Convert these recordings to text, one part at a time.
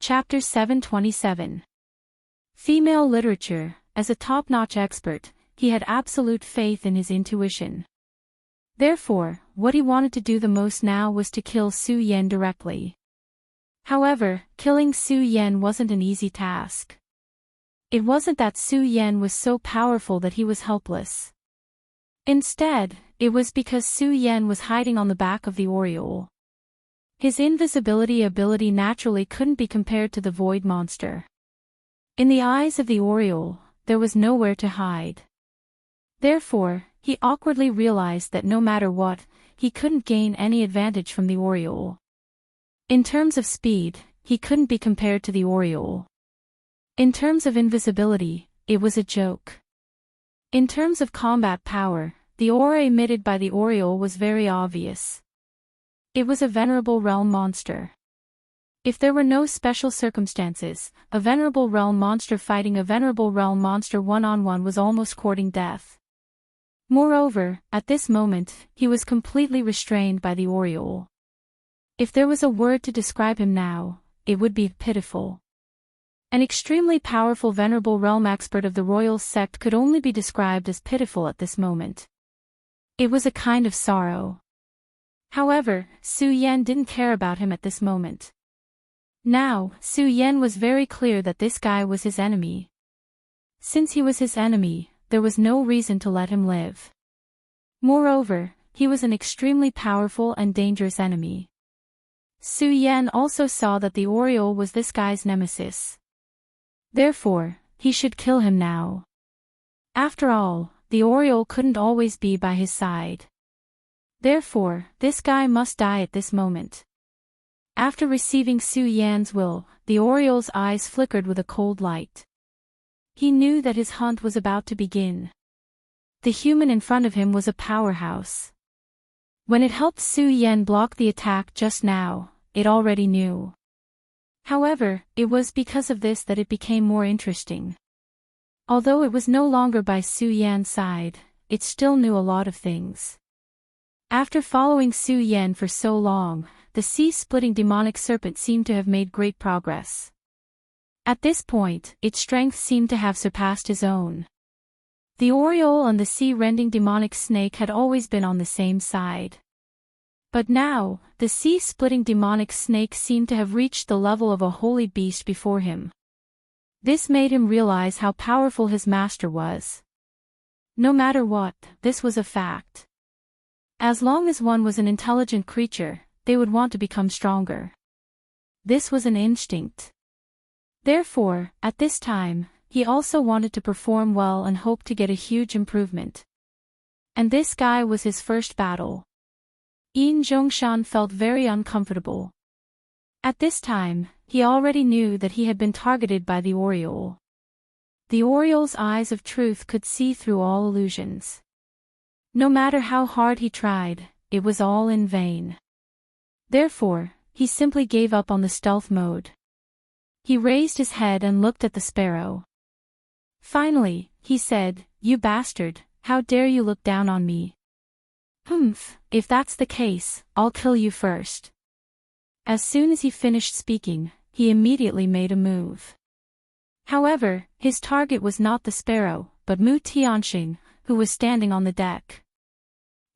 Chapter 727. Female literature. As a top-notch expert, he had absolute faith in his intuition. Therefore, what he wanted to do the most now was to kill Su Yen directly. However, killing Su Yen wasn't an easy task. It wasn't that Su Yen was so powerful that he was helpless. Instead, it was because Su Yen was hiding on the back of the Oriole. His invisibility ability naturally couldn't be compared to the Void monster. In the eyes of the Oriole, there was nowhere to hide. Therefore, he awkwardly realized that no matter what, he couldn't gain any advantage from the Oriole. In terms of speed, he couldn't be compared to the Oriole. In terms of invisibility, it was a joke. In terms of combat power, the aura emitted by the Oriole was very obvious. It was a venerable realm monster. If there were no special circumstances, a venerable realm monster fighting a venerable realm monster one-on-one was almost courting death. Moreover, at this moment, he was completely restrained by the Oriole. If there was a word to describe him now, it would be pitiful. An extremely powerful venerable realm expert of the royal sect could only be described as pitiful at this moment. It was a kind of sorrow. However, Su Yen didn't care about him at this moment. Now, Su Yen was very clear that this guy was his enemy. Since he was his enemy, there was no reason to let him live. Moreover, he was an extremely powerful and dangerous enemy. Su Yen also saw that the Oriole was this guy's nemesis. Therefore, he should kill him now. After all, the Oriole couldn't always be by his side. Therefore, this guy must die at this moment. After receiving Su Yan's will, the Oriole's eyes flickered with a cold light. He knew that his hunt was about to begin. The human in front of him was a powerhouse. When it helped Su Yen block the attack just now, it already knew. However, it was because of this that it became more interesting. Although it was no longer by Su Yan's side, it still knew a lot of things. After following Su Yen for so long, the sea-splitting demonic serpent seemed to have made great progress. At this point, its strength seemed to have surpassed his own. The Oriole and the sea-rending demonic snake had always been on the same side. But now, the sea-splitting demonic snake seemed to have reached the level of a holy beast before him. This made him realize how powerful his master was. No matter what, this was a fact. As long as one was an intelligent creature, they would want to become stronger. This was an instinct. Therefore, at this time, he also wanted to perform well and hoped to get a huge improvement. And this guy was his first battle. Yin Zhongshan felt very uncomfortable. At this time, he already knew that he had been targeted by the Oriole. The Oriole's eyes of truth could see through all illusions. No matter how hard he tried, it was all in vain. Therefore, he simply gave up on the stealth mode. He raised his head and looked at the sparrow. Finally, he said, "You bastard, how dare you look down on me? Humph, if that's the case, I'll kill you first." As soon as he finished speaking, he immediately made a move. However, his target was not the sparrow, but Mu Tianxing, who was standing on the deck.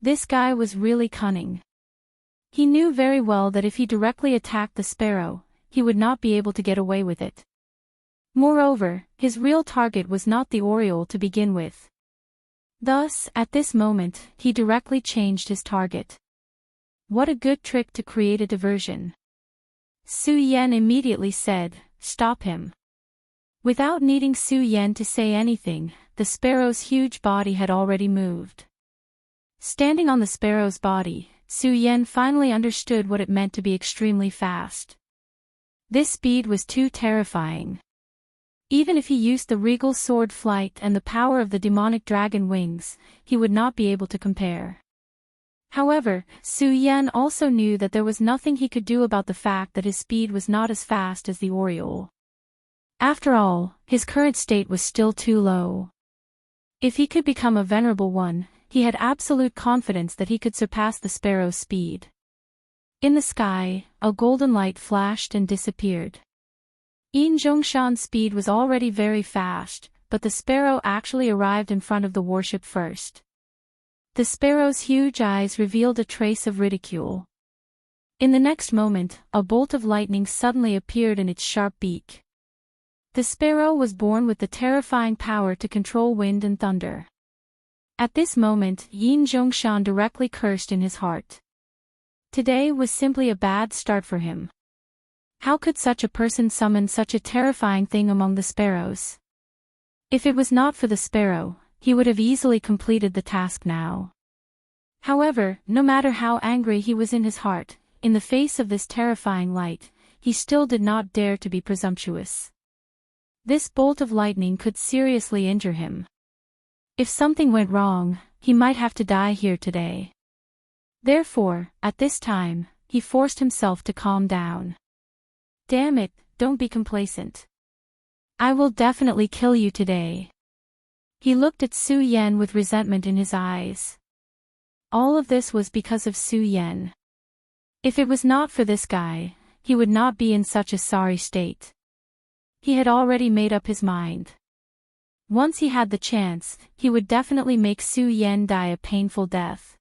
This guy was really cunning. He knew very well that if he directly attacked the sparrow, he would not be able to get away with it. Moreover, his real target was not the Oriole to begin with. Thus, at this moment, he directly changed his target. What a good trick to create a diversion. Su Yen immediately said, "Stop him." Without needing Su Yen to say anything, the sparrow's huge body had already moved. Standing on the sparrow's body, Su Yen finally understood what it meant to be extremely fast. This speed was too terrifying. Even if he used the regal sword flight and the power of the demonic dragon wings, he would not be able to compare. However, Su Yen also knew that there was nothing he could do about the fact that his speed was not as fast as the Oriole. After all, his current state was still too low. If he could become a venerable one, he had absolute confidence that he could surpass the sparrow's speed. In the sky, a golden light flashed and disappeared. Yin Zhongshan's speed was already very fast, but the sparrow actually arrived in front of the warship first. The sparrow's huge eyes revealed a trace of ridicule. In the next moment, a bolt of lightning suddenly appeared in its sharp beak. The sparrow was born with the terrifying power to control wind and thunder. At this moment, Yin Zhongshan directly cursed in his heart. Today was simply a bad start for him. How could such a person summon such a terrifying thing among the sparrows? If it was not for the sparrow, he would have easily completed the task now. However, no matter how angry he was in his heart, in the face of this terrifying light, he still did not dare to be presumptuous. This bolt of lightning could seriously injure him. If something went wrong, he might have to die here today. Therefore, at this time, he forced himself to calm down. Damn it, don't be complacent. I will definitely kill you today. He looked at Su Yan with resentment in his eyes. All of this was because of Su Yan. If it was not for this guy, he would not be in such a sorry state. He had already made up his mind. Once he had the chance, he would definitely make Su Yan die a painful death.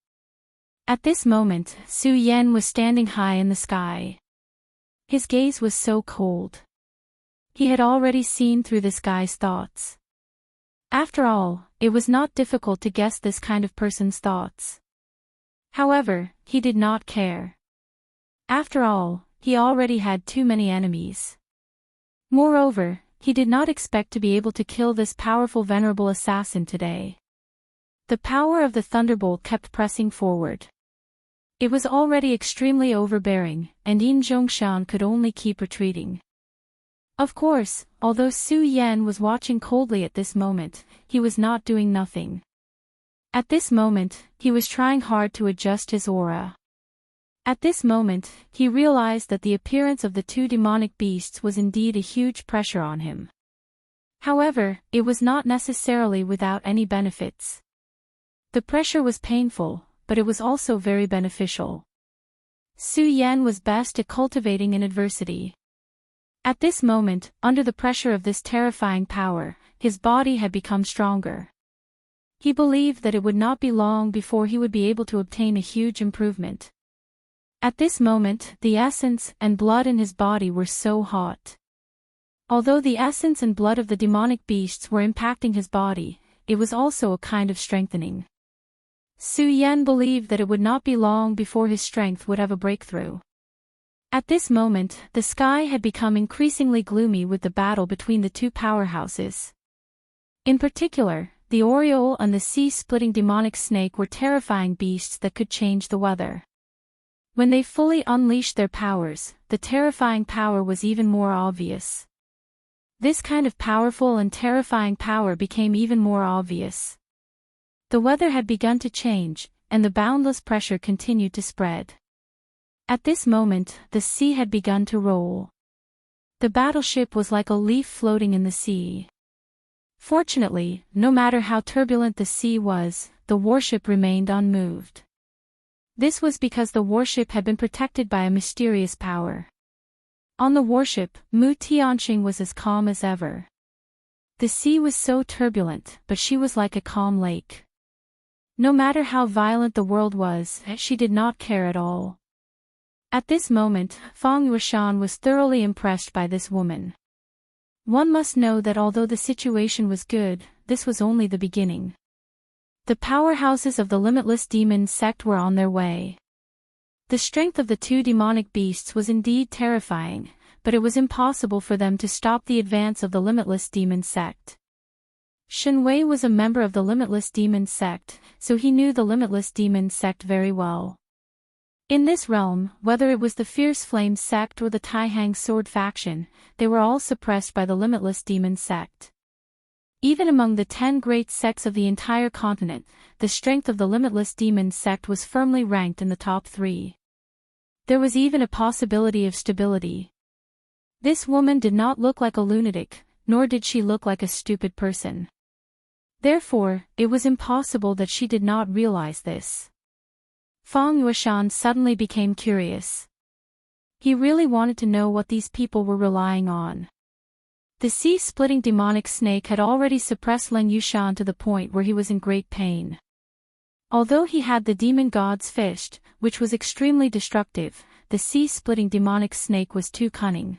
At this moment, Su Yan was standing high in the sky. His gaze was so cold. He had already seen through this guy's thoughts. After all, it was not difficult to guess this kind of person's thoughts. However, he did not care. After all, he already had too many enemies. Moreover, he did not expect to be able to kill this powerful venerable assassin today. The power of the thunderbolt kept pressing forward. It was already extremely overbearing, and Yin Zhongshan could only keep retreating. Of course, although Su Yan was watching coldly at this moment, he was not doing nothing. At this moment, he was trying hard to adjust his aura. At this moment, he realized that the appearance of the two demonic beasts was indeed a huge pressure on him. However, it was not necessarily without any benefits. The pressure was painful, but it was also very beneficial. Su Yan was best at cultivating in adversity. At this moment, under the pressure of this terrifying power, his body had become stronger. He believed that it would not be long before he would be able to obtain a huge improvement. At this moment, the essence and blood in his body were so hot. Although the essence and blood of the demonic beasts were impacting his body, it was also a kind of strengthening. Su Yan believed that it would not be long before his strength would have a breakthrough. At this moment, the sky had become increasingly gloomy with the battle between the two powerhouses. In particular, the Oriole and the sea-splitting demonic snake were terrifying beasts that could change the weather. When they fully unleashed their powers, the terrifying power was even more obvious. This kind of powerful and terrifying power became even more obvious. The weather had begun to change, and the boundless pressure continued to spread. At this moment, the sea had begun to roll. The battleship was like a leaf floating in the sea. Fortunately, no matter how turbulent the sea was, the warship remained unmoved. This was because the warship had been protected by a mysterious power. On the warship, Mu Tianqing was as calm as ever. The sea was so turbulent, but she was like a calm lake. No matter how violent the world was, she did not care at all. At this moment, Fang Yueshan was thoroughly impressed by this woman. One must know that although the situation was good, this was only the beginning. The powerhouses of the limitless demon sect were on their way. The strength of the two demonic beasts was indeed terrifying, but it was impossible for them to stop the advance of the limitless demon sect. Shen Wei was a member of the limitless demon sect, so he knew the limitless demon sect very well. In this realm, whether it was the Fierce Flame sect or the Taihang Sword faction, they were all suppressed by the limitless demon sect. Even among the 10 great sects of the entire continent, the strength of the limitless demon sect was firmly ranked in the top 3. There was even a possibility of stability. This woman did not look like a lunatic, nor did she look like a stupid person. Therefore, it was impossible that she did not realize this. Fang Yueshan suddenly became curious. He really wanted to know what these people were relying on. The sea-splitting demonic snake had already suppressed Len Yushan to the point where he was in great pain. Although he had the demon god's fist, which was extremely destructive, the sea-splitting demonic snake was too cunning.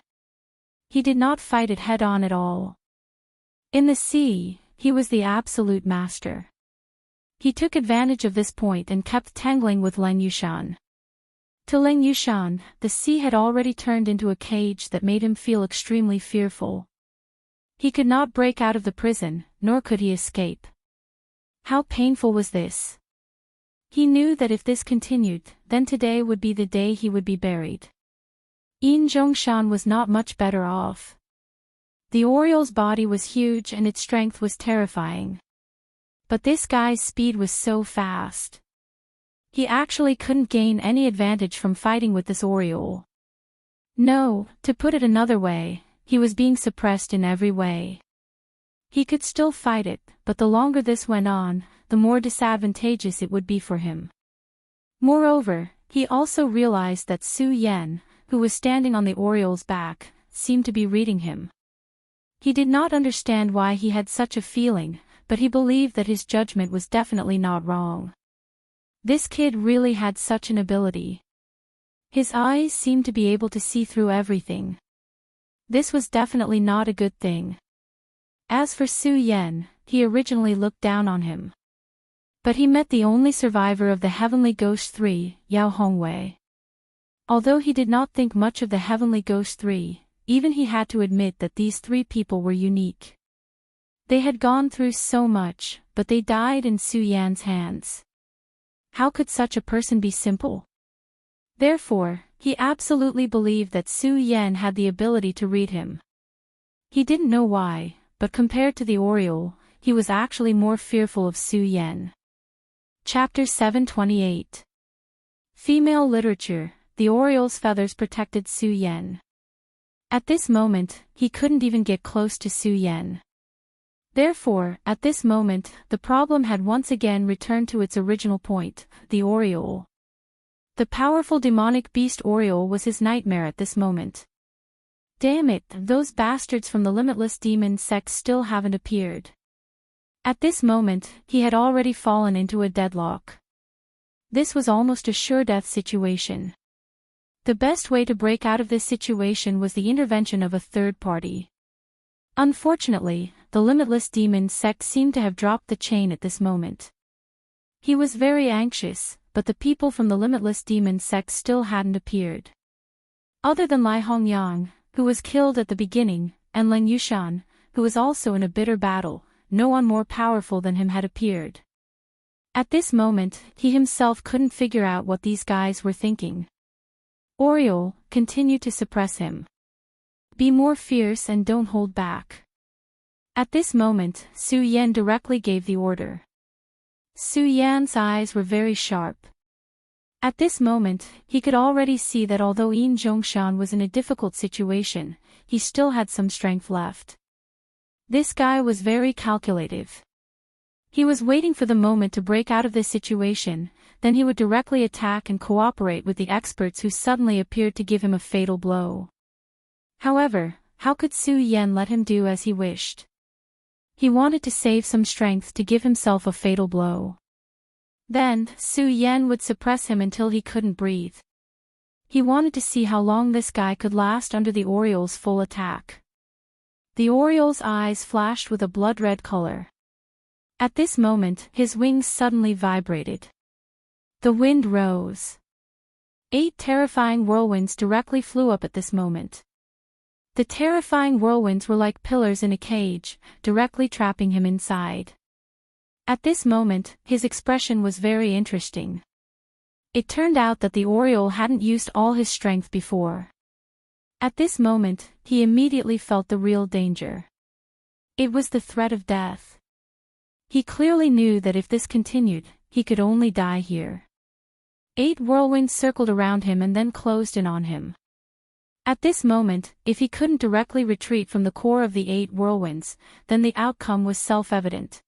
He did not fight it head-on at all. In the sea, he was the absolute master. He took advantage of this point and kept tangling with Len Yushan. To Len Yushan, the sea had already turned into a cage that made him feel extremely fearful. He could not break out of the prison, nor could he escape. How painful was this? He knew that if this continued, then today would be the day he would be buried. Yin Zhongshan was not much better off. The Oriole's body was huge and its strength was terrifying. But this guy's speed was so fast. He actually couldn't gain any advantage from fighting with this Oriole. No, to put it another way, he was being suppressed in every way. He could still fight it, but the longer this went on, the more disadvantageous it would be for him. Moreover, he also realized that Su Yan, who was standing on the Oriole's back, seemed to be reading him. He did not understand why he had such a feeling, but he believed that his judgment was definitely not wrong. This kid really had such an ability. His eyes seemed to be able to see through everything. This was definitely not a good thing. As for Su Yan, he originally looked down on him. But he met the only survivor of the Heavenly Ghost 3, Yao Hongwei. Although he did not think much of the Heavenly Ghost 3, even he had to admit that these three people were unique. They had gone through so much, but they died in Su Yan's hands. How could such a person be simple? Therefore, he absolutely believed that Su Yan had the ability to read him. He didn't know why, but compared to the Oriole, he was actually more fearful of Su Yan. Chapter 728. Female Literature. The Oriole's feathers protected Su Yan. At this moment, he couldn't even get close to Su Yan. Therefore, at this moment, the problem had once again returned to its original point, the Oriole. The powerful demonic beast Oriole was his nightmare at this moment. Damn it, those bastards from the Limitless Demon sect still haven't appeared. At this moment, he had already fallen into a deadlock. This was almost a sure-death situation. The best way to break out of this situation was the intervention of a third party. Unfortunately, the Limitless Demon sect seemed to have dropped the chain at this moment. He was very anxious, but the people from the Limitless Demon sect still hadn't appeared. Other than Lai Hongyang, who was killed at the beginning, and Len Yushan, who was also in a bitter battle, no one more powerful than him had appeared. At this moment, he himself couldn't figure out what these guys were thinking. Oriole, continue to suppress him. Be more fierce and don't hold back. At this moment, Su Yan directly gave the order. Su Yan's eyes were very sharp. At this moment, he could already see that although Yin Zhongshan was in a difficult situation, he still had some strength left. This guy was very calculative. He was waiting for the moment to break out of this situation, then he would directly attack and cooperate with the experts who suddenly appeared to give him a fatal blow. However, how could Su Yan let him do as he wished? He wanted to save some strength to give himself a fatal blow. Then, Su Yan would suppress him until he couldn't breathe. He wanted to see how long this guy could last under the Oriole's full attack. The Oriole's eyes flashed with a blood-red color. At this moment, his wings suddenly vibrated. The wind rose. 8 terrifying whirlwinds directly flew up at this moment. The terrifying whirlwinds were like pillars in a cage, directly trapping him inside. At this moment, his expression was very interesting. It turned out that the Oriole hadn't used all his strength before. At this moment, he immediately felt the real danger. It was the threat of death. He clearly knew that if this continued, he could only die here. 8 whirlwinds circled around him and then closed in on him. At this moment, if he couldn't directly retreat from the core of the 8 whirlwinds, then the outcome was self-evident.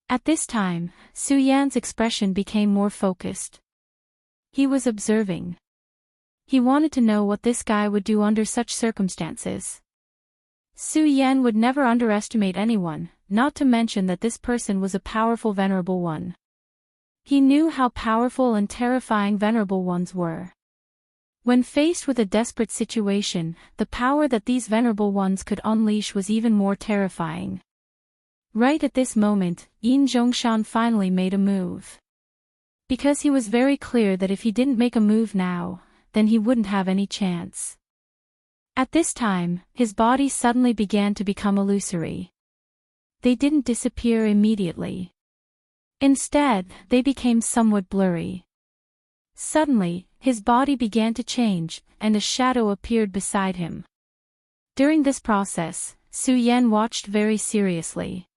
At this time, Su Yan's expression became more focused. He was observing. He wanted to know what this guy would do under such circumstances. Su Yan would never underestimate anyone, not to mention that this person was a powerful venerable one. He knew how powerful and terrifying venerable ones were. When faced with a desperate situation, the power that these venerable ones could unleash was even more terrifying. Right at this moment, Yin Zhongshan finally made a move. Because he was very clear that if he didn't make a move now, then he wouldn't have any chance. At this time, his body suddenly began to become illusory. They didn't disappear immediately. Instead, they became somewhat blurry. Suddenly, his body began to change, and a shadow appeared beside him. During this process, Su Yan watched very seriously.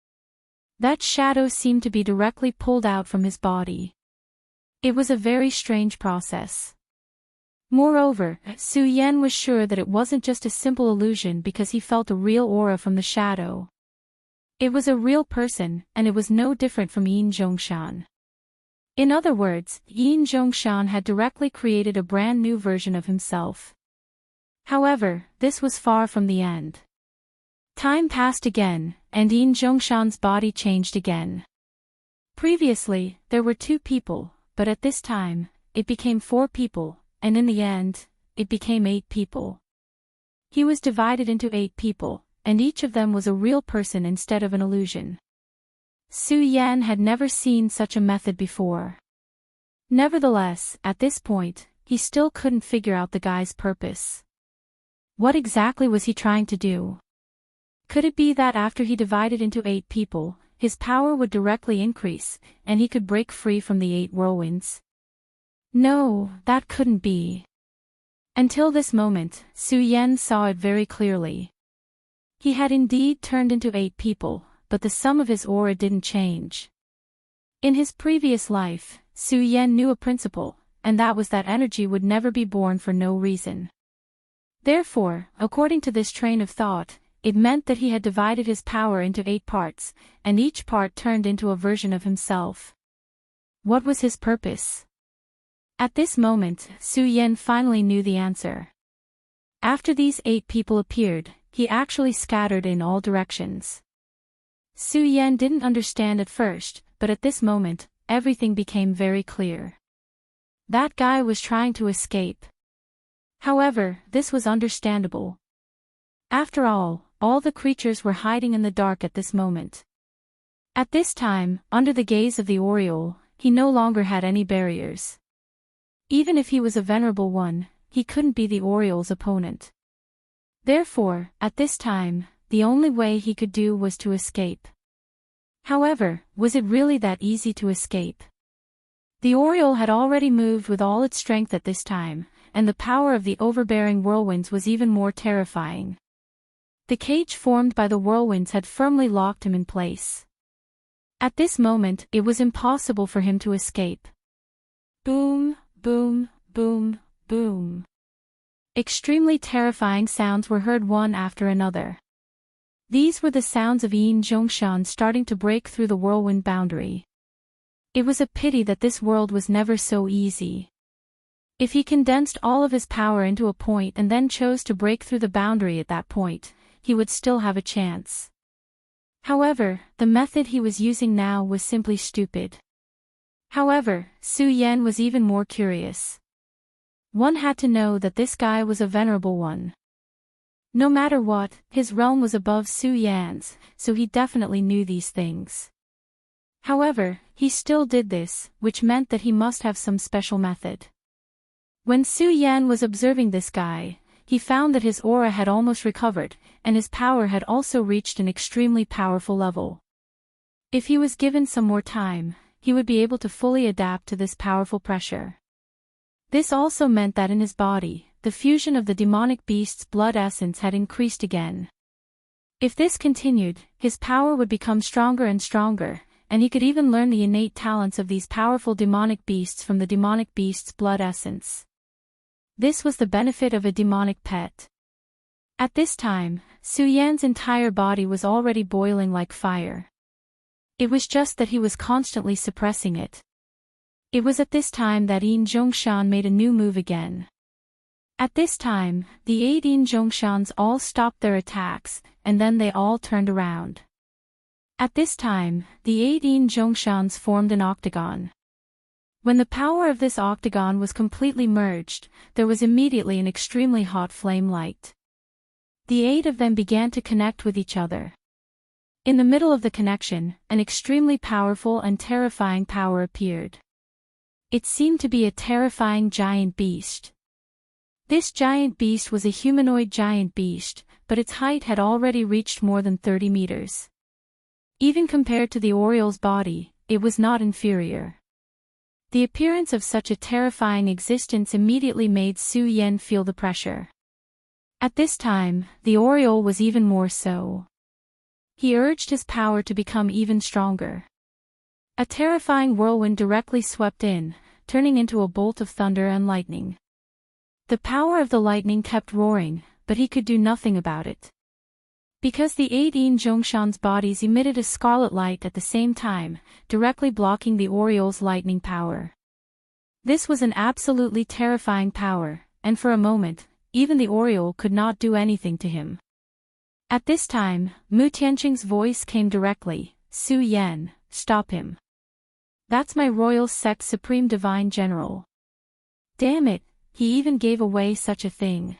That shadow seemed to be directly pulled out from his body. It was a very strange process. Moreover, Su Yan was sure that it wasn't just a simple illusion because he felt a real aura from the shadow. It was a real person, and it was no different from Yin Zhongshan. In other words, Yin Zhongshan had directly created a brand new version of himself. However, this was far from the end. Time passed again, and Yin Zhongshan's body changed again. Previously, there were 2 people, but at this time, it became 4 people, and in the end, it became 8 people. He was divided into 8 people, and each of them was a real person instead of an illusion. Su Yan had never seen such a method before. Nevertheless, at this point, he still couldn't figure out the guy's purpose. What exactly was he trying to do? Could it be that after he divided into 8 people, his power would directly increase, and he could break free from the 8 whirlwinds? No, that couldn't be. Until this moment, Su Yan saw it very clearly. He had indeed turned into 8 people, but the sum of his aura didn't change. In his previous life, Su Yan knew a principle, and that was that energy would never be born for no reason. Therefore, according to this train of thought, it meant that he had divided his power into 8 parts, and each part turned into a version of himself. What was his purpose? At this moment, Su Yan finally knew the answer. After these 8 people appeared, he actually scattered in all directions. Su Yan didn't understand at first, but at this moment, everything became very clear. That guy was trying to escape. However, this was understandable. After all the creatures were hiding in the dark at this moment. At this time, under the gaze of the Oriole, he no longer had any barriers. Even if he was a venerable one, he couldn't be the Oriole's opponent. Therefore, at this time, the only way he could do was to escape. However, was it really that easy to escape? The Oriole had already moved with all its strength at this time, and the power of the overbearing whirlwinds was even more terrifying. The cage formed by the whirlwinds had firmly locked him in place. At this moment, it was impossible for him to escape. Boom, boom, boom, boom. Extremely terrifying sounds were heard one after another. These were the sounds of Yin Zhongshan starting to break through the whirlwind boundary. It was a pity that this world was never so easy. If he condensed all of his power into a point and then chose to break through the boundary at that point, he would still have a chance. However, the method he was using now was simply stupid. However, Su Yan was even more curious. One had to know that this guy was a venerable one. No matter what, his realm was above Su Yan's, so he definitely knew these things. However, he still did this, which meant that he must have some special method. When Su Yan was observing this guy, he found that his aura had almost recovered, and his power had also reached an extremely powerful level. If he was given some more time, he would be able to fully adapt to this powerful pressure. This also meant that in his body, the fusion of the demonic beast's blood essence had increased again. If this continued, his power would become stronger and stronger, and he could even learn the innate talents of these powerful demonic beasts from the demonic beast's blood essence. This was the benefit of a demonic pet. At this time, Su Yan's entire body was already boiling like fire. It was just that he was constantly suppressing it. It was at this time that Yin Zhongshan made a new move again. At this time, the 18 Zhongshans all stopped their attacks, and then they all turned around. At this time, the 18 Zhongshans formed an octagon. When the power of this octagon was completely merged, there was immediately an extremely hot flame light. The 8 of them began to connect with each other. In the middle of the connection, an extremely powerful and terrifying power appeared. It seemed to be a terrifying giant beast. This giant beast was a humanoid giant beast, but its height had already reached more than 30 meters. Even compared to the Oriole's body, it was not inferior. The appearance of such a terrifying existence immediately made Su Yan feel the pressure. At this time, the Oriole was even more so. He urged his power to become even stronger. A terrifying whirlwind directly swept in, turning into a bolt of thunder and lightning. The power of the lightning kept roaring, but he could do nothing about it. Because the 18 Zhongshan's bodies emitted a scarlet light at the same time, directly blocking the Oriole's lightning power. This was an absolutely terrifying power, and for a moment, even the Oriole could not do anything to him. At this time, Mu Tianqing's voice came directly, "Su Yan, stop him. That's my royal sect supreme divine general." Damn it, he even gave away such a thing.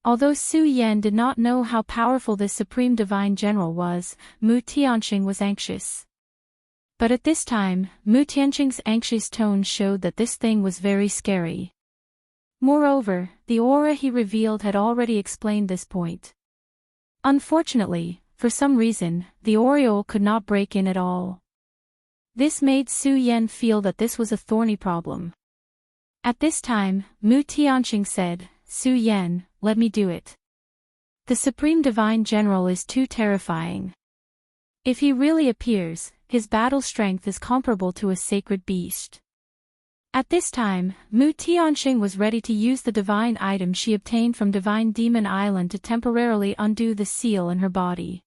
Although Su Yan did not know how powerful this supreme divine general was, Mu Tianqing was anxious. But at this time, Mu Tianqing's anxious tone showed that this thing was very scary. Moreover, the aura he revealed had already explained this point. Unfortunately, for some reason, the Oriole could not break in at all. This made Su Yan feel that this was a thorny problem. At this time, Mu Tianqing said, "Su Yan, let me do it. The Supreme Divine General is too terrifying. If he really appears, his battle strength is comparable to a sacred beast." At this time, Mu Tianqing was ready to use the divine item she obtained from Divine Demon Island to temporarily undo the seal in her body.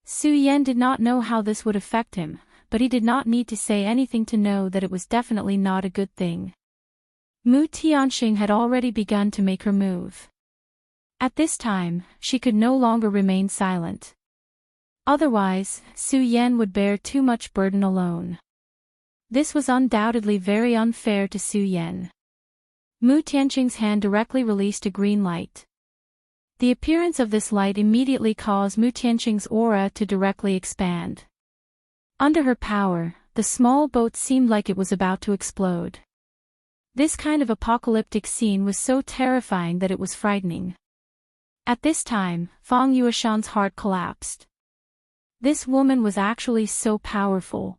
Su Yan did not know how this would affect him, but he did not need to say anything to know that it was definitely not a good thing. Mu Tianqing had already begun to make her move. At this time, she could no longer remain silent. Otherwise, Su Yan would bear too much burden alone. This was undoubtedly very unfair to Su Yan. Mu Tianqing's hand directly released a green light. The appearance of this light immediately caused Mu Tianqing's aura to directly expand. Under her power, the small boat seemed like it was about to explode. This kind of apocalyptic scene was so terrifying that it was frightening. At this time, Fang Yueshan's heart collapsed. This woman was actually so powerful.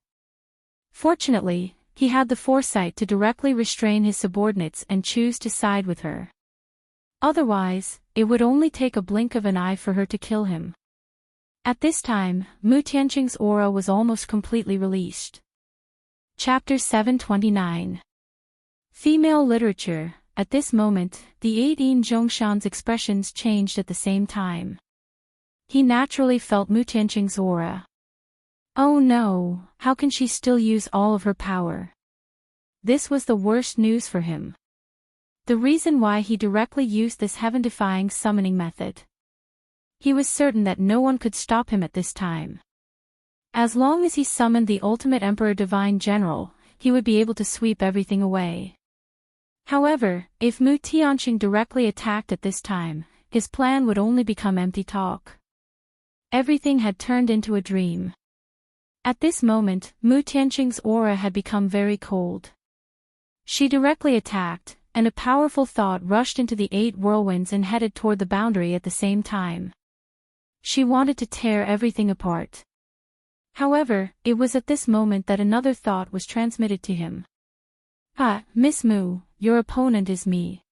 Fortunately, he had the foresight to directly restrain his subordinates and choose to side with her. Otherwise, it would only take a blink of an eye for her to kill him. At this time, Mu Tianqing's aura was almost completely released. Chapter 729. Female Literature. At this moment, the 18 Zhongshan's expressions changed at the same time. He naturally felt Mu Tianqing's aura. Oh no, how can she still use all of her power? This was the worst news for him. The reason why he directly used this heaven-defying summoning method. He was certain that no one could stop him at this time. As long as he summoned the ultimate Emperor Divine General, he would be able to sweep everything away. However, if Mu Tianqing directly attacked at this time, his plan would only become empty talk. Everything had turned into a dream. At this moment, Mu Tianqing's aura had become very cold. She directly attacked, and a powerful thought rushed into the 8 whirlwinds and headed toward the boundary at the same time. She wanted to tear everything apart. However, it was at this moment that another thought was transmitted to him. "Ah, Miss Mu, your opponent is me.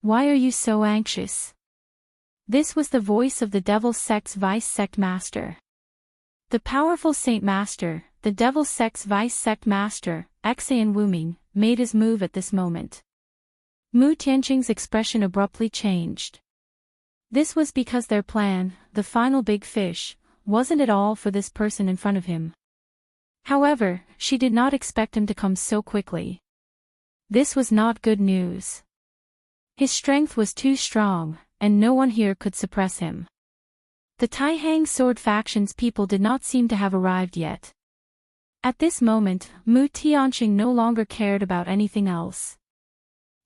Why are you so anxious?" This was the voice of the Devil Sect's Vice Sect Master. The powerful Saint Master, the Devil Sect's Vice Sect Master, Exayan Wuming, made his move at this moment. Mu Tianqing's expression abruptly changed. This was because their plan, the final big fish, wasn't at all for this person in front of him. However, she did not expect him to come so quickly. This was not good news. His strength was too strong, and no one here could suppress him. The Taihang sword faction's people did not seem to have arrived yet. At this moment, Mu Tianqing no longer cared about anything else.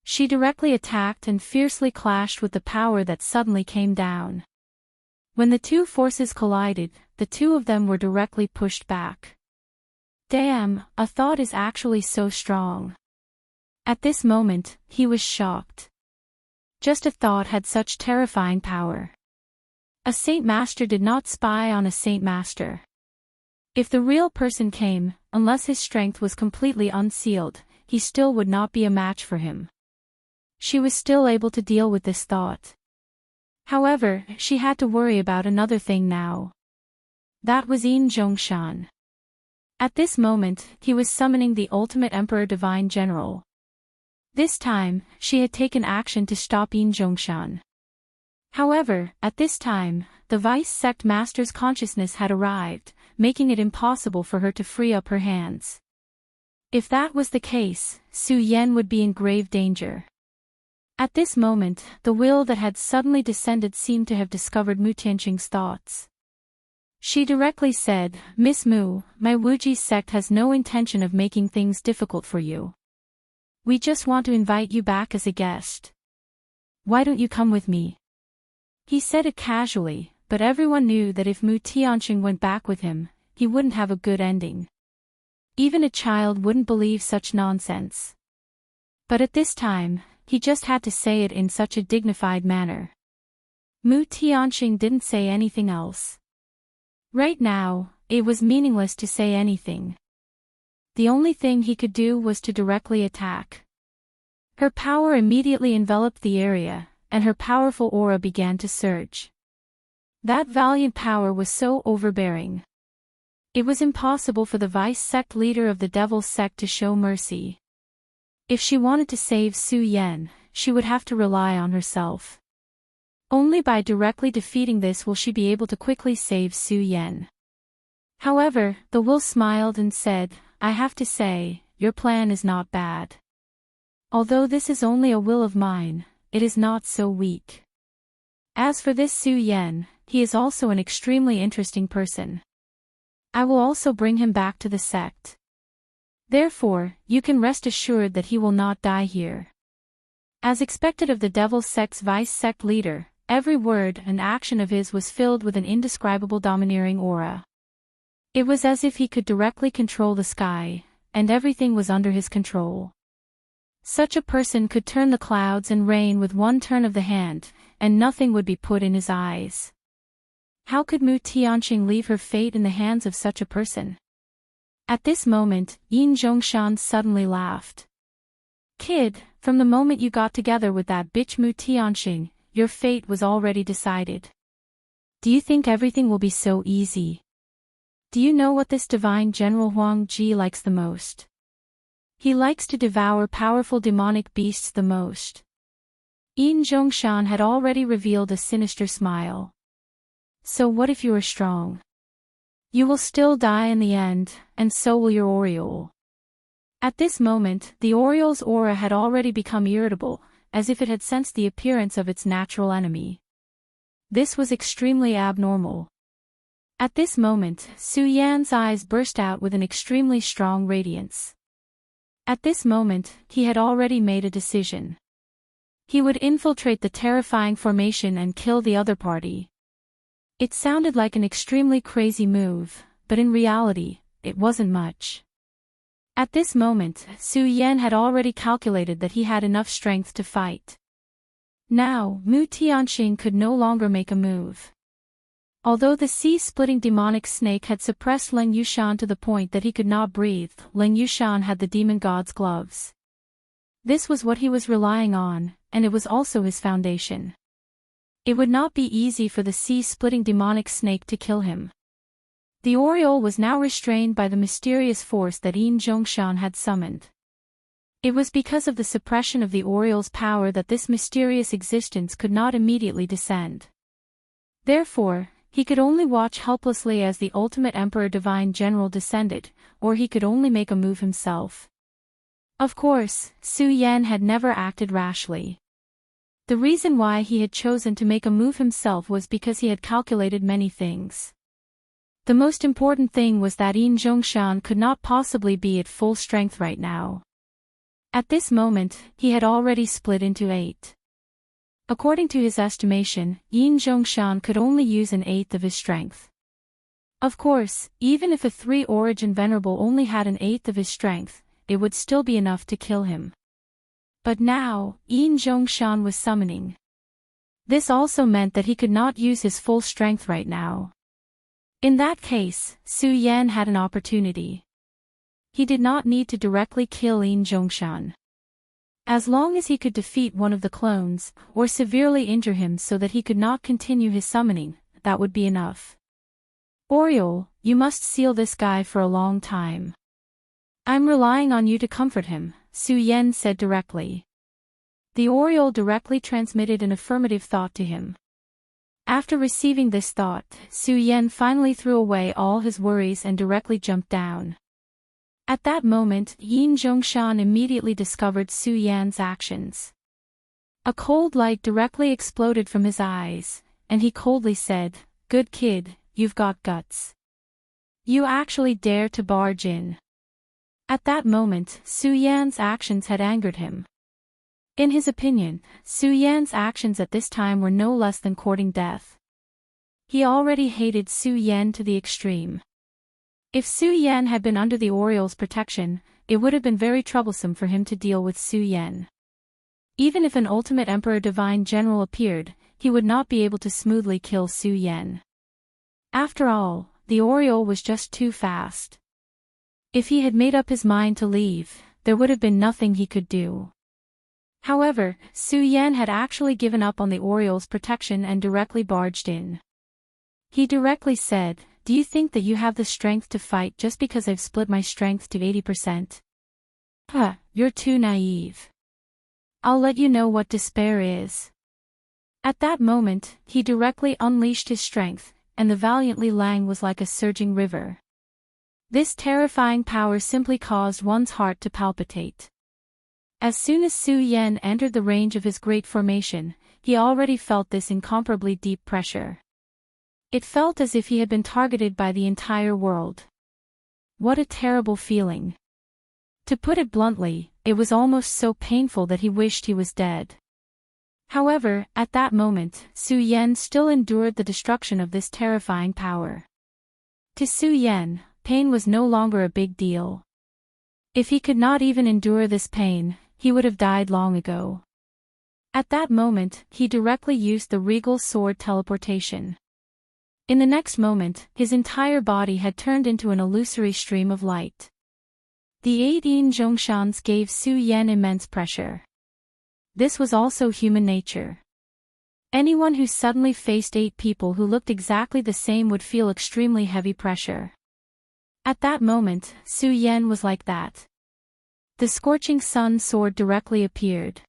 She directly attacked and fiercely clashed with the power that suddenly came down. When the two forces collided, the two of them were directly pushed back. Damn, a thought is actually so strong. At this moment, he was shocked. Just a thought had such terrifying power. A Saint Master did not spy on a Saint Master. If the real person came, unless his strength was completely unsealed, he still would not be a match for him. She was still able to deal with this thought. However, she had to worry about another thing now. That was Yin Zhongshan. At this moment, he was summoning the ultimate Emperor Divine General. This time, she had taken action to stop Yin Zhongshan. However, at this time, the Vice Sect Master's consciousness had arrived, making it impossible for her to free up her hands. If that was the case, Su Yan would be in grave danger. At this moment, the will that had suddenly descended seemed to have discovered Mu Tianqing's thoughts. She directly said, "Miss Mu, my Wuji sect has no intention of making things difficult for you. We just want to invite you back as a guest. Why don't you come with me?" He said it casually, but everyone knew that if Mu Tianqing went back with him, he wouldn't have a good ending. Even a child wouldn't believe such nonsense. But at this time, he just had to say it in such a dignified manner. Mu Tianqing didn't say anything else. Right now, it was meaningless to say anything. The only thing he could do was to directly attack. Her power immediately enveloped the area, and her powerful aura began to surge. That valiant power was so overbearing. It was impossible for the vice sect leader of the Devil's sect to show mercy. If she wanted to save Su Yan, she would have to rely on herself. Only by directly defeating this will she be able to quickly save Su Yan. However, the will smiled and said, "I have to say, your plan is not bad. Although this is only a will of mine, it is not so weak. As for this Su Yan, he is also an extremely interesting person. I will also bring him back to the sect. Therefore, you can rest assured that he will not die here." As expected of the Devil's Sect's vice sect leader, every word and action of his was filled with an indescribable domineering aura. It was as if he could directly control the sky, and everything was under his control. Such a person could turn the clouds and rain with one turn of the hand, and nothing would be put in his eyes. How could Mu Tianqing leave her fate in the hands of such a person? At this moment, Yin Zhongshan suddenly laughed. "Kid, from the moment you got together with that bitch Mu Tianqing, your fate was already decided. Do you think everything will be so easy? Do you know what this divine General Huang Ji likes the most? He likes to devour powerful demonic beasts the most." Yin Zhongshan had already revealed a sinister smile. "So what if you are strong? You will still die in the end, and so will your Oriole." At this moment, the Oriole's aura had already become irritable, as if it had sensed the appearance of its natural enemy. This was extremely abnormal. At this moment, Su Yan's eyes burst out with an extremely strong radiance. At this moment, he had already made a decision. He would infiltrate the terrifying formation and kill the other party. It sounded like an extremely crazy move, but in reality, it wasn't much. At this moment, Su Yan had already calculated that he had enough strength to fight. Now, Mu Tianqing could no longer make a move. Although the sea-splitting demonic snake had suppressed Leng Yushan to the point that he could not breathe, Leng Yushan had the demon god's gloves. This was what he was relying on, and it was also his foundation. It would not be easy for the sea-splitting demonic snake to kill him. The Oriole was now restrained by the mysterious force that Yin Zhongshan had summoned. It was because of the suppression of the Oriole's power that this mysterious existence could not immediately descend. Therefore, he could only watch helplessly as the ultimate Emperor Divine General descended, or he could only make a move himself. Of course, Su Yan had never acted rashly. The reason why he had chosen to make a move himself was because he had calculated many things. The most important thing was that Zhongshan could not possibly be at full strength right now. At this moment, he had already split into 8. According to his estimation, Zhongshan could only use an eighth of his strength. Of course, even if a 3-origin venerable only had an eighth of his strength, it would still be enough to kill him. But now, Zhongshan was summoning. This also meant that he could not use his full strength right now. In that case, Su Yan had an opportunity. He did not need to directly kill Zhongshan. As long as he could defeat one of the clones, or severely injure him so that he could not continue his summoning, that would be enough. Oriole, you must seal this guy for a long time. I'm relying on you to comfort him, Su Yan said directly. The Oriole directly transmitted an affirmative thought to him. After receiving this thought, Su Yan finally threw away all his worries and directly jumped down. At that moment, Zhongshan immediately discovered Su Yan's actions. A cold light directly exploded from his eyes, and he coldly said, "Good kid, you've got guts. You actually dare to barge in." At that moment, Su Yan's actions had angered him. In his opinion, Su Yan's actions at this time were no less than courting death. He already hated Su Yan to the extreme. If Su Yan had been under the Oriole's protection, it would have been very troublesome for him to deal with Su Yan. Even if an ultimate Emperor Divine General appeared, he would not be able to smoothly kill Su Yan. After all, the Oriole was just too fast. If he had made up his mind to leave, there would have been nothing he could do. However, Su Yan had actually given up on the Oriole's protection and directly barged in. He directly said, "Do you think that you have the strength to fight just because I've split my strength to 80%? You're too naive. I'll let you know what despair is." At that moment, he directly unleashed his strength, and the valiantly Lang was like a surging river. This terrifying power simply caused one's heart to palpitate. As soon as Su Yan entered the range of his great formation, he already felt this incomparably deep pressure. It felt as if he had been targeted by the entire world. What a terrible feeling. To put it bluntly, it was almost so painful that he wished he was dead. However, at that moment, Su Yan still endured the destruction of this terrifying power. To Su Yan, pain was no longer a big deal. If he could not even endure this pain, he would have died long ago. At that moment, he directly used the regal sword teleportation. In the next moment, his entire body had turned into an illusory stream of light. The 18 Zhongshans gave Su Yan immense pressure. This was also human nature. Anyone who suddenly faced 8 people who looked exactly the same would feel extremely heavy pressure. At that moment, Su Yan was like that. The scorching sun sword directly appeared.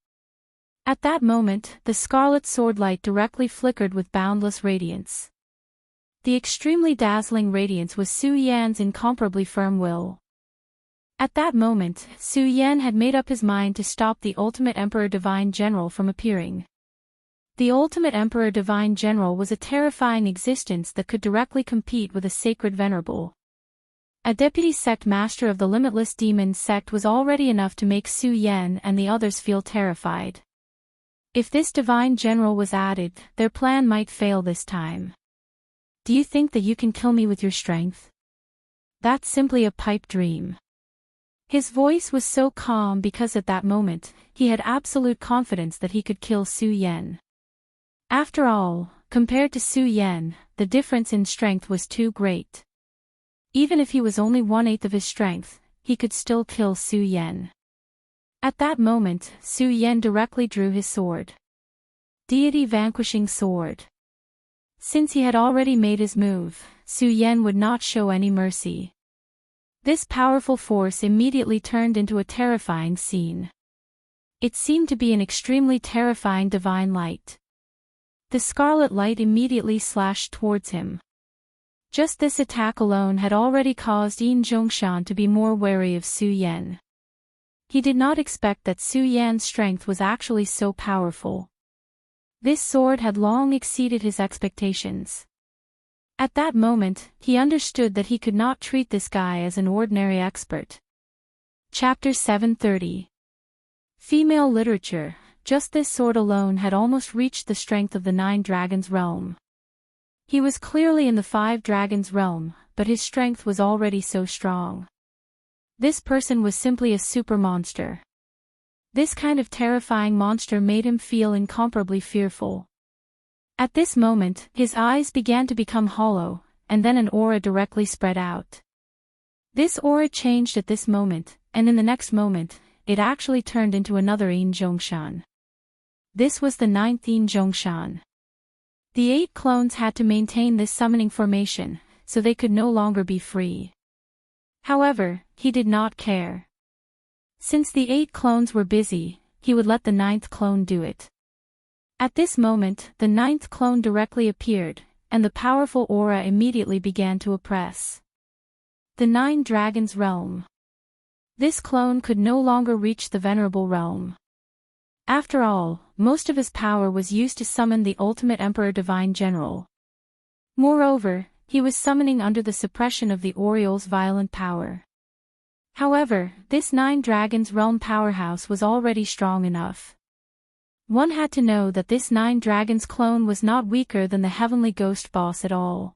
At that moment, the scarlet sword light directly flickered with boundless radiance. The extremely dazzling radiance was Su Yan's incomparably firm will. At that moment, Su Yan had made up his mind to stop the Ultimate Emperor Divine General from appearing. The Ultimate Emperor Divine General was a terrifying existence that could directly compete with a sacred venerable. A deputy sect master of the limitless demon sect was already enough to make Su Yan and the others feel terrified. If this divine general was added, their plan might fail this time. "Do you think that you can kill me with your strength? That's simply a pipe dream." His voice was so calm because at that moment, he had absolute confidence that he could kill Su Yan. After all, compared to Su Yan, the difference in strength was too great. Even if he was only 1/8 of his strength, he could still kill Su Yan. At that moment, Su Yan directly drew his sword. Deity Vanquishing Sword. Since he had already made his move, Su Yan would not show any mercy. This powerful force immediately turned into a terrifying scene. It seemed to be an extremely terrifying divine light. The scarlet light immediately slashed towards him. Just this attack alone had already caused Zhongshan to be more wary of Su Yan. He did not expect that Su Yan's strength was actually so powerful. This sword had long exceeded his expectations. At that moment, he understood that he could not treat this guy as an ordinary expert. Chapter 730. Female literature. Just this sword alone had almost reached the strength of the 9 dragons realm. He was clearly in the 5 dragons realm, but his strength was already so strong. This person was simply a super monster. This kind of terrifying monster made him feel incomparably fearful. At this moment, his eyes began to become hollow, and then an aura directly spread out. This aura changed at this moment, and in the next moment, it actually turned into another Zhongshan. This was the 9th Zhongshan. The 8 clones had to maintain this summoning formation, so they could no longer be free. However, he did not care. Since the 8 clones were busy, he would let the 9th clone do it. At this moment, the 9th clone directly appeared, and the powerful aura immediately began to oppress the 9 dragons realm. This clone could no longer reach the venerable realm. After all, most of his power was used to summon the ultimate Emperor Divine General. Moreover, he was summoning under the suppression of the Oriole's violent power. However, this 9 dragons realm powerhouse was already strong enough. One had to know that this 9 dragons clone was not weaker than the heavenly ghost boss at all.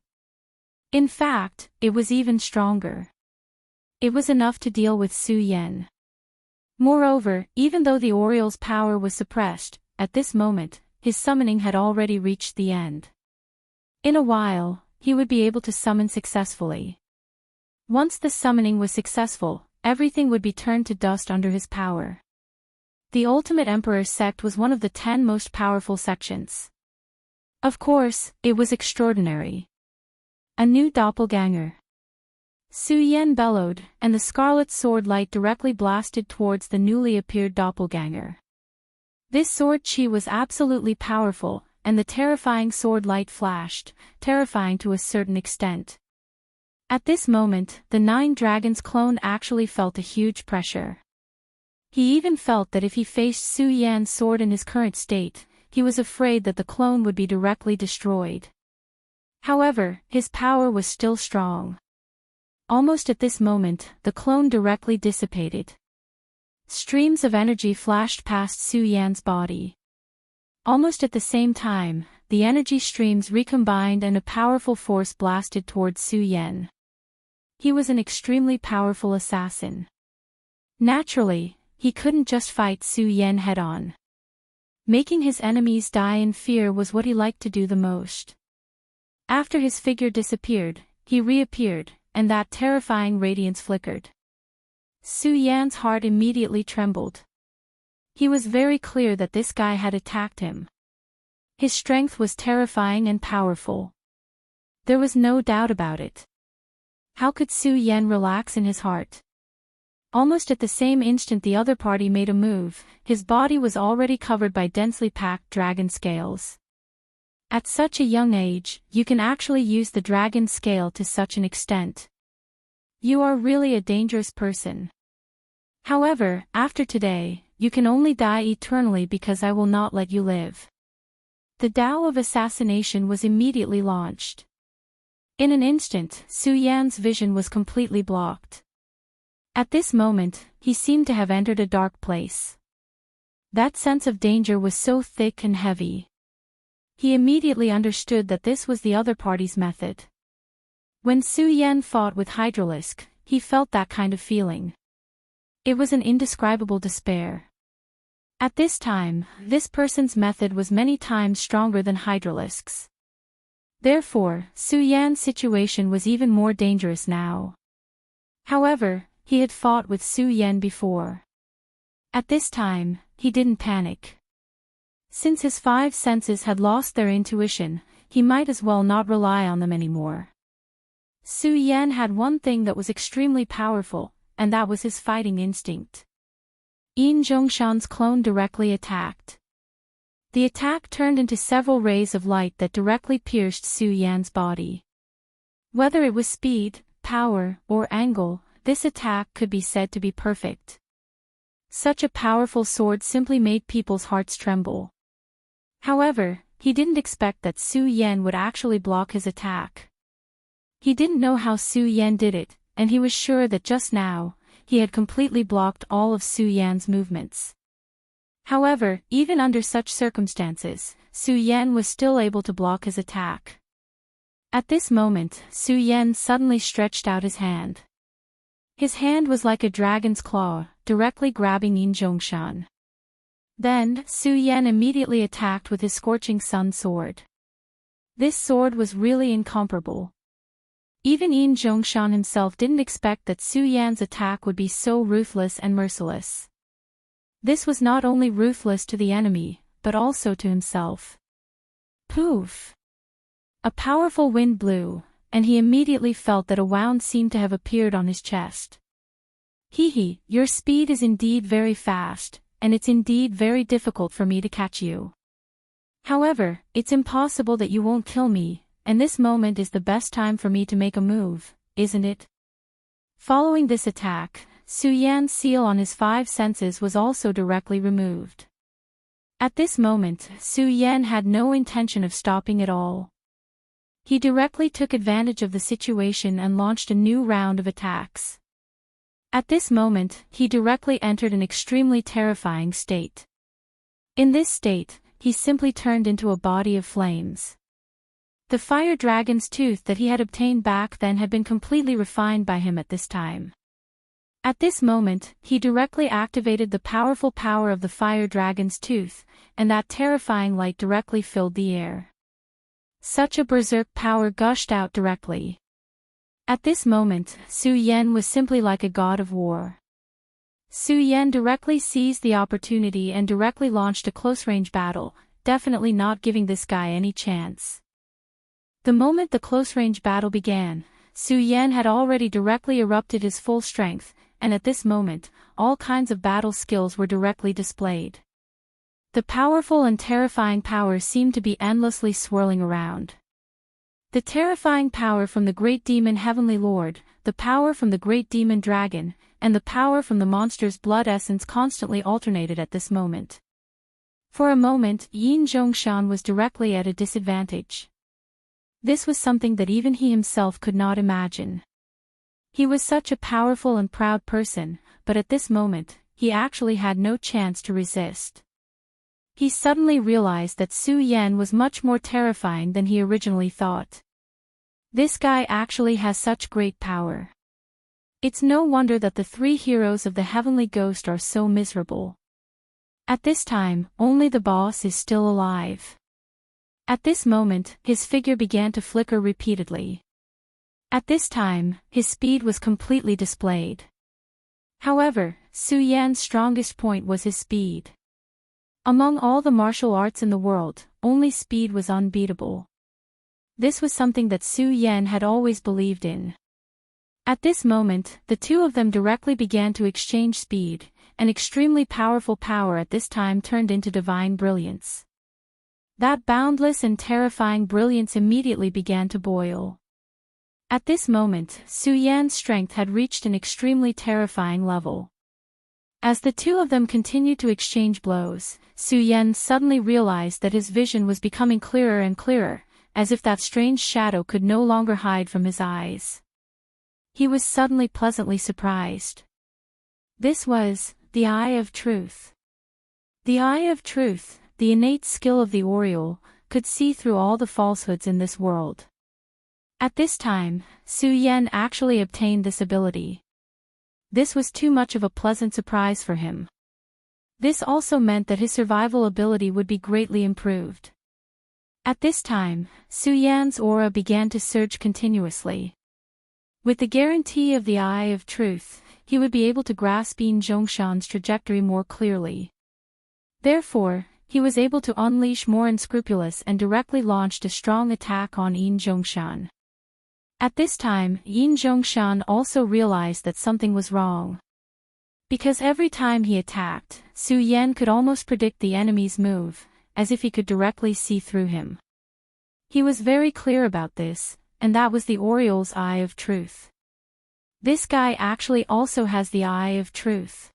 In fact, it was even stronger. It was enough to deal with Su Yan. Moreover, even though the Oriole's power was suppressed, at this moment, his summoning had already reached the end. In a while, he would be able to summon successfully. Once the summoning was successful, everything would be turned to dust under his power. The Ultimate Emperor sect was one of the 10 most powerful sections. Of course, it was extraordinary. A new doppelganger. Su Yan bellowed, and the scarlet sword light directly blasted towards the newly appeared doppelganger. This sword chi was absolutely powerful, and the terrifying sword light flashed, terrifying to a certain extent. At this moment, the 9 dragons clone actually felt a huge pressure. He even felt that if he faced Su Yan's sword in his current state, he was afraid that the clone would be directly destroyed. However, his power was still strong. Almost at this moment, the clone directly dissipated. Streams of energy flashed past Su Yan's body. Almost at the same time, the energy streams recombined and a powerful force blasted towards Su Yan. He was an extremely powerful assassin. Naturally, he couldn't just fight Su Yan head-on. Making his enemies die in fear was what he liked to do the most. After his figure disappeared, he reappeared, and that terrifying radiance flickered. Su Yan's heart immediately trembled. He was very clear that this guy had attacked him. His strength was terrifying and powerful. There was no doubt about it. How could Su Yan relax in his heart? Almost at the same instant the other party made a move, his body was already covered by densely packed dragon scales. At such a young age, you can actually use the dragon scale to such an extent. You are really a dangerous person. However, after today, you can only die eternally because I will not let you live. The Tao of assassination was immediately launched. In an instant, Su Yan's vision was completely blocked. At this moment, he seemed to have entered a dark place. That sense of danger was so thick and heavy. He immediately understood that this was the other party's method. When Su Yan fought with Hydralisk, he felt that kind of feeling. It was an indescribable despair. At this time, this person's method was many times stronger than Hydralisk's. Therefore, Su Yan's situation was even more dangerous now. However, he had fought with Su Yan before. At this time, he didn't panic. Since his 5 senses had lost their intuition, he might as well not rely on them anymore. Su Yan had one thing that was extremely powerful, and that was his fighting instinct. Zhongshan's clone directly attacked. The attack turned into several rays of light that directly pierced Su Yan's body. Whether it was speed, power, or angle, this attack could be said to be perfect. Such a powerful sword simply made people's hearts tremble. However, he didn't expect that Su Yan would actually block his attack. He didn't know how Su Yan did it, and he was sure that just now, he had completely blocked all of Su Yan's movements. However, even under such circumstances, Su Yan was still able to block his attack. At this moment, Su Yan suddenly stretched out his hand. His hand was like a dragon's claw, directly grabbing Yin Zhongshan. Then, Su Yan immediately attacked with his Scorching Sun sword. This sword was really incomparable. Even Yin Zhongshan himself didn't expect that Su Yan's attack would be so ruthless and merciless. This was not only ruthless to the enemy, but also to himself. Poof! A powerful wind blew, and he immediately felt that a wound seemed to have appeared on his chest. Hee, your speed is indeed very fast, and it's indeed very difficult for me to catch you. However, it's impossible that you won't kill me, and this moment is the best time for me to make a move, isn't it? Following this attack, Su Yan's seal on his 5 senses was also directly removed. At this moment, Su Yan had no intention of stopping at all. He directly took advantage of the situation and launched a new round of attacks. At this moment, he directly entered an extremely terrifying state. In this state, he simply turned into a body of flames. The fire dragon's tooth that he had obtained back then had been completely refined by him at this time. At this moment, he directly activated the powerful power of the fire dragon's tooth, and that terrifying light directly filled the air. Such a berserk power gushed out directly. At this moment, Su Yan was simply like a god of war. Su Yan directly seized the opportunity and directly launched a close-range battle, definitely not giving this guy any chance. The moment the close-range battle began, Su Yan had already directly erupted his full strength, and at this moment, all kinds of battle skills were directly displayed. The powerful and terrifying power seemed to be endlessly swirling around. The terrifying power from the Great Demon Heavenly Lord, the power from the Great Demon Dragon, and the power from the monster's blood essence constantly alternated at this moment. For a moment, Yin Zhongshan was directly at a disadvantage. This was something that even he himself could not imagine. He was such a powerful and proud person, but at this moment, he actually had no chance to resist. He suddenly realized that Su Yan was much more terrifying than he originally thought. This guy actually has such great power. It's no wonder that the 3 heroes of the Heavenly Ghost are so miserable. At this time, only the boss is still alive. At this moment, his figure began to flicker repeatedly. At this time, his speed was completely displayed. However, Su Yan's strongest point was his speed. Among all the martial arts in the world, only speed was unbeatable. This was something that Su Yan had always believed in. At this moment, the two of them directly began to exchange speed, an extremely powerful power at this time turned into divine brilliance. That boundless and terrifying brilliance immediately began to boil. At this moment, Su Yan's strength had reached an extremely terrifying level. As the two of them continued to exchange blows, Su Yan suddenly realized that his vision was becoming clearer and clearer, as if that strange shadow could no longer hide from his eyes. He was suddenly pleasantly surprised. This was the Eye of Truth. The Eye of Truth, the innate skill of the Oriole, could see through all the falsehoods in this world. At this time, Su Yan actually obtained this ability. This was too much of a pleasant surprise for him. This also meant that his survival ability would be greatly improved. At this time, Su Yan's aura began to surge continuously. With the guarantee of the Eye of Truth, he would be able to grasp Yin Zhongshan's trajectory more clearly. Therefore, he was able to unleash more unscrupulous and directly launched a strong attack on Yin Zhongshan. At this time, Yin Zhongshan also realized that something was wrong. Because every time he attacked, Su Yan could almost predict the enemy's move, as if he could directly see through him. He was very clear about this, and that was the Oriole's Eye of Truth. This guy actually also has the Eye of Truth.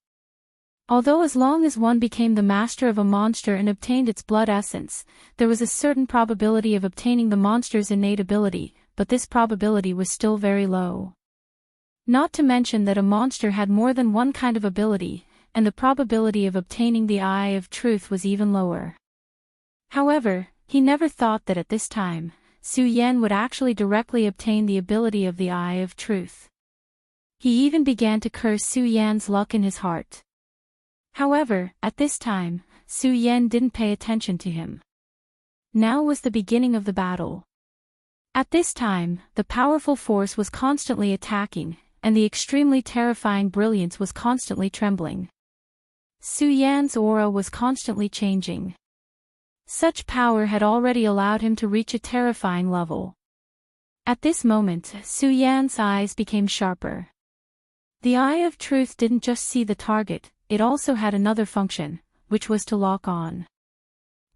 Although as long as one became the master of a monster and obtained its blood essence, there was a certain probability of obtaining the monster's innate ability, but this probability was still very low. Not to mention that a monster had more than one kind of ability, and the probability of obtaining the Eye of Truth was even lower. However, he never thought that at this time, Su Yan would actually directly obtain the ability of the Eye of Truth. He even began to curse Su Yan's luck in his heart. However, at this time, Su Yan didn't pay attention to him. Now was the beginning of the battle. At this time, the powerful force was constantly attacking, and the extremely terrifying brilliance was constantly trembling. Su Yan's aura was constantly changing. Such power had already allowed him to reach a terrifying level. At this moment, Su Yan's eyes became sharper. The Eye of Truth didn't just see the target, it also had another function, which was to lock on.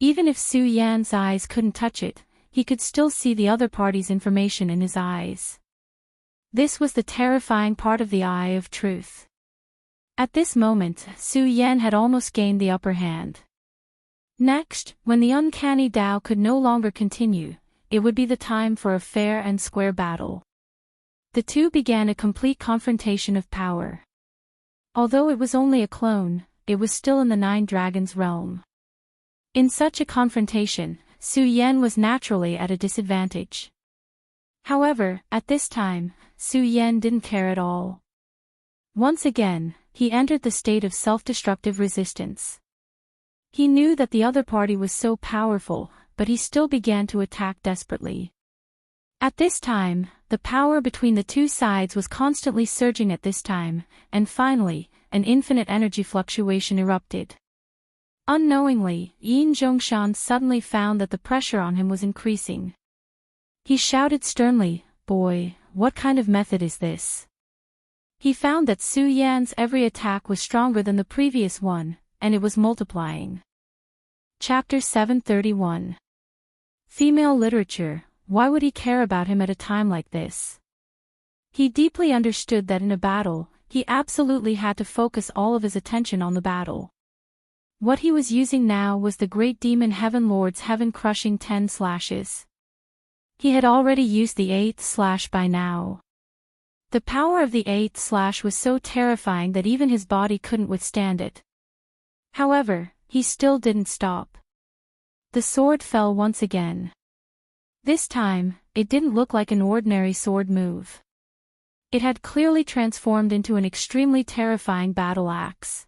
Even if Su Yan's eyes couldn't touch it, he could still see the other party's information in his eyes. This was the terrifying part of the Eye of Truth. At this moment, Su Yan had almost gained the upper hand. Next, when the uncanny Tao could no longer continue, it would be the time for a fair and square battle. The two began a complete confrontation of power. Although it was only a clone, it was still in the Nine Dragons realm. In such a confrontation, Su Yan was naturally at a disadvantage. However, at this time, Su Yan didn't care at all. Once again, he entered the state of self-destructive resistance. He knew that the other party was so powerful, but he still began to attack desperately. At this time, the power between the two sides was constantly surging at this time, and finally, an infinite energy fluctuation erupted. Unknowingly, Yin Zhongshan suddenly found that the pressure on him was increasing. He shouted sternly, "Boy, what kind of method is this?" He found that Su Yan's every attack was stronger than the previous one, and it was multiplying. Chapter 731. Female Literature. Why would he care about him at a time like this? He deeply understood that in a battle, he absolutely had to focus all of his attention on the battle. What he was using now was the great demon Heaven Lord's heaven-crushing 10 slashes. He had already used the 8th slash by now. The power of the 8th slash was so terrifying that even his body couldn't withstand it. However, he still didn't stop. The sword fell once again. This time, it didn't look like an ordinary sword move. It had clearly transformed into an extremely terrifying battle axe.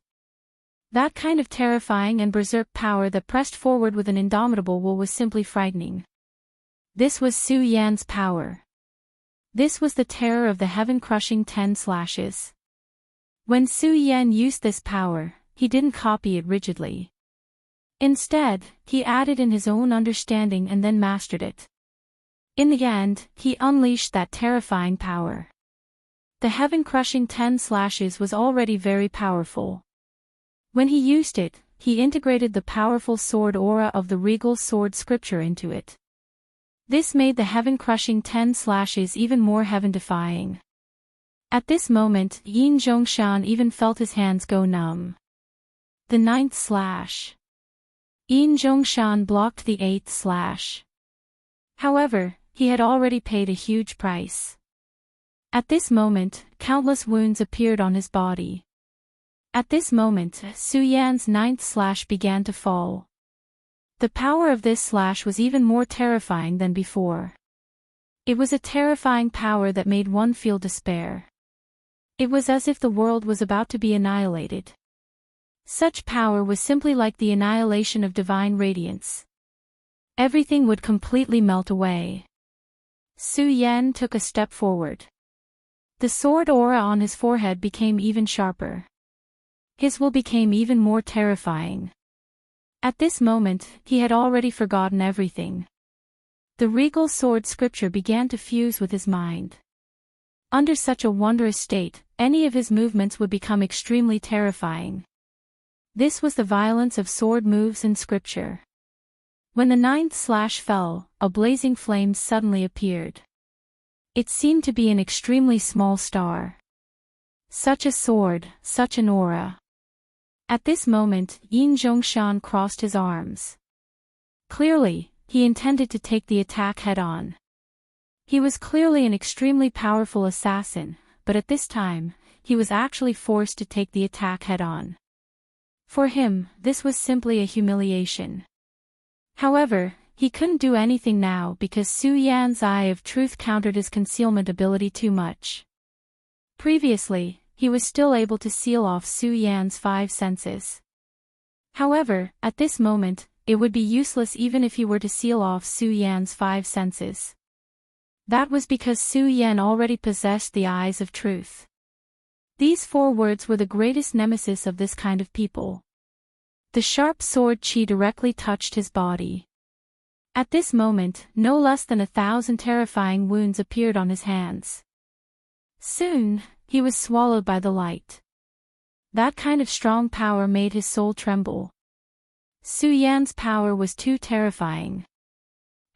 That kind of terrifying and berserk power that pressed forward with an indomitable will was simply frightening. This was Su Yan's power. This was the terror of the heaven-crushing 10 slashes. When Su Yan used this power, he didn't copy it rigidly. Instead, he added in his own understanding and then mastered it. In the end, he unleashed that terrifying power. The heaven-crushing 10 slashes was already very powerful. When he used it, he integrated the powerful sword aura of the regal sword scripture into it. This made the heaven-crushing 10 slashes even more heaven-defying. At this moment, Yin Zhongshan even felt his hands go numb. The 9th slash. Yin Zhongshan blocked the 8th slash. However, he had already paid a huge price. At this moment, countless wounds appeared on his body. At this moment, Su Yan's 9th slash began to fall. The power of this slash was even more terrifying than before. It was a terrifying power that made one feel despair. It was as if the world was about to be annihilated. Such power was simply like the annihilation of divine radiance. Everything would completely melt away. Su Yan took a step forward. The sword aura on his forehead became even sharper. His will became even more terrifying. At this moment, he had already forgotten everything. The regal sword scripture began to fuse with his mind. Under such a wondrous state, any of his movements would become extremely terrifying. This was the violence of sword moves in scripture. When the 9th slash fell, a blazing flame suddenly appeared. It seemed to be an extremely small star. Such a sword, such an aura. At this moment, Yin Zhongshan crossed his arms. Clearly, he intended to take the attack head-on. He was clearly an extremely powerful assassin, but at this time, he was actually forced to take the attack head-on. For him, this was simply a humiliation. However, he couldn't do anything now because Su Yan's Eye of Truth countered his concealment ability too much. Previously, he was still able to seal off Su Yan's 5 senses. However, at this moment, it would be useless even if he were to seal off Su Yan's 5 senses. That was because Su Yan already possessed the Eyes of Truth. These 4 words were the greatest nemesis of this kind of people. The sharp sword qi directly touched his body. At this moment, no less than 1,000 terrifying wounds appeared on his hands. Soon, he was swallowed by the light. That kind of strong power made his soul tremble. Su Yan's power was too terrifying.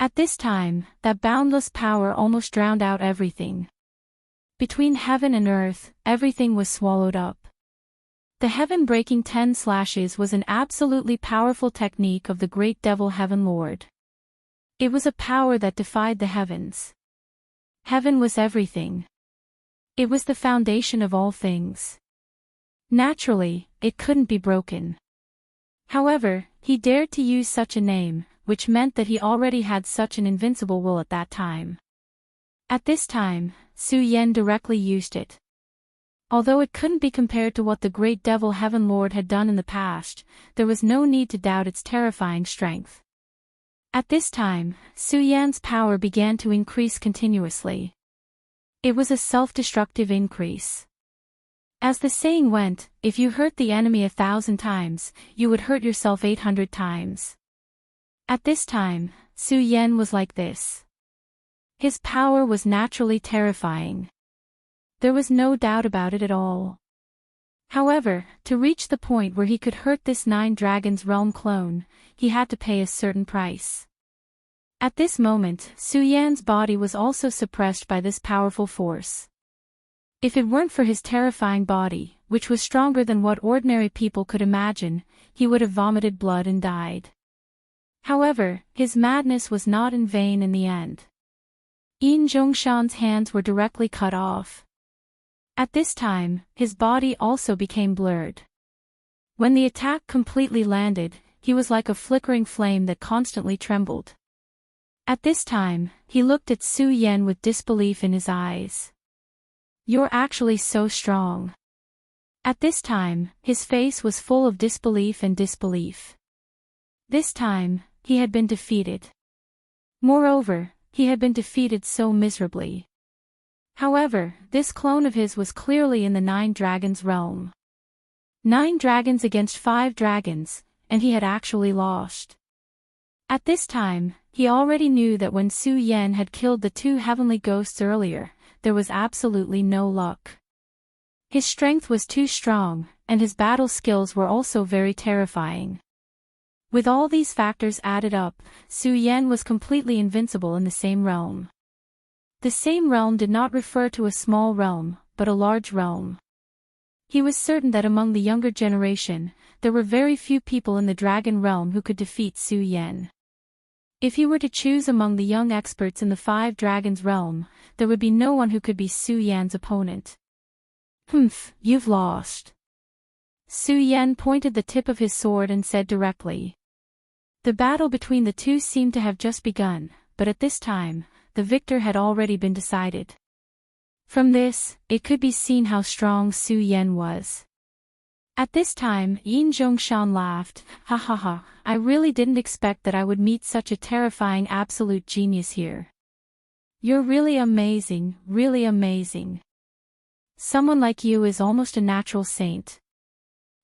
At this time, that boundless power almost drowned out everything. Between heaven and earth, everything was swallowed up. The heaven-breaking 10 slashes was an absolutely powerful technique of the great devil Heaven Lord. It was a power that defied the heavens. Heaven was everything. It was the foundation of all things. Naturally, it couldn't be broken. However, he dared to use such a name, which meant that he already had such an invincible will at that time. At this time, Su Yan directly used it. Although it couldn't be compared to what the great devil Heaven Lord had done in the past, there was no need to doubt its terrifying strength. At this time, Su Yan's power began to increase continuously. It was a self-destructive increase. As the saying went, if you hurt the enemy 1,000 times, you would hurt yourself 800 times. At this time, Su Yan was like this. His power was naturally terrifying. There was no doubt about it at all. However, to reach the point where he could hurt this 9 Dragons Realm clone, he had to pay a certain price. At this moment, Su Yan's body was also suppressed by this powerful force. If it weren't for his terrifying body, which was stronger than what ordinary people could imagine, he would have vomited blood and died. However, his madness was not in vain in the end. Yin Zhongshan's hands were directly cut off. At this time, his body also became blurred. When the attack completely landed, he was like a flickering flame that constantly trembled. At this time, he looked at Su Yan with disbelief in his eyes. "You're actually so strong." At this time, his face was full of disbelief and disbelief. This time, he had been defeated. Moreover, he had been defeated so miserably. However, this clone of his was clearly in the 9 Dragons realm. 9 dragons against 5 dragons, and he had actually lost. At this time, he already knew that when Su Yan had killed the 2 heavenly ghosts earlier, there was absolutely no luck. His strength was too strong, and his battle skills were also very terrifying. With all these factors added up, Su Yan was completely invincible in the same realm. The same realm did not refer to a small realm, but a large realm. He was certain that among the younger generation, there were very few people in the dragon realm who could defeat Su Yan. If he were to choose among the young experts in the 5 dragons realm, there would be no one who could be Su Yan's opponent. "Humph, you've lost." Su Yan pointed the tip of his sword and said directly. The battle between the 2 seemed to have just begun, but at this time, the victor had already been decided. From this, it could be seen how strong Su Yan was. At this time, Yin Zhongshan laughed, "Ha ha ha, I really didn't expect that I would meet such a terrifying absolute genius here. You're really amazing, really amazing. Someone like you is almost a natural saint.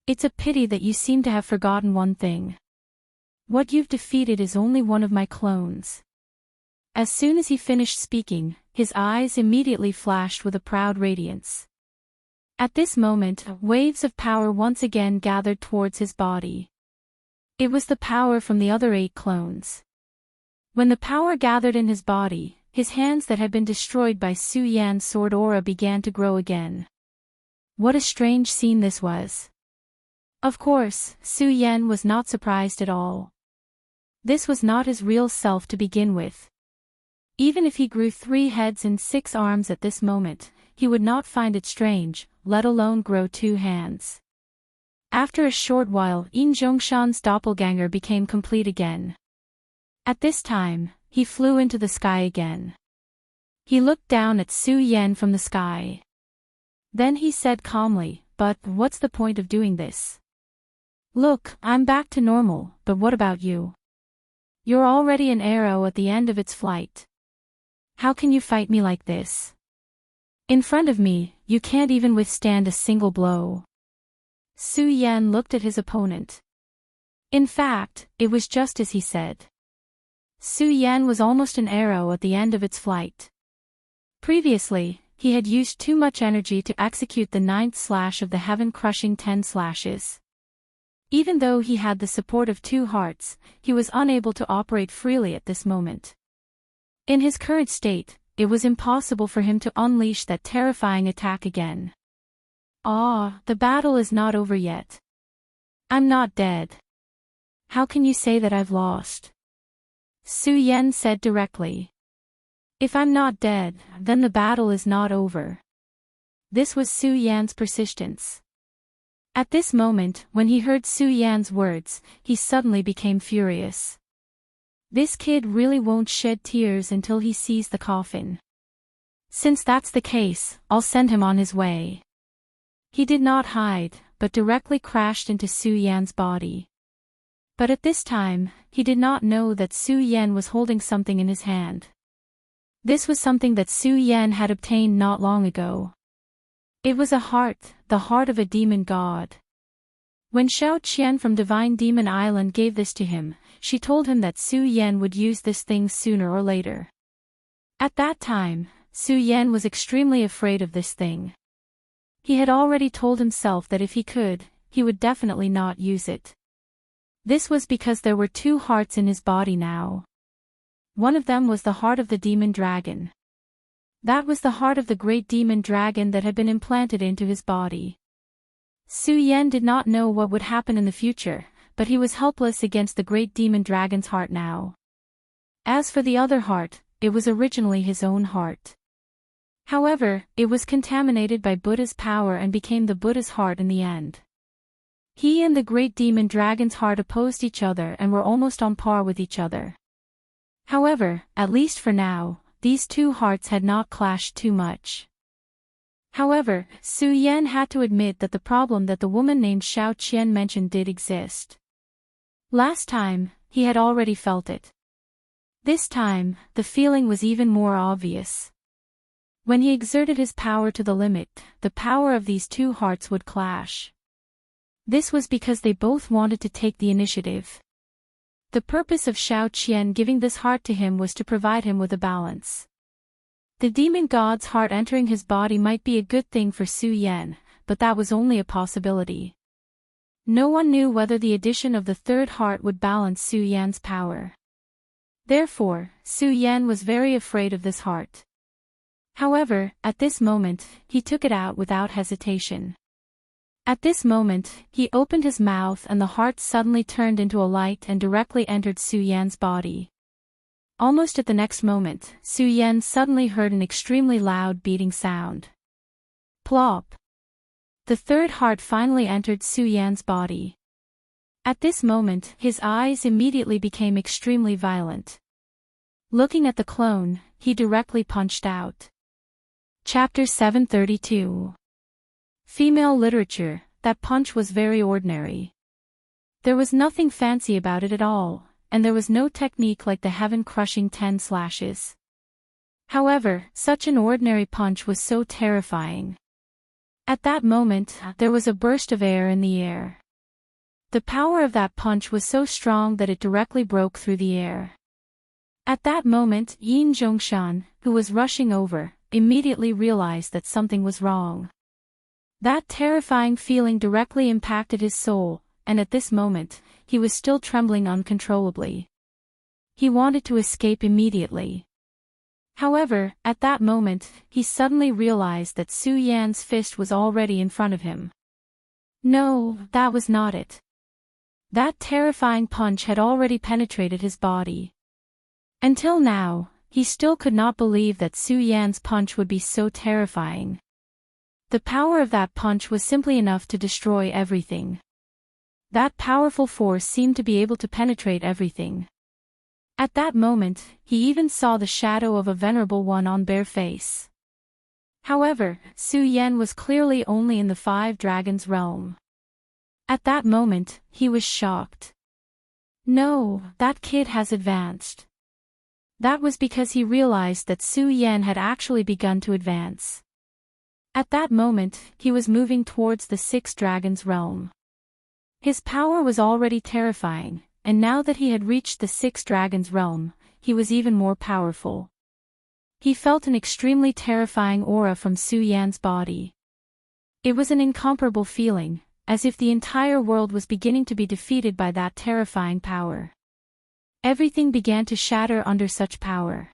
It's a pity that you seem to have forgotten one thing. What you've defeated is only one of my clones." As soon as he finished speaking, his eyes immediately flashed with a proud radiance. At this moment, waves of power once again gathered towards his body. It was the power from the other 8 clones. When the power gathered in his body, his hands that had been destroyed by Su Yan's sword aura began to grow again. What a strange scene this was. Of course, Su Yan was not surprised at all. This was not his real self to begin with. Even if he grew 3 heads and 6 arms at this moment, he would not find it strange, let alone grow 2 hands. After a short while, Yin Zhongshan's doppelganger became complete again. At this time, he flew into the sky again. He looked down at Su Yan from the sky. Then he said calmly, "But what's the point of doing this? Look, I'm back to normal, but what about you? You're already an arrow at the end of its flight. How can you fight me like this? In front of me, you can't even withstand a single blow." Su Yan looked at his opponent. In fact, it was just as he said. Su Yan was almost an arrow at the end of its flight. Previously, he had used too much energy to execute the 9th slash of the heaven-crushing 10 slashes. Even though he had the support of 2 hearts, he was unable to operate freely at this moment. In his current state, it was impossible for him to unleash that terrifying attack again. "Ah, the battle is not over yet. I'm not dead. How can you say that I've lost?" Su Yan said directly. "If I'm not dead, then the battle is not over." This was Su Yan's persistence. At this moment, when he heard Su Yan's words, he suddenly became furious. This kid really won't shed tears until he sees the coffin. Since that's the case, I'll send him on his way. He did not hide, but directly crashed into Su Yan's body. But at this time, he did not know that Su Yan was holding something in his hand. This was something that Su Yan had obtained not long ago. It was a heart, the heart of a demon god. When Xiao Qian from Divine Demon Island gave this to him, she told him that Su Yan would use this thing sooner or later. At that time, Su Yan was extremely afraid of this thing. He had already told himself that if he could, he would definitely not use it. This was because there were 2 hearts in his body now. One of them was the heart of the demon dragon. That was the heart of the great demon dragon that had been implanted into his body. Su Yan did not know what would happen in the future, but he was helpless against the great demon dragon's heart now. As for the other heart, it was originally his own heart. However, it was contaminated by Buddha's power and became the Buddha's heart in the end. He and the great demon dragon's heart opposed each other and were almost on par with each other. However, at least for now, these 2 hearts had not clashed too much. However, Su Yan had to admit that the problem that the woman named Xiao Qian mentioned did exist. Last time, he had already felt it. This time, the feeling was even more obvious. When he exerted his power to the limit, the power of these 2 hearts would clash. This was because they both wanted to take the initiative. The purpose of Xiao Qian giving this heart to him was to provide him with a balance. The demon god's heart entering his body might be a good thing for Su Yan, but that was only a possibility. No one knew whether the addition of the 3rd heart would balance Su Yan's power. Therefore, Su Yan was very afraid of this heart. However, at this moment, he took it out without hesitation. At this moment, he opened his mouth and the heart suddenly turned into a light and directly entered Su Yan's body. Almost at the next moment, Su Yan suddenly heard an extremely loud beating sound. Plop! The 3rd heart finally entered Su Yan's body. At this moment, his eyes immediately became extremely violent. Looking at the clone, he directly punched out. Chapter 732. Female literature. That punch was very ordinary. There was nothing fancy about it at all, and there was no technique like the heaven-crushing 10 slashes. However, such an ordinary punch was so terrifying. At that moment, there was a burst of air in the air. The power of that punch was so strong that it directly broke through the air. At that moment, Yin Zhongshan, who was rushing over, immediately realized that something was wrong. That terrifying feeling directly impacted his soul, and at this moment, he was still trembling uncontrollably. He wanted to escape immediately. However, at that moment, he suddenly realized that Su Yan's fist was already in front of him. No, that was not it. That terrifying punch had already penetrated his body. Until now, he still could not believe that Su Yan's punch would be so terrifying. The power of that punch was simply enough to destroy everything. That powerful force seemed to be able to penetrate everything. At that moment, he even saw the shadow of a venerable one on bare face. However, Su Yan was clearly only in the Five Dragons realm. At that moment, he was shocked. No, that kid has advanced. That was because he realized that Su Yan had actually begun to advance. At that moment, he was moving towards the Six Dragons realm. His power was already terrifying, and now that he had reached the Six Dragons realm, he was even more powerful. He felt an extremely terrifying aura from Su Yan's body. It was an incomparable feeling, as if the entire world was beginning to be defeated by that terrifying power. Everything began to shatter under such power.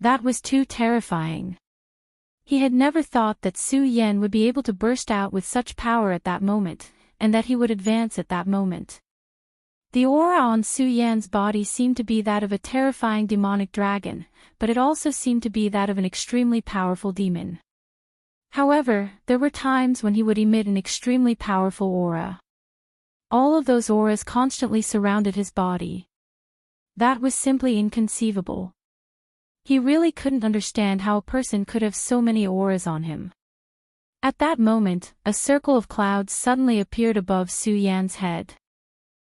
That was too terrifying. He had never thought that Su Yan would be able to burst out with such power at that moment, and that he would advance at that moment. The aura on Su Yan's body seemed to be that of a terrifying demonic dragon, but it also seemed to be that of an extremely powerful demon. However, there were times when he would emit an extremely powerful aura. All of those auras constantly surrounded his body. That was simply inconceivable. He really couldn't understand how a person could have so many auras on him. At that moment, a circle of clouds suddenly appeared above Su Yan's head.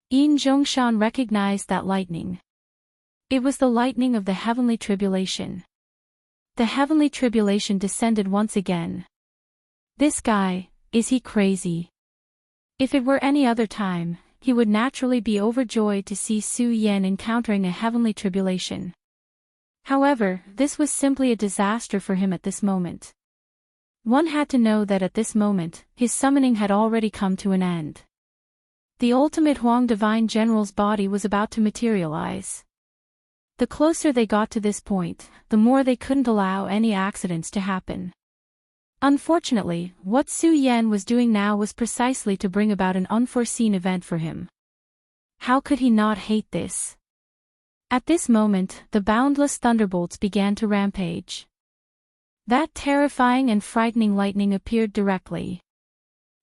Yin Zhongshan recognized that lightning. It was the lightning of the heavenly tribulation. The heavenly tribulation descended once again. This guy, is he crazy? If it were any other time, he would naturally be overjoyed to see Su Yan encountering a heavenly tribulation. However, this was simply a disaster for him at this moment. One had to know that at this moment, his summoning had already come to an end. The ultimate Huang Divine General's body was about to materialize. The closer they got to this point, the more they couldn't allow any accidents to happen. Unfortunately, what Su Yan was doing now was precisely to bring about an unforeseen event for him. How could he not hate this? At this moment, the boundless thunderbolts began to rampage. That terrifying and frightening lightning appeared directly.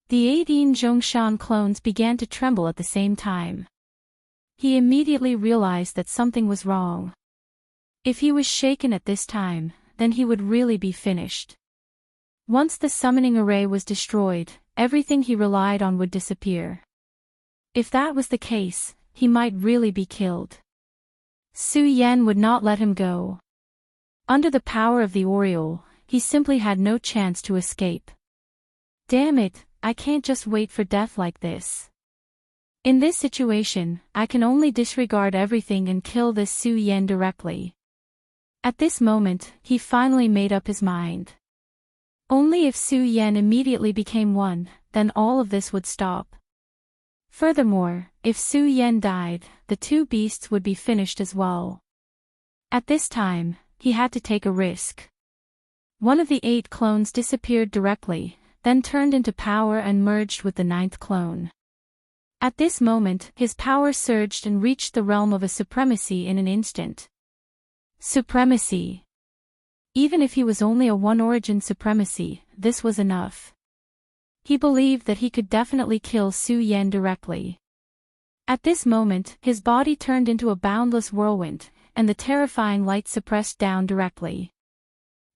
The 18 Zhongshan clones began to tremble at the same time. He immediately realized that something was wrong. If he was shaken at this time, then he would really be finished. Once the summoning array was destroyed, everything he relied on would disappear. If that was the case, he might really be killed. Su Yan would not let him go. Under the power of the Oriole, he simply had no chance to escape. Damn it, I can't just wait for death like this. In this situation, I can only disregard everything and kill this Su Yan directly. At this moment, he finally made up his mind. Only if Su Yan immediately became one, then all of this would stop. Furthermore, if Su Yan died, the two beasts would be finished as well. At this time, he had to take a risk. One of the 8 clones disappeared directly, then turned into power and merged with the 9th clone. At this moment, his power surged and reached the realm of a supremacy in an instant. Supremacy. Even if he was only a one-origin supremacy, this was enough. He believed that he could definitely kill Su Yan directly. At this moment, his body turned into a boundless whirlwind, and the terrifying light suppressed down directly.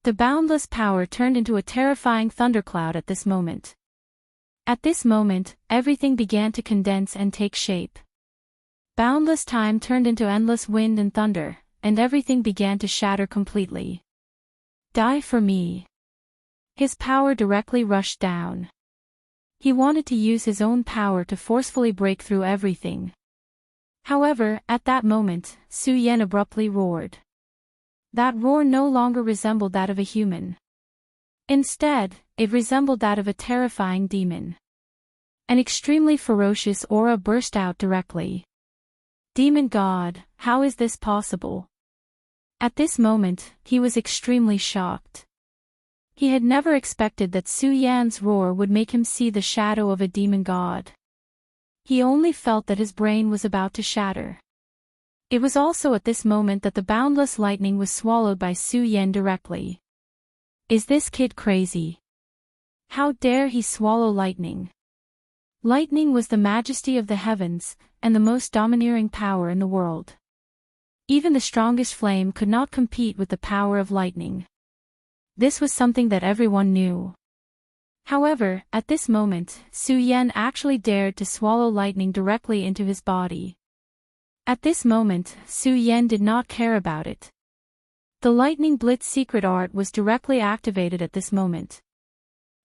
The boundless power turned into a terrifying thundercloud at this moment. At this moment, everything began to condense and take shape. Boundless time turned into endless wind and thunder, and everything began to shatter completely. Die for me. His power directly rushed down. He wanted to use his own power to forcefully break through everything. However, at that moment, Su Yan abruptly roared. That roar no longer resembled that of a human. Instead, it resembled that of a terrifying demon. An extremely ferocious aura burst out directly. Demon God, how is this possible? At this moment, he was extremely shocked. He had never expected that Su Yan's roar would make him see the shadow of a demon god. He only felt that his brain was about to shatter. It was also at this moment that the boundless lightning was swallowed by Su Yan directly. Is this kid crazy? How dare he swallow lightning? Lightning was the majesty of the heavens, and the most domineering power in the world. Even the strongest flame could not compete with the power of lightning. This was something that everyone knew. However, at this moment, Su Yan actually dared to swallow lightning directly into his body. At this moment, Su Yan did not care about it. The lightning blitz secret art was directly activated at this moment.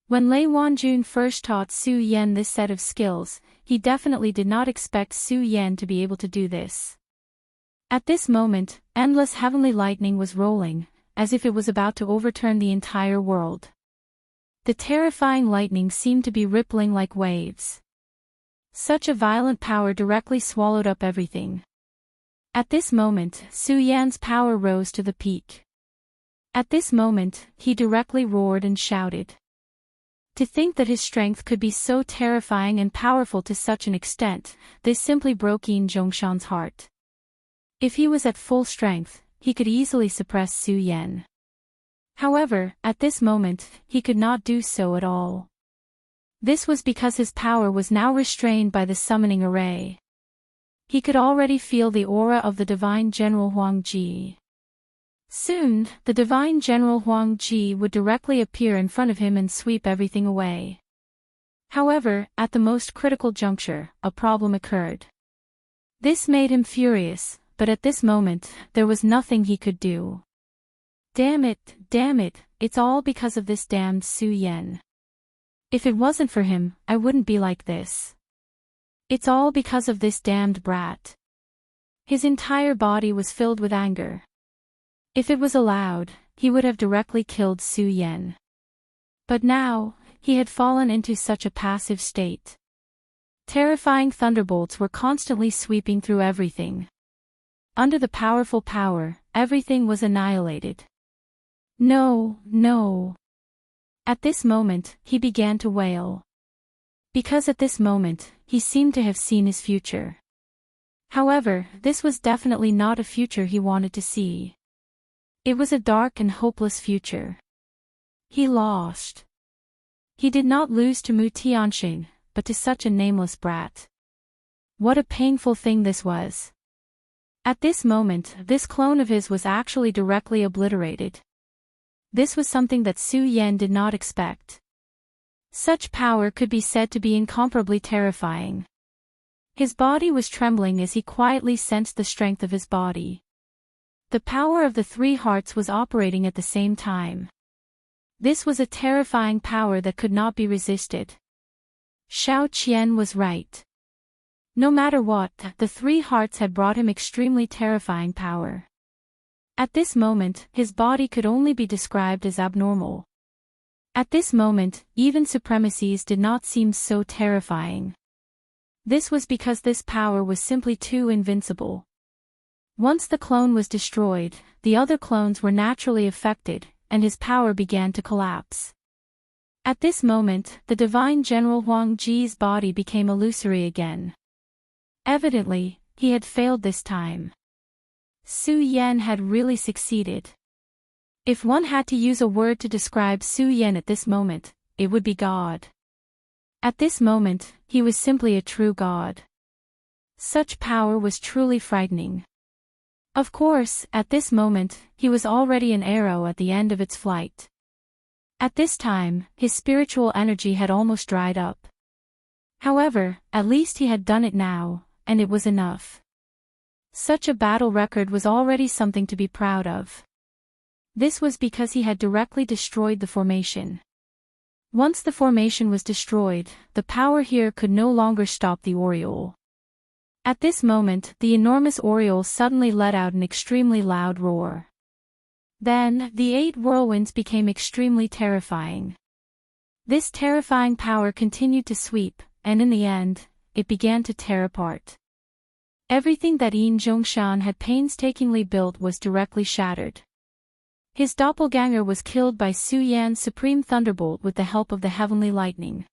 When Lei Wanjun first taught Su Yan this set of skills, he definitely did not expect Su Yan to be able to do this. At this moment, endless heavenly lightning was rolling, as if it was about to overturn the entire world. The terrifying lightning seemed to be rippling like waves. Such a violent power directly swallowed up everything. At this moment, Su Yan's power rose to the peak. At this moment, he directly roared and shouted. To think that his strength could be so terrifying and powerful to such an extent, this simply broke Yin Zhongshan's heart. If he was at full strength, he could easily suppress Su Yan. However, at this moment, he could not do so at all. This was because his power was now restrained by the summoning array. He could already feel the aura of the divine general Huang Ji. Soon, the divine general Huang Ji would directly appear in front of him and sweep everything away. However, at the most critical juncture, a problem occurred. This made him furious, but at this moment, there was nothing he could do. Damn it, it's all because of this damned Su Yan. If it wasn't for him, I wouldn't be like this. It's all because of this damned brat. His entire body was filled with anger. If it was allowed, he would have directly killed Su Yan. But now, he had fallen into such a passive state. Terrifying thunderbolts were constantly sweeping through everything. Under the powerful power, everything was annihilated. No. At this moment, he began to wail. Because at this moment, he seemed to have seen his future. However, this was definitely not a future he wanted to see. It was a dark and hopeless future. He lost. He did not lose to Mu Tianxing, but to such a nameless brat. What a painful thing this was. At this moment, this clone of his was actually directly obliterated. This was something that Su Yan did not expect. Such power could be said to be incomparably terrifying. His body was trembling as he quietly sensed the strength of his body. The power of the three hearts was operating at the same time. This was a terrifying power that could not be resisted. Xiao Qian was right. No matter what, the three hearts had brought him extremely terrifying power. At this moment, his body could only be described as abnormal. At this moment, even supremacies did not seem so terrifying. This was because this power was simply too invincible. Once the clone was destroyed, the other clones were naturally affected, and his power began to collapse. At this moment, the divine general Huang Ji's body became illusory again. Evidently, he had failed this time. Su Yan had really succeeded. If one had to use a word to describe Su Yan at this moment, it would be God. At this moment, he was simply a true god. Such power was truly frightening. Of course, at this moment, he was already an arrow at the end of its flight. At this time, his spiritual energy had almost dried up. However, at least he had done it now, and it was enough. Such a battle record was already something to be proud of. This was because he had directly destroyed the formation. Once the formation was destroyed, the power here could no longer stop the Oriole. At this moment, the enormous Oriole suddenly let out an extremely loud roar. Then, the 8 whirlwinds became extremely terrifying. This terrifying power continued to sweep, and in the end, it began to tear apart. Everything that Yin Zhongshan had painstakingly built was directly shattered. His doppelganger was killed by Su Yan's supreme thunderbolt with the help of the heavenly lightning.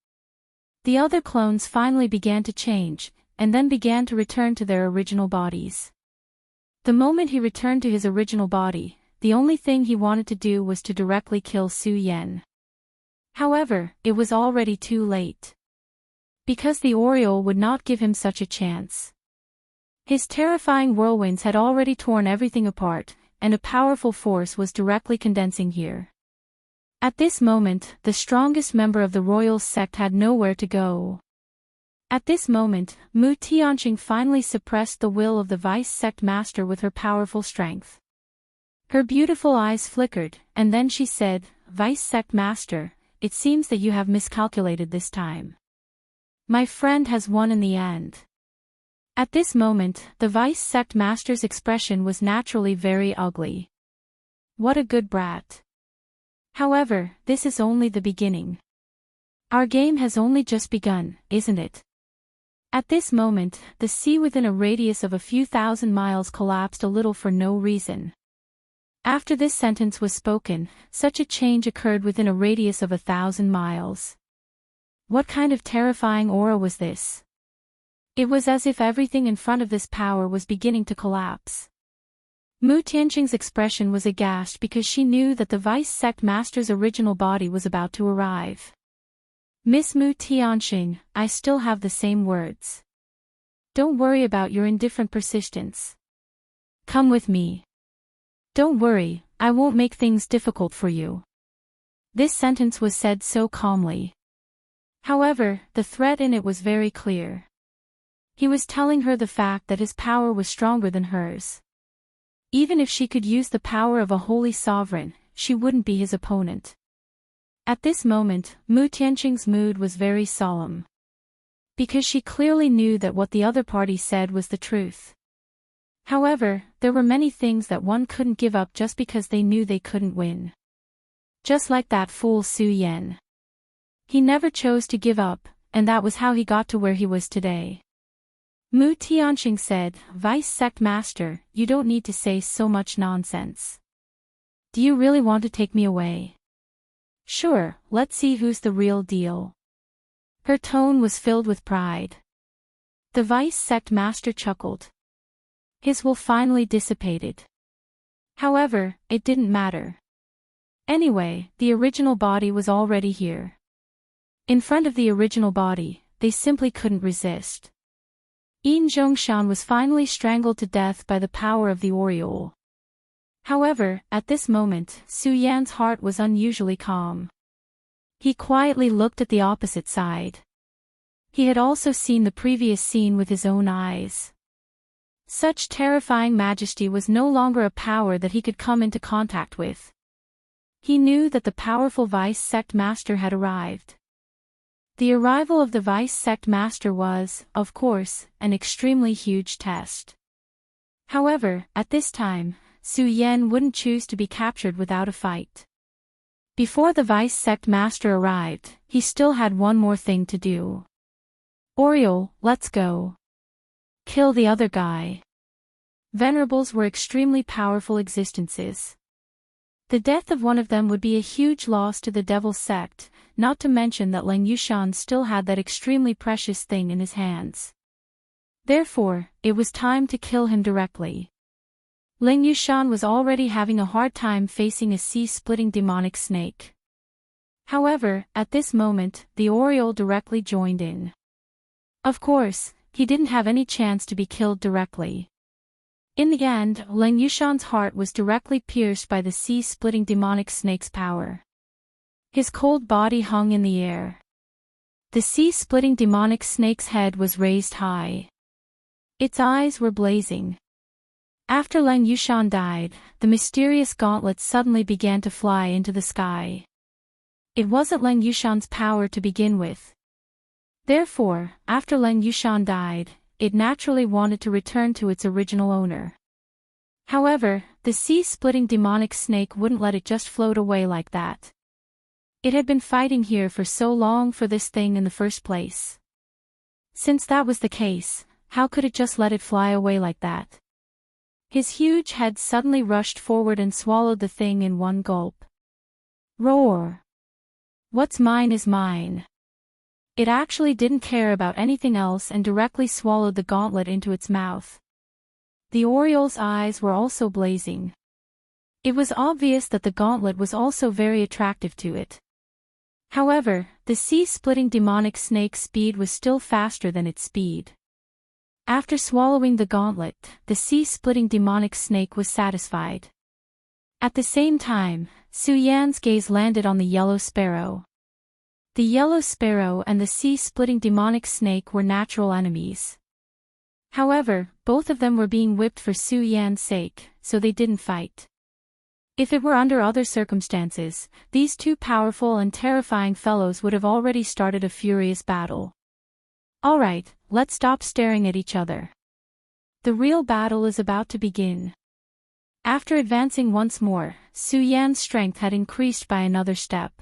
The other clones finally began to change, and then began to return to their original bodies. The moment he returned to his original body, the only thing he wanted to do was to directly kill Su Yan. However, it was already too late. Because the Oriole would not give him such a chance. His terrifying whirlwinds had already torn everything apart, and a powerful force was directly condensing here. At this moment, the strongest member of the royal sect had nowhere to go. At this moment, Mu Tianqing finally suppressed the will of the vice sect master with her powerful strength. Her beautiful eyes flickered, and then she said, "Vice sect master, it seems that you have miscalculated this time. My friend has won in the end." At this moment, the vice sect master's expression was naturally very ugly. What a good brat. However, this is only the beginning. Our game has only just begun, isn't it? At this moment, the sea within a radius of a few thousand miles collapsed a little for no reason. After this sentence was spoken, such a change occurred within a radius of 1,000 miles. What kind of terrifying aura was this? It was as if everything in front of this power was beginning to collapse. Mu Tianqing's expression was aghast because she knew that the vice sect master's original body was about to arrive. "Miss Mu Tianqing, I still have the same words. Don't worry about your indifferent persistence. Come with me. Don't worry, I won't make things difficult for you." This sentence was said so calmly. However, the threat in it was very clear. He was telling her the fact that his power was stronger than hers. Even if she could use the power of a holy sovereign, she wouldn't be his opponent. At this moment, Mu Tianqing's mood was very solemn. Because she clearly knew that what the other party said was the truth. However, there were many things that one couldn't give up just because they knew they couldn't win. Just like that fool Su Yan. He never chose to give up, and that was how he got to where he was today. Mu Tianqing said, "Vice sect master, you don't need to say so much nonsense. Do you really want to take me away? Sure, let's see who's the real deal." Her tone was filled with pride. The vice sect master chuckled. His will finally dissipated. However, it didn't matter. Anyway, the original body was already here. In front of the original body, they simply couldn't resist. Yin Zhongshan was finally strangled to death by the power of the Oriole. However, at this moment, Su Yan's heart was unusually calm. He quietly looked at the opposite side. He had also seen the previous scene with his own eyes. Such terrifying majesty was no longer a power that he could come into contact with. He knew that the powerful vice sect master had arrived. The arrival of the vice sect master was, of course, an extremely huge test. However, at this time, Su Yan wouldn't choose to be captured without a fight. Before the vice sect master arrived, he still had one more thing to do. "Oriole, let's go. Kill the other guy." Venerables were extremely powerful existences. The death of one of them would be a huge loss to the devil sect, not to mention that Lang Yushan still had that extremely precious thing in his hands. Therefore, it was time to kill him directly. Lang Yushan was already having a hard time facing a sea-splitting demonic snake. However, at this moment, the Oriole directly joined in. Of course, he didn't have any chance to be killed directly. In the end, Lang Yushan's heart was directly pierced by the sea-splitting demonic snake's power. His cold body hung in the air. The sea-splitting demonic snake's head was raised high. Its eyes were blazing. After Lang Yushan died, the mysterious gauntlet suddenly began to fly into the sky. It wasn't Lang Yushan's power to begin with. Therefore, after Lang Yushan died, it naturally wanted to return to its original owner. However, the sea-splitting demonic snake wouldn't let it just float away like that. It had been fighting here for so long for this thing in the first place. Since that was the case, how could it just let it fly away like that? His huge head suddenly rushed forward and swallowed the thing in one gulp. Roar! What's mine is mine. It actually didn't care about anything else and directly swallowed the gauntlet into its mouth. The Oriole's eyes were also blazing. It was obvious that the gauntlet was also very attractive to it. However, the sea-splitting demonic snake's speed was still faster than its speed. After swallowing the gauntlet, the sea-splitting demonic snake was satisfied. At the same time, Su Yan's gaze landed on the yellow sparrow. The yellow sparrow and the sea-splitting demonic snake were natural enemies. However, both of them were being whipped for Su Yan's sake, so they didn't fight. If it were under other circumstances, these two powerful and terrifying fellows would have already started a furious battle. Alright, let's stop staring at each other. The real battle is about to begin. After advancing once more, Su Yan's strength had increased by another step.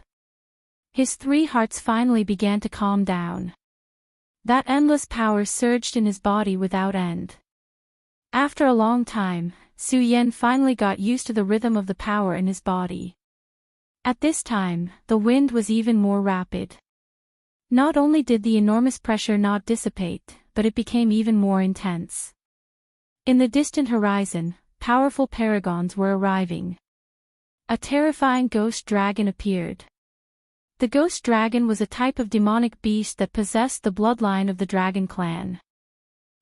His 3 hearts finally began to calm down. That endless power surged in his body without end. After a long time, Su Yan finally got used to the rhythm of the power in his body. At this time, the wind was even more rapid. Not only did the enormous pressure not dissipate, but it became even more intense. In the distant horizon, powerful paragons were arriving. A terrifying ghost dragon appeared. The ghost dragon was a type of demonic beast that possessed the bloodline of the dragon clan.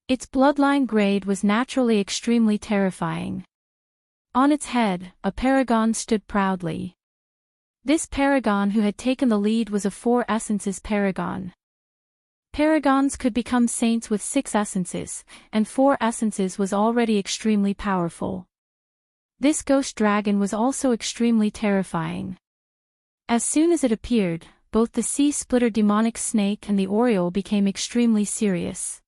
Its bloodline grade was naturally extremely terrifying. On its head, a paragon stood proudly. This paragon who had taken the lead was a 4 essences paragon. Paragons could become saints with 6 essences, and 4 essences was already extremely powerful. This ghost dragon was also extremely terrifying. As soon as it appeared, both the sea-splitter demonic snake and the Oriole became extremely serious.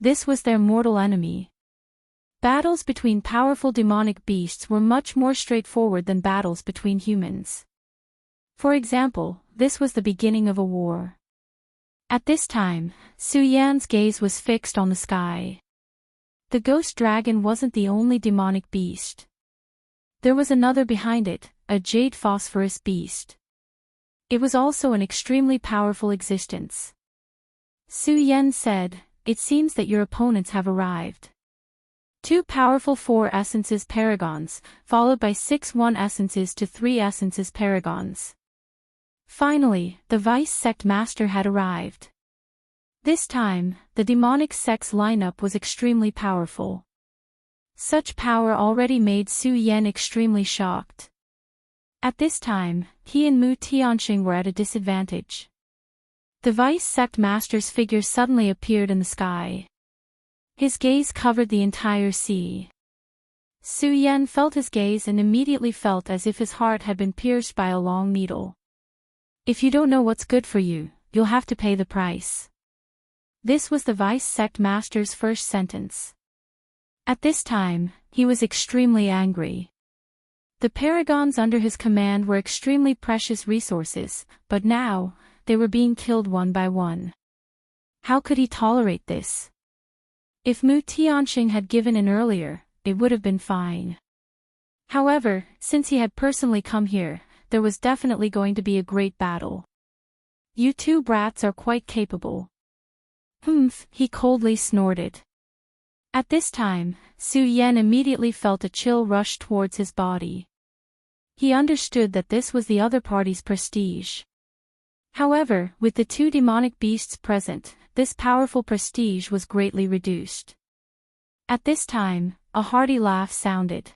This was their mortal enemy. Battles between powerful demonic beasts were much more straightforward than battles between humans. For example, this was the beginning of a war. At this time, Su Yan's gaze was fixed on the sky. The ghost dragon wasn't the only demonic beast. There was another behind it, a jade phosphorus beast. It was also an extremely powerful existence. Su Yan said, "It seems that your opponents have arrived." 2 powerful 4 essences paragons, followed by 6 1 essences to 3 essences paragons. Finally, the vice sect master had arrived. This time, the demonic sect's lineup was extremely powerful. Such power already made Su Yan extremely shocked. At this time, he and Mu Tianxing were at a disadvantage. The vice sect master's figure suddenly appeared in the sky. His gaze covered the entire sea. Su Yan felt his gaze and immediately felt as if his heart had been pierced by a long needle. "If you don't know what's good for you, you'll have to pay the price." This was the vice sect master's first sentence. At this time, he was extremely angry. The paragons under his command were extremely precious resources, but now, they were being killed one by one. How could he tolerate this? If Mu Tianxing had given in earlier, it would have been fine. However, since he had personally come here, there was definitely going to be a great battle. "You 2 brats are quite capable." "Humph," he coldly snorted. At this time, Su Yan immediately felt a chill rush towards his body. He understood that this was the other party's prestige. However, with the 2 demonic beasts present, this powerful prestige was greatly reduced. At this time, a hearty laugh sounded.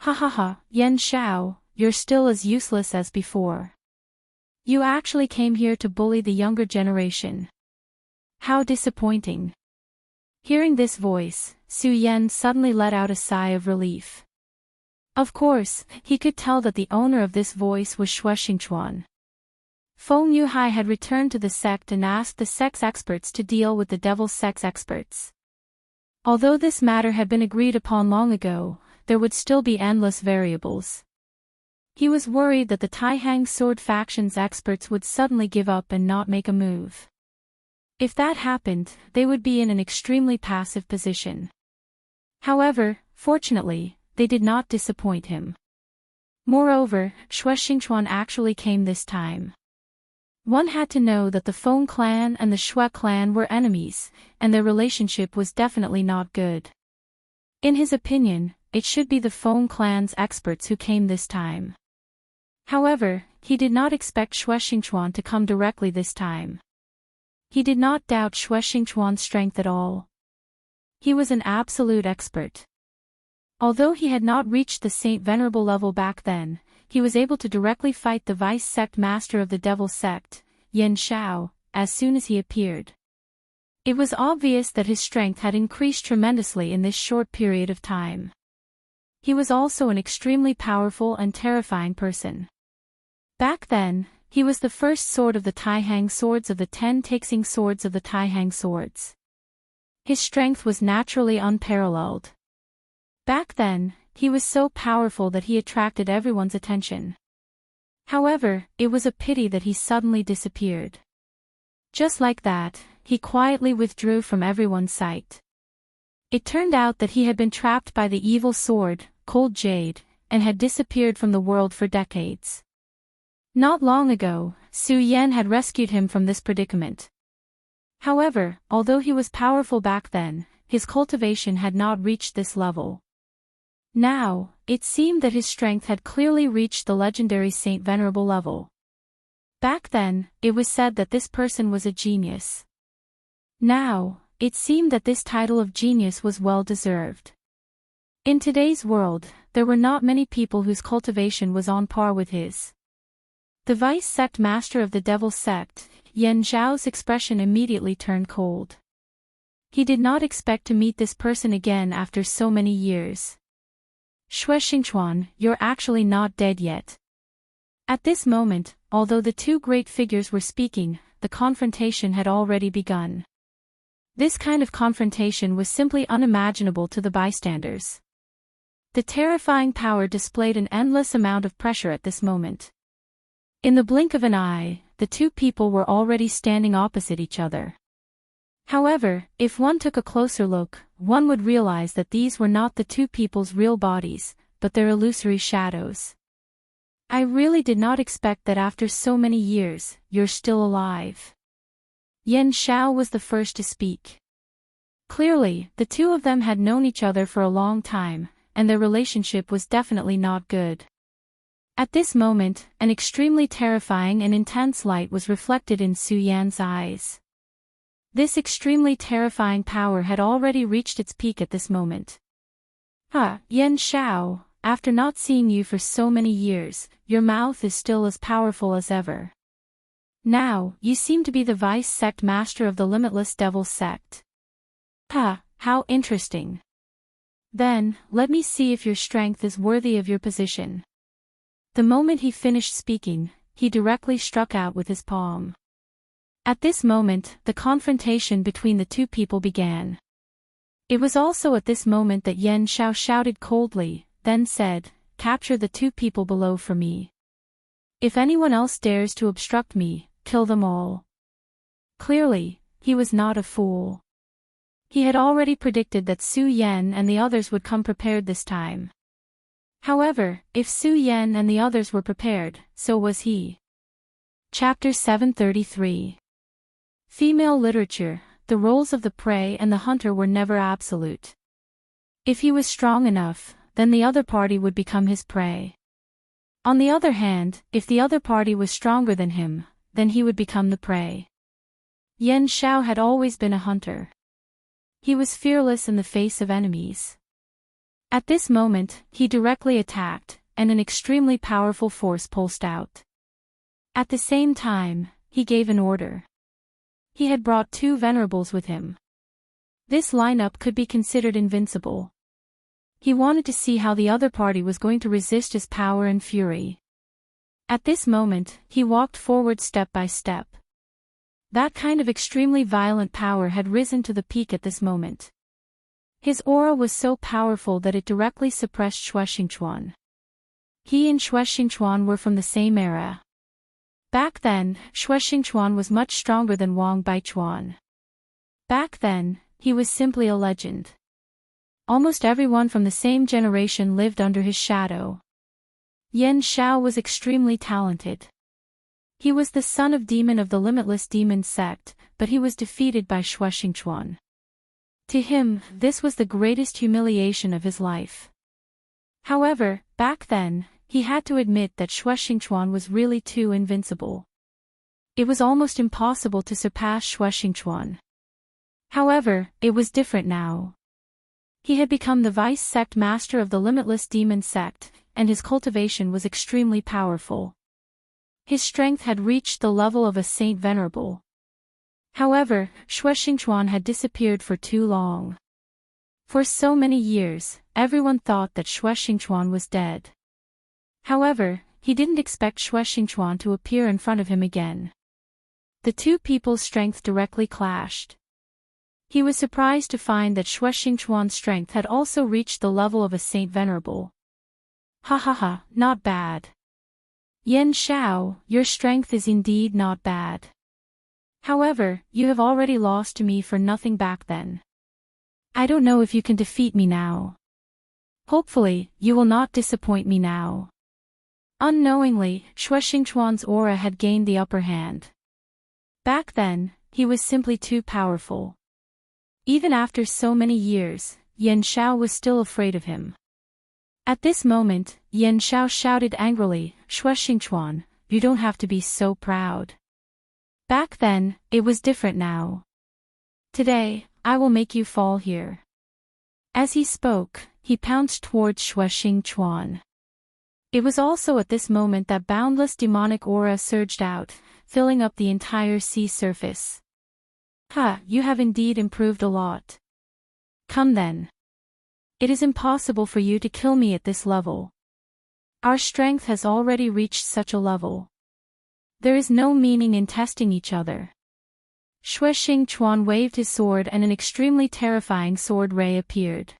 "Ha ha ha, Yan Xiao, you're still as useless as before. You actually came here to bully the younger generation. How disappointing." Hearing this voice, Su Yan suddenly let out a sigh of relief. Of course, he could tell that the owner of this voice was Xue Xingchuan. Feng Yuhai had returned to the sect and asked the sex experts to deal with the devil's sex experts. Although this matter had been agreed upon long ago, there would still be endless variables. He was worried that the Taihang sword faction's experts would suddenly give up and not make a move. If that happened, they would be in an extremely passive position. However, Fortunately, they did not disappoint him. Moreover, Xingchuan actually came this time. One had to know that the Feng clan and the Shui clan were enemies, and their relationship was definitely not good. In his opinion, it should be the Feng clan's experts who came this time. However, he did not expect Xingchuan to come directly this time. He did not doubt Xingchuan's strength at all. He was an absolute expert. Although he had not reached the Saint Venerable level back then, he was able to directly fight the vice sect master of the devil sect, Yan Xiao, as soon as he appeared. It was obvious that his strength had increased tremendously in this short period of time. He was also an extremely powerful and terrifying person. Back then, he was the first sword of the Taihang swords of the 10 Taixing swords of the Taihang swords. His strength was naturally unparalleled. Back then, he was so powerful that he attracted everyone's attention. However, it was a pity that he suddenly disappeared. Just like that, he quietly withdrew from everyone's sight. It turned out that he had been trapped by the evil sword, Cold Jade, and had disappeared from the world for decades. Not long ago, Su Yan had rescued him from this predicament. However, although he was powerful back then, his cultivation had not reached this level. Now, it seemed that his strength had clearly reached the legendary Saint Venerable level. Back then, it was said that this person was a genius. Now, it seemed that this title of genius was well deserved. In today's world, there were not many people whose cultivation was on par with his. The vice sect master of the devil sect, Yan Zhao's expression immediately turned cold. He did not expect to meet this person again after so many years. Xingchuan, you're actually not dead yet. At this moment, although the two great figures were speaking, the confrontation had already begun. This kind of confrontation was simply unimaginable to the bystanders. The terrifying power displayed an endless amount of pressure at this moment. In the blink of an eye, the two people were already standing opposite each other. However, if one took a closer look, one would realize that these were not the two people's real bodies, but their illusory shadows. I really did not expect that after so many years, you're still alive. Yan Xiao was the first to speak. Clearly, the two of them had known each other for a long time, and their relationship was definitely not good. At this moment, an extremely terrifying and intense light was reflected in Su Yan's eyes. This extremely terrifying power had already reached its peak at this moment. Yan Xiao, after not seeing you for so many years, your mouth is still as powerful as ever. Now, you seem to be the vice sect master of the limitless devil sect. How interesting. Then, let me see if your strength is worthy of your position. The moment he finished speaking, he directly struck out with his palm. At this moment, the confrontation between the two people began. It was also at this moment that Yan Xiao shouted coldly, then said, "Capture the two people below for me. If anyone else dares to obstruct me, kill them all." Clearly, he was not a fool. He had already predicted that Su Yan and the others would come prepared this time. However, if Su Yan and the others were prepared, so was he. Chapter 733. Female literature, the roles of the prey and the hunter were never absolute. If he was strong enough, then the other party would become his prey. On the other hand, if the other party was stronger than him, then he would become the prey. Yan Xiao had always been a hunter. He was fearless in the face of enemies. At this moment, he directly attacked, and an extremely powerful force pulsed out. At the same time, he gave an order. He had brought two venerables with him. This lineup could be considered invincible. He wanted to see how the other party was going to resist his power and fury. At this moment, he walked forward step by step. That kind of extremely violent power had risen to the peak at this moment. His aura was so powerful that it directly suppressed Xingchuan. He and Xingchuan were from the same era. Back then, Xingchuan was much stronger than Wang Baichuan. Back then, he was simply a legend. Almost everyone from the same generation lived under his shadow. Yan Xiao was extremely talented. He was the son of demon of the limitless demon sect, but he was defeated by Shuexingchuan. To him, this was the greatest humiliation of his life. However, back then, he had to admit that Shuexingchuan was really too invincible. It was almost impossible to surpass Shuexingchuan. However, it was different now. He had become the vice sect master of the limitless demon sect, and his cultivation was extremely powerful. His strength had reached the level of a saint venerable. However, Shuexingchuan had disappeared for too long. For so many years, everyone thought that Shuexingchuan was dead. However, he didn't expect Shuexingchuan to appear in front of him again. The two people's strength directly clashed. He was surprised to find that Shuexingchuan's strength had also reached the level of a saint venerable. Ha ha ha, not bad. Yan Xiao, your strength is indeed not bad. However, you have already lost to me for nothing back then. I don't know if you can defeat me now. Hopefully, you will not disappoint me now. Unknowingly, Shuexingchuan's aura had gained the upper hand. Back then, he was simply too powerful. Even after so many years, Yan Xiao was still afraid of him. At this moment, Yan Xiao shouted angrily, Shuexingchuan, you don't have to be so proud. Back then, it was different now. Today, I will make you fall here. As he spoke, he pounced towards Shuexingchuan. It was also at this moment that boundless demonic aura surged out, filling up the entire sea surface. Ha, you have indeed improved a lot. Come then. It is impossible for you to kill me at this level. Our strength has already reached such a level. There is no meaning in testing each other. Shuexingchuan waved his sword and an extremely terrifying sword ray appeared.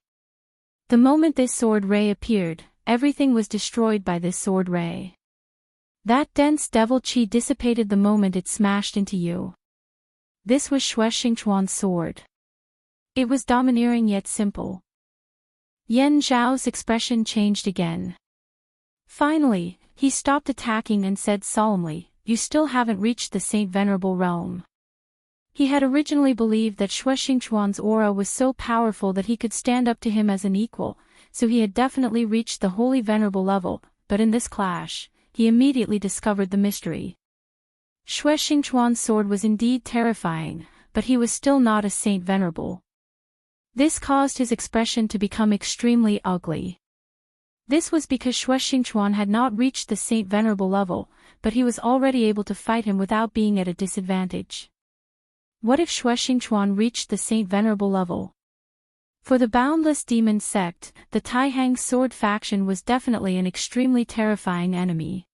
The moment this sword ray appeared, everything was destroyed by this sword ray. That dense devil chi dissipated the moment it smashed into you. This was Shuexingchuan's sword. It was domineering yet simple. Yan Zhao's expression changed again. Finally, he stopped attacking and said solemnly, you still haven't reached the Saint Venerable realm. He had originally believed that Shuexingchuan's aura was so powerful that he could stand up to him as an equal, so he had definitely reached the Holy Venerable level, but in this clash, he immediately discovered the mystery. Shuexingchuan's sword was indeed terrifying, but he was still not a Saint Venerable. This caused his expression to become extremely ugly. This was because Shuexingchuan had not reached the Saint Venerable level, but he was already able to fight him without being at a disadvantage. What if Shuexingchuan reached the Saint Venerable level? For the Boundless Demon sect, the Taihang Sword faction was definitely an extremely terrifying enemy.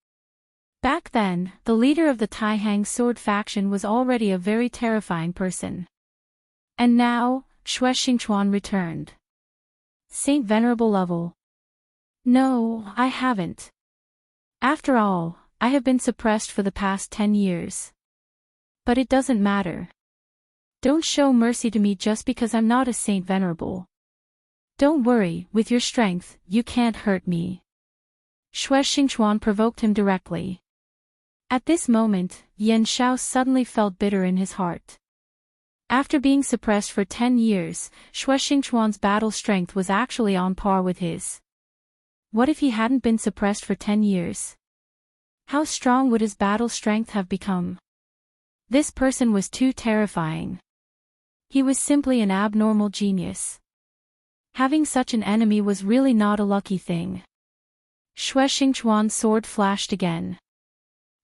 Back then, the leader of the Taihang Sword faction was already a very terrifying person. And now, Shuexingchuan returned. Saint Venerable level. No, I haven't. After all, I have been suppressed for the past 10 years. But it doesn't matter. Don't show mercy to me just because I'm not a Saint Venerable. Don't worry, with your strength, you can't hurt me. Shuexingchuan provoked him directly. At this moment, Yan Xiao suddenly felt bitter in his heart. After being suppressed for 10 years, Shuexingchuan's battle strength was actually on par with his. What if he hadn't been suppressed for 10 years? How strong would his battle strength have become? This person was too terrifying. He was simply an abnormal genius. Having such an enemy was really not a lucky thing. Shuexingchuan's sword flashed again.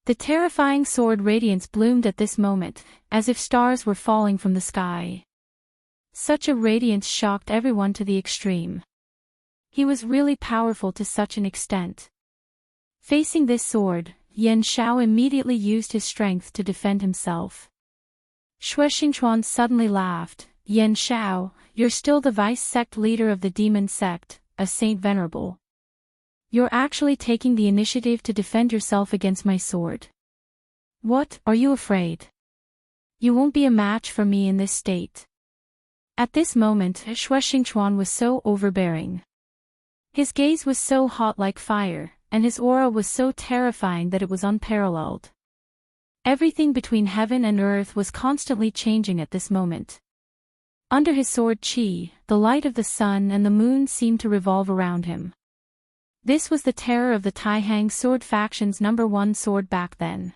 The terrifying sword radiance bloomed at this moment, as if stars were falling from the sky. Such a radiance shocked everyone to the extreme. He was really powerful to such an extent. Facing this sword, Yan Xiao immediately used his strength to defend himself. Shuexingchuan suddenly laughed, Yan Xiao, you're still the vice sect leader of the demon sect, a Saint Venerable. You're actually taking the initiative to defend yourself against my sword. What, are you afraid? You won't be a match for me in this state. At this moment, Shui Xingchuan was so overbearing. His gaze was so hot like fire, and his aura was so terrifying that it was unparalleled. Everything between heaven and earth was constantly changing at this moment. Under his sword chi, the light of the sun and the moon seemed to revolve around him. This was the terror of the Taihang sword faction's #1 sword back then.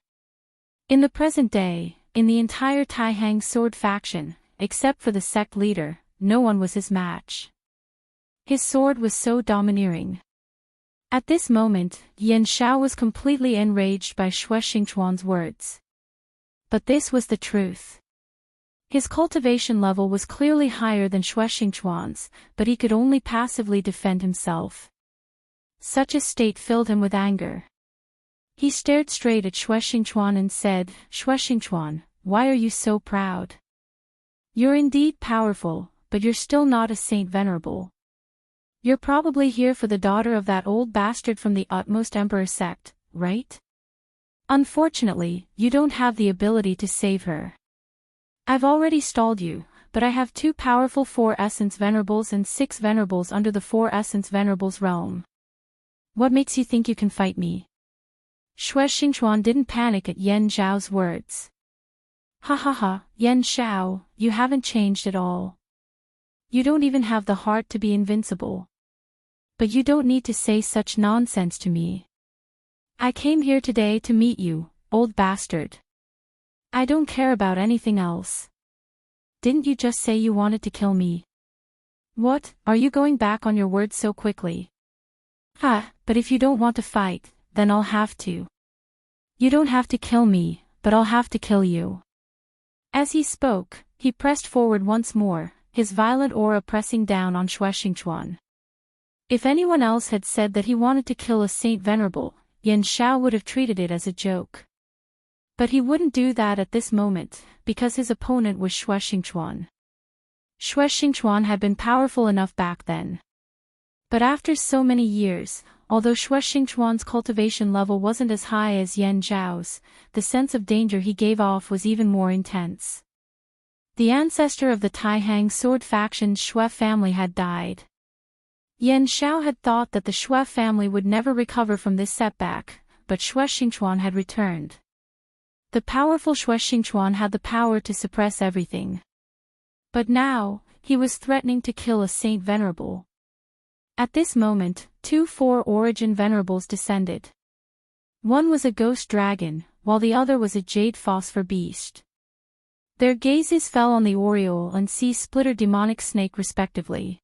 In the present day, in the entire Taihang sword faction, except for the sect leader, no one was his match. His sword was so domineering. At this moment, Yan Xiao was completely enraged by Shui Xingchuan's words. But this was the truth. His cultivation level was clearly higher than Shui Xingchuan's, but he could only passively defend himself. Such a state filled him with anger. He stared straight at Shui Xingchuan and said, "Shui Xingchuan, why are you so proud? You're indeed powerful, but you're still not a saint venerable. You're probably here for the daughter of that old bastard from the utmost emperor sect, right? Unfortunately, you don't have the ability to save her. I've already stalled you, but I have 2 powerful 4 Essence Venerables and 6 Venerables under the 4 Essence Venerables realm. What makes you think you can fight me?" Shui Xingchuan didn't panic at Yan Zhao's words. "Ha ha ha, Yan Xiao, you haven't changed at all. You don't even have the heart to be invincible. But you don't need to say such nonsense to me. I came here today to meet you, old bastard. I don't care about anything else. Didn't you just say you wanted to kill me? What, are you going back on your words so quickly? Ha, but if you don't want to fight, then I'll have to. You don't have to kill me, but I'll have to kill you." As he spoke, he pressed forward once more, his violent aura pressing down on Shui Xingchuan. If anyone else had said that he wanted to kill a saint venerable, Yan Xiao would have treated it as a joke. But he wouldn't do that at this moment, because his opponent was Shui Xingchuan. Shui Xingchuan had been powerful enough back then. But after so many years, although Shui Xingchuan's cultivation level wasn't as high as Yan Zhao's, the sense of danger he gave off was even more intense. The ancestor of the Taihang sword faction's Shui family had died. Yan Xiao had thought that the Shui family would never recover from this setback, but Shui Xingchuan had returned. The powerful Shui Xingchuan had the power to suppress everything. But now, he was threatening to kill a saint venerable. At this moment, 2 4-origin venerables descended. One was a ghost dragon, while the other was a jade phosphor beast. Their gazes fell on the Oriole and Sea Splitter demonic snake respectively.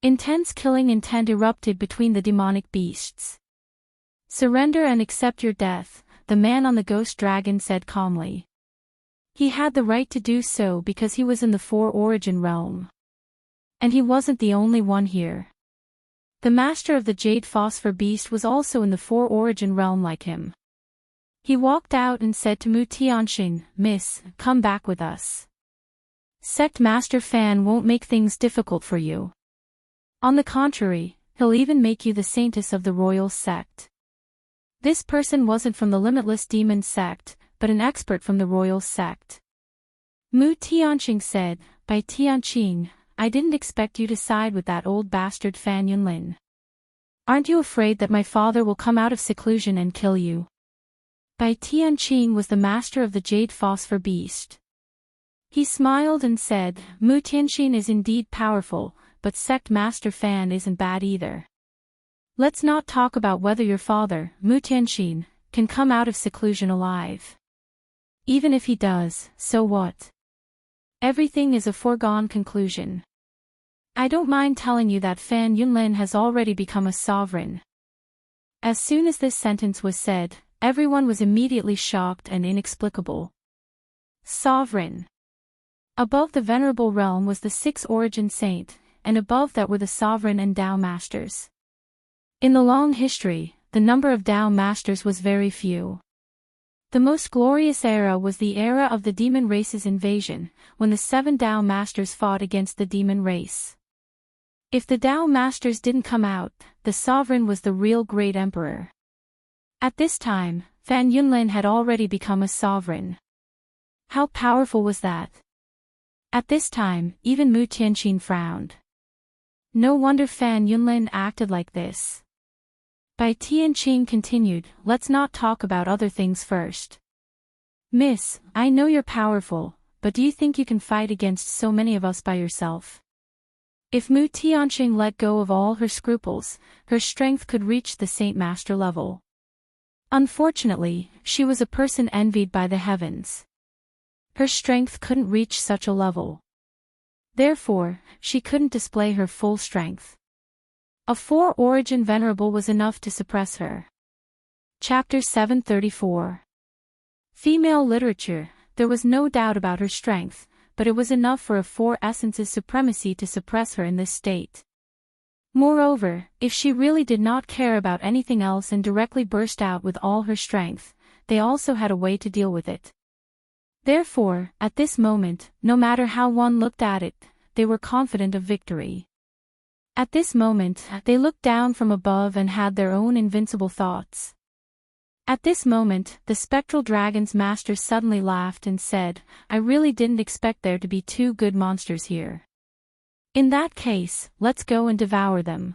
Intense killing intent erupted between the demonic beasts. "Surrender and accept your death," the man on the ghost dragon said calmly. He had the right to do so because he was in the 4-origin realm. And he wasn't the only one here. The master of the Jade Phosphor Beast was also in the 4-origin realm like him. He walked out and said to Mu Tianxing, "Miss, come back with us. Sect Master Fan won't make things difficult for you. On the contrary, he'll even make you the saintess of the royal sect." This person wasn't from the Limitless Demon sect, but an expert from the royal sect. Mu Tianxing said, "By Tianqing, I didn't expect you to side with that old bastard Fan Yunlin. Aren't you afraid that my father will come out of seclusion and kill you?" Bai Tianqing was the master of the Jade Phosphor Beast. He smiled and said, "Mu Tianqing is indeed powerful, but Sect Master Fan isn't bad either. Let's not talk about whether your father, Mu Tianqing, can come out of seclusion alive. Even if he does, so what? Everything is a foregone conclusion. I don't mind telling you that Fan Yunlin has already become a sovereign." As soon as this sentence was said, everyone was immediately shocked and inexplicable. Sovereign. Above the venerable realm was the 6-origin saint, and above that were the sovereign and Dao masters. In the long history, the number of Dao masters was very few. The most glorious era was the era of the demon race's invasion, when the 7 Dao masters fought against the demon race. If the Dao masters didn't come out, the sovereign was the real great emperor. At this time, Fan Yunlin had already become a sovereign. How powerful was that? At this time, even Mu Tianqin frowned. No wonder Fan Yunlin acted like this. Bai Tianqing continued, let's not talk about other things first. Miss, I know you're powerful, but do you think you can fight against so many of us by yourself? If Mu Tianqing let go of all her scruples, her strength could reach the Saint Master level. Unfortunately, she was a person envied by the heavens. Her strength couldn't reach such a level. Therefore, she couldn't display her full strength. A 4-origin venerable was enough to suppress her. Chapter 734. Female literature. There was no doubt about her strength, but it was enough for a 4 essences supremacy to suppress her in this state. Moreover, if she really did not care about anything else and directly burst out with all her strength, they also had a way to deal with it. Therefore, at this moment, no matter how one looked at it, they were confident of victory. At this moment, they looked down from above and had their own invincible thoughts. At this moment, the spectral dragon's master suddenly laughed and said, I really didn't expect there to be 2 good monsters here. In that case, let's go and devour them.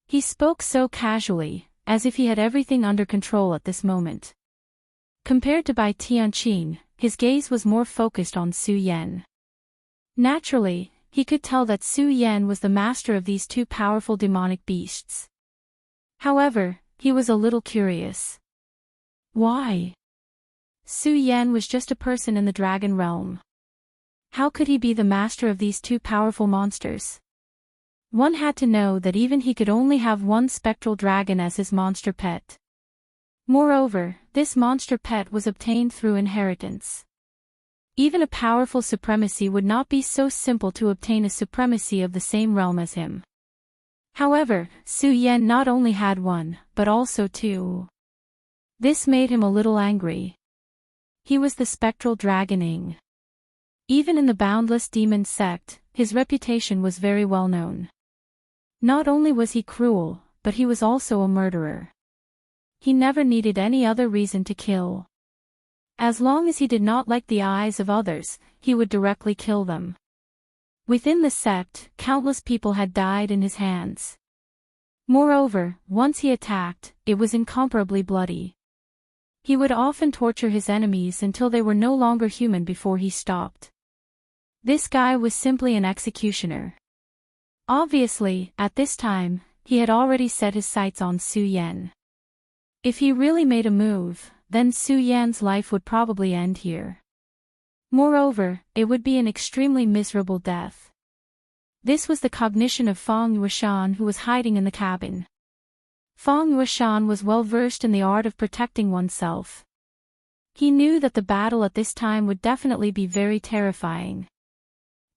He spoke so casually, as if he had everything under control at this moment. Compared to Bai Tianqin, his gaze was more focused on Su Yan. Naturally, he could tell that Su Yan was the master of these 2 powerful demonic beasts. However, he was a little curious. Why? Su Yan was just a person in the dragon realm. How could he be the master of these 2 powerful monsters? One had to know that even he could only have 1 spectral dragon as his monster pet. Moreover, this monster pet was obtained through inheritance. Even a powerful supremacy would not be so simple to obtain a supremacy of the same realm as him. However, Su Yan not only had 1, but also 2. This made him a little angry. He was the spectral dragoning. Even in the boundless demon sect, his reputation was very well known. Not only was he cruel, but he was also a murderer. He never needed any other reason to kill. As long as he did not like the eyes of others, he would directly kill them. Within the sect, countless people had died in his hands. Moreover, once he attacked, it was incomparably bloody. He would often torture his enemies until they were no longer human before he stopped. This guy was simply an executioner. Obviously, at this time, he had already set his sights on Su Yan. If he really made a move, then Su Yan's life would probably end here. Moreover, it would be an extremely miserable death. This was the cognition of Fang Yueshan, who was hiding in the cabin. Fang Yueshan was well versed in the art of protecting oneself. He knew that the battle at this time would definitely be very terrifying.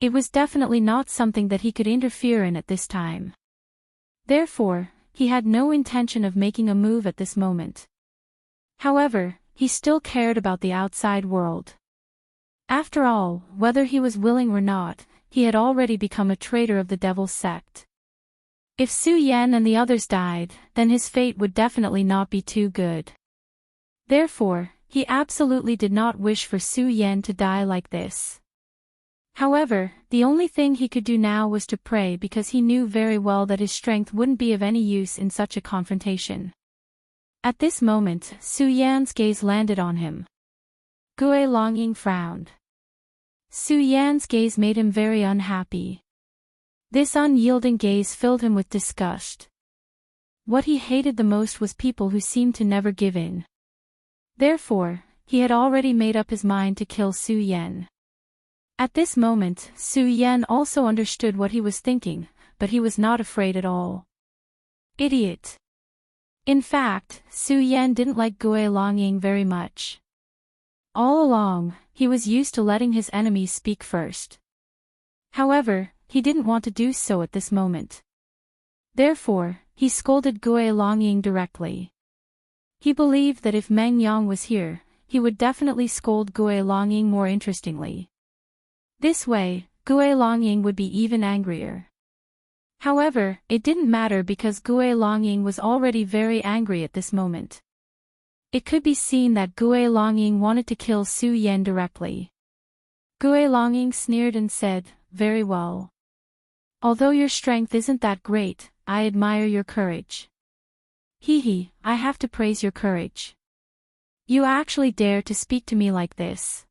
It was definitely not something that he could interfere in at this time. Therefore, he had no intention of making a move at this moment. However, he still cared about the outside world. After all, whether he was willing or not, he had already become a traitor of the Devil's Sect. If Su Yan and the others died, then his fate would definitely not be too good. Therefore, he absolutely did not wish for Su Yan to die like this. However, the only thing he could do now was to pray, because he knew very well that his strength wouldn't be of any use in such a confrontation. At this moment, Su Yan's gaze landed on him. Gue Longying frowned. Su Yan's gaze made him very unhappy. This unyielding gaze filled him with disgust. What he hated the most was people who seemed to never give in. Therefore, he had already made up his mind to kill Su Yan. At this moment, Su Yan also understood what he was thinking, but he was not afraid at all. Idiot. In fact, Su Yan didn't like Gue Longying very much. All along, he was used to letting his enemies speak first. However, he didn't want to do so at this moment. Therefore, he scolded Gue Longying directly. He believed that if Meng Yang was here, he would definitely scold Gue Longying more interestingly. This way, Gue Longying would be even angrier. However, it didn't matter because Gue Longying was already very angry at this moment. It could be seen that Gue Longying wanted to kill Su Yan directly. Gue Longing sneered and said, "Very well. Although your strength isn't that great, I admire your courage." Hee, I have to praise your courage. You actually dare to speak to me like this.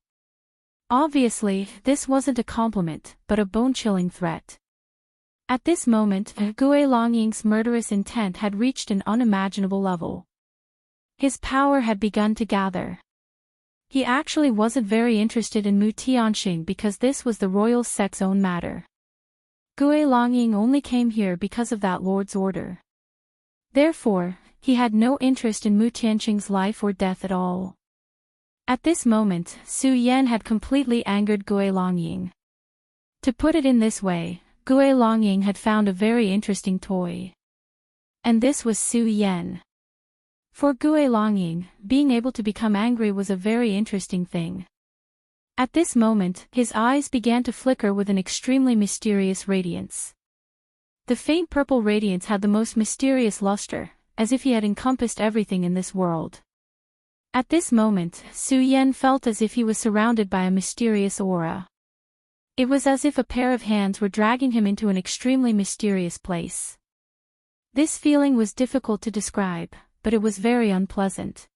Obviously, this wasn't a compliment, but a bone-chilling threat. At this moment, Gue Longing's murderous intent had reached an unimaginable level. His power had begun to gather. He actually wasn't very interested in Mu Tianxing because this was the royal sect's own matter. Gue Longing only came here because of that lord's order. Therefore, he had no interest in Mu Tianxing's life or death at all. At this moment, Su Yan had completely angered Gue Longing. To put it in this way, Gue Longing had found a very interesting toy. And this was Su Yan. For Gue Longing, being able to become angry was a very interesting thing. At this moment, his eyes began to flicker with an extremely mysterious radiance. The faint purple radiance had the most mysterious luster, as if he had encompassed everything in this world. At this moment, Su Yan felt as if he was surrounded by a mysterious aura. It was as if a pair of hands were dragging him into an extremely mysterious place. This feeling was difficult to describe, but it was very unpleasant.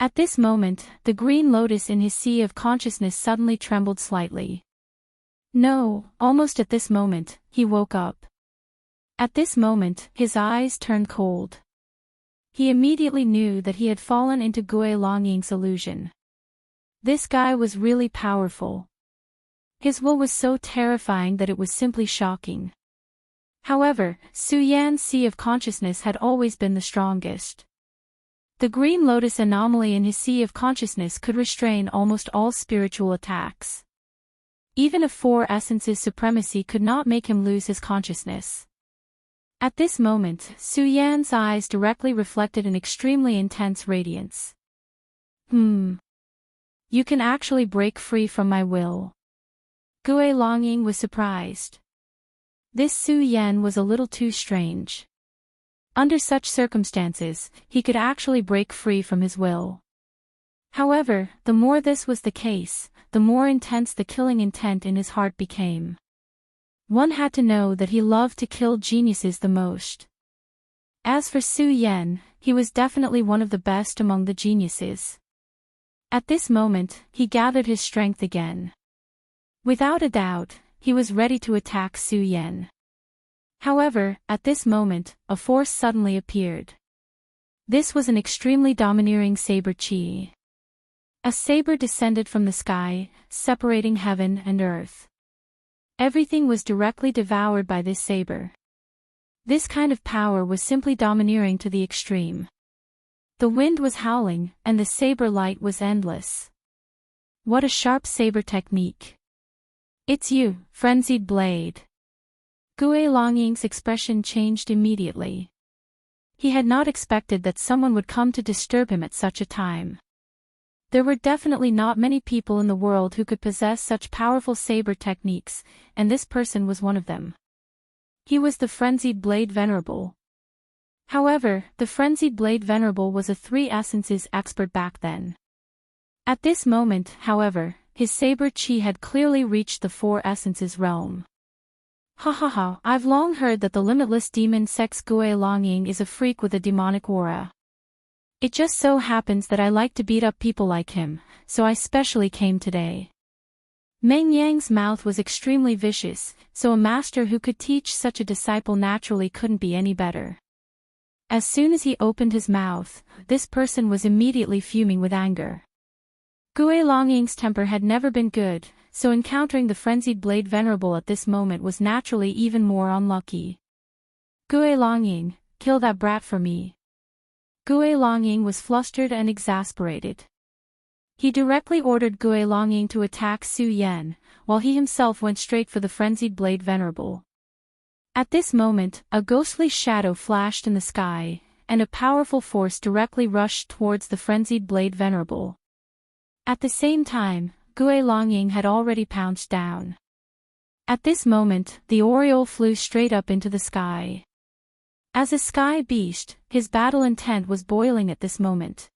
At this moment, the green lotus in his sea of consciousness suddenly trembled slightly. No, almost at this moment, he woke up. At this moment, his eyes turned cold. He immediately knew that he had fallen into Gue Longing's illusion. This guy was really powerful. His will was so terrifying that it was simply shocking. However, Su Yan's sea of consciousness had always been the strongest. The green lotus anomaly in his sea of consciousness could restrain almost all spiritual attacks. Even a four essences supremacy could not make him lose his consciousness. At this moment, Su Yan's eyes directly reflected an extremely intense radiance. You can actually break free from my will. Gue Longing was surprised. This Su Yan was a little too strange. Under such circumstances, he could actually break free from his will. However, the more this was the case, the more intense the killing intent in his heart became. One had to know that he loved to kill geniuses the most. As for Su Yan, he was definitely one of the best among the geniuses. At this moment, he gathered his strength again. Without a doubt, he was ready to attack Su Yan. However, at this moment, a force suddenly appeared. This was an extremely domineering saber chi. A saber descended from the sky, separating heaven and earth. Everything was directly devoured by this saber. This kind of power was simply domineering to the extreme. The wind was howling, and the saber light was endless. What a sharp saber technique. It's you, frenzied blade. Gue Longing's expression changed immediately. He had not expected that someone would come to disturb him at such a time. There were definitely not many people in the world who could possess such powerful saber techniques, and this person was one of them. He was the Frenzied Blade Venerable. However, the Frenzied Blade Venerable was a three essences expert back then. At this moment, however, his saber chi had clearly reached the four essences realm. I've long heard that the limitless demon sex Gue Longing is a freak with a demonic aura. It just so happens that I like to beat up people like him, so I specially came today. Meng Yang's mouth was extremely vicious, so a master who could teach such a disciple naturally couldn't be any better. As soon as he opened his mouth, this person was immediately fuming with anger. Gue Longing's temper had never been good, so encountering the Frenzied Blade Venerable at this moment was naturally even more unlucky. Gue Longing, kill that brat for me. Gue Longing was flustered and exasperated. He directly ordered Gue Longing to attack Su Yan, while he himself went straight for the Frenzied Blade Venerable. At this moment, a ghostly shadow flashed in the sky, and a powerful force directly rushed towards the Frenzied Blade Venerable. At the same time, Gue Longing had already pounced down. At this moment, the Oriole flew straight up into the sky. As a sky beast, his battle intent was boiling at this moment.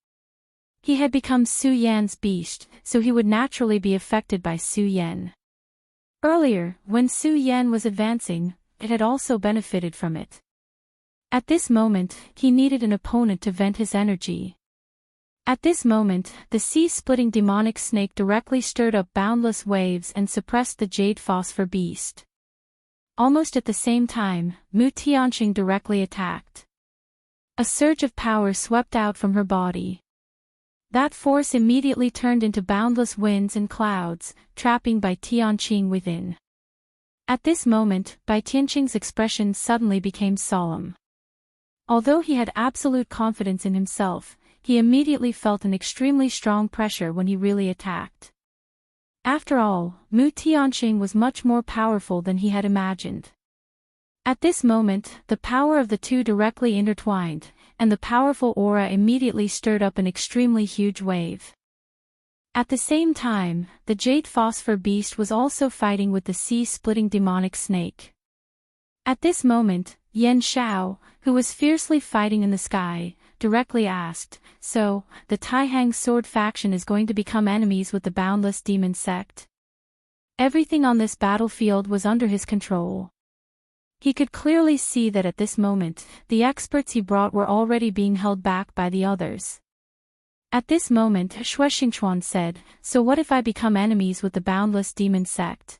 He had become Su Yan's beast, so he would naturally be affected by Su Yan. Earlier, when Su Yan was advancing, it had also benefited from it. At this moment, he needed an opponent to vent his energy. At this moment, the sea-splitting demonic snake directly stirred up boundless waves and suppressed the jade phosphor beast. Almost at the same time, Mu Tianqing directly attacked. A surge of power swept out from her body. That force immediately turned into boundless winds and clouds, trapping Bai Tianqing within. At this moment, Bai Tianqing's expression suddenly became solemn. Although he had absolute confidence in himself, he immediately felt an extremely strong pressure when he really attacked. After all, Mu Tianqing was much more powerful than he had imagined. At this moment, the power of the two directly intertwined, and the powerful aura immediately stirred up an extremely huge wave. At the same time, the jade phosphor beast was also fighting with the sea-splitting demonic snake. At this moment, Yan Xiao, who was fiercely fighting in the sky, directly asked, "So, the Taihang sword faction is going to become enemies with the boundless demon sect?" Everything on this battlefield was under his control. He could clearly see that at this moment, the experts he brought were already being held back by the others. At this moment, Xingchuan said, "So what if I become enemies with the boundless demon sect?"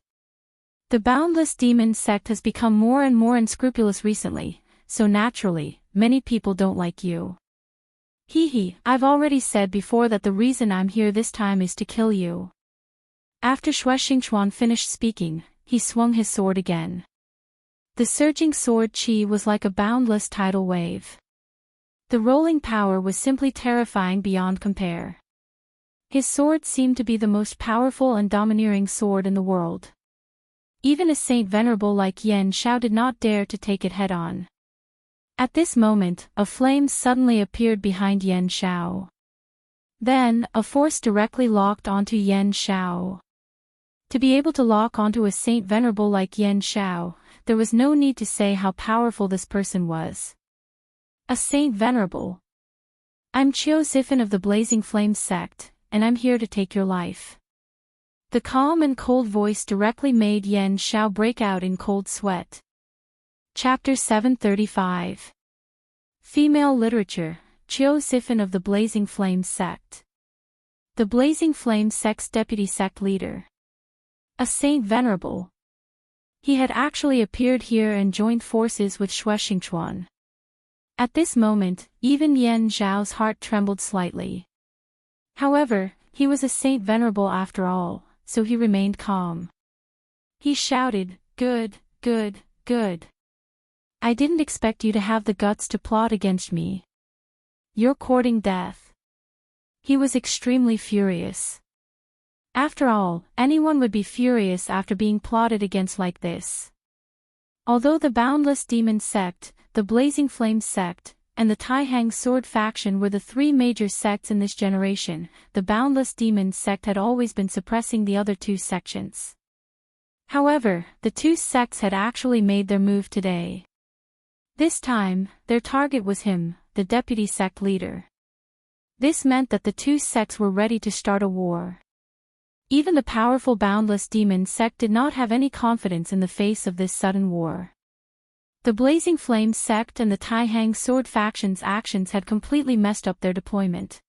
The boundless demon sect has become more and more unscrupulous recently, so naturally, many people don't like you. I've already said before that the reason I'm here this time is to kill you. After Xingchuan finished speaking, he swung his sword again. The surging sword chi was like a boundless tidal wave. The rolling power was simply terrifying beyond compare. His sword seemed to be the most powerful and domineering sword in the world. Even a saint venerable like Yan Xiao did not dare to take it head-on. At this moment, a flame suddenly appeared behind Yan Xiao. Then, a force directly locked onto Yan Xiao. To be able to lock onto a saint venerable like Yan Xiao, there was no need to say how powerful this person was. A saint venerable. "I'm Qiu Zifan of the Blazing Flame sect, and I'm here to take your life." The calm and cold voice directly made Yan Xiao break out in cold sweat. Chapter 735. Female Literature, Qiu Zifan of the Blazing Flame sect. The Blazing Flame sect's deputy sect leader. A saint venerable. He had actually appeared here and joined forces with Xingchuan. At this moment, even Yan Zhao's heart trembled slightly. However, he was a saint venerable after all, so he remained calm. He shouted, "Good, good, good. I didn't expect you to have the guts to plot against me. You're courting death." He was extremely furious. After all, anyone would be furious after being plotted against like this. Although the Boundless Demon sect, the Blazing Flame sect, and the Taihang sword faction were the three major sects in this generation, the Boundless Demon sect had always been suppressing the other two sections. However, the two sects had actually made their move today. This time, their target was him, the deputy sect leader. This meant that the two sects were ready to start a war. Even the powerful Boundless Demon sect did not have any confidence in the face of this sudden war. The Blazing Flame sect and the Taihang sword faction's actions had completely messed up their deployment.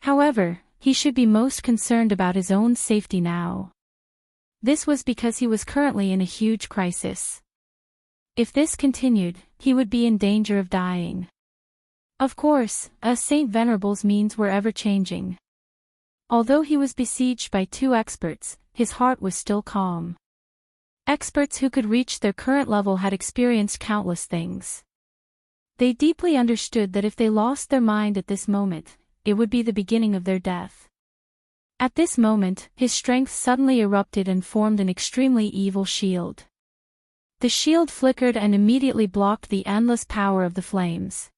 However, he should be most concerned about his own safety now. This was because he was currently in a huge crisis. If this continued, he would be in danger of dying. Of course, a Saint Venerable's means were ever-changing. Although he was besieged by two experts, his heart was still calm. Experts who could reach their current level had experienced countless things. They deeply understood that if they lost their mind at this moment, it would be the beginning of their death. At this moment, his strength suddenly erupted and formed an extremely evil shield. The shield flickered and immediately blocked the endless power of the flames.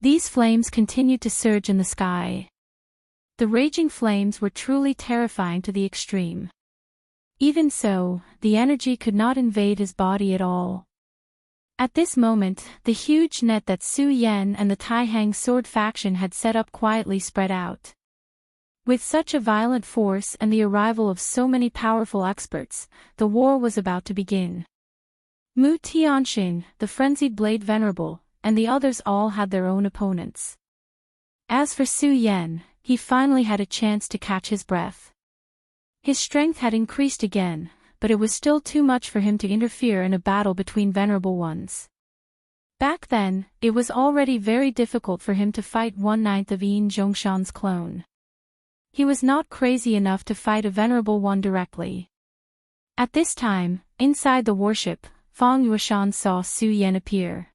These flames continued to surge in the sky. The raging flames were truly terrifying to the extreme. Even so, the energy could not invade his body at all. At this moment, the huge net that Su Yan and the Taihang sword faction had set up quietly spread out. With such a violent force and the arrival of so many powerful experts, the war was about to begin. Mu Tianxin, the frenzied Blade Venerable, and the others all had their own opponents. As for Su Yan, he finally had a chance to catch his breath. His strength had increased again, but it was still too much for him to interfere in a battle between venerable ones. Back then, it was already very difficult for him to fight 1/9 of Yin Zhongshan's clone. He was not crazy enough to fight a venerable one directly. At this time, inside the warship, Fang Yueshan saw Su Yan appear.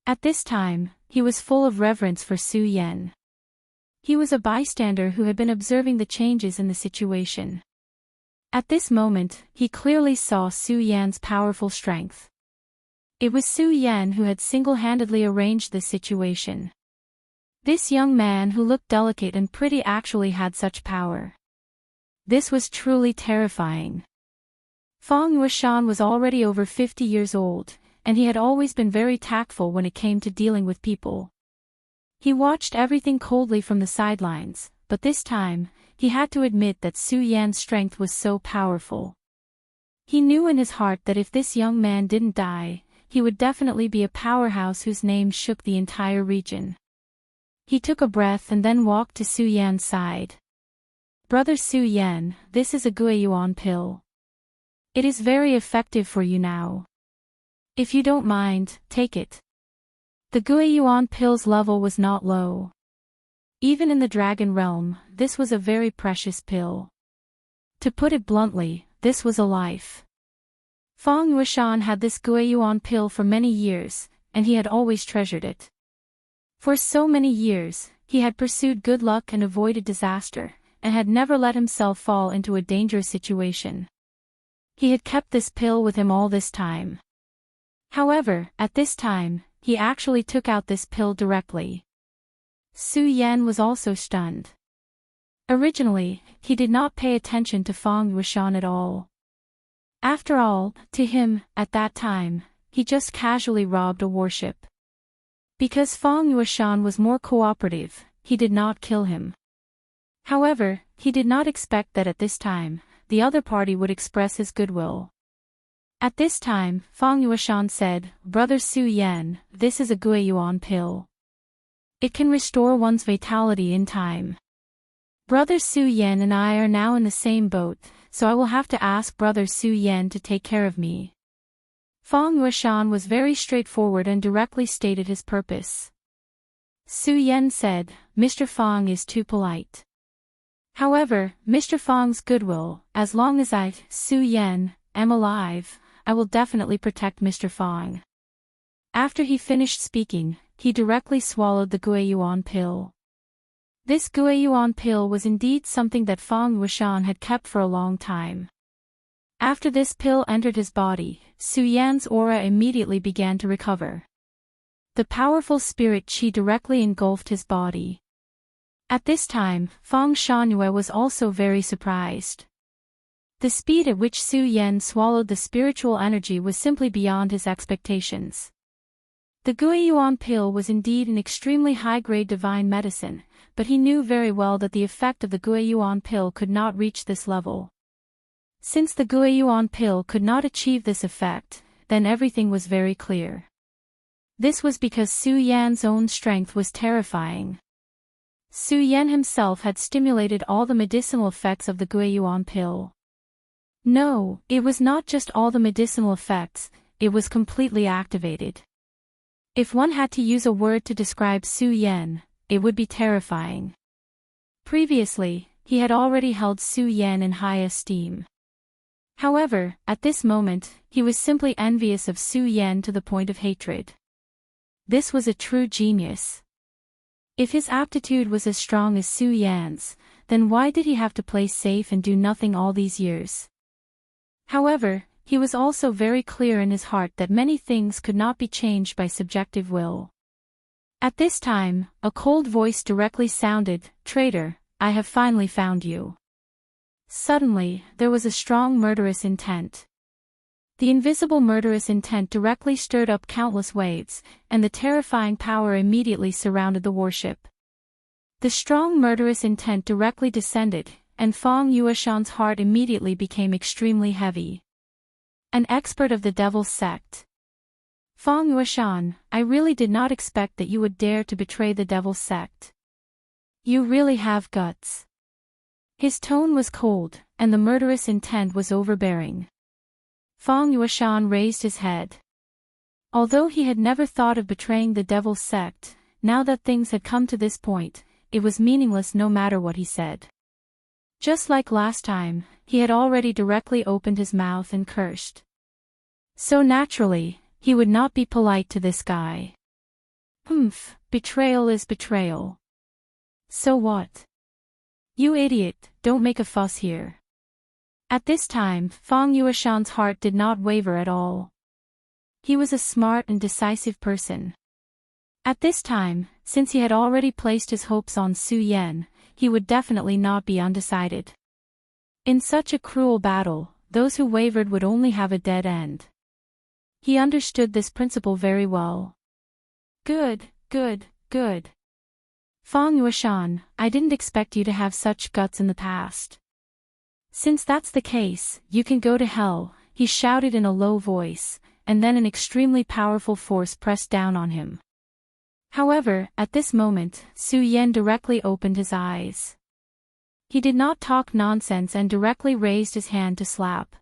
At this time, he was full of reverence for Su Yan. He was a bystander who had been observing the changes in the situation. At this moment, he clearly saw Su Yan's powerful strength. It was Su Yan who had single-handedly arranged this situation. This young man who looked delicate and pretty actually had such power. This was truly terrifying. Fang Yueshan was already over 50 years old, and he had always been very tactful when it came to dealing with people. He watched everything coldly from the sidelines, but this time, he had to admit that Su Yan's strength was so powerful. He knew in his heart that if this young man didn't die, he would definitely be a powerhouse whose name shook the entire region. He took a breath and then walked to Su Yan's side. "Brother Su Yan, this is a Guiyuan pill. It is very effective for you now. If you don't mind, take it." The Guiyuan pill's level was not low. Even in the dragon realm, this was a very precious pill. To put it bluntly, this was a life. Fang Yueshan had this Guiyuan pill for many years, and he had always treasured it. For so many years, he had pursued good luck and avoided disaster, and had never let himself fall into a dangerous situation. He had kept this pill with him all this time. However, at this time, he actually took out this pill directly. Su Yan was also stunned. Originally, he did not pay attention to Fang Yueshan at all. After all, to him, at that time, he just casually robbed a warship. Because Fang Yueshan was more cooperative, he did not kill him. However, he did not expect that at this time, the other party would express his goodwill. At this time, Fang Yueshan said, "Brother Su Yan, this is a Guiyuan pill. It can restore one's vitality in time. Brother Su Yan and I are now in the same boat, so I will have to ask Brother Su Yan to take care of me." Fang Yueshan was very straightforward and directly stated his purpose. Su Yan said, "Mr. Fang is too polite. However, Mr. Fang's goodwill, as long as I, Su Yan, am alive, I will definitely protect Mr. Fang." After he finished speaking, he directly swallowed the Guiyuan pill. This Guiyuan pill was indeed something that Fang Yueshan had kept for a long time. After this pill entered his body, Su Yan's aura immediately began to recover. The powerful spirit qi directly engulfed his body. At this time, Fang Shangyue was also very surprised. The speed at which Su Yan swallowed the spiritual energy was simply beyond his expectations. The Guiyuan pill was indeed an extremely high-grade divine medicine, but he knew very well that the effect of the Guiyuan pill could not reach this level. Since the Guiyuan pill could not achieve this effect, then everything was very clear. This was because Su Yan's own strength was terrifying. Su Yan himself had stimulated all the medicinal effects of the Guiyuan pill. No, it was not just all the medicinal effects, it was completely activated. If one had to use a word to describe Su Yan, it would be terrifying. Previously, he had already held Su Yan in high esteem. However, at this moment, he was simply envious of Su Yan to the point of hatred. This was a true genius. If his aptitude was as strong as Su Yan's, then why did he have to play safe and do nothing all these years? However, he was also very clear in his heart that many things could not be changed by subjective will. At this time, a cold voice directly sounded, "Traitor, I have finally found you." Suddenly, there was a strong murderous intent. The invisible murderous intent directly stirred up countless waves, and the terrifying power immediately surrounded the warship. The strong murderous intent directly descended, and Feng Yueshan's heart immediately became extremely heavy. An expert of the Devil's Sect. Feng Yueshan, I really did not expect that you would dare to betray the Devil's Sect. You really have guts. His tone was cold, and the murderous intent was overbearing. Feng Yueshan raised his head. Although he had never thought of betraying the Devil's Sect, now that things had come to this point, it was meaningless no matter what he said. Just like last time, he had already directly opened his mouth and cursed. So naturally, he would not be polite to this guy. Betrayal is betrayal. So what? You idiot, don't make a fuss here. At this time, Feng Yueshan's heart did not waver at all. He was a smart and decisive person. At this time, since he had already placed his hopes on Su Yan, he would definitely not be undecided. In such a cruel battle, those who wavered would only have a dead end. He understood this principle very well. Good. Feng Yueshan, I didn't expect you to have such guts in the past. Since that's the case, you can go to hell, he shouted in a low voice, and then an extremely powerful force pressed down on him. However, at this moment, Su Yan directly opened his eyes. He did not talk nonsense and directly raised his hand to slap.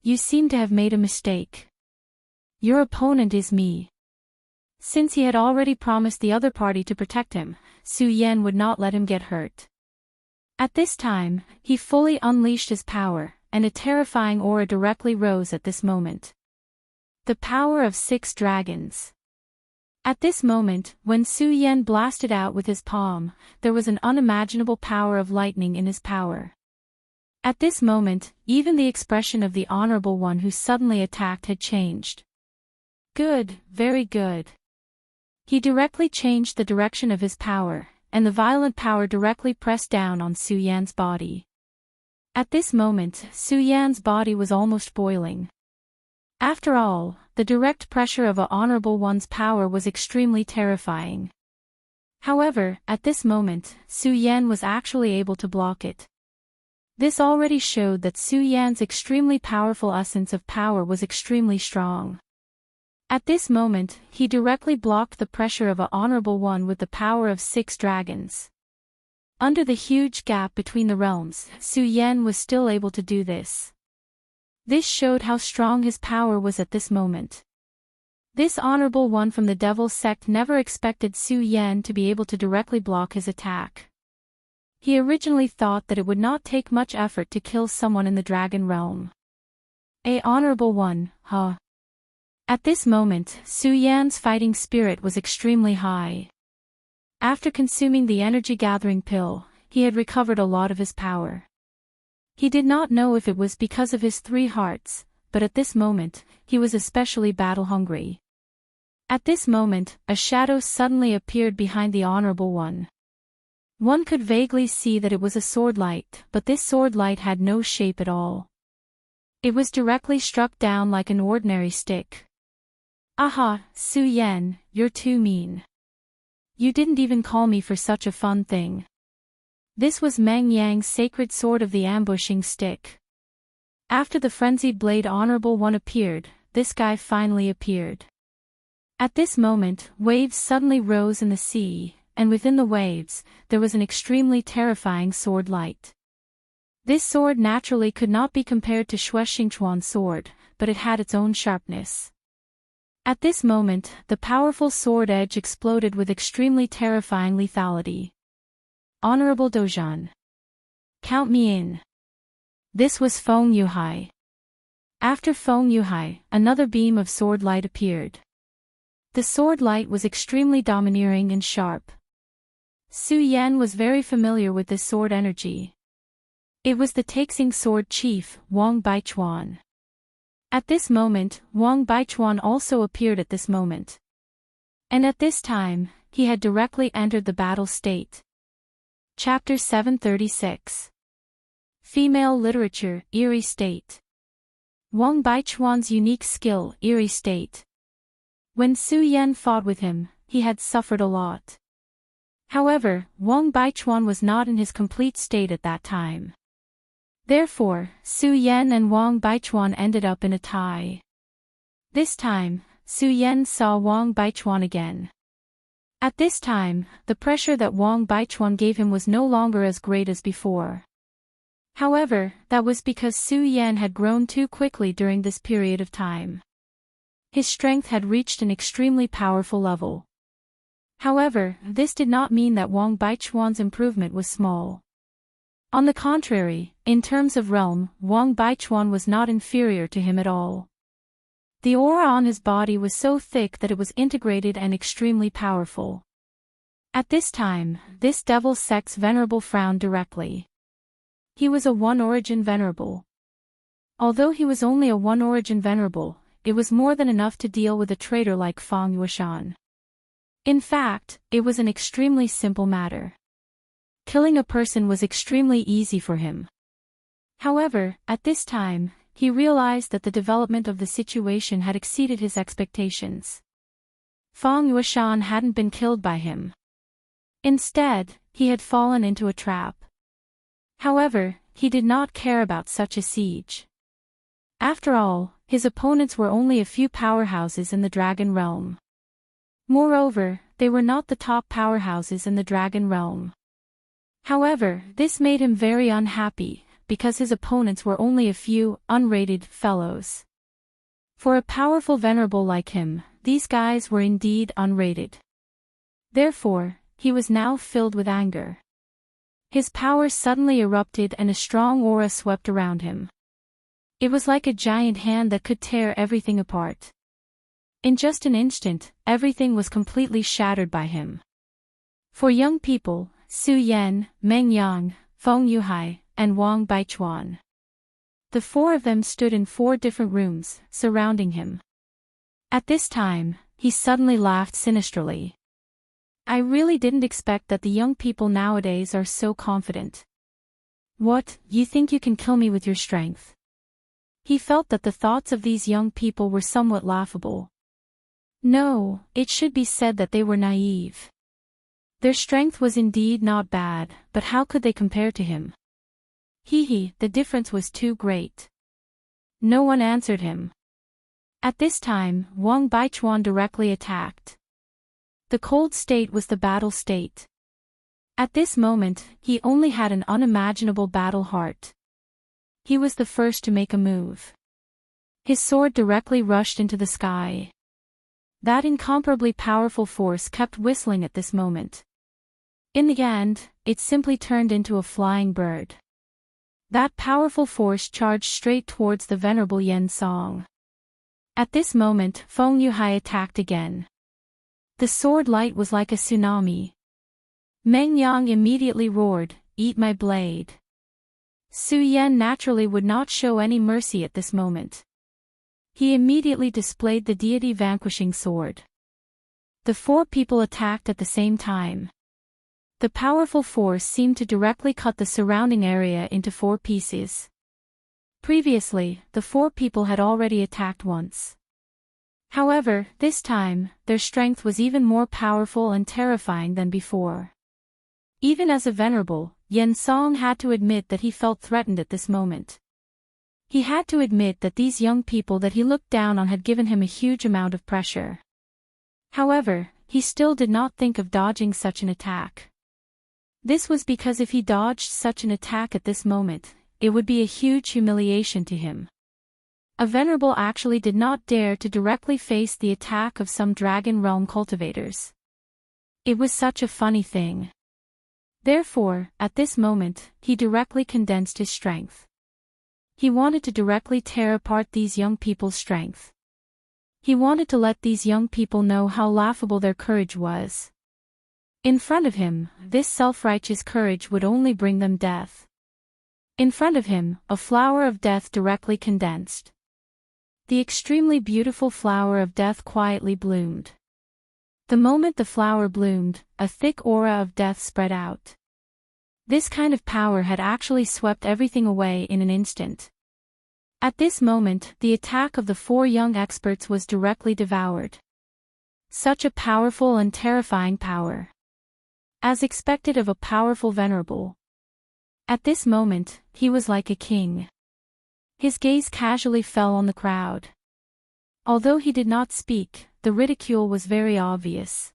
You seem to have made a mistake. Your opponent is me. Since he had already promised the other party to protect him, Su Yan would not let him get hurt. At this time, he fully unleashed his power, and a terrifying aura directly rose at this moment. The power of 6 dragons. At this moment, when Su Yan blasted out with his palm, there was an unimaginable power of lightning in his power. At this moment, even the expression of the Honorable One who suddenly attacked had changed. Good, very good. He directly changed the direction of his power, and the violent power directly pressed down on Su Yan's body. At this moment, Su Yan's body was almost boiling. After all, the direct pressure of an Honorable One's power was extremely terrifying. However, at this moment, Su Yan was actually able to block it. This already showed that Su Yan's extremely powerful essence of power was extremely strong. At this moment, he directly blocked the pressure of an Honorable One with the power of 6 dragons. Under the huge gap between the realms, Su Yan was still able to do this. This showed how strong his power was at this moment. This Honorable One from the Devil's Sect never expected Su Yan to be able to directly block his attack. He originally thought that it would not take much effort to kill someone in the Dragon Realm. A Honorable One, huh? At this moment, Su Yan's fighting spirit was extremely high. After consuming the energy-gathering pill, he had recovered a lot of his power. He did not know if it was because of his 3 hearts, but at this moment, he was especially battle-hungry. At this moment, a shadow suddenly appeared behind the Honorable One. One could vaguely see that it was a sword light, but this sword light had no shape at all. It was directly struck down like an ordinary stick. Aha, Su Yan, you're too mean. You didn't even call me for such a fun thing. This was Meng Yang's sacred sword of the ambushing stick. After the frenzied blade Honorable One appeared, this guy finally appeared. At this moment, waves suddenly rose in the sea, and within the waves, there was an extremely terrifying sword light. This sword naturally could not be compared to Xue Xingchuan's sword, but it had its own sharpness. At this moment, the powerful sword edge exploded with extremely terrifying lethality. Honorable Dozhan. Count me in. This was Feng Yuhai. After Feng Yuhai, another beam of sword light appeared. The sword light was extremely domineering and sharp. Su Yan was very familiar with this sword energy. It was the Taixing sword chief, Wang Baichuan. At this moment, Wang Baichuan also appeared at this moment. And at this time, he had directly entered the battle state. Chapter 736. Female Literature, Eerie State. Wang Baichuan's unique skill, eerie state. When Su Yan fought with him, he had suffered a lot. However, Wang Baichuan was not in his complete state at that time. Therefore, Su Yan and Wang Baichuan ended up in a tie. This time, Su Yan saw Wang Baichuan again. At this time, the pressure that Wang Baichuan gave him was no longer as great as before. However, that was because Su Yan had grown too quickly during this period of time. His strength had reached an extremely powerful level. However, this did not mean that Wang Baichuan's improvement was small. On the contrary, in terms of realm, Wang Baichuan was not inferior to him at all. The aura on his body was so thick that it was integrated and extremely powerful. At this time, this Devil Sect's venerable frowned directly. He was a one-origin venerable. Although he was only a one-origin venerable, it was more than enough to deal with a traitor like Fang Yueshan. In fact, it was an extremely simple matter. Killing a person was extremely easy for him. However, at this time, he realized that the development of the situation had exceeded his expectations. Fang Yueshan hadn't been killed by him. Instead, he had fallen into a trap. However, he did not care about such a siege. After all, his opponents were only a few powerhouses in the Dragon Realm. Moreover, they were not the top powerhouses in the Dragon Realm. However, this made him very unhappy, because his opponents were only a few, unrated, fellows. For a powerful venerable like him, these guys were indeed unrated. Therefore, he was now filled with anger. His power suddenly erupted and a strong aura swept around him. It was like a giant hand that could tear everything apart. In just an instant, everything was completely shattered by him. For young people, Su Yan, Meng Yang, Feng Yuhai, and Wang Baichuan. The four of them stood in 4 different rooms, surrounding him. At this time, he suddenly laughed sinisterly. I really didn't expect that the young people nowadays are so confident. What, you think you can kill me with your strength? He felt that the thoughts of these young people were somewhat laughable. No, it should be said that they were naive. Their strength was indeed not bad, but how could they compare to him? The difference was too great. No one answered him. At this time, Wang Baichuan directly attacked. The cold state was the battle state. At this moment, he only had an unimaginable battle heart. He was the first to make a move. His sword directly rushed into the sky. That incomparably powerful force kept whistling at this moment. In the end, it simply turned into a flying bird. That powerful force charged straight towards the venerable Yen Song. At this moment, Feng Yuhai attacked again. The sword light was like a tsunami. Meng Yang immediately roared, "Eat my blade." Su Yan naturally would not show any mercy at this moment. He immediately displayed the deity vanquishing sword. The 4 people attacked at the same time. The powerful force seemed to directly cut the surrounding area into 4 pieces. Previously, the 4 people had already attacked once. However, this time, their strength was even more powerful and terrifying than before. Even as a venerable, Yen Song had to admit that he felt threatened at this moment. He had to admit that these young people that he looked down on had given him a huge amount of pressure. However, he still did not think of dodging such an attack. This was because if he dodged such an attack at this moment, it would be a huge humiliation to him. A venerable actually did not dare to directly face the attack of some Dragon Realm cultivators. It was such a funny thing. Therefore, at this moment, he directly condensed his strength. He wanted to directly tear apart these young people's strength. He wanted to let these young people know how laughable their courage was. In front of him, this self-righteous courage would only bring them death. In front of him, a flower of death directly condensed. The extremely beautiful flower of death quietly bloomed. The moment the flower bloomed, a thick aura of death spread out. This kind of power had actually swept everything away in an instant. At this moment, the attack of the 4 young experts was directly devoured. Such a powerful and terrifying power. As expected of a powerful venerable. At this moment, he was like a king. His gaze casually fell on the crowd. Although he did not speak, the ridicule was very obvious.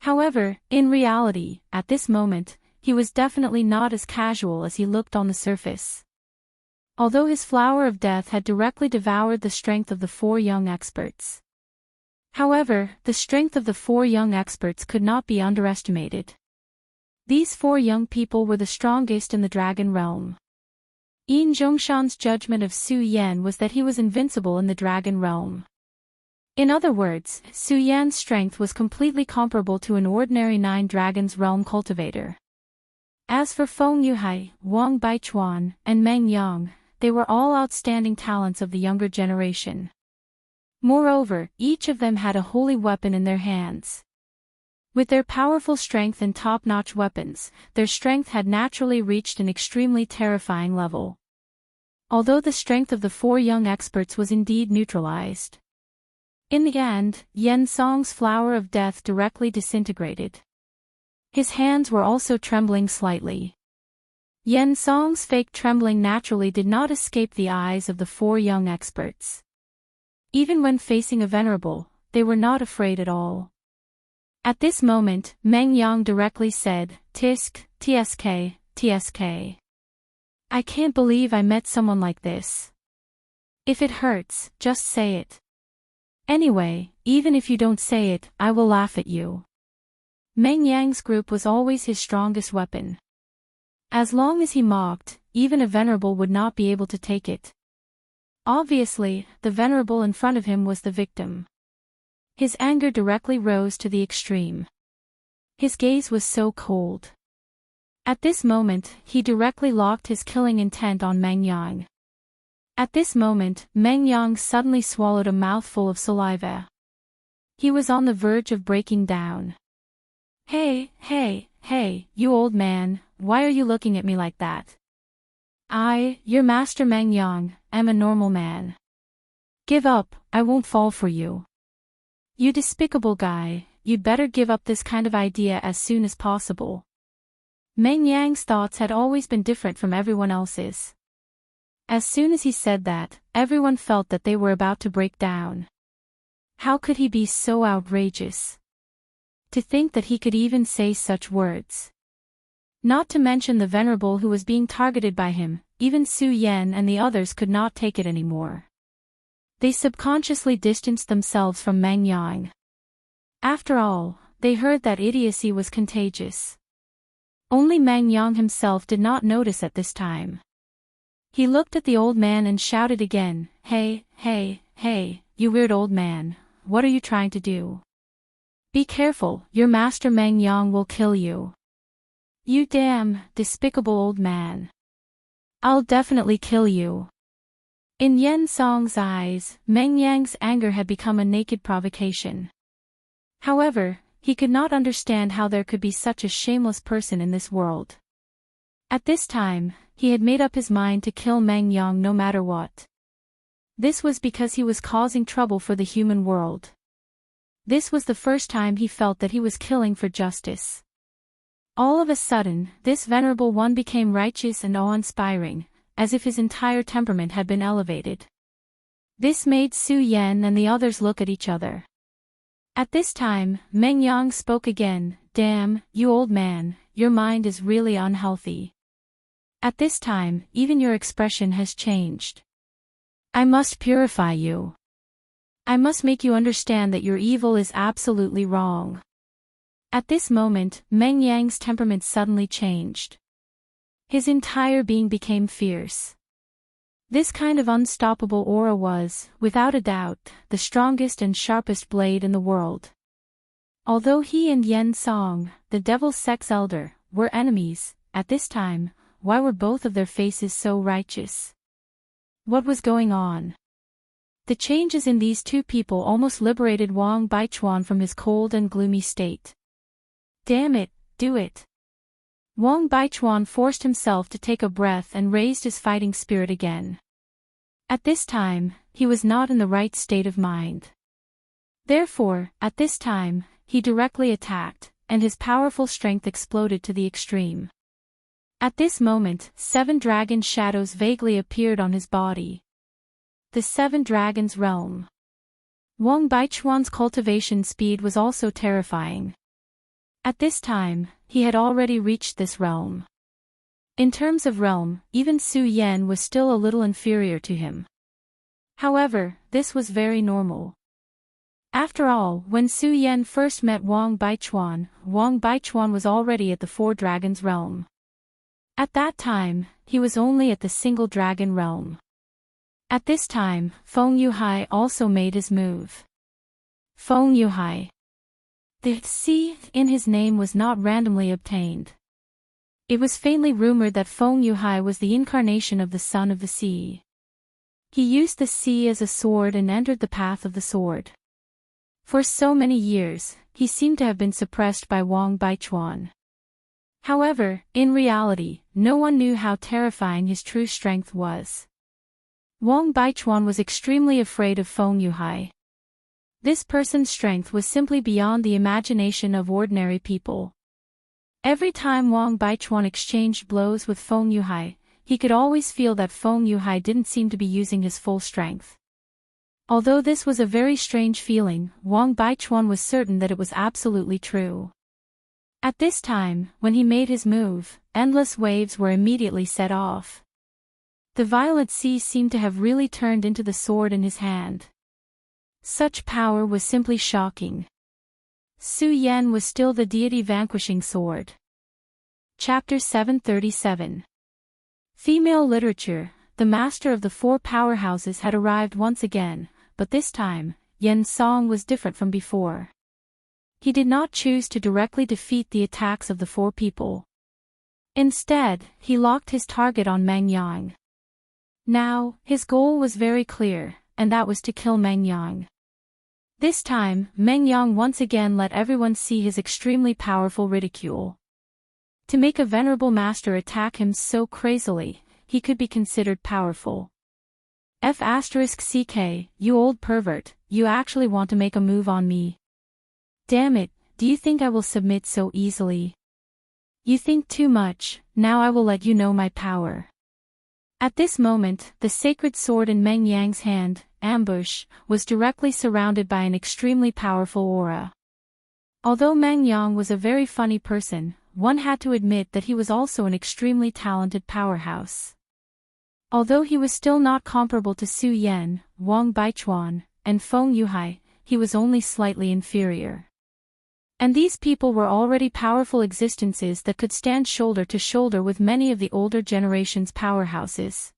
However, in reality, at this moment, he was definitely not as casual as he looked on the surface. Although his flower of death had directly devoured the strength of the 4 young experts. However, the strength of the 4 young experts could not be underestimated. These 4 young people were the strongest in the dragon realm. Yin Zhongshan's judgment of Su Yan was that he was invincible in the dragon realm. In other words, Su Yan's strength was completely comparable to an ordinary 9 dragons realm cultivator. As for Feng Yuhai, Wang Baichuan, and Meng Yang, they were all outstanding talents of the younger generation. Moreover, each of them had a holy weapon in their hands. With their powerful strength and top-notch weapons, their strength had naturally reached an extremely terrifying level. Although the strength of the 4 young experts was indeed neutralized. In the end, Yen Song's flower of death directly disintegrated. His hands were also trembling slightly. Yen Song's fake trembling naturally did not escape the eyes of the 4 young experts. Even when facing a venerable, they were not afraid at all. At this moment, Meng Yang directly said, "Tisk, TSK, TSK. I can't believe I met someone like this. If it hurts, just say it. Anyway, even if you don't say it, I will laugh at you." Meng Yang's group was always his strongest weapon. As long as he mocked, even a venerable would not be able to take it. Obviously, the venerable in front of him was the victim. His anger directly rose to the extreme. His gaze was so cold. At this moment, he directly locked his killing intent on Meng Yang. At this moment, Meng Yang suddenly swallowed a mouthful of saliva. He was on the verge of breaking down. Hey, you old man, why are you looking at me like that? I, your master Meng Yang, am a normal man. Give up, I won't fall for you. You despicable guy, you'd better give up this kind of idea as soon as possible. Meng Yang's thoughts had always been different from everyone else's. As soon as he said that, everyone felt that they were about to break down. How could he be so outrageous? To think that he could even say such words. Not to mention the venerable who was being targeted by him, even Su Yan and the others could not take it anymore. They subconsciously distanced themselves from Meng Yang. After all, they heard that idiocy was contagious. Only Meng Yang himself did not notice at this time. He looked at the old man and shouted again, Hey, you weird old man, what are you trying to do? Be careful, your master Meng Yang will kill you. You damn, despicable old man. I'll definitely kill you. In Yen Song's eyes, Meng Yang's anger had become a naked provocation. However, he could not understand how there could be such a shameless person in this world. At this time, he had made up his mind to kill Meng Yang no matter what. This was because he was causing trouble for the human world. This was the first time he felt that he was killing for justice. All of a sudden, this venerable one became righteous and awe-inspiring, as if his entire temperament had been elevated. This made Su Yan and the others look at each other. At this time, Meng Yang spoke again, Damn, you old man, your mind is really unhealthy. At this time, even your expression has changed. I must purify you. I must make you understand that your evil is absolutely wrong. At this moment, Meng Yang's temperament suddenly changed. His entire being became fierce. This kind of unstoppable aura was, without a doubt, the strongest and sharpest blade in the world. Although he and Yen Song, the devil's sex elder, were enemies, at this time, why were both of their faces so righteous? What was going on? The changes in these two people almost liberated Wang Baichuan from his cold and gloomy state. Damn it, do it. Wang Baichuan forced himself to take a breath and raised his fighting spirit again. At this time, he was not in the right state of mind. Therefore, at this time, he directly attacked, and his powerful strength exploded to the extreme. At this moment, 7 dragon shadows vaguely appeared on his body. The 7 dragons realm. Wang Baichuan's cultivation speed was also terrifying. At this time, he had already reached this realm. In terms of realm, even Su Yan was still a little inferior to him. However, this was very normal. After all, when Su Yan first met Wang Baichuan was already at the 4 dragons realm. At that time, he was only at the single dragon realm. At this time, Feng Yuhai also made his move. Feng Yuhai. The C in his name was not randomly obtained. It was faintly rumored that Feng Yuhai was the incarnation of the Son of the Sea. He used the sea as a sword and entered the path of the sword. For so many years, he seemed to have been suppressed by Wang Baichuan. However, in reality, no one knew how terrifying his true strength was. Wang Baichuan was extremely afraid of Feng Yuhai. This person's strength was simply beyond the imagination of ordinary people. Every time Wang Baichuan exchanged blows with Feng Yuhai, he could always feel that Feng Yuhai didn't seem to be using his full strength. Although this was a very strange feeling, Wang Baichuan was certain that it was absolutely true. At this time, when he made his move, endless waves were immediately set off. The violent sea seemed to have really turned into the sword in his hand. Such power was simply shocking. Su Yan was still the deity vanquishing sword. Chapter 737. Female literature. The master of the 4 powerhouses had arrived once again, but this time, Yen Song was different from before. He did not choose to directly defeat the attacks of the 4 people. Instead, he locked his target on Meng Yang. Now, his goal was very clear, and that was to kill Meng Yang. This time, Meng Yang once again let everyone see his extremely powerful ridicule. To make a venerable master attack him so crazily, he could be considered powerful. F***ck, you old pervert, you actually want to make a move on me? Damn it, do you think I will submit so easily? You think too much, now I will let you know my power. At this moment, the sacred sword in Meng Yang's hand, ambush, was directly surrounded by an extremely powerful aura. Although Meng Yang was a very funny person, one had to admit that he was also an extremely talented powerhouse. Although he was still not comparable to Su Yan, Wang Baichuan, and Feng Yuhai, he was only slightly inferior. And these people were already powerful existences that could stand shoulder to shoulder with many of the older generation's powerhouses.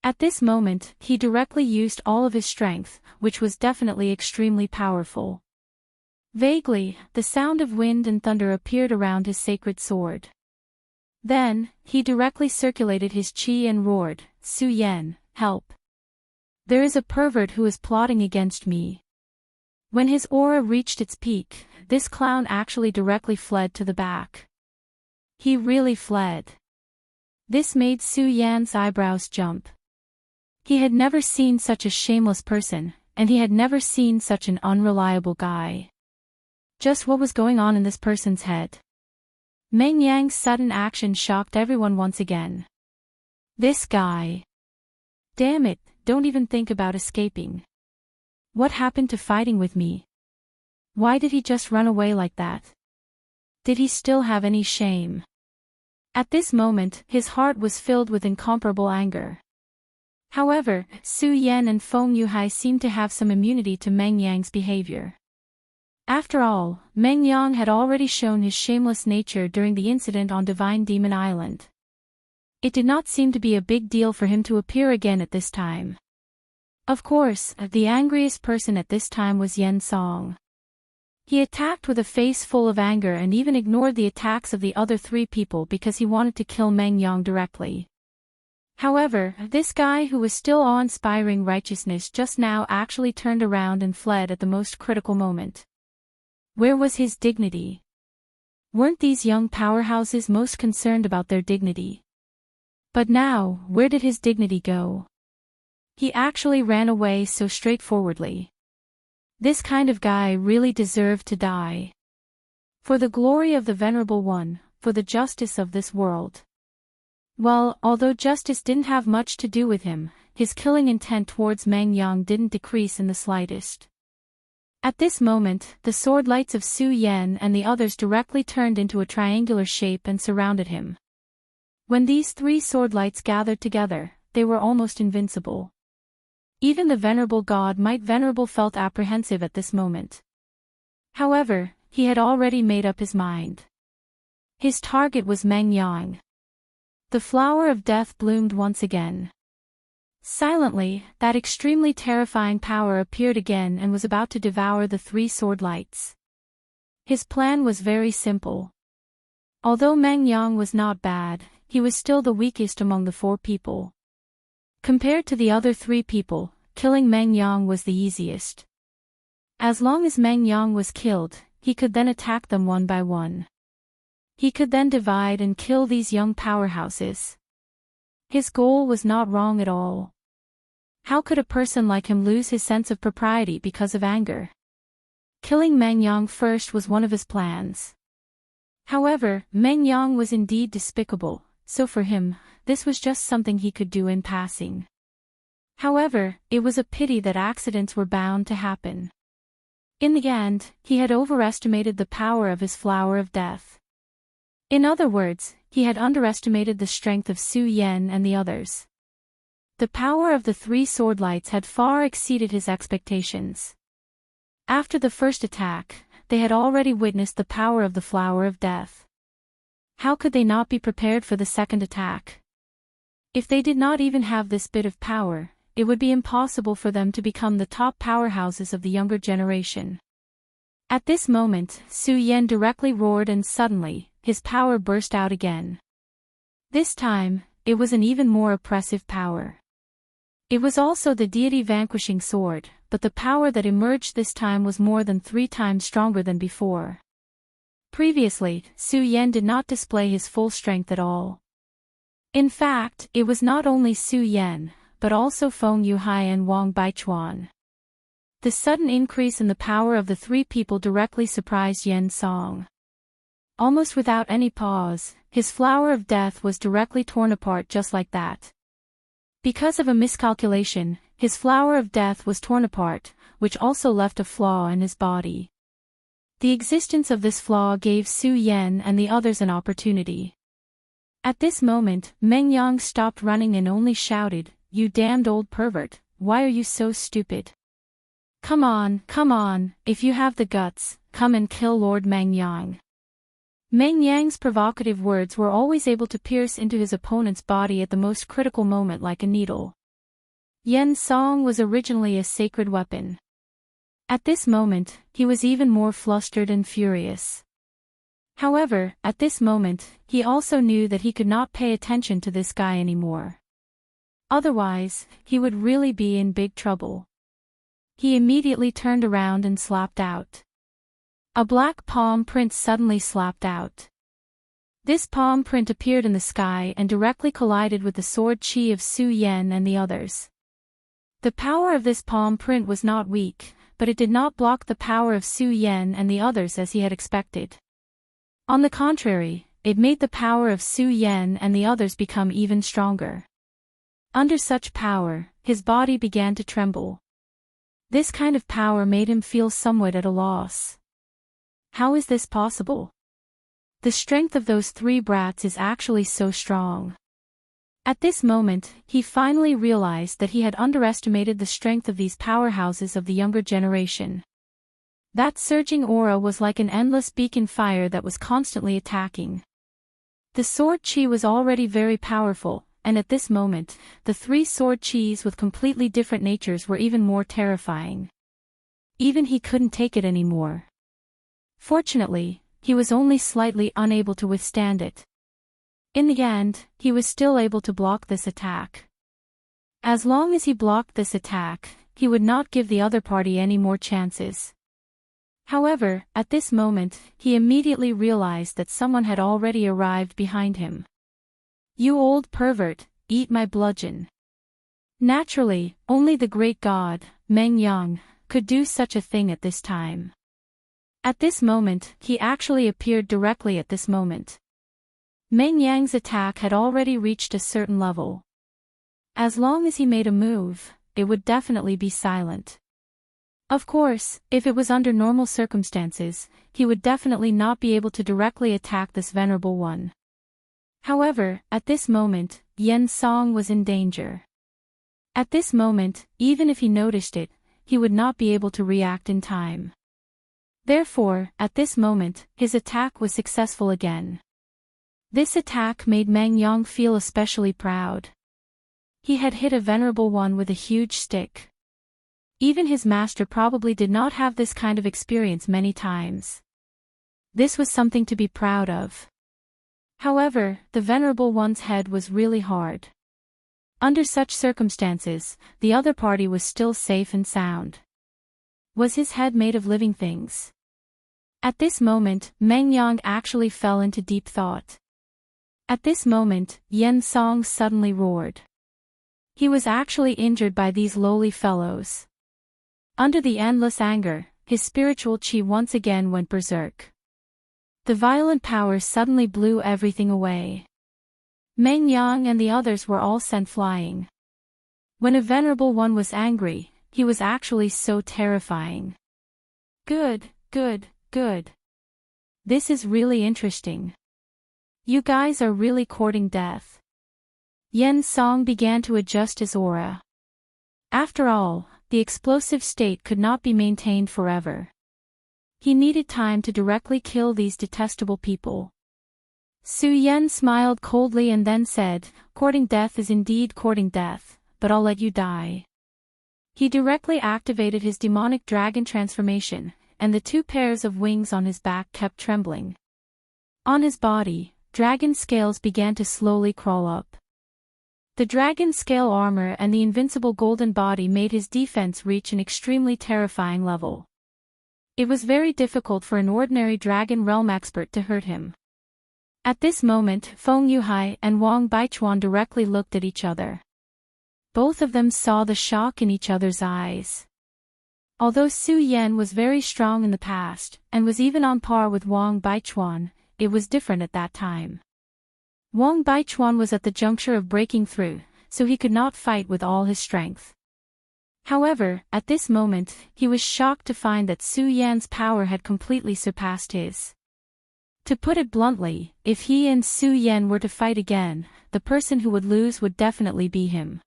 At this moment, he directly used all of his strength, which was definitely extremely powerful. Vaguely, the sound of wind and thunder appeared around his sacred sword. Then, he directly circulated his qi and roared, "Su Yan, help! There is a pervert who is plotting against me." When his aura reached its peak, this clown actually directly fled to the back. He really fled. This made Su Yan's eyebrows jump. He had never seen such a shameless person, and he had never seen such an unreliable guy. Just what was going on in this person's head? Meng Yang's sudden action shocked everyone once again. This guy. Damn it, don't even think about escaping. What happened to fighting with me? Why did he just run away like that? Did he still have any shame? At this moment, his heart was filled with incomparable anger. However, Su Yan and Feng Yuhai seemed to have some immunity to Meng Yang's behavior. After all, Meng Yang had already shown his shameless nature during the incident on Divine Demon Island. It did not seem to be a big deal for him to appear again at this time. Of course, the angriest person at this time was Yen Song. He attacked with a face full of anger and even ignored the attacks of the other 3 people because he wanted to kill Meng Yang directly. However, this guy who was still awe-inspiring righteousness just now actually turned around and fled at the most critical moment. Where was his dignity? Weren't these young powerhouses most concerned about their dignity? But now, where did his dignity go? He actually ran away so straightforwardly. This kind of guy really deserved to die. For the glory of the Venerable One, for the justice of this world. Well, although justice didn't have much to do with him, his killing intent towards Meng Yang didn't decrease in the slightest. At this moment, the sword lights of Su Yan and the others directly turned into a triangular shape and surrounded him. When these three sword lights gathered together, they were almost invincible. Even the venerable god Venerable felt apprehensive at this moment. However, he had already made up his mind. His target was Meng Yang. The flower of death bloomed once again. Silently, that extremely terrifying power appeared again and was about to devour the three sword lights. His plan was very simple. Although Meng Yang was not bad, he was still the weakest among the four people. Compared to the other three people, killing Meng Yang was the easiest. As long as Meng Yang was killed, he could then attack them one by one. He could then divide and kill these young powerhouses. His goal was not wrong at all. How could a person like him lose his sense of propriety because of anger? Killing Meng Yang first was one of his plans. However, Meng Yang was indeed despicable, so for him, this was just something he could do in passing. However, it was a pity that accidents were bound to happen. In the end, he had overestimated the power of his flower of death. In other words, he had underestimated the strength of Su Yan and the others. The power of the three sword lights had far exceeded his expectations. After the first attack, they had already witnessed the power of the flower of death. How could they not be prepared for the second attack? If they did not even have this bit of power, it would be impossible for them to become the top powerhouses of the younger generation. At this moment, Su Yan directly roared and suddenly, his power burst out again. This time, it was an even more oppressive power. It was also the deity vanquishing sword, but the power that emerged this time was more than 3 times stronger than before. Previously, Su Yan did not display his full strength at all. In fact, it was not only Su Yan, but also Feng Yuhai and Wang Baichuan. The sudden increase in the power of the three people directly surprised Yen Song. Almost without any pause, his flower of death was directly torn apart just like that. Because of a miscalculation, his flower of death was torn apart, which also left a flaw in his body. The existence of this flaw gave Su Yan and the others an opportunity. At this moment, Meng Yang stopped running and only shouted, "You damned old pervert, why are you so stupid? Come on, if you have the guts, come and kill Lord Meng Yang." Meng Yang's provocative words were always able to pierce into his opponent's body at the most critical moment like a needle. Yen Song was originally a sacred weapon. At this moment, he was even more flustered and furious. However, at this moment, he also knew that he could not pay attention to this guy anymore. Otherwise, he would really be in big trouble. He immediately turned around and slapped out. A black palm print suddenly slapped out. This palm print appeared in the sky and directly collided with the sword chi of Su Yan and the others. The power of this palm print was not weak, but it did not block the power of Su Yan and the others as he had expected. On the contrary, it made the power of Su Yan and the others become even stronger. Under such power, his body began to tremble. This kind of power made him feel somewhat at a loss. How is this possible? The strength of those 3 brats is actually so strong. At this moment, he finally realized that he had underestimated the strength of these powerhouses of the younger generation. That surging aura was like an endless beacon fire that was constantly attacking. The sword chi was already very powerful, and at this moment, the 3 sword chis with completely different natures were even more terrifying. Even he couldn't take it anymore. Fortunately, he was only slightly unable to withstand it. In the end, he was still able to block this attack. As long as he blocked this attack, he would not give the other party any more chances. However, at this moment, he immediately realized that someone had already arrived behind him. "You old pervert, eat my bludgeon." Naturally, only the great god, Meng Yang, could do such a thing at this time. At this moment, he actually appeared directly at this moment. Meng Yang's attack had already reached a certain level. As long as he made a move, it would definitely be silent. Of course, if it was under normal circumstances, he would definitely not be able to directly attack this venerable one. However, at this moment, Yen Song was in danger. At this moment, even if he noticed it, he would not be able to react in time. Therefore, at this moment, his attack was successful again. This attack made Meng Yang feel especially proud. He had hit a venerable one with a huge stick. Even his master probably did not have this kind of experience many times. This was something to be proud of. However, the venerable one's head was really hard. Under such circumstances, the other party was still safe and sound. Was his head made of living things? At this moment, Meng Yang actually fell into deep thought. At this moment, Yen Song suddenly roared. He was actually injured by these lowly fellows. Under the endless anger, his spiritual chi once again went berserk. The violent power suddenly blew everything away. Meng Yang and the others were all sent flying. When a venerable one was angry, he was actually so terrifying. Good, good, good. This is really interesting. You guys are really courting death. Yen Song began to adjust his aura. After all, the explosive state could not be maintained forever. He needed time to directly kill these detestable people. Su Yen smiled coldly and then said, "Courting death is indeed courting death, but I'll let you die." He directly activated his demonic dragon transformation, and the two pairs of wings on his back kept trembling. On his body, dragon scales began to slowly crawl up. The dragon scale armor and the invincible golden body made his defense reach an extremely terrifying level. It was very difficult for an ordinary dragon realm expert to hurt him. At this moment, Feng Yuhai and Wang Baichuan directly looked at each other. Both of them saw the shock in each other's eyes. Although Su Yan was very strong in the past, and was even on par with Wang Baichuan, it was different at that time. Wang Baichuan was at the juncture of breaking through, so he could not fight with all his strength. However, at this moment, he was shocked to find that Su Yan's power had completely surpassed his. To put it bluntly, if he and Su Yan were to fight again, the person who would lose would definitely be him.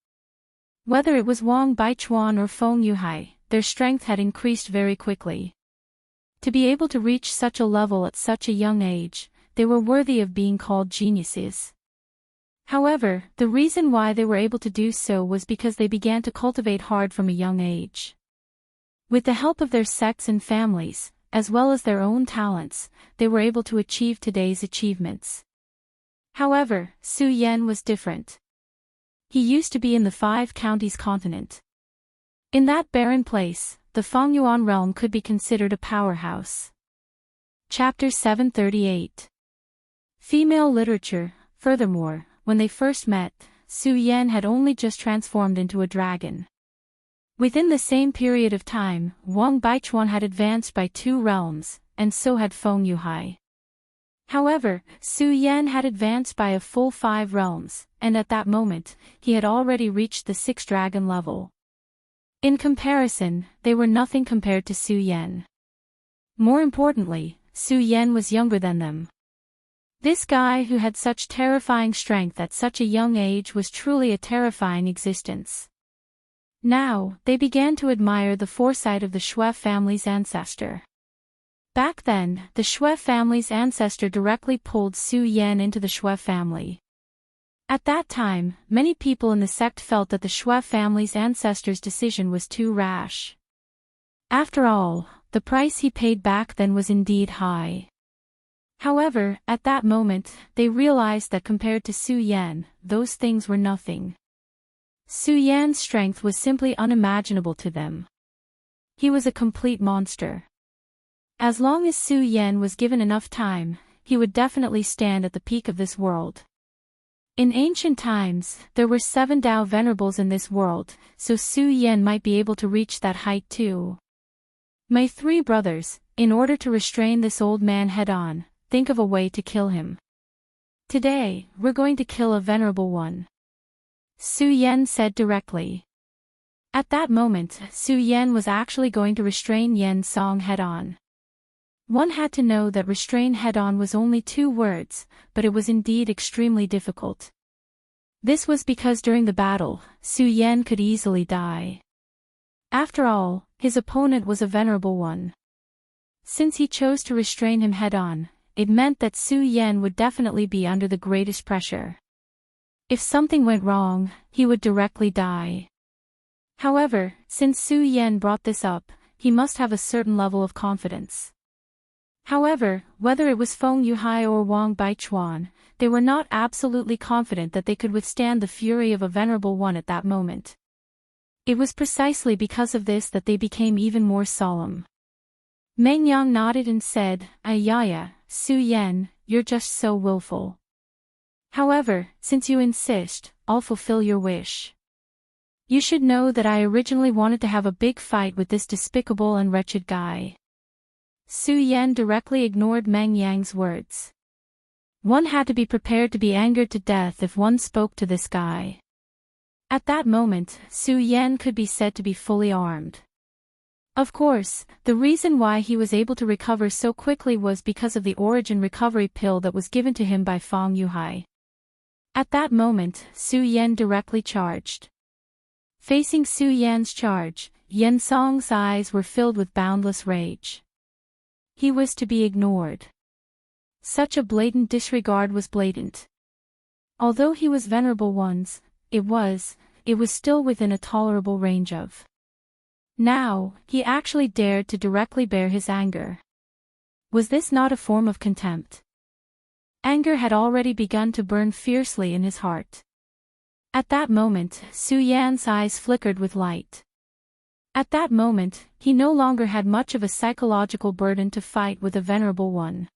Whether it was Wang Baichuan or Feng Yuhai, their strength had increased very quickly. To be able to reach such a level at such a young age, they were worthy of being called geniuses. However, the reason why they were able to do so was because they began to cultivate hard from a young age. With the help of their sects and families, as well as their own talents, they were able to achieve today's achievements. However, Su Yan was different. He used to be in the 5 counties continent. In that barren place, the Fengyuan realm could be considered a powerhouse. Chapter 738. Female literature. Furthermore, when they first met, Su Yan had only just transformed into a dragon. Within the same period of time, Wang Baichuan had advanced by 2 realms, and so had Feng Yuhai. However, Su Yan had advanced by a full 5 realms, and at that moment, he had already reached the 6th dragon level. In comparison, they were nothing compared to Su Yan. More importantly, Su Yan was younger than them. This guy who had such terrifying strength at such a young age was truly a terrifying existence. Now, they began to admire the foresight of the Shui family's ancestor. Back then, the Shui family's ancestor directly pulled Su Yan into the Shui family. At that time, many people in the sect felt that the Shui family's ancestor's decision was too rash. After all, the price he paid back then was indeed high. However, at that moment, they realized that compared to Su Yan, those things were nothing. Su Yan's strength was simply unimaginable to them. He was a complete monster. As long as Su Yan was given enough time, he would definitely stand at the peak of this world. In ancient times, there were 7 Tao venerables in this world, so Su Yan might be able to reach that height too. My 3 brothers, in order to restrain this old man head-on, think of a way to kill him. Today, we're going to kill a venerable one. Su Yan said directly. At that moment, Su Yan was actually going to restrain Yen Song head-on. One had to know that restrain head-on was only 2 words, but it was indeed extremely difficult. This was because during the battle, Su Yan could easily die. After all, his opponent was a venerable one. Since he chose to restrain him head-on, it meant that Su Yan would definitely be under the greatest pressure. If something went wrong, he would directly die. However, since Su Yan brought this up, he must have a certain level of confidence. However, whether it was Feng Yuhai or Wang Baichuan, they were not absolutely confident that they could withstand the fury of a venerable one at that moment. It was precisely because of this that they became even more solemn. Meng Yang nodded and said, "Ayaya, Su Yan, you're just so willful. However, since you insist, I'll fulfill your wish. You should know that I originally wanted to have a big fight with this despicable and wretched guy." Su Yan directly ignored Meng Yang's words. One had to be prepared to be angered to death if one spoke to this guy. At that moment, Su Yan could be said to be fully armed. Of course, the reason why he was able to recover so quickly was because of the origin recovery pill that was given to him by Feng Yuhai. At that moment, Su Yan directly charged. Facing Su Yan's charge, Yen Song's eyes were filled with boundless rage. He was to be ignored. Such a blatant disregard was blatant. Although he was venerable ones, it was still within a tolerable range of. Now, he actually dared to directly bear his anger. Was this not a form of contempt? Anger had already begun to burn fiercely in his heart. At that moment, Su Yan's eyes flickered with light. At that moment, he no longer had much of a psychological burden to fight with a venerable one.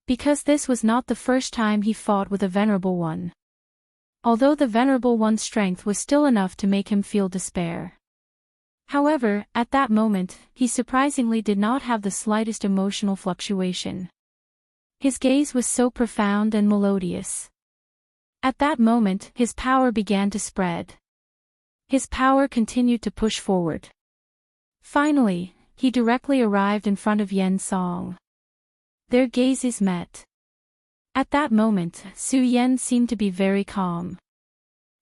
Because this was not the first time he fought with a venerable one. Although the venerable one's strength was still enough to make him feel despair. However, at that moment, he surprisingly did not have the slightest emotional fluctuation. His gaze was so profound and melodious. At that moment, his power began to spread. His power continued to push forward. Finally, he directly arrived in front of Yen Song. Their gazes met. At that moment, Su Yan seemed to be very calm.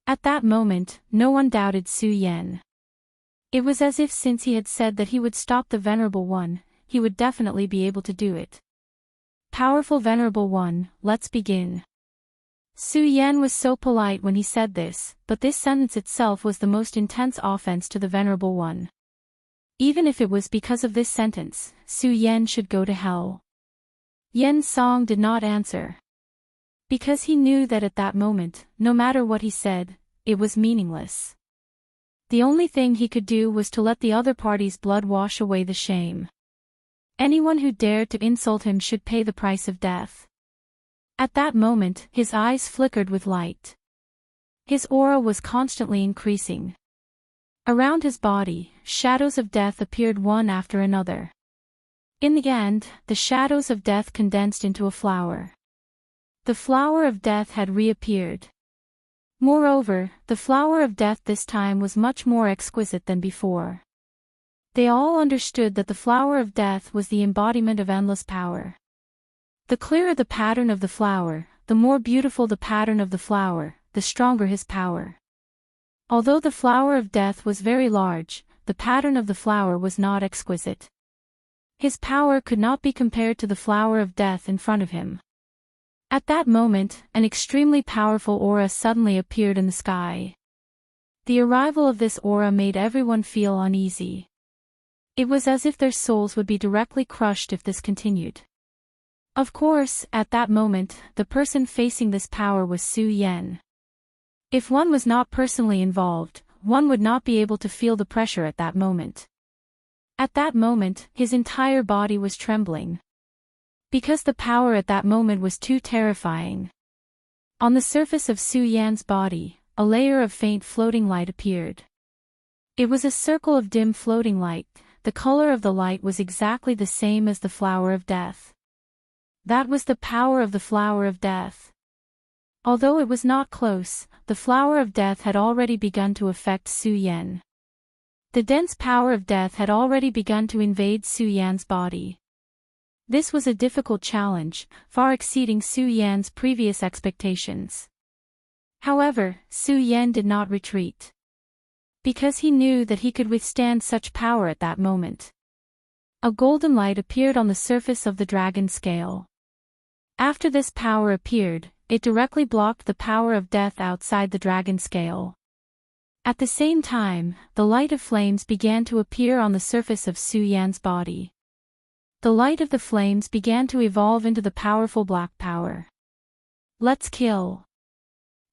At that moment, no one doubted Su Yan. It was as if since he had said that he would stop the venerable one, he would definitely be able to do it. Powerful venerable one, let's begin. Su Yan was so polite when he said this, but this sentence itself was the most intense offense to the venerable one. Even if it was because of this sentence, Su Yan should go to hell. Yen Song did not answer. Because he knew that at that moment, no matter what he said, it was meaningless. The only thing he could do was to let the other party's blood wash away the shame. Anyone who dared to insult him should pay the price of death. At that moment, his eyes flickered with light. His aura was constantly increasing. Around his body, shadows of death appeared one after another. In the end, the shadows of death condensed into a flower. The flower of death had reappeared. Moreover, the flower of death this time was much more exquisite than before. They all understood that the flower of death was the embodiment of endless power. The clearer the pattern of the flower, the more beautiful the pattern of the flower, the stronger his power. Although the flower of death was very large, the pattern of the flower was not exquisite. His power could not be compared to the flower of death in front of him. At that moment, an extremely powerful aura suddenly appeared in the sky. The arrival of this aura made everyone feel uneasy. It was as if their souls would be directly crushed if this continued. Of course, at that moment, the person facing this power was Su Yan. If one was not personally involved, one would not be able to feel the pressure at that moment. At that moment, his entire body was trembling. Because the power at that moment was too terrifying. On the surface of Su Yan's body, a layer of faint floating light appeared. It was a circle of dim floating light. The color of the light was exactly the same as the flower of death. That was the power of the flower of death. Although it was not close, the flower of death had already begun to affect Su Yan. The dense power of death had already begun to invade Su Yan's body. This was a difficult challenge, far exceeding Su Yan's previous expectations. However, Su Yan did not retreat. Because he knew that he could withstand such power at that moment. A golden light appeared on the surface of the dragon scale. After this power appeared, it directly blocked the power of death outside the dragon scale. At the same time, the light of flames began to appear on the surface of Su Yan's body. The light of the flames began to evolve into the powerful black power. Let's kill.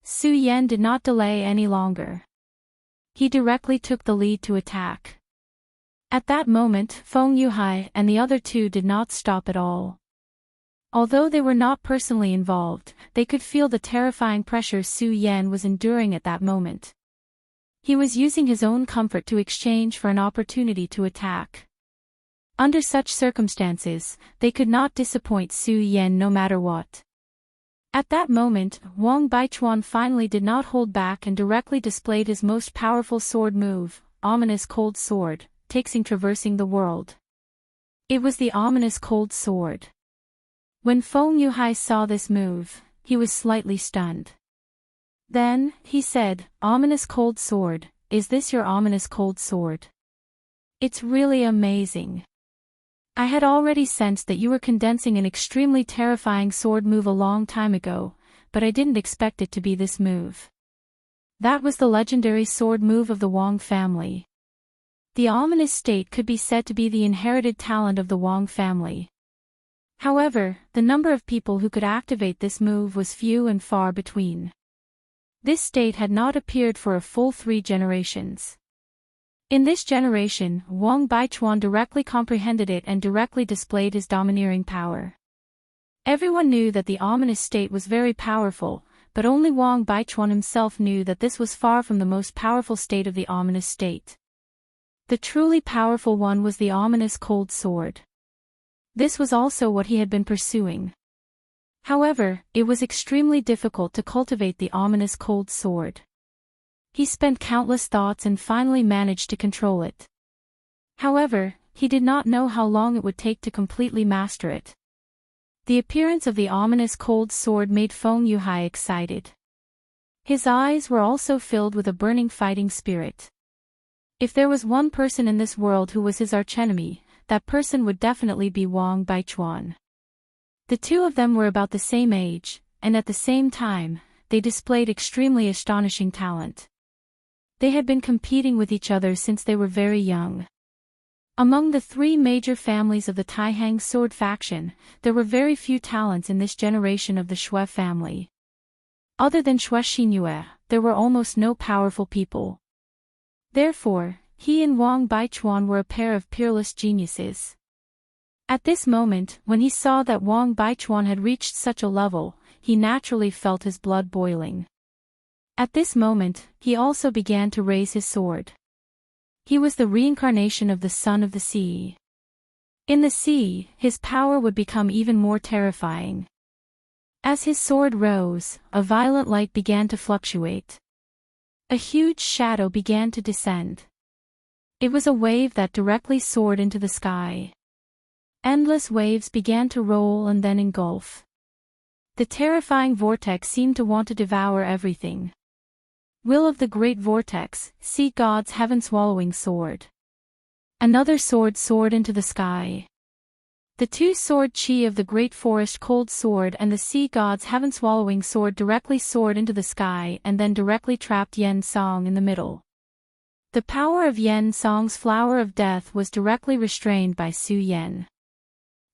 Su Yan did not delay any longer. He directly took the lead to attack. At that moment, Feng Yuhai and the other two did not stop at all. Although they were not personally involved, they could feel the terrifying pressure Su Yan was enduring at that moment. He was using his own comfort to exchange for an opportunity to attack. Under such circumstances, they could not disappoint Su Yan no matter what. At that moment, Wang Baichuan finally did not hold back and directly displayed his most powerful sword move, Ominous Cold Sword, traversing the world. It was the Ominous Cold Sword. When Feng Yuhai saw this move, he was slightly stunned. Then, he said, Ominous Cold Sword, is this your Ominous Cold Sword? It's really amazing. I had already sensed that you were condensing an extremely terrifying sword move a long time ago, but I didn't expect it to be this move. That was the legendary sword move of the Wang family. The ominous state could be said to be the inherited talent of the Wang family. However, the number of people who could activate this move was few and far between. This state had not appeared for a full 3 generations. In this generation, Wang Baichuan directly comprehended it and directly displayed his domineering power. Everyone knew that the ominous state was very powerful, but only Wang Baichuan himself knew that this was far from the most powerful state of the ominous state. The truly powerful one was the ominous cold sword. This was also what he had been pursuing. However, it was extremely difficult to cultivate the ominous cold sword. He spent countless thoughts and finally managed to control it. However, he did not know how long it would take to completely master it. The appearance of the ominous cold sword made Feng Yuhai excited. His eyes were also filled with a burning fighting spirit. If there was one person in this world who was his archenemy, that person would definitely be Wang Baichuan. The two of them were about the same age, and at the same time, they displayed extremely astonishing talent. They had been competing with each other since they were very young. Among the 3 major families of the Taihang sword faction, there were very few talents in this generation of the Shui family. Other than Shui Xinyue, there were almost no powerful people. Therefore, he and Wang Baichuan were a pair of peerless geniuses. At this moment, when he saw that Wang Baichuan had reached such a level, he naturally felt his blood boiling. At this moment, he also began to raise his sword. He was the reincarnation of the Son of the Sea. In the sea, his power would become even more terrifying. As his sword rose, a violent light began to fluctuate. A huge shadow began to descend. It was a wave that directly soared into the sky. Endless waves began to roll and then engulf. The terrifying vortex seemed to want to devour everything. Will of the great vortex, sea god's heaven-swallowing sword. Another sword soared into the sky. The 2-sword chi of the great forest cold sword and the sea god's heaven-swallowing sword directly soared into the sky and then directly trapped Yen Song in the middle. The power of Yen Song's flower of death was directly restrained by Su Yan.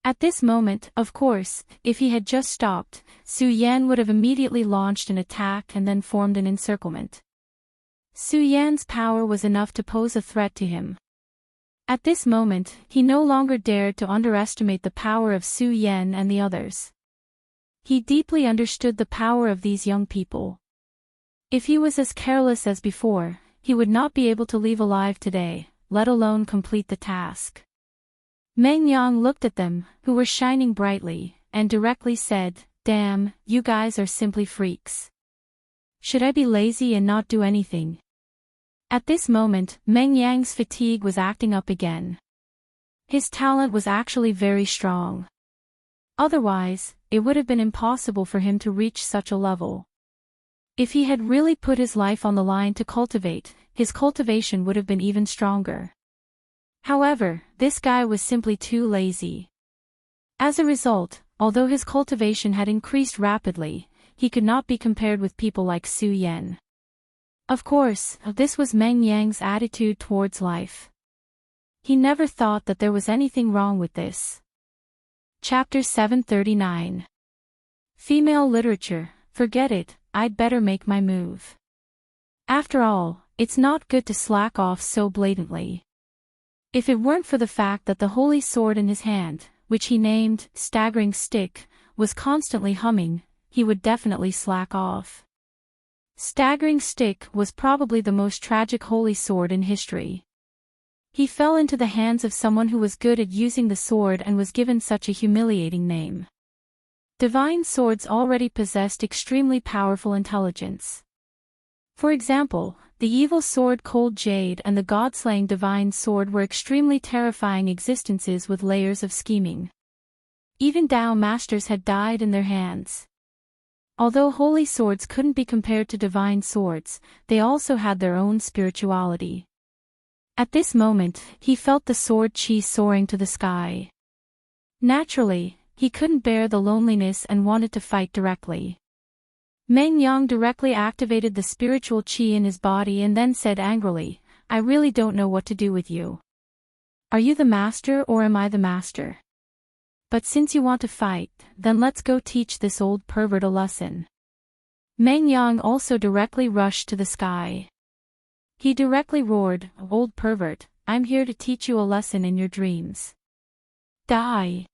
At this moment, of course, if he had just stopped, Su Yan would have immediately launched an attack and then formed an encirclement. Su Yan's power was enough to pose a threat to him. At this moment, he no longer dared to underestimate the power of Su Yan and the others. He deeply understood the power of these young people. If he was as careless as before, he would not be able to leave alive today, let alone complete the task. Meng Yang looked at them, who were shining brightly, and directly said, "Damn, you guys are simply freaks. Should I be lazy and not do anything?" At this moment, Meng Yang's fatigue was acting up again. His talent was actually very strong. Otherwise, it would have been impossible for him to reach such a level. If he had really put his life on the line to cultivate, his cultivation would have been even stronger. However, this guy was simply too lazy. As a result, although his cultivation had increased rapidly, he could not be compared with people like Su Yan. Of course, this was Meng Yang's attitude towards life. He never thought that there was anything wrong with this. Chapter 739. Female literature, forget it, I'd better make my move. After all, it's not good to slack off so blatantly. If it weren't for the fact that the holy sword in his hand, which he named Staggering Stick, was constantly humming, he would definitely slack off. Staggering Stick was probably the most tragic holy sword in history. He fell into the hands of someone who was good at using the sword and was given such a humiliating name. Divine swords already possessed extremely powerful intelligence. For example, the evil sword Cold Jade and the god-slaying divine sword were extremely terrifying existences with layers of scheming. Even Dao masters had died in their hands. Although holy swords couldn't be compared to divine swords, they also had their own spirituality. At this moment, he felt the sword chi soaring to the sky. Naturally, he couldn't bear the loneliness and wanted to fight directly. Meng Yang directly activated the spiritual chi in his body and then said angrily, "I really don't know what to do with you. Are you the master or am I the master? But since you want to fight, then let's go teach this old pervert a lesson." Meng Yang also directly rushed to the sky. He directly roared, "Old pervert, I'm here to teach you a lesson in your dreams. Die."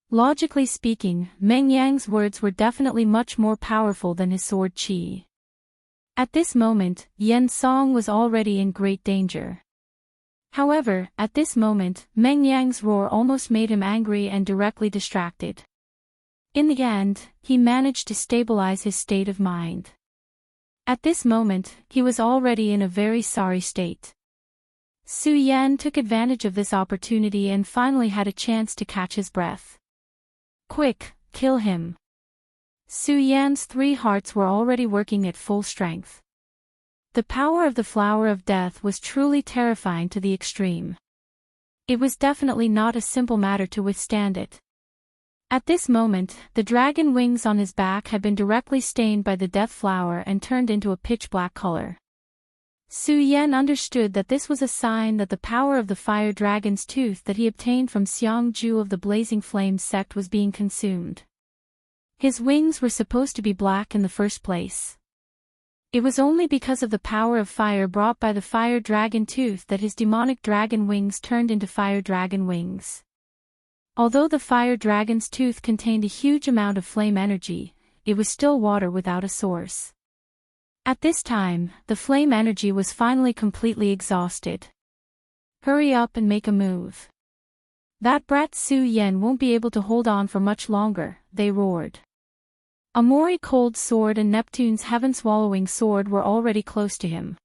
Logically speaking, Meng Yang's words were definitely much more powerful than his sword chi. At this moment, Yen Song was already in great danger. However, at this moment, Meng Yang's roar almost made him angry and directly distracted. In the end, he managed to stabilize his state of mind. At this moment, he was already in a very sorry state. Su Yan took advantage of this opportunity and finally had a chance to catch his breath. "Quick, kill him." Su Yan's 3 hearts were already working at full strength. The power of the Flower of Death was truly terrifying to the extreme. It was definitely not a simple matter to withstand it. At this moment, the dragon wings on his back had been directly stained by the death flower and turned into a pitch-black color. Su Yan understood that this was a sign that the power of the fire dragon's tooth that he obtained from Xiang Ju of the Blazing Flames sect was being consumed. His wings were supposed to be black in the first place. It was only because of the power of fire brought by the fire dragon tooth that his demonic dragon wings turned into fire dragon wings. Although the fire dragon's tooth contained a huge amount of flame energy, it was still water without a source. At this time, the flame energy was finally completely exhausted. "Hurry up and make a move. That brat Su Yan won't be able to hold on for much longer," they roared. Amori Cold Sword and Neptune's Heaven-Swallowing Sword were already close to him.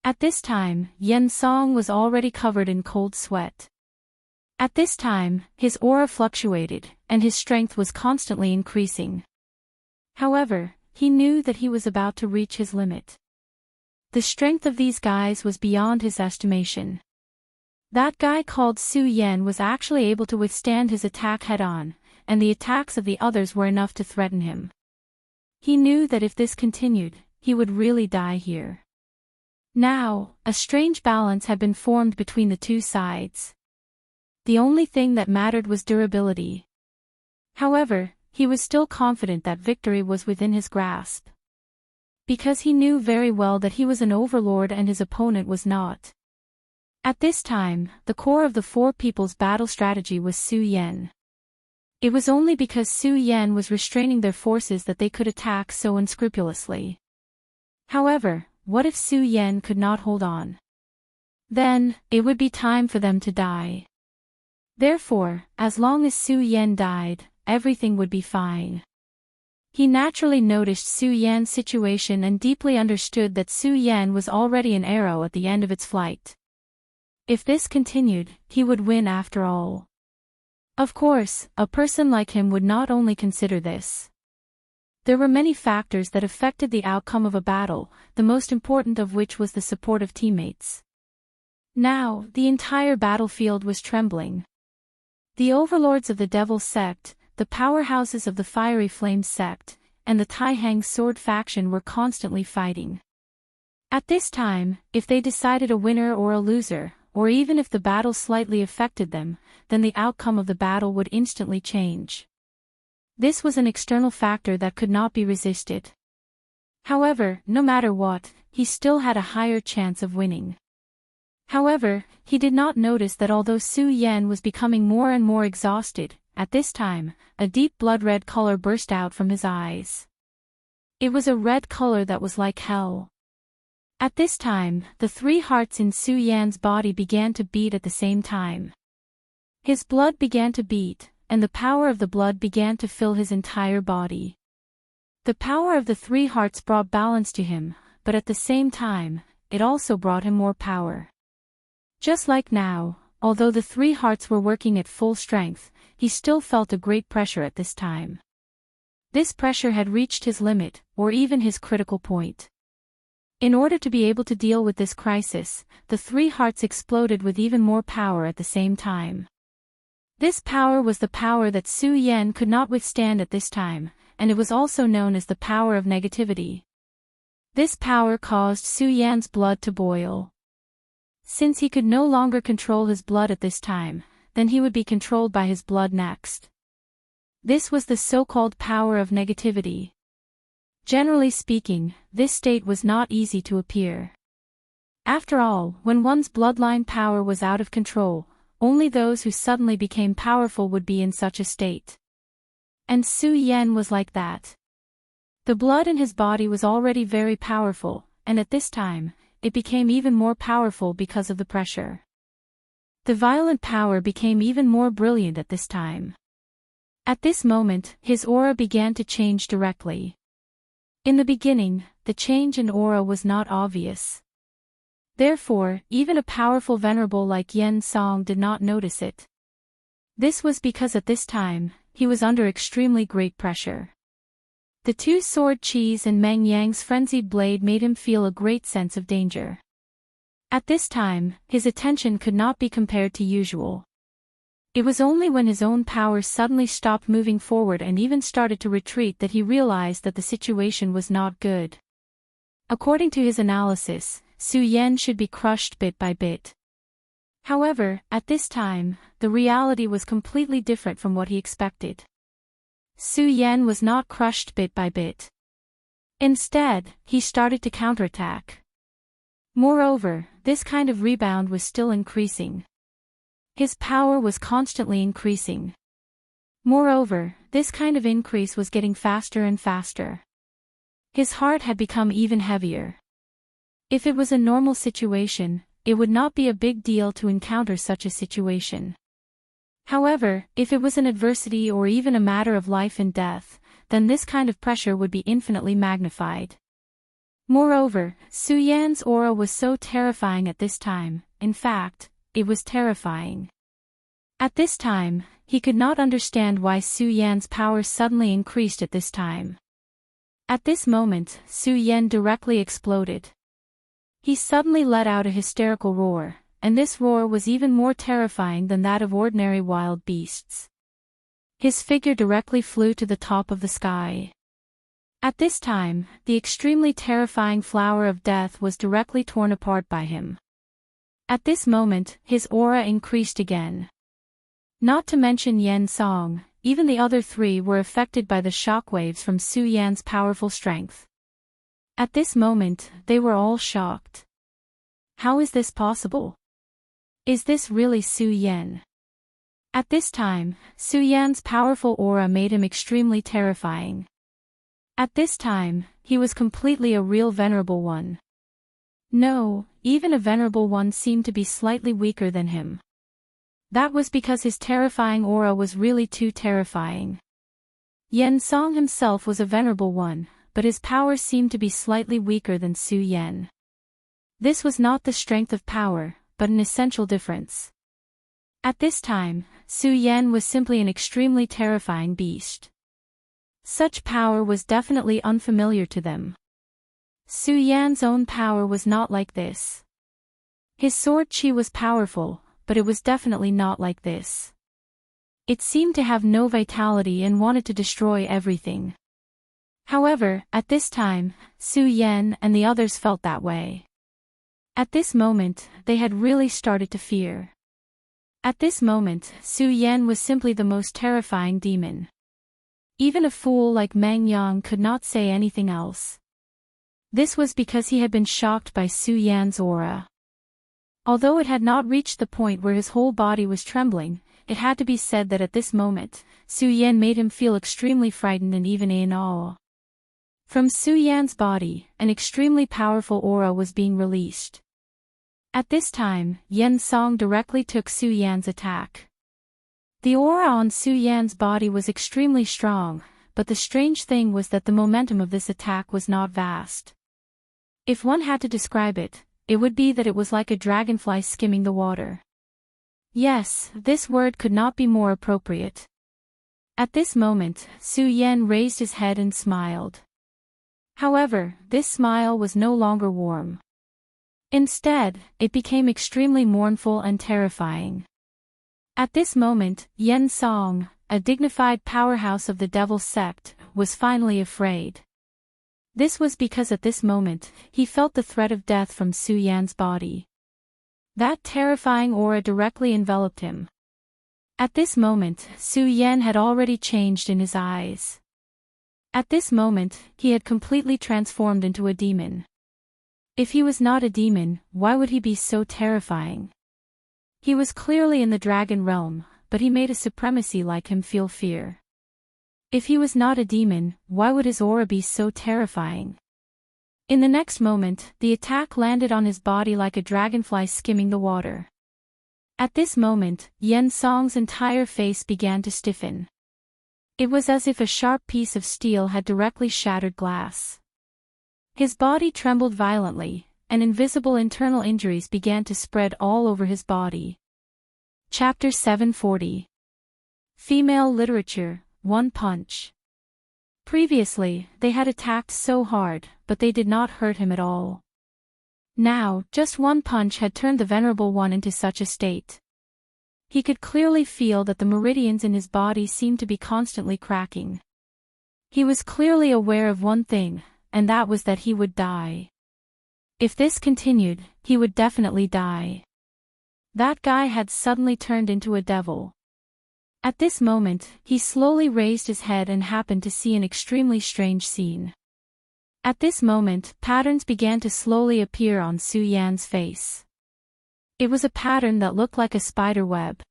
At this time, Yen Song was already covered in cold sweat. At this time, his aura fluctuated, and his strength was constantly increasing. However, he knew that he was about to reach his limit. The strength of these guys was beyond his estimation. That guy called Su Yan was actually able to withstand his attack head-on, and the attacks of the others were enough to threaten him. He knew that if this continued, he would really die here. Now, a strange balance had been formed between the two sides. The only thing that mattered was durability. However, he was still confident that victory was within his grasp. Because he knew very well that he was an overlord and his opponent was not. At this time, the core of the four people's battle strategy was Su Yan. It was only because Su Yan was restraining their forces that they could attack so unscrupulously. However, what if Su Yan could not hold on? Then, it would be time for them to die. Therefore, as long as Su Yan died, everything would be fine. He naturally noticed Su Yan's situation and deeply understood that Su Yan was already an arrow at the end of its flight. If this continued, he would win after all. Of course, a person like him would not only consider this. There were many factors that affected the outcome of a battle, the most important of which was the support of teammates. Now, the entire battlefield was trembling. The overlords of the Devil sect, the powerhouses of the Fiery Flames sect, and the Taihang sword faction were constantly fighting. At this time, if they decided a winner or a loser, or even if the battle slightly affected them, then the outcome of the battle would instantly change. This was an external factor that could not be resisted. However, no matter what, he still had a higher chance of winning. However, he did not notice that although Su Yan was becoming more and more exhausted, at this time, a deep blood-red color burst out from his eyes. It was a red color that was like hell. At this time, the 3 hearts in Su Yan's body began to beat at the same time. His blood began to beat, and the power of the blood began to fill his entire body. The power of the 3 hearts brought balance to him, but at the same time, it also brought him more power. Just like now, although the 3 hearts were working at full strength, he still felt a great pressure at this time. This pressure had reached his limit, or even his critical point. In order to be able to deal with this crisis, the 3 hearts exploded with even more power at the same time. This power was the power that Su Yan could not withstand at this time, and it was also known as the power of negativity. This power caused Su Yan's blood to boil. Since he could no longer control his blood at this time, then he would be controlled by his blood next. This was the so-called power of negativity. Generally speaking, this state was not easy to appear. After all, when one's bloodline power was out of control, only those who suddenly became powerful would be in such a state. And Su Yan was like that. The blood in his body was already very powerful, and at this time, it became even more powerful because of the pressure. The violent power became even more brilliant at this time. At this moment, his aura began to change directly. In the beginning, the change in aura was not obvious. Therefore, even a powerful venerable like Yen Song did not notice it. This was because at this time, he was under extremely great pressure. The 2 sword Qis and Meng Yang's frenzied blade made him feel a great sense of danger. At this time, his attention could not be compared to usual. It was only when his own power suddenly stopped moving forward and even started to retreat that he realized that the situation was not good. According to his analysis, Su Yan should be crushed bit by bit. However, at this time, the reality was completely different from what he expected. Su Yan was not crushed bit by bit. Instead, he started to counterattack. Moreover, this kind of rebound was still increasing. His power was constantly increasing. Moreover, this kind of increase was getting faster and faster. His heart had become even heavier. If it was a normal situation, it would not be a big deal to encounter such a situation. However, if it was an adversity or even a matter of life and death, then this kind of pressure would be infinitely magnified. Moreover, Su Yan's aura was so terrifying at this time, in fact, it was terrifying. At this time, he could not understand why Su Yan's power suddenly increased at this time. At this moment, Su Yan directly exploded. He suddenly let out a hysterical roar, and this roar was even more terrifying than that of ordinary wild beasts. His figure directly flew to the top of the sky. At this time, the extremely terrifying flower of death was directly torn apart by him. At this moment, his aura increased again. Not to mention Yen Song, even the other 3 were affected by the shockwaves from Su Yan's powerful strength. At this moment, they were all shocked. How is this possible? Is this really Su Yan? At this time, Su Yan's powerful aura made him extremely terrifying. At this time, he was completely a real venerable one. No, even a venerable one seemed to be slightly weaker than him. That was because his terrifying aura was really too terrifying. Yen Song himself was a venerable one, but his power seemed to be slightly weaker than Su Yan. This was not the strength of power, but an essential difference. At this time, Su Yan was simply an extremely terrifying beast. Such power was definitely unfamiliar to them. Su Yan's own power was not like this. His sword chi was powerful, but it was definitely not like this. It seemed to have no vitality and wanted to destroy everything. However, at this time, Su Yan and the others felt that way. At this moment, they had really started to fear. At this moment, Su Yan was simply the most terrifying demon. Even a fool like Meng Yang could not say anything else. This was because he had been shocked by Su Yan's aura. Although it had not reached the point where his whole body was trembling, it had to be said that at this moment, Su Yan made him feel extremely frightened and even in awe. From Su Yan's body, an extremely powerful aura was being released. At this time, Yen Song directly took Su Yan's attack. The aura on Su Yan's body was extremely strong, but the strange thing was that the momentum of this attack was not vast. If one had to describe it, it would be that it was like a dragonfly skimming the water. Yes, this word could not be more appropriate. At this moment, Su Yan raised his head and smiled. However, this smile was no longer warm. Instead, it became extremely mournful and terrifying. At this moment, Yen Song, a dignified powerhouse of the Devil sect, was finally afraid. This was because at this moment, he felt the threat of death from Su Yan's body. That terrifying aura directly enveloped him. At this moment, Su Yan had already changed in his eyes. At this moment, he had completely transformed into a demon. If he was not a demon, why would he be so terrifying? He was clearly in the dragon realm, but he made a supremacy like him feel fear. If he was not a demon, why would his aura be so terrifying? In the next moment, the attack landed on his body like a dragonfly skimming the water. At this moment, Yen Song's entire face began to stiffen. It was as if a sharp piece of steel had directly shattered glass. His body trembled violently, and invisible internal injuries began to spread all over his body. Chapter 740. Female Literature, One Punch. Previously, they had attacked so hard, but they did not hurt him at all. Now, just one punch had turned the Venerable One into such a state. He could clearly feel that the meridians in his body seemed to be constantly cracking. He was clearly aware of one thing, and that was that he would die. If this continued, he would definitely die. That guy had suddenly turned into a devil. At this moment, he slowly raised his head and happened to see an extremely strange scene. At this moment, patterns began to slowly appear on Su Yan's face. It was a pattern that looked like a spider web.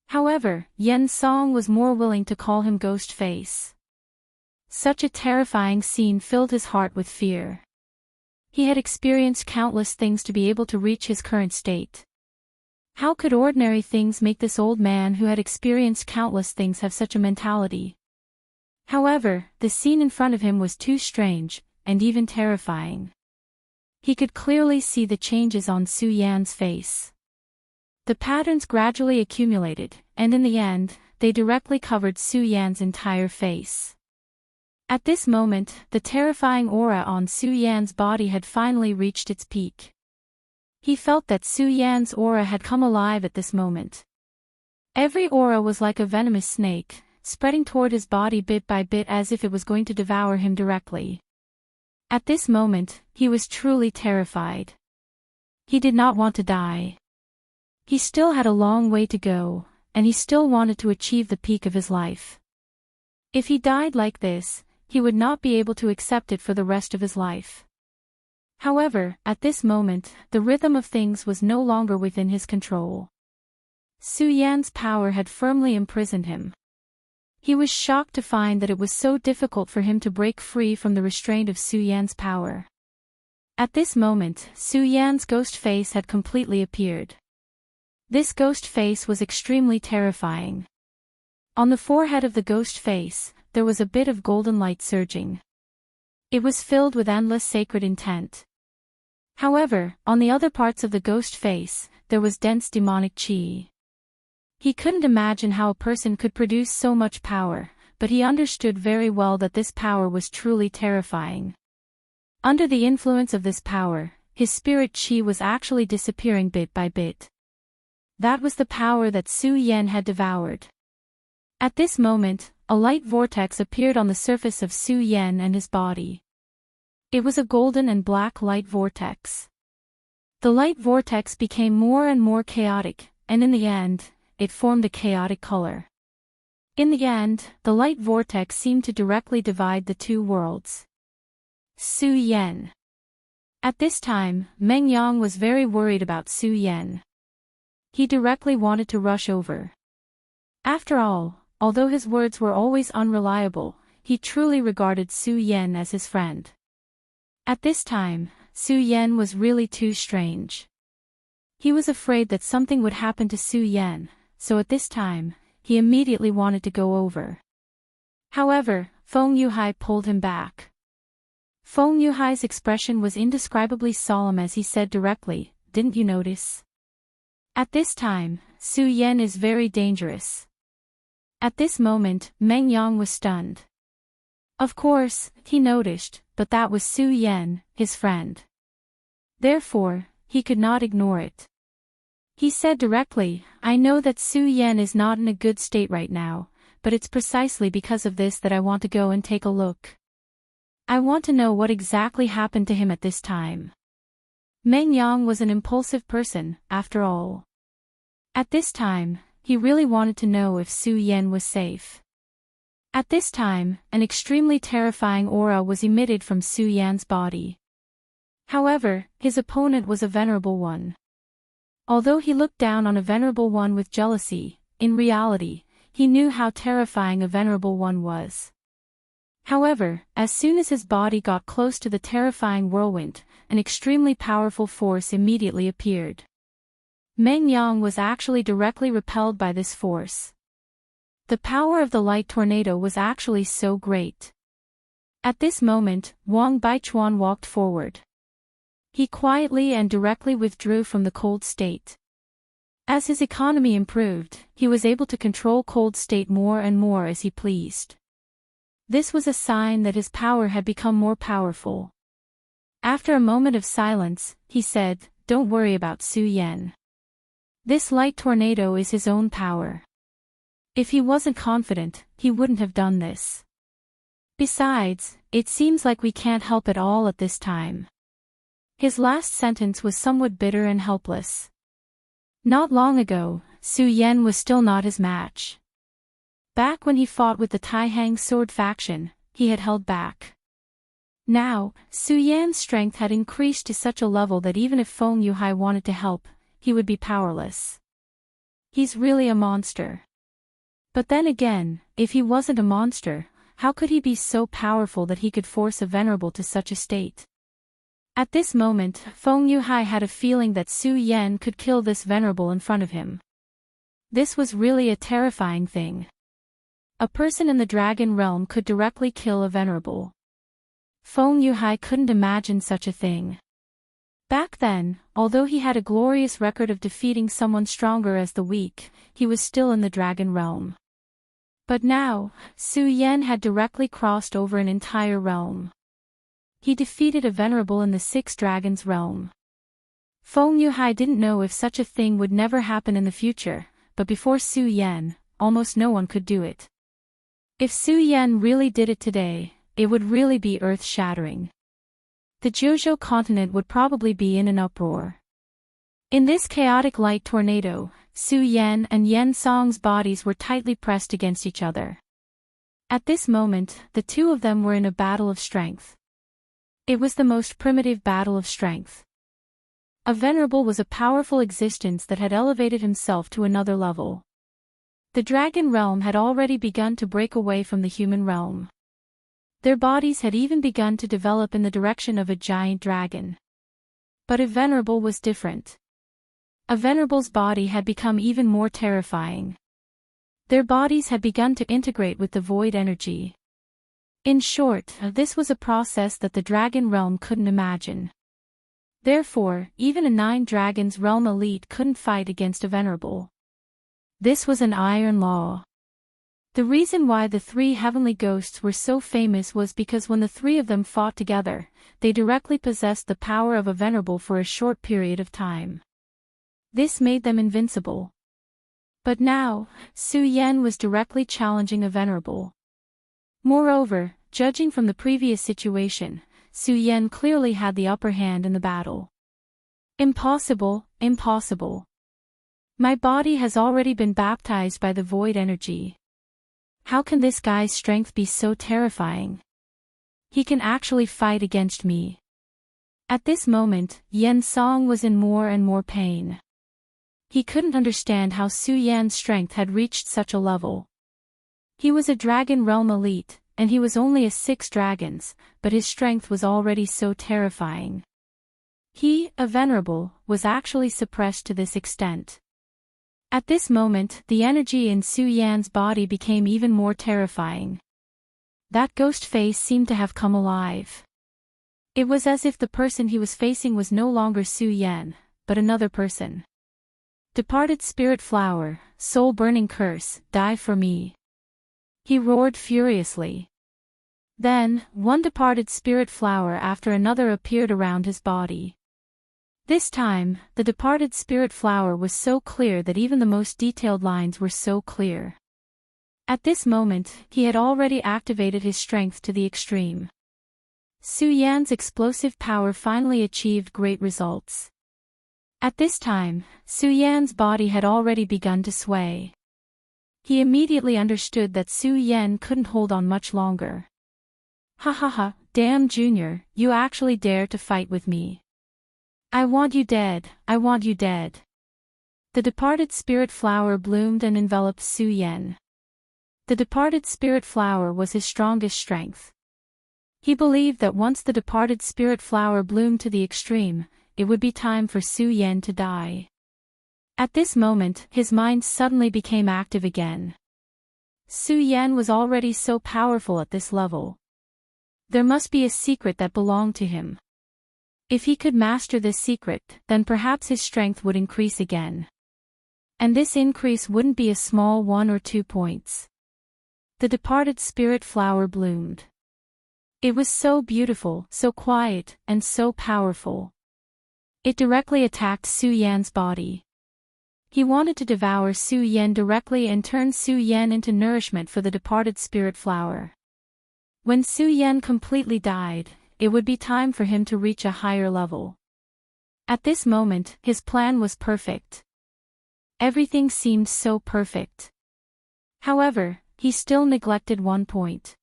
However, Yen Song was more willing to call him Ghost Face. Such a terrifying scene filled his heart with fear. He had experienced countless things to be able to reach his current state. How could ordinary things make this old man who had experienced countless things have such a mentality? However, the scene in front of him was too strange, and even terrifying. He could clearly see the changes on Su Yan's face. The patterns gradually accumulated, and in the end, they directly covered Su Yan's entire face. At this moment, the terrifying aura on Su Yan's body had finally reached its peak. He felt that Su Yan's aura had come alive at this moment. Every aura was like a venomous snake, spreading toward his body bit by bit as if it was going to devour him directly. At this moment, he was truly terrified. He did not want to die. He still had a long way to go, and he still wanted to achieve the peak of his life. If he died like this, he would not be able to accept it for the rest of his life. However, at this moment, the rhythm of things was no longer within his control. Su Yan's power had firmly imprisoned him. He was shocked to find that it was so difficult for him to break free from the restraint of Su Yan's power. At this moment, Su Yan's ghost face had completely appeared. This ghost face was extremely terrifying. On the forehead of the ghost face, there was a bit of golden light surging. It was filled with endless sacred intent. However, on the other parts of the ghost face, there was dense demonic chi. He couldn't imagine how a person could produce so much power, but he understood very well that this power was truly terrifying. Under the influence of this power, his spirit chi was actually disappearing bit by bit. That was the power that Su Yan had devoured. At this moment, a light vortex appeared on the surface of Su Yan and his body. It was a golden and black light vortex. The light vortex became more and more chaotic, and in the end, it formed a chaotic color. In the end, the light vortex seemed to directly divide the two worlds. Su Yan. At this time, Meng Yang was very worried about Su Yan. He directly wanted to rush over. After all, although his words were always unreliable, he truly regarded Su Yan as his friend. At this time, Su Yan was really too strange. He was afraid that something would happen to Su Yan, so at this time, he immediately wanted to go over. However, Feng Yuhai pulled him back. Feng Yuhai's expression was indescribably solemn as he said directly, "Didn't you notice? At this time, Su Yan is very dangerous." At this moment, Meng Yang was stunned. Of course, he noticed, but that was Su Yan, his friend. Therefore, he could not ignore it. He said directly, "I know that Su Yan is not in a good state right now, but it's precisely because of this that I want to go and take a look. I want to know what exactly happened to him at this time." Meng Yang was an impulsive person, after all. At this time, he really wanted to know if Su Yan was safe. At this time, an extremely terrifying aura was emitted from Su Yan's body. However, his opponent was a venerable one. Although he looked down on a venerable one with jealousy, in reality, he knew how terrifying a venerable one was. However, as soon as his body got close to the terrifying whirlwind, an extremely powerful force immediately appeared. Meng Yang was actually directly repelled by this force. The power of the light tornado was actually so great. At this moment, Wang Baichuan walked forward. He quietly and directly withdrew from the cold state. As his economy improved, he was able to control cold state more and more as he pleased. This was a sign that his power had become more powerful. After a moment of silence, he said, "Don't worry about Su Yan. This light tornado is his own power. If he wasn't confident, he wouldn't have done this. Besides, it seems like we can't help at all at this time." His last sentence was somewhat bitter and helpless. Not long ago, Su Yan was still not his match. Back when he fought with the Taihang sword faction, he had held back. Now, Su Yan's strength had increased to such a level that even if Feng Yuhai wanted to help, he would be powerless. He's really a monster. But then again, if he wasn't a monster, how could he be so powerful that he could force a venerable to such a state? At this moment, Feng Yuhai had a feeling that Su Yan could kill this venerable in front of him. This was really a terrifying thing. A person in the dragon realm could directly kill a venerable. Feng Yuhai couldn't imagine such a thing. Back then, although he had a glorious record of defeating someone stronger as the weak, he was still in the dragon realm. But now, Su Yan had directly crossed over an entire realm. He defeated a venerable in the Six Dragons realm. Feng Yuhai didn't know if such a thing would never happen in the future, but before Su Yan, almost no one could do it. If Su Yan really did it today, it would really be earth-shattering. The Jiuzhou continent would probably be in an uproar. In this chaotic light tornado, Su Yan and Yan Song's bodies were tightly pressed against each other. At this moment, the two of them were in a battle of strength. It was the most primitive battle of strength. A venerable was a powerful existence that had elevated himself to another level. The dragon realm had already begun to break away from the human realm. Their bodies had even begun to develop in the direction of a giant dragon. But a venerable was different. A venerable's body had become even more terrifying. Their bodies had begun to integrate with the void energy. In short, this was a process that the dragon realm couldn't imagine. Therefore, even a 9 dragons realm elite couldn't fight against a venerable. This was an iron law. The reason why the 3 heavenly ghosts were so famous was because when the 3 of them fought together, they directly possessed the power of a venerable for a short period of time. This made them invincible. But now, Su Yan was directly challenging a venerable. Moreover, judging from the previous situation, Su Yan clearly had the upper hand in the battle. Impossible, impossible. My body has already been baptized by the void energy. How can this guy's strength be so terrifying? He can actually fight against me. At this moment, Yen Song was in more and more pain. He couldn't understand how Su Yan's strength had reached such a level. He was a dragon realm elite, and he was only a 6 dragons, but his strength was already so terrifying. He, a venerable, was actually suppressed to this extent. At this moment, the energy in Su Yan's body became even more terrifying. That ghost face seemed to have come alive. It was as if the person he was facing was no longer Su Yan, but another person. Departed spirit flower, soul-burning curse, die for me. He roared furiously. Then, one departed spirit flower after another appeared around his body. This time, the departed spirit flower was so clear that even the most detailed lines were so clear. At this moment, he had already activated his strength to the extreme. Su Yan's explosive power finally achieved great results. At this time, Su Yan's body had already begun to sway. He immediately understood that Su Yan couldn't hold on much longer. Ha ha ha, damn Junior, you actually dare to fight with me. I want you dead, I want you dead. The departed spirit flower bloomed and enveloped Su Yan. The departed spirit flower was his strongest strength. He believed that once the departed spirit flower bloomed to the extreme, it would be time for Su Yan to die. At this moment, his mind suddenly became active again. Su Yan was already so powerful at this level. There must be a secret that belonged to him. If he could master this secret, then perhaps his strength would increase again. And this increase wouldn't be a small 1 or 2 points. The departed spirit flower bloomed. It was so beautiful, so quiet, and so powerful. It directly attacked Su Yan's body. He wanted to devour Su Yan directly and turn Su Yan into nourishment for the departed spirit flower. When Su Yan completely died, it would be time for him to reach a higher level. At this moment, his plan was perfect. Everything seemed so perfect. However, he still neglected one point.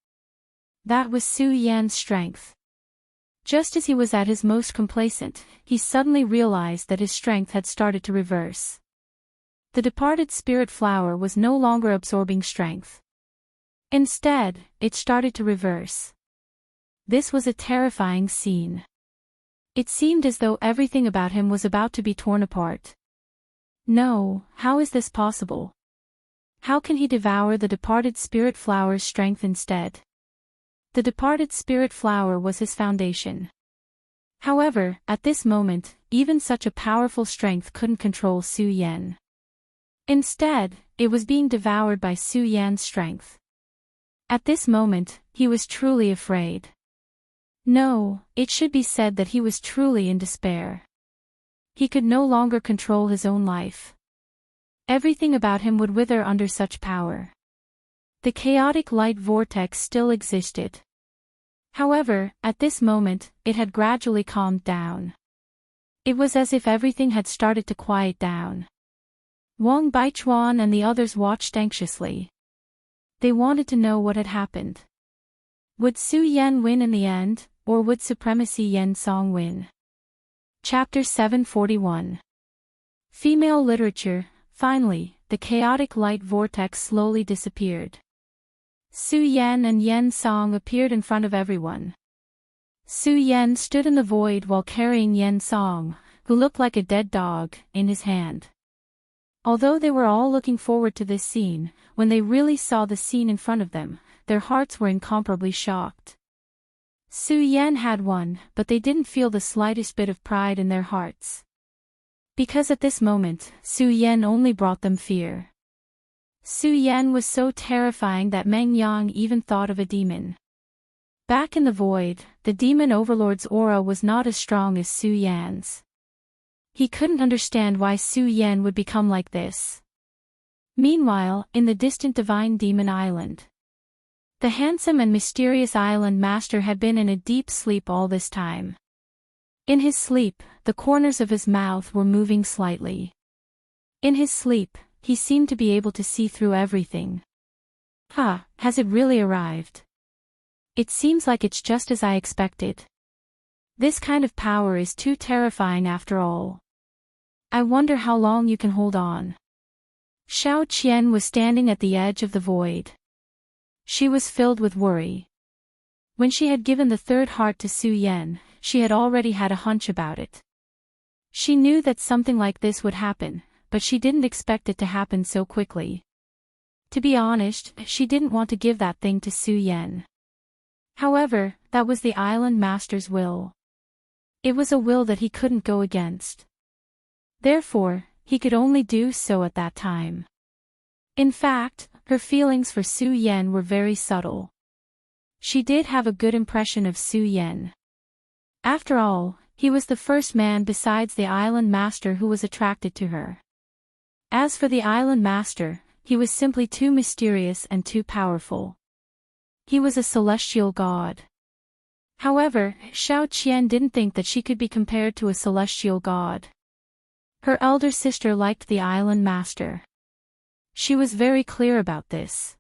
That was Su Yan's strength. Just as he was at his most complacent, he suddenly realized that his strength had started to reverse. The departed spirit flower was no longer absorbing strength. Instead, it started to reverse. This was a terrifying scene. It seemed as though everything about him was about to be torn apart. No, how is this possible? How can he devour the departed spirit flower's strength instead? The departed spirit flower was his foundation. However, at this moment, even such a powerful strength couldn't control Su Yan. Instead, it was being devoured by Su Yan's strength. At this moment, he was truly afraid. No, it should be said that he was truly in despair. He could no longer control his own life. Everything about him would wither under such power. The chaotic light vortex still existed. However, at this moment, it had gradually calmed down. It was as if everything had started to quiet down. Wang Baichuan and the others watched anxiously. They wanted to know what had happened. Would Su Yan win in the end, or would Supremacy Yen Song win? Chapter 741. Female literature. Finally, the chaotic light vortex slowly disappeared. Su Yan and Yen Song appeared in front of everyone. Su Yan stood in the void while carrying Yen Song, who looked like a dead dog, in his hand. Although they were all looking forward to this scene, when they really saw the scene in front of them, their hearts were incomparably shocked. Su Yan had won, but they didn't feel the slightest bit of pride in their hearts. Because at this moment, Su Yan only brought them fear. Su Yan was so terrifying that Meng Yang even thought of a demon. Back in the void, the demon Overlord's aura was not as strong as Su Yan's. He couldn't understand why Su Yan would become like this. Meanwhile, in the distant Divine Demon Island, the handsome and mysterious island master had been in a deep sleep all this time. In his sleep, the corners of his mouth were moving slightly. In his sleep, he seemed to be able to see through everything. Has it really arrived? It seems like it's just as I expected. This kind of power is too terrifying after all. I wonder how long you can hold on. Xiao Qian was standing at the edge of the void. She was filled with worry. When she had given the third heart to Su Yan, she had already had a hunch about it. She knew that something like this would happen, but she didn't expect it to happen so quickly. To be honest, she didn't want to give that thing to Su Yan. However, that was the island master's will. It was a will that he couldn't go against. Therefore, he could only do so at that time. In fact, her feelings for Su Yan were very subtle. She did have a good impression of Su Yan. After all, he was the first man besides the island master who was attracted to her. As for the island master, he was simply too mysterious and too powerful. He was a celestial god. However, Xiao Qian didn't think that she could be compared to a celestial god. Her elder sister liked the island master. She was very clear about this.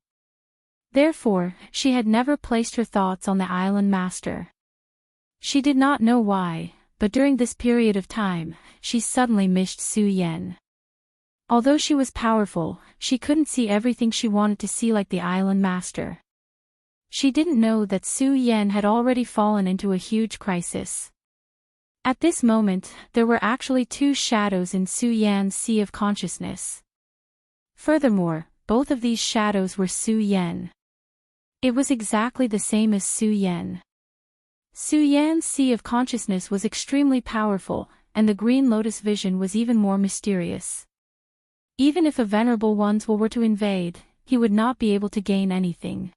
Therefore, she had never placed her thoughts on the island master. She did not know why, but during this period of time, she suddenly missed Su Yan. Although she was powerful, she couldn't see everything she wanted to see like the island master. She didn't know that Su Yan had already fallen into a huge crisis. At this moment, there were actually two shadows in Su Yan's sea of consciousness. Furthermore, both of these shadows were Su Yan. It was exactly the same as Su Yan. Su Yan's sea of consciousness was extremely powerful, and the Green Lotus vision was even more mysterious. Even if a venerable one's will were to invade, he would not be able to gain anything.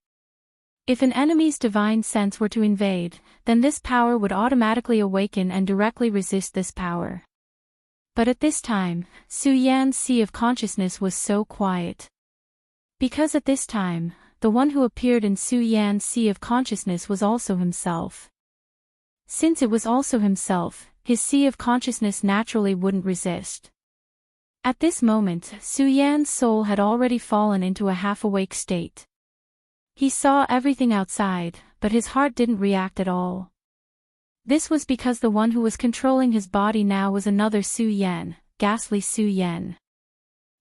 If an enemy's divine sense were to invade, then this power would automatically awaken and directly resist this power. But at this time, Su Yan's sea of consciousness was so quiet. Because at this time, the one who appeared in Su Yan's sea of consciousness was also himself. Since it was also himself, his sea of consciousness naturally wouldn't resist. At this moment, Su Yan's soul had already fallen into a half-awake state. He saw everything outside, but his heart didn't react at all. This was because the one who was controlling his body now was another Su Yan, ghastly Su Yan.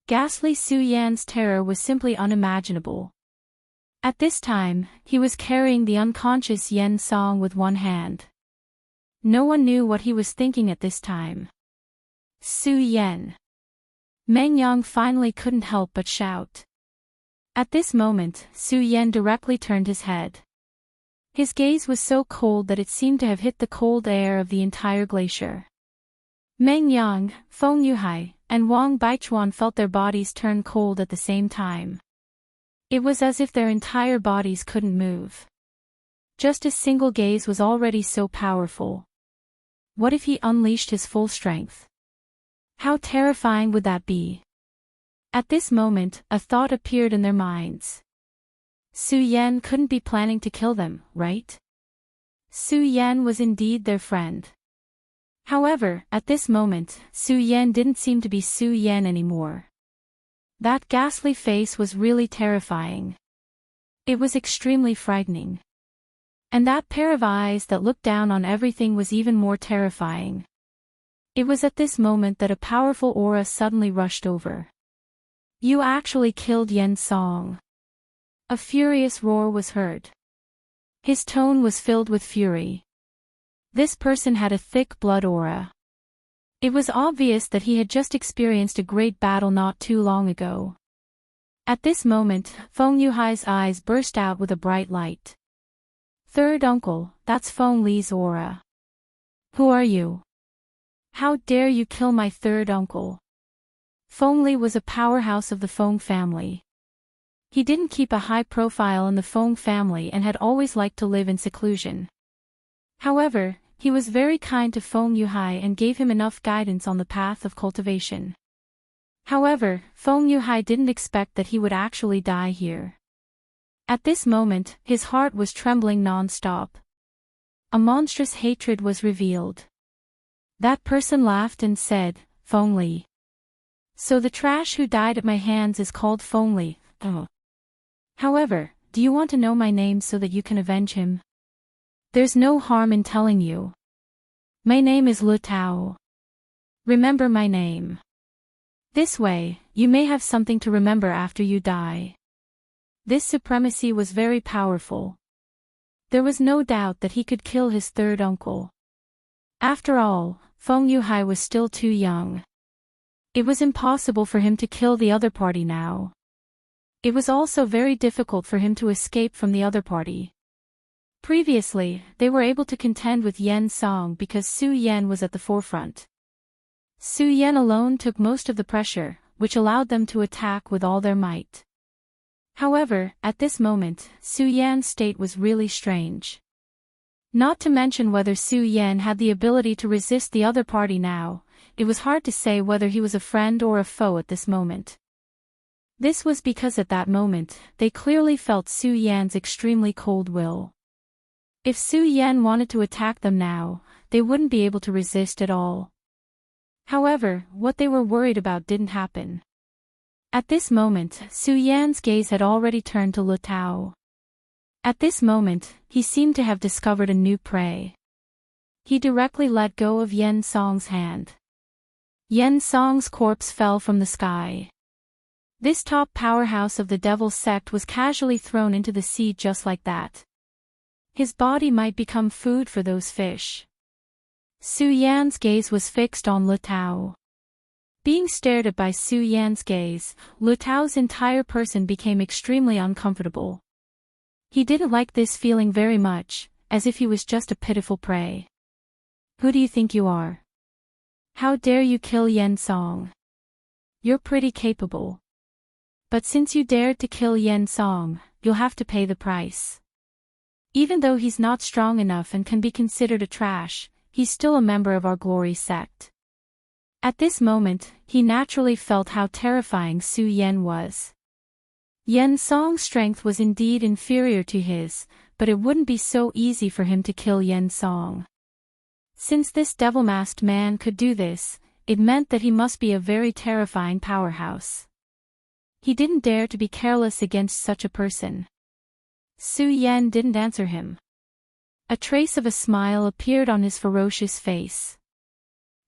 Ghastly Su Yan's terror was simply unimaginable. At this time, he was carrying the unconscious Yen Song with one hand. No one knew what he was thinking at this time. Su Yan. Meng Yang finally couldn't help but shout. At this moment, Su Yan directly turned his head. His gaze was so cold that it seemed to have hit the cold air of the entire glacier. Meng Yang, Feng Yuhai, and Wang Baichuan felt their bodies turn cold at the same time. It was as if their entire bodies couldn't move. Just a single gaze was already so powerful. What if he unleashed his full strength? How terrifying would that be? At this moment, a thought appeared in their minds. Su Yan couldn't be planning to kill them, right? Su Yan was indeed their friend. However, at this moment, Su Yan didn't seem to be Su Yan anymore. That ghastly face was really terrifying. It was extremely frightening. And that pair of eyes that looked down on everything was even more terrifying. It was at this moment that a powerful aura suddenly rushed over. You actually killed Yen Song. A furious roar was heard. His tone was filled with fury. This person had a thick blood aura. It was obvious that he had just experienced a great battle not too long ago. At this moment, Feng Yuhai's eyes burst out with a bright light. Third uncle, that's Feng Li's aura. Who are you? How dare you kill my third uncle? Feng Li was a powerhouse of the Feng family. He didn't keep a high profile in the Feng family and had always liked to live in seclusion. However, he was very kind to Feng Yuhai and gave him enough guidance on the path of cultivation. However, Feng Yuhai didn't expect that he would actually die here. At this moment, his heart was trembling non-stop. A monstrous hatred was revealed. That person laughed and said, Feng Li. So the trash who died at my hands is called Feng Li. Oh. However, do you want to know my name so that you can avenge him? There's no harm in telling you. My name is Lu Tao. Remember my name. This way, you may have something to remember after you die. This supremacy was very powerful. There was no doubt that he could kill his third uncle. After all, Feng Yuhai was still too young. It was impossible for him to kill the other party now. It was also very difficult for him to escape from the other party. Previously, they were able to contend with Yen Song because Su Yan was at the forefront. Su Yan alone took most of the pressure, which allowed them to attack with all their might. However, at this moment, Su Yan's state was really strange. Not to mention whether Su Yan had the ability to resist the other party now, it was hard to say whether he was a friend or a foe at this moment. This was because at that moment, they clearly felt Su Yan's extremely cold will. If Su Yan wanted to attack them now, they wouldn't be able to resist at all. However, what they were worried about didn't happen. At this moment, Su Yan's gaze had already turned to Lu Tao. At this moment, he seemed to have discovered a new prey. He directly let go of Yen Song's hand. Yen Song's corpse fell from the sky. This top powerhouse of the Devil's sect was casually thrown into the sea just like that. His body might become food for those fish. Su Yan's gaze was fixed on Lu Tao. Being stared at by Su Yan's gaze, Lu Tao's entire person became extremely uncomfortable. He didn't like this feeling very much, as if he was just a pitiful prey. Who do you think you are? How dare you kill Yen Song? You're pretty capable. But since you dared to kill Yen Song, you'll have to pay the price. Even though he's not strong enough and can be considered a trash, he's still a member of our glory sect. At this moment, he naturally felt how terrifying Su Yan was. Yen Song's strength was indeed inferior to his, but it wouldn't be so easy for him to kill Yen Song. Since this devil-masked man could do this, it meant that he must be a very terrifying powerhouse. He didn't dare to be careless against such a person. Su Yan didn't answer him. A trace of a smile appeared on his ferocious face.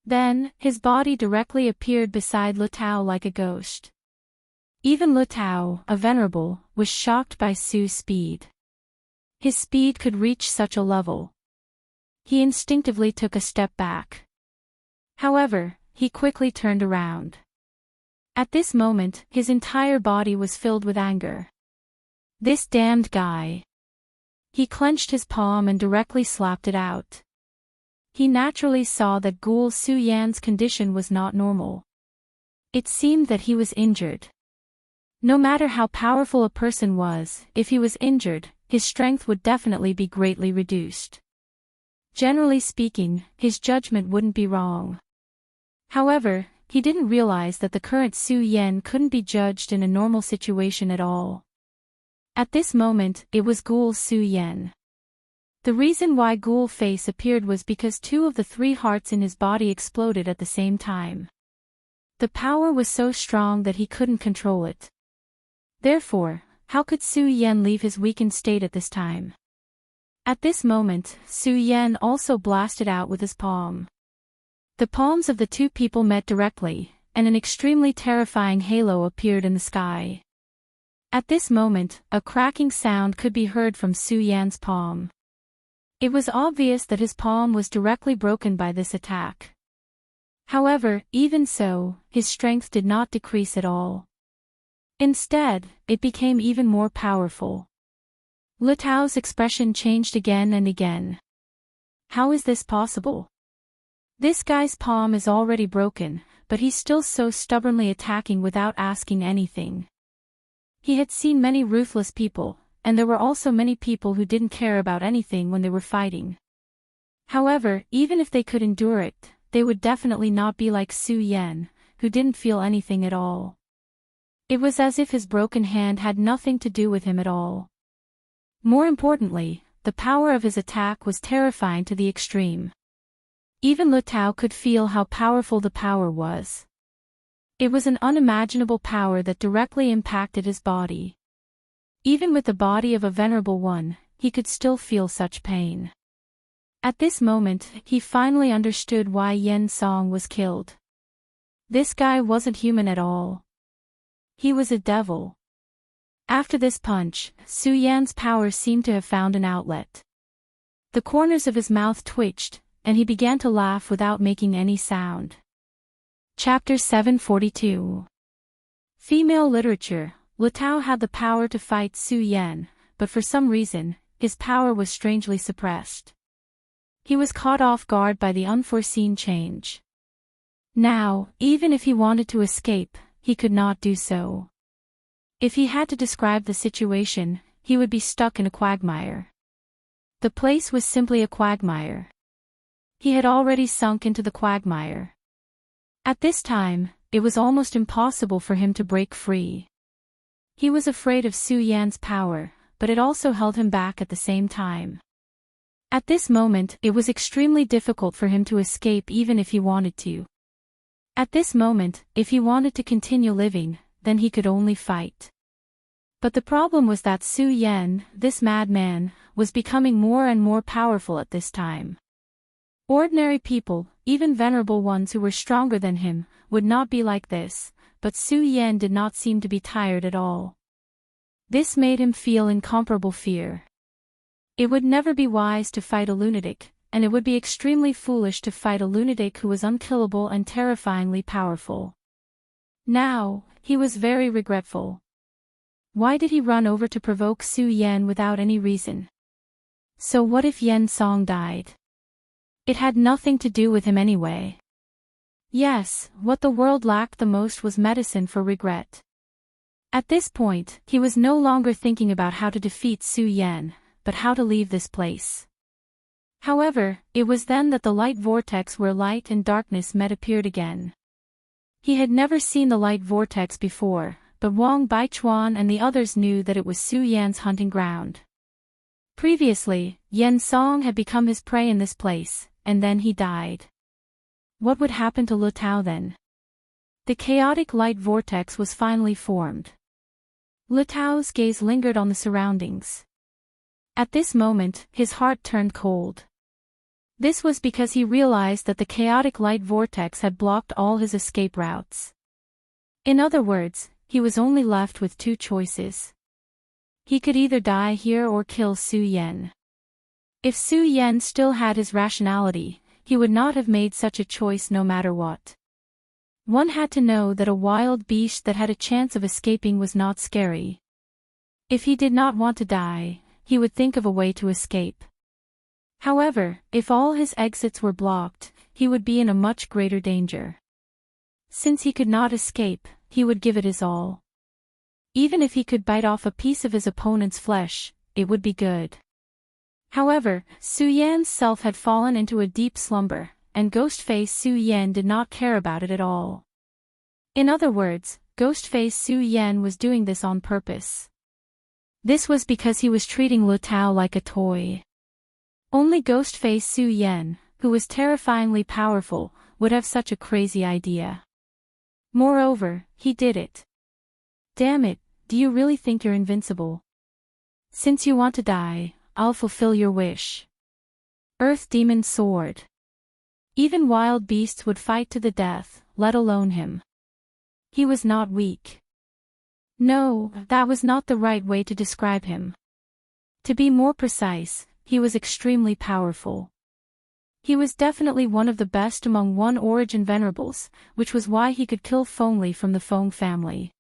Then, his body directly appeared beside Lu Tao like a ghost. Even Lu Tao, a venerable, was shocked by Su's speed. His speed could reach such a level. He instinctively took a step back. However, he quickly turned around. At this moment, his entire body was filled with anger. This damned guy. He clenched his palm and directly slapped it out. He naturally saw that Ghoul Su Yan's condition was not normal. It seemed that he was injured. No matter how powerful a person was, if he was injured, his strength would definitely be greatly reduced. Generally speaking, his judgment wouldn't be wrong. However, he didn't realize that the current Su Yan couldn't be judged in a normal situation at all. At this moment, it was Ghoul Su Yan. The reason why Ghoul face appeared was because 2 of the 3 hearts in his body exploded at the same time. The power was so strong that he couldn't control it. Therefore, how could Su Yan leave his weakened state at this time? At this moment, Su Yan also blasted out with his palm. The palms of the two people met directly, and an extremely terrifying halo appeared in the sky. At this moment, a cracking sound could be heard from Su Yan's palm. It was obvious that his palm was directly broken by this attack. However, even so, his strength did not decrease at all. Instead, it became even more powerful. Lu Tao's expression changed again and again. How is this possible? This guy's palm is already broken, but he's still so stubbornly attacking without asking anything. He had seen many ruthless people, and there were also many people who didn't care about anything when they were fighting. However, even if they could endure it, they would definitely not be like Su Yan, who didn't feel anything at all. It was as if his broken hand had nothing to do with him at all. More importantly, the power of his attack was terrifying to the extreme. Even Lu Tao could feel how powerful the power was. It was an unimaginable power that directly impacted his body. Even with the body of a venerable one, he could still feel such pain. At this moment, he finally understood why Yen Song was killed. This guy wasn't human at all. He was a devil. After this punch, Su Yan's power seemed to have found an outlet. The corners of his mouth twitched, and he began to laugh without making any sound. Chapter 742. Female Literature. Lu Tao had the power to fight Su Yan, but for some reason, his power was strangely suppressed. He was caught off guard by the unforeseen change. Now, even if he wanted to escape, he could not do so. If he had to describe the situation, he would be stuck in a quagmire. The place was simply a quagmire. He had already sunk into the quagmire. At this time, it was almost impossible for him to break free. He was afraid of Su Yan's power, but it also held him back at the same time. At this moment, it was extremely difficult for him to escape even if he wanted to. At this moment, if he wanted to continue living, then he could only fight. But the problem was that Su Yan, this madman, was becoming more and more powerful at this time. Ordinary people, even venerable ones who were stronger than him, would not be like this, but Su Yan did not seem to be tired at all. This made him feel incomparable fear. It would never be wise to fight a lunatic, and it would be extremely foolish to fight a lunatic who was unkillable and terrifyingly powerful. Now, he was very regretful. Why did he run over to provoke Su Yan without any reason? So what if Yen Song died? It had nothing to do with him anyway. Yes, what the world lacked the most was medicine for regret. At this point, he was no longer thinking about how to defeat Su Yan, but how to leave this place. However, it was then that the light vortex where light and darkness met appeared again. He had never seen the light vortex before, but Wang Baichuan and the others knew that it was Su Yan's hunting ground. Previously, Yen Song had become his prey in this place, and then he died. What would happen to Lu Tao then? The chaotic light vortex was finally formed. Lu Tao's gaze lingered on the surroundings. At this moment, his heart turned cold. This was because he realized that the chaotic light vortex had blocked all his escape routes. In other words, he was only left with two choices. He could either die here or kill Su Yan. If Su Yan still had his rationality, he would not have made such a choice no matter what. One had to know that a wild beast that had a chance of escaping was not scary. If he did not want to die, he would think of a way to escape. However, if all his exits were blocked, he would be in a much greater danger. Since he could not escape, he would give it his all. Even if he could bite off a piece of his opponent's flesh, it would be good. However, Su Yan's self had fallen into a deep slumber, and Ghostface Su Yan did not care about it at all. In other words, Ghostface Su Yan was doing this on purpose. This was because he was treating Lu Tao like a toy. Only Ghostface Su Yan, who was terrifyingly powerful, would have such a crazy idea. Moreover, he did it. Damn it, do you really think you're invincible? Since you want to die, I'll fulfill your wish. Earth Demon Sword. Even wild beasts would fight to the death, let alone him. He was not weak. No, that was not the right way to describe him. To be more precise, he was extremely powerful. He was definitely one of the best among One Origin Venerables, which was why he could kill Fengli from the Feng family.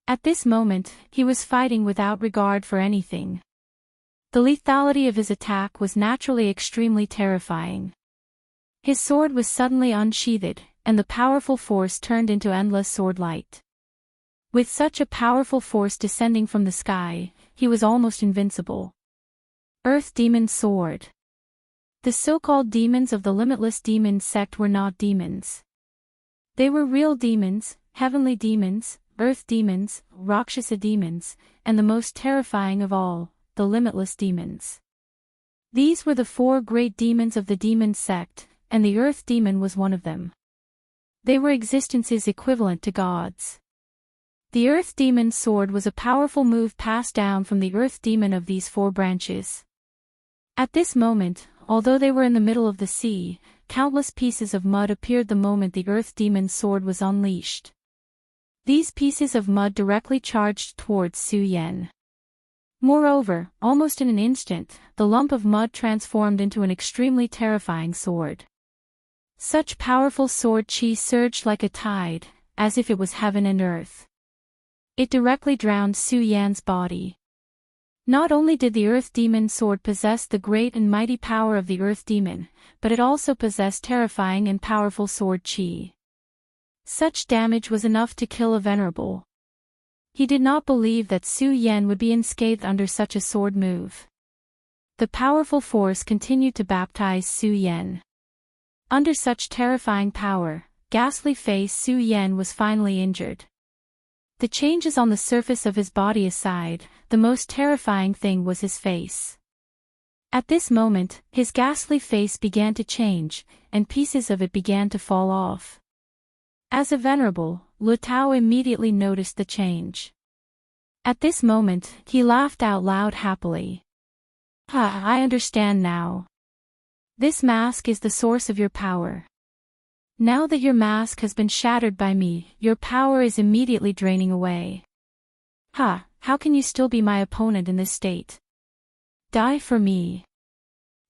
At this moment, he was fighting without regard for anything. The lethality of his attack was naturally extremely terrifying. His sword was suddenly unsheathed, and the powerful force turned into endless sword light. With such a powerful force descending from the sky, he was almost invincible. Earth Demon Sword. The so-called demons of the Limitless Demon sect were not demons. They were real demons, heavenly demons, earth demons, Rakshasa demons, and the most terrifying of all, the Limitless Demons. These were the 4 great demons of the demon sect, and the earth demon was one of them. They were existences equivalent to gods. The earth demon's sword was a powerful move passed down from the earth demon of these 4 branches. At this moment, although they were in the middle of the sea, countless pieces of mud appeared the moment the earth demon's sword was unleashed. These pieces of mud directly charged towards Su Yan. Moreover, almost in an instant, the lump of mud transformed into an extremely terrifying sword. Such powerful sword chi surged like a tide, as if it was heaven and earth. It directly drowned Su Yan's body. Not only did the Earth Demon sword possess the great and mighty power of the Earth Demon, but it also possessed terrifying and powerful sword chi. Such damage was enough to kill a venerable. He did not believe that Su Yan would be unscathed under such a sword move. The powerful force continued to baptize Su Yan. Under such terrifying power, ghastly face Su Yan was finally injured. The changes on the surface of his body aside, the most terrifying thing was his face. At this moment, his ghastly face began to change, and pieces of it began to fall off. As a venerable, Lu Tao immediately noticed the change. At this moment, he laughed out loud happily. "Ha, I understand now. This mask is the source of your power. Now that your mask has been shattered by me, your power is immediately draining away. Ha, how can you still be my opponent in this state? Die for me."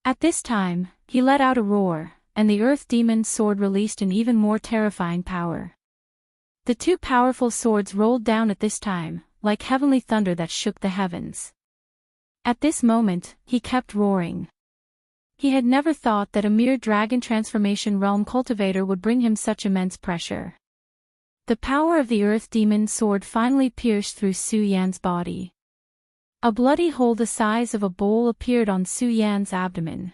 At this time, he let out a roar, and the Earth Demon's sword released an even more terrifying power. The 2 powerful swords rolled down at this time, like heavenly thunder that shook the heavens. At this moment, he kept roaring. He had never thought that a mere dragon transformation realm cultivator would bring him such immense pressure. The power of the Earth Demon's sword finally pierced through Su Yan's body. A bloody hole the size of a bowl appeared on Su Yan's abdomen.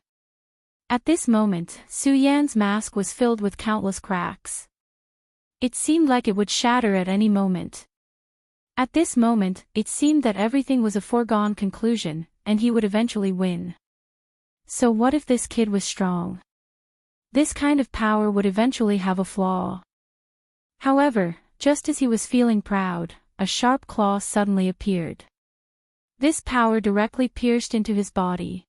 At this moment, Su Yan's mask was filled with countless cracks. It seemed like it would shatter at any moment. At this moment, it seemed that everything was a foregone conclusion, and he would eventually win. So what if this kid was strong? This kind of power would eventually have a flaw. However, just as he was feeling proud, a sharp claw suddenly appeared. This power directly pierced into his body.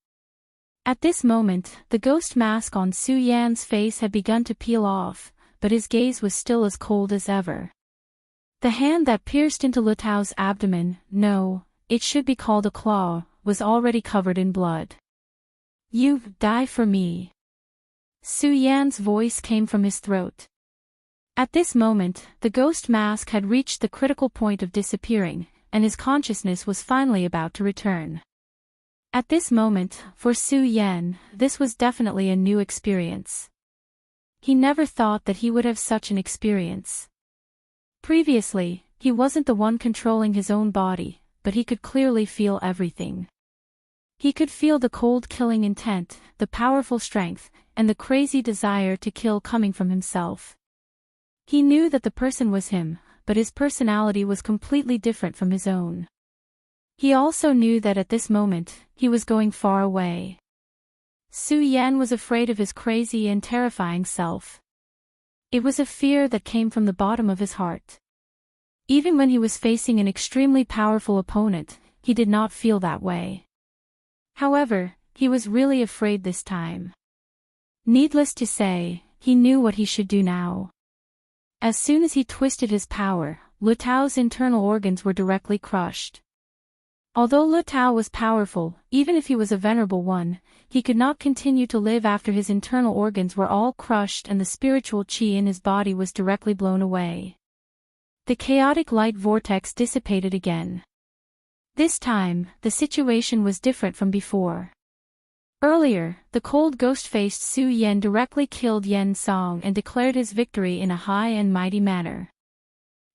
At this moment, the ghost mask on Su Yan's face had begun to peel off, but his gaze was still as cold as ever. The hand that pierced into Lu Tao's abdomen, no, it should be called a claw, was already covered in blood. "You die for me." Su Yan's voice came from his throat. At this moment, the ghost mask had reached the critical point of disappearing, and his consciousness was finally about to return. At this moment, for Su Yan, this was definitely a new experience. He never thought that he would have such an experience. Previously, he wasn't the one controlling his own body, but he could clearly feel everything. He could feel the cold killing intent, the powerful strength, and the crazy desire to kill coming from himself. He knew that the person was him, but his personality was completely different from his own. He also knew that at this moment, he was going far away. Su Yan was afraid of his crazy and terrifying self. It was a fear that came from the bottom of his heart. Even when he was facing an extremely powerful opponent, he did not feel that way. However, he was really afraid this time. Needless to say, he knew what he should do now. As soon as he twisted his power, Lu Tao's internal organs were directly crushed. Although Lu Tao was powerful, even if he was a venerable one, he could not continue to live after his internal organs were all crushed and the spiritual qi in his body was directly blown away. The chaotic light vortex dissipated again. This time, the situation was different from before. Earlier, the cold ghost-faced Su Yan directly killed Yen Song and declared his victory in a high and mighty manner.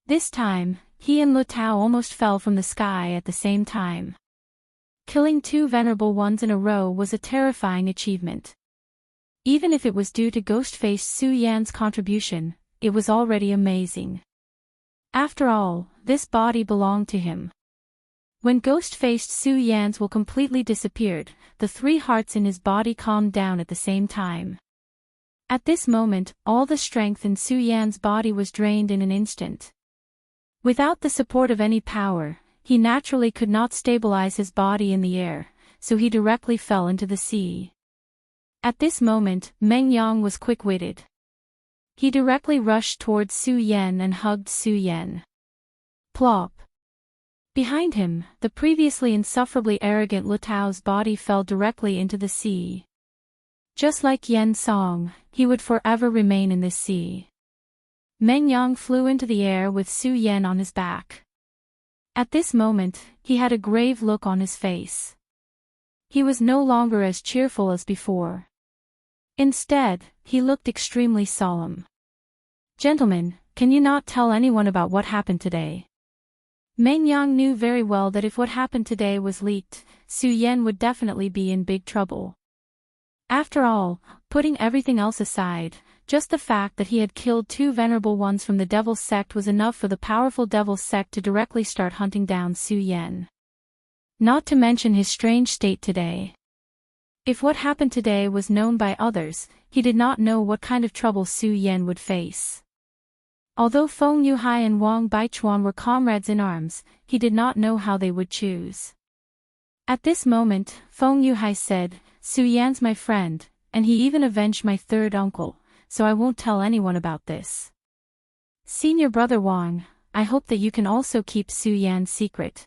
This time, he and Lu Tao almost fell from the sky at the same time. Killing two venerable ones in a row was a terrifying achievement. Even if it was due to ghost-faced Su Yan's contribution, it was already amazing. After all, this body belonged to him. When ghost-faced Su Yan's will completely disappeared, the three hearts in his body calmed down at the same time. At this moment, all the strength in Su Yan's body was drained in an instant. Without the support of any power, he naturally could not stabilize his body in the air, so he directly fell into the sea. At this moment, Meng Yang was quick-witted. He directly rushed towards Su Yan and hugged Su Yan. Plop. Behind him, the previously insufferably arrogant Lu Tao's body fell directly into the sea. Just like Yen Song, he would forever remain in this sea. Meng Yang flew into the air with Su Yan on his back. At this moment, he had a grave look on his face. He was no longer as cheerful as before. Instead, he looked extremely solemn. "Gentlemen, can you not tell anyone about what happened today?" Meng Yang knew very well that if what happened today was leaked, Su Yan would definitely be in big trouble. After all, putting everything else aside, just the fact that he had killed two venerable ones from the Devil sect was enough for the powerful Devil sect to directly start hunting down Su Yan. Not to mention his strange state today. If what happened today was known by others, he did not know what kind of trouble Su Yan would face. Although Feng Yuhai and Wang Baichuan were comrades in arms, he did not know how they would choose. At this moment, Feng Yuhai said, "Su Yan's my friend, and he even avenged my third uncle, so I won't tell anyone about this. Senior brother Wang, I hope that you can also keep Su Yan's secret."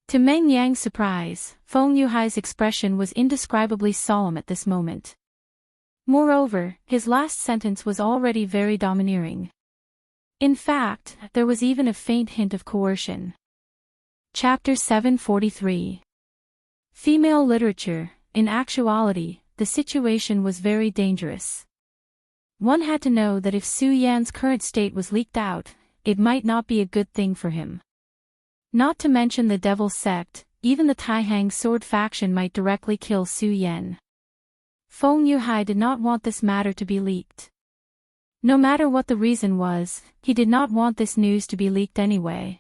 To Meng Yang's surprise, Feng Yuhai's expression was indescribably solemn at this moment. Moreover, his last sentence was already very domineering. In fact, there was even a faint hint of coercion. Chapter 743. Female Literature. In actuality, the situation was very dangerous. One had to know that if Su Yan's current state was leaked out, it might not be a good thing for him. Not to mention the Devil sect, even the Taihang sword faction might directly kill Su Yan. Feng Yuhai did not want this matter to be leaked. No matter what the reason was, he did not want this news to be leaked anyway.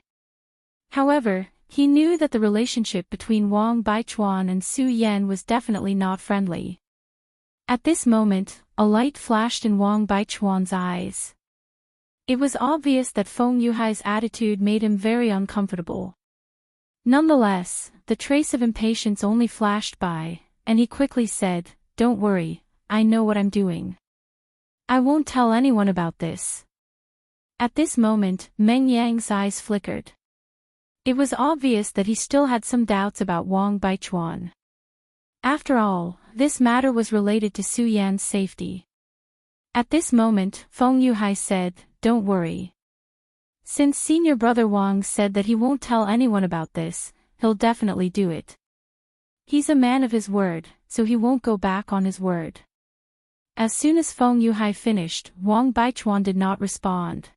However, he knew that the relationship between Wang Baichuan and Su Yan was definitely not friendly. At this moment, a light flashed in Wang Baichuan's eyes. It was obvious that Feng Yuhai's attitude made him very uncomfortable. Nonetheless, the trace of impatience only flashed by, and he quickly said, "Don't worry, I know what I'm doing. I won't tell anyone about this." At this moment, Meng Yang's eyes flickered. It was obvious that he still had some doubts about Wang Baichuan. After all, this matter was related to Su Yan's safety. At this moment, Feng Yuhai said, "Don't worry. Since senior brother Wang said that he won't tell anyone about this, he'll definitely do it. He's a man of his word, so he won't go back on his word." As soon as Feng Yuhai finished, Wang Baichuan did not respond.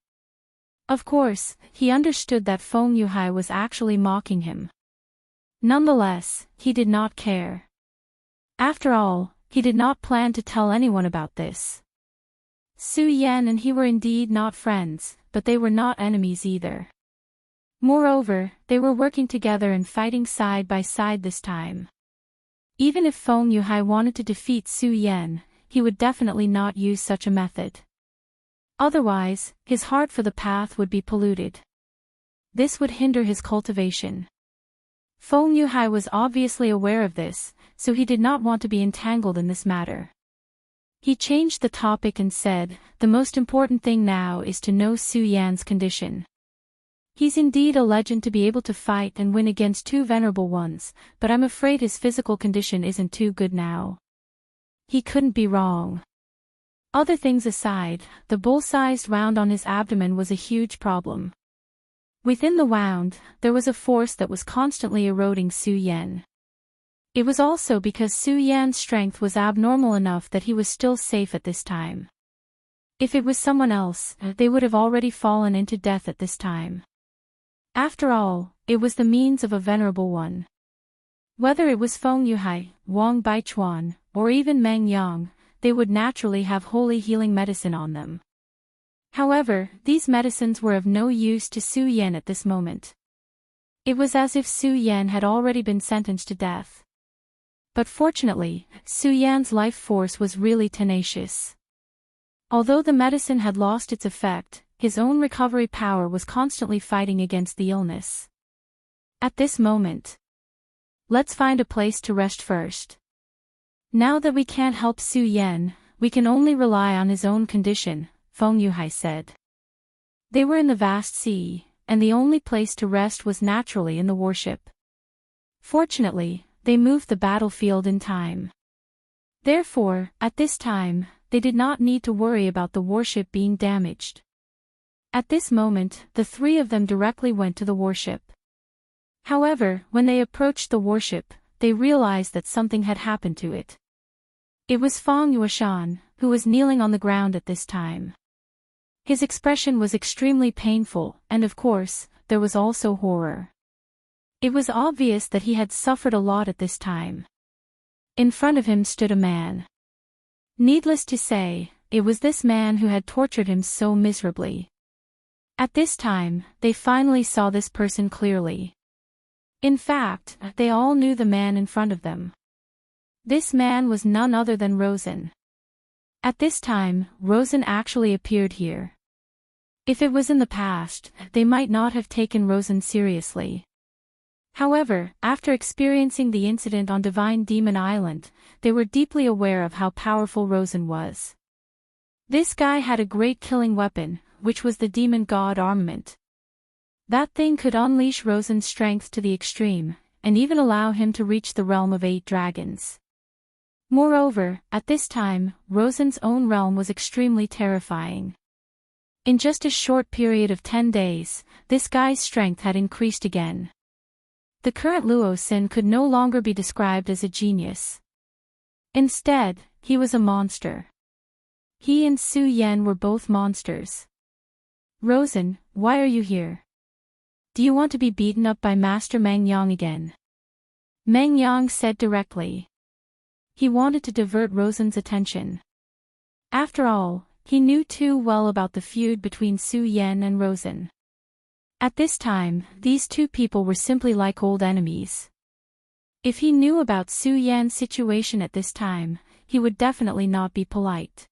Of course, he understood that Feng Yuhai was actually mocking him. Nonetheless, he did not care. After all, he did not plan to tell anyone about this. Su Yan and he were indeed not friends, but they were not enemies either. Moreover, they were working together and fighting side by side this time. Even if Feng Yuhai wanted to defeat Su Yan, he would definitely not use such a method. Otherwise, his heart for the path would be polluted. This would hinder his cultivation. Feng Yuhai was obviously aware of this, so he did not want to be entangled in this matter. He changed the topic and said, "The most important thing now is to know Su Yan's condition. He's indeed a legend to be able to fight and win against two venerable ones, but I'm afraid his physical condition isn't too good now." He couldn't be wrong. Other things aside, the bull-sized wound on his abdomen was a huge problem. Within the wound, there was a force that was constantly eroding Su Yan. It was also because Su Yan's strength was abnormal enough that he was still safe at this time. If it was someone else, they would have already fallen into death at this time. After all, it was the means of a venerable one. Whether it was Feng Yuhai, Wang Baichuan, or even Meng Yang, they would naturally have holy healing medicine on them. However, these medicines were of no use to Su Yan at this moment. It was as if Su Yan had already been sentenced to death. But fortunately, Su Yan's life force was really tenacious. Although the medicine had lost its effect, his own recovery power was constantly fighting against the illness. At this moment, let's find a place to rest first. Now that we can't help Su Yan, we can only rely on his own condition, Feng Yuhai said. They were in the vast sea, and the only place to rest was naturally in the warship. Fortunately, they moved the battlefield in time. Therefore, at this time, they did not need to worry about the warship being damaged. At this moment, the three of them directly went to the warship. However, when they approached the warship, they realized that something had happened to it. It was Feng Yuashan, who was kneeling on the ground at this time. His expression was extremely painful, and of course, there was also horror. It was obvious that he had suffered a lot at this time. In front of him stood a man. Needless to say, it was this man who had tortured him so miserably. At this time, they finally saw this person clearly. In fact, they all knew the man in front of them. This man was none other than Rosen. At this time, Rosen actually appeared here. If it was in the past, they might not have taken Rosen seriously. However, after experiencing the incident on Divine Demon Island, they were deeply aware of how powerful Rosen was. This guy had a great killing weapon, which was the demon god armament. That thing could unleash Rosen's strength to the extreme, and even allow him to reach the realm of 8 dragons. Moreover, at this time, Rosen's own realm was extremely terrifying. In just a short period of 10 days, this guy's strength had increased again. The current Luo Xin could no longer be described as a genius. Instead, he was a monster. He and Su Yan were both monsters. "Rosen, why are you here? Do you want to be beaten up by Master Meng Yang again?" Meng Yang said directly. He wanted to divert Rosen's attention. After all, he knew too well about the feud between Su Yan and Rosen. At this time, these two people were simply like old enemies. If he knew about Su Yan's situation at this time, he would definitely not be polite.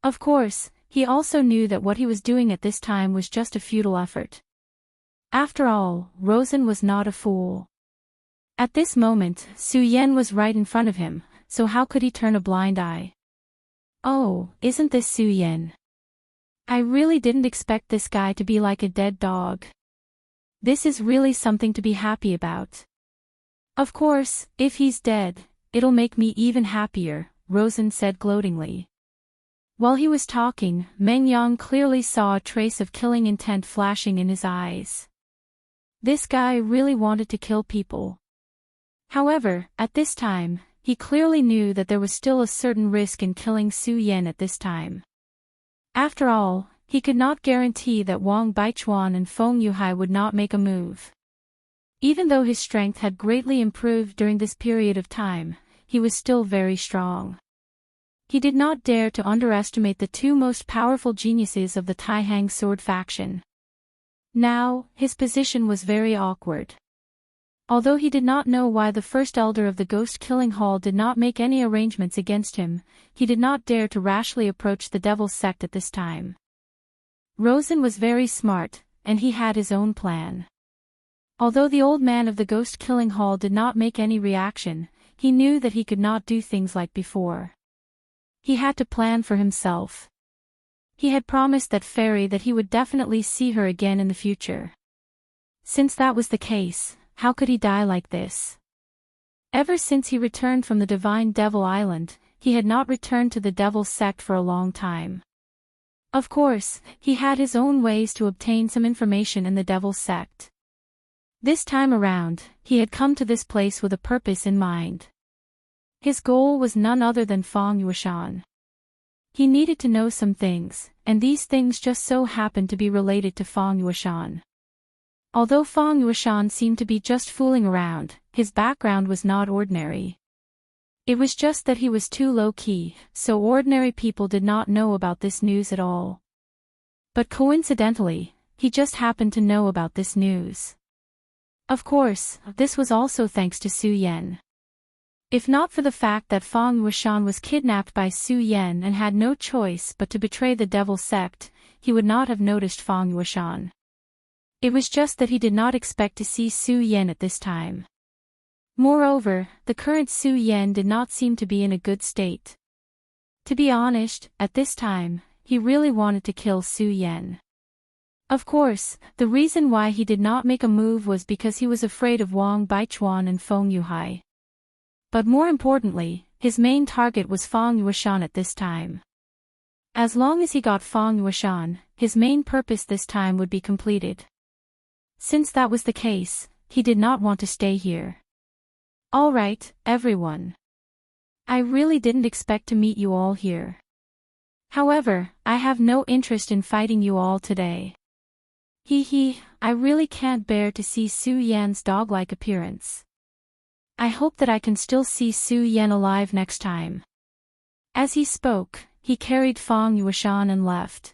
Of course, he also knew that what he was doing at this time was just a futile effort. After all, Rosen was not a fool. At this moment, Su Yan was right in front of him, so how could he turn a blind eye? "Oh, isn't this Su Yan? I really didn't expect this guy to be like a dead dog. This is really something to be happy about. Of course, if he's dead, it'll make me even happier," Rosen said gloatingly. While he was talking, Meng Yang clearly saw a trace of killing intent flashing in his eyes. This guy really wanted to kill people. However, at this time, he clearly knew that there was still a certain risk in killing Su Yan at this time. After all, he could not guarantee that Wang Baichuan and Feng Yuhai would not make a move. Even though his strength had greatly improved during this period of time, he was still very strong. He did not dare to underestimate the two most powerful geniuses of the Taihang sword faction. Now, his position was very awkward. Although he did not know why the first elder of the Ghost Killing Hall did not make any arrangements against him, he did not dare to rashly approach the Devil's Sect at this time. Rosen was very smart, and he had his own plan. Although the old man of the Ghost Killing Hall did not make any reaction, he knew that he could not do things like before. He had to plan for himself. He had promised that fairy that he would definitely see her again in the future. Since that was the case, how could he die like this? Ever since he returned from the Divine Devil Island, he had not returned to the Devil's sect for a long time. Of course, he had his own ways to obtain some information in the Devil's sect. This time around, he had come to this place with a purpose in mind. His goal was none other than Feng Yueshan. He needed to know some things, and these things just so happened to be related to Feng Yueshan. Although Feng Yueshan seemed to be just fooling around, his background was not ordinary. It was just that he was too low-key, so ordinary people did not know about this news at all. But coincidentally, he just happened to know about this news. Of course, this was also thanks to Su Yan. If not for the fact that Feng Yueshan was kidnapped by Su Yan and had no choice but to betray the Devil sect, he would not have noticed Feng Yueshan. It was just that he did not expect to see Su Yan at this time. Moreover, the current Su Yan did not seem to be in a good state. To be honest, at this time, he really wanted to kill Su Yan. Of course, the reason why he did not make a move was because he was afraid of Wang Baichuan and Feng Yuhai. But more importantly, his main target was Feng Yueshan at this time. As long as he got Feng Yueshan, his main purpose this time would be completed. Since that was the case, he did not want to stay here. Alright, everyone. I really didn't expect to meet you all here. However, I have no interest in fighting you all today. I really can't bear to see Su Yan's dog-like appearance. I hope that I can still see Su Yan alive next time. As he spoke, he carried Feng Yueshan and left.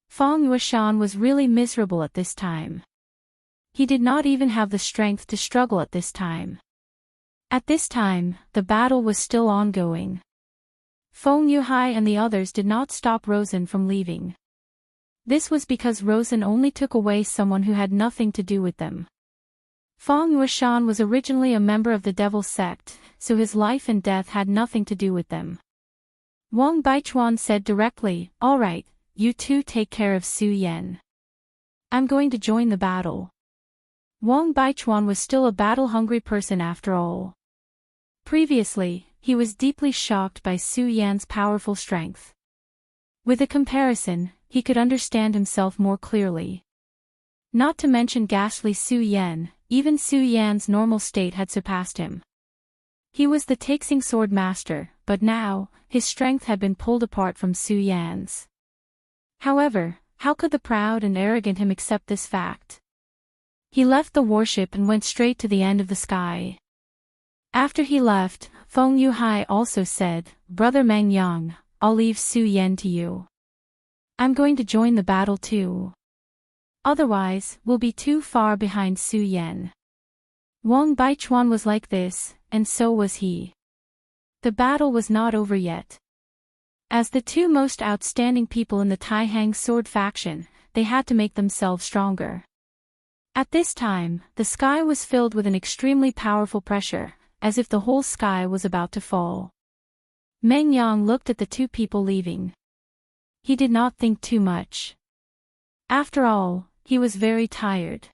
Feng Yueshan was really miserable at this time. He did not even have the strength to struggle at this time. At this time, the battle was still ongoing. Feng Yuhai and the others did not stop Rosen from leaving. This was because Rosen only took away someone who had nothing to do with them. Feng Yueshan was originally a member of the Devil sect, so his life and death had nothing to do with them. Wang Baichuan said directly, "Alright, you two take care of Su Yan. I'm going to join the battle." Wang Baichuan was still a battle-hungry person after all. Previously, he was deeply shocked by Su Yan's powerful strength. With a comparison, he could understand himself more clearly. Not to mention ghastly Su Yan, even Su Yan's normal state had surpassed him. He was the Taxing Sword Master, but now, his strength had been pulled apart from Su Yan's. However, how could the proud and arrogant him accept this fact? He left the warship and went straight to the end of the sky. After he left, Feng Yuhai also said, "Brother Meng Yang, I'll leave Su Yan to you. I'm going to join the battle too. Otherwise, we'll be too far behind Su Yan." Wang Baichuan was like this, and so was he. The battle was not over yet. As the two most outstanding people in the Taihang sword faction, they had to make themselves stronger. At this time, the sky was filled with an extremely powerful pressure, as if the whole sky was about to fall. Meng Yang looked at the two people leaving. He did not think too much. After all, he was very tired.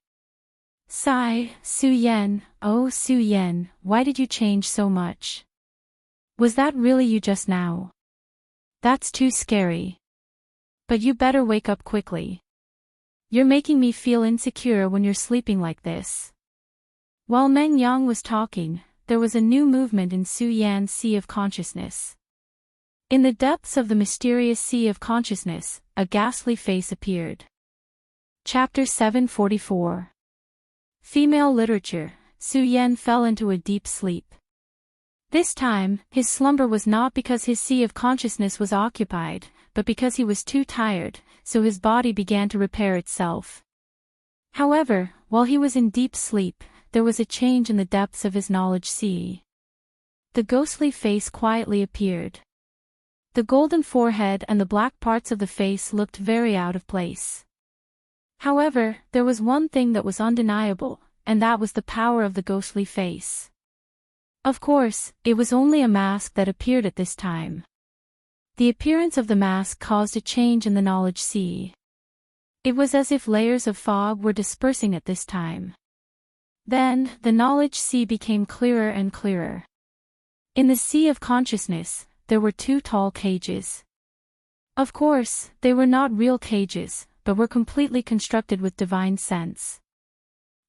Sigh, Su Yan, oh Su Yan, why did you change so much? Was that really you just now? That's too scary. But you better wake up quickly. You're making me feel insecure when you're sleeping like this. While Meng Yang was talking, there was a new movement in Su Yan's sea of consciousness. In the depths of the mysterious sea of consciousness, a ghastly face appeared. Chapter 744. Female Literature. Su Yan fell into a deep sleep. This time, his slumber was not because his sea of consciousness was occupied, but because he was too tired, so his body began to repair itself. However, while he was in deep sleep, there was a change in the depths of his knowledge sea. The ghostly face quietly appeared. The golden forehead and the black parts of the face looked very out of place. However, there was one thing that was undeniable, and that was the power of the ghostly face. Of course, it was only a mask that appeared at this time. The appearance of the mask caused a change in the knowledge sea. It was as if layers of fog were dispersing at this time. Then, the knowledge sea became clearer and clearer. In the sea of consciousness, there were two tall cages. Of course, they were not real cages, but were completely constructed with divine sense.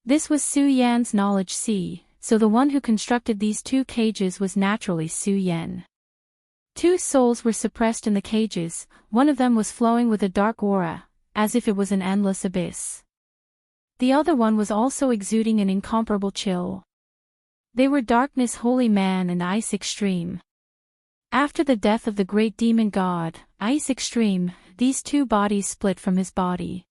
This was Su Yan's knowledge sea, so the one who constructed these two cages was naturally Su Yan. Two souls were suppressed in the cages, one of them was flowing with a dark aura, as if it was an endless abyss. The other one was also exuding an incomparable chill. They were Darkness Holy Man and Ice Extreme. After the death of the great demon god, Ice Extreme, these two bodies split from his body.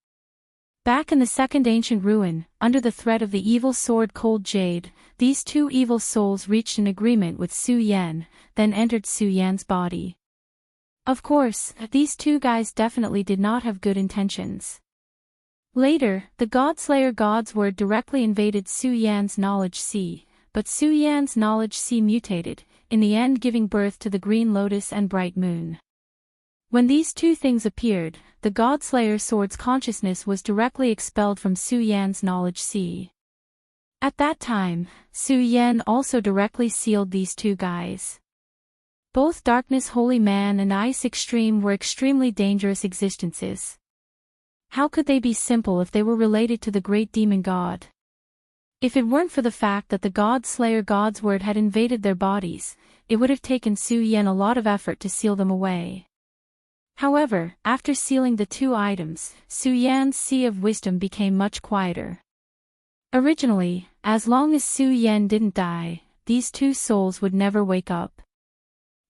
Back in the second ancient ruin, under the threat of the evil sword Cold Jade, these two evil souls reached an agreement with Su Yan, then entered Su Yan's body. Of course, these two guys definitely did not have good intentions. Later, the Godslayer God's word directly invaded Su Yan's knowledge sea, but Su Yan's knowledge sea mutated, in the end giving birth to the Green Lotus and Bright Moon. When these two things appeared, the Godslayer sword's consciousness was directly expelled from Su Yan's knowledge sea. At that time, Su Yan also directly sealed these two guys. Both Darkness Holy Man and Ice Extreme were extremely dangerous existences. How could they be simple if they were related to the great demon god? If it weren't for the fact that the God-Slayer God's word had invaded their bodies, it would have taken Su Yan a lot of effort to seal them away. However, after sealing the two items, Su Yan's Sea of Wisdom became much quieter. Originally, as long as Su Yan didn't die, these two souls would never wake up.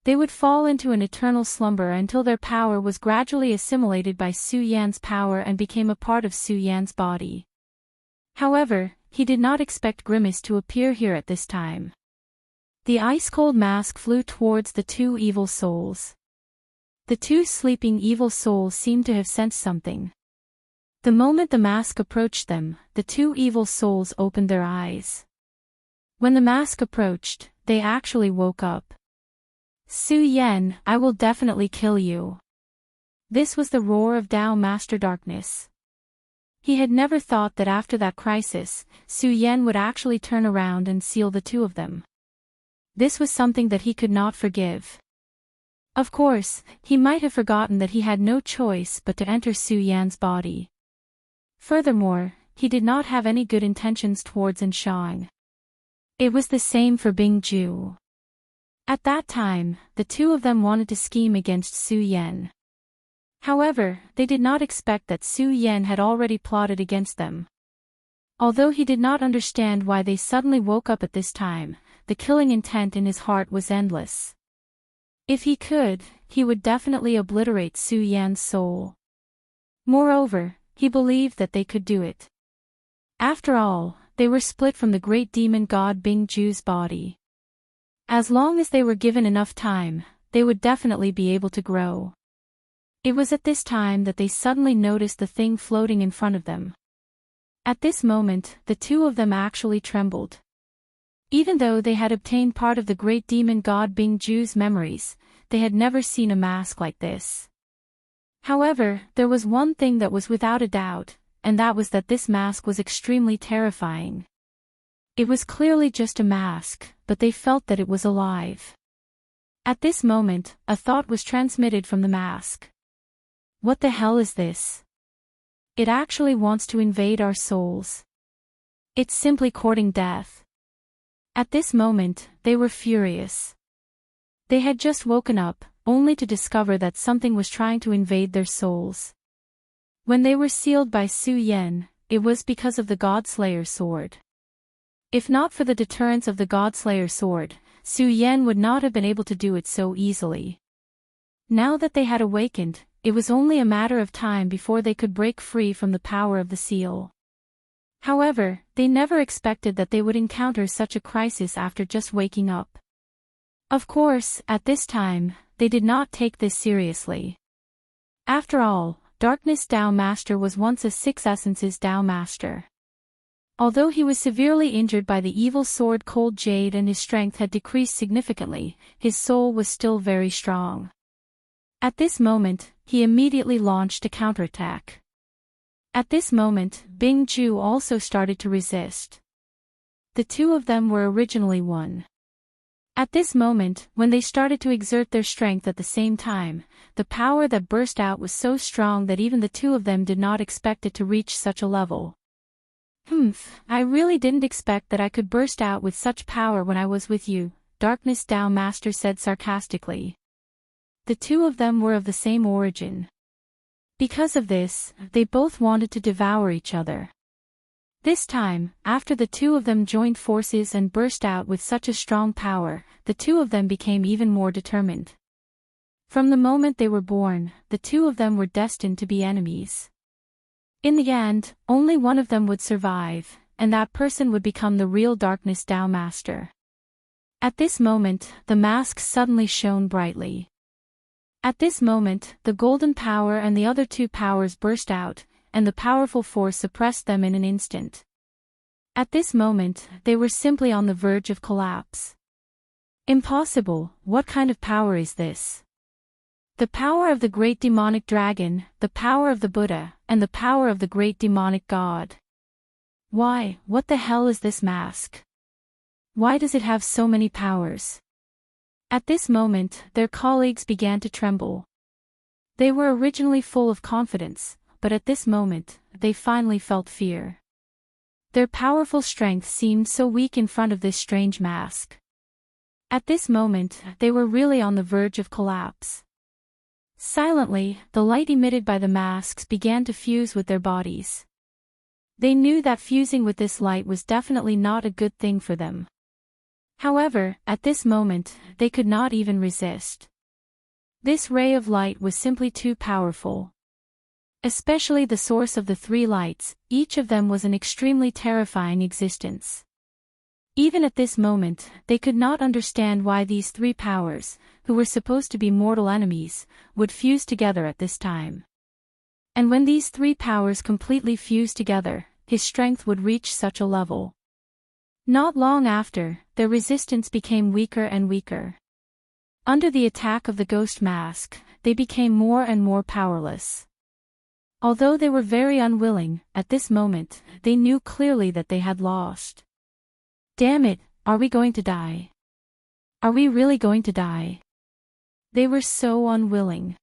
They would fall into an eternal slumber until their power was gradually assimilated by Su Yan's power and became a part of Su Yan's body. However, he did not expect Grimace to appear here at this time. The ice-cold mask flew towards the two evil souls. The two sleeping evil souls seemed to have sensed something. The moment the mask approached them, the two evil souls opened their eyes. When the mask approached, they actually woke up. Su Yan, I will definitely kill you. This was the roar of Tao Master Darkness. He had never thought that after that crisis, Su Yan would actually turn around and seal the two of them. This was something that he could not forgive. Of course, he might have forgotten that he had no choice but to enter Su Yan's body. Furthermore, he did not have any good intentions towards Enshang. It was the same for Bing Ju. At that time, the two of them wanted to scheme against Su Yan. However, they did not expect that Su Yan had already plotted against them. Although he did not understand why they suddenly woke up at this time, the killing intent in his heart was endless. If he could, he would definitely obliterate Su Yan's soul. Moreover, he believed that they could do it. After all, they were split from the great demon god Bing Ju's body. As long as they were given enough time, they would definitely be able to grow. It was at this time that they suddenly noticed the thing floating in front of them. At this moment, the two of them actually trembled. Even though they had obtained part of the great demon god Bing Ju's memories, they had never seen a mask like this. However, there was one thing that was without a doubt, and that was that this mask was extremely terrifying. It was clearly just a mask, but they felt that it was alive. At this moment, a thought was transmitted from the mask. What the hell is this? It actually wants to invade our souls. It's simply courting death. At this moment, they were furious. They had just woken up, only to discover that something was trying to invade their souls. When they were sealed by Su Yan, it was because of the Godslayer sword. If not for the deterrence of the Godslayer sword, Su Yan would not have been able to do it so easily. Now that they had awakened, it was only a matter of time before they could break free from the power of the seal. However, they never expected that they would encounter such a crisis after just waking up. Of course, at this time, they did not take this seriously. After all, Darkness Tao Master was once a Six Essences Tao Master. Although he was severely injured by the evil sword Cold Jade and his strength had decreased significantly, his soul was still very strong. At this moment, he immediately launched a counterattack. At this moment, Bing Ju also started to resist. The two of them were originally one. At this moment, when they started to exert their strength at the same time, the power that burst out was so strong that even the two of them did not expect it to reach such a level. I really didn't expect that I could burst out with such power when I was with you, Darkness Dao Master said sarcastically. The two of them were of the same origin. Because of this, they both wanted to devour each other. This time, after the two of them joined forces and burst out with such a strong power, the two of them became even more determined. From the moment they were born, the two of them were destined to be enemies. In the end, only one of them would survive, and that person would become the real Darkness Dao Master. At this moment, the masks suddenly shone brightly. At this moment, the golden power and the other two powers burst out, and the powerful force suppressed them in an instant. At this moment, they were simply on the verge of collapse. Impossible, what kind of power is this? The power of the great demonic dragon, the power of the Buddha, and the power of the great demonic god. Why, what the hell is this mask? Why does it have so many powers? At this moment, their colleagues began to tremble. They were originally full of confidence, but at this moment, they finally felt fear. Their powerful strength seemed so weak in front of this strange mask. At this moment, they were really on the verge of collapse. Silently, the light emitted by the masks began to fuse with their bodies. They knew that fusing with this light was definitely not a good thing for them. However, at this moment, they could not even resist. This ray of light was simply too powerful. Especially the source of the three lights, each of them was an extremely terrifying existence. Even at this moment, they could not understand why these three powers, who were supposed to be mortal enemies, would fuse together at this time. And when these three powers completely fused together, his strength would reach such a level. Not long after, their resistance became weaker and weaker. Under the attack of the ghost mask, they became more and more powerless. Although they were very unwilling, at this moment, they knew clearly that they had lost. Damn it, are we going to die? Are we really going to die? They were so unwilling.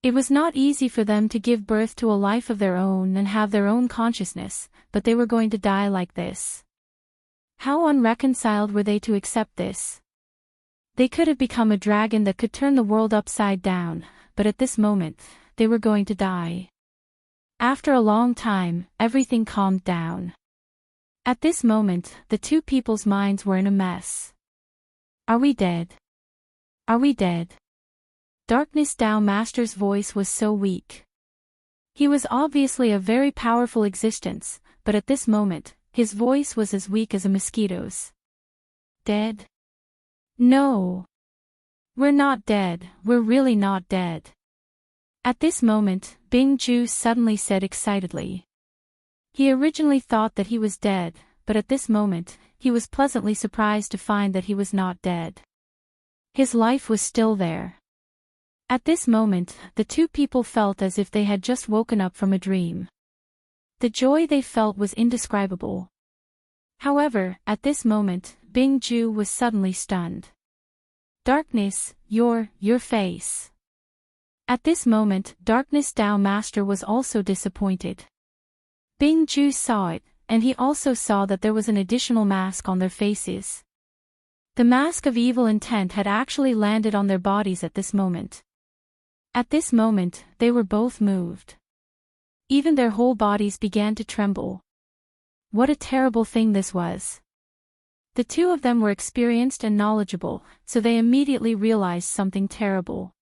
It was not easy for them to give birth to a life of their own and have their own consciousness, but they were going to die like this. How unreconciled were they to accept this? They could have become a dragon that could turn the world upside down, but at this moment, they were going to die. After a long time, everything calmed down. At this moment, the two people's minds were in a mess. Are we dead? Are we dead? Darkness Dao Master's voice was so weak. He was obviously a very powerful existence, but at this moment, his voice was as weak as a mosquito's. Dead? No. We're not dead, we're really not dead. At this moment, Bing Ju suddenly said excitedly. He originally thought that he was dead, but at this moment, he was pleasantly surprised to find that he was not dead. His life was still there. At this moment, the two people felt as if they had just woken up from a dream. The joy they felt was indescribable. However, at this moment, Bing Ju was suddenly stunned. Darkness, your face. At this moment, Darkness Dao Master was also disappointed. Bing Ju saw it, and he also saw that there was an additional mask on their faces. The mask of evil intent had actually landed on their bodies at this moment. At this moment, they were both moved. Even their whole bodies began to tremble. What a terrible thing this was. The two of them were experienced and knowledgeable, so they immediately realized something terrible.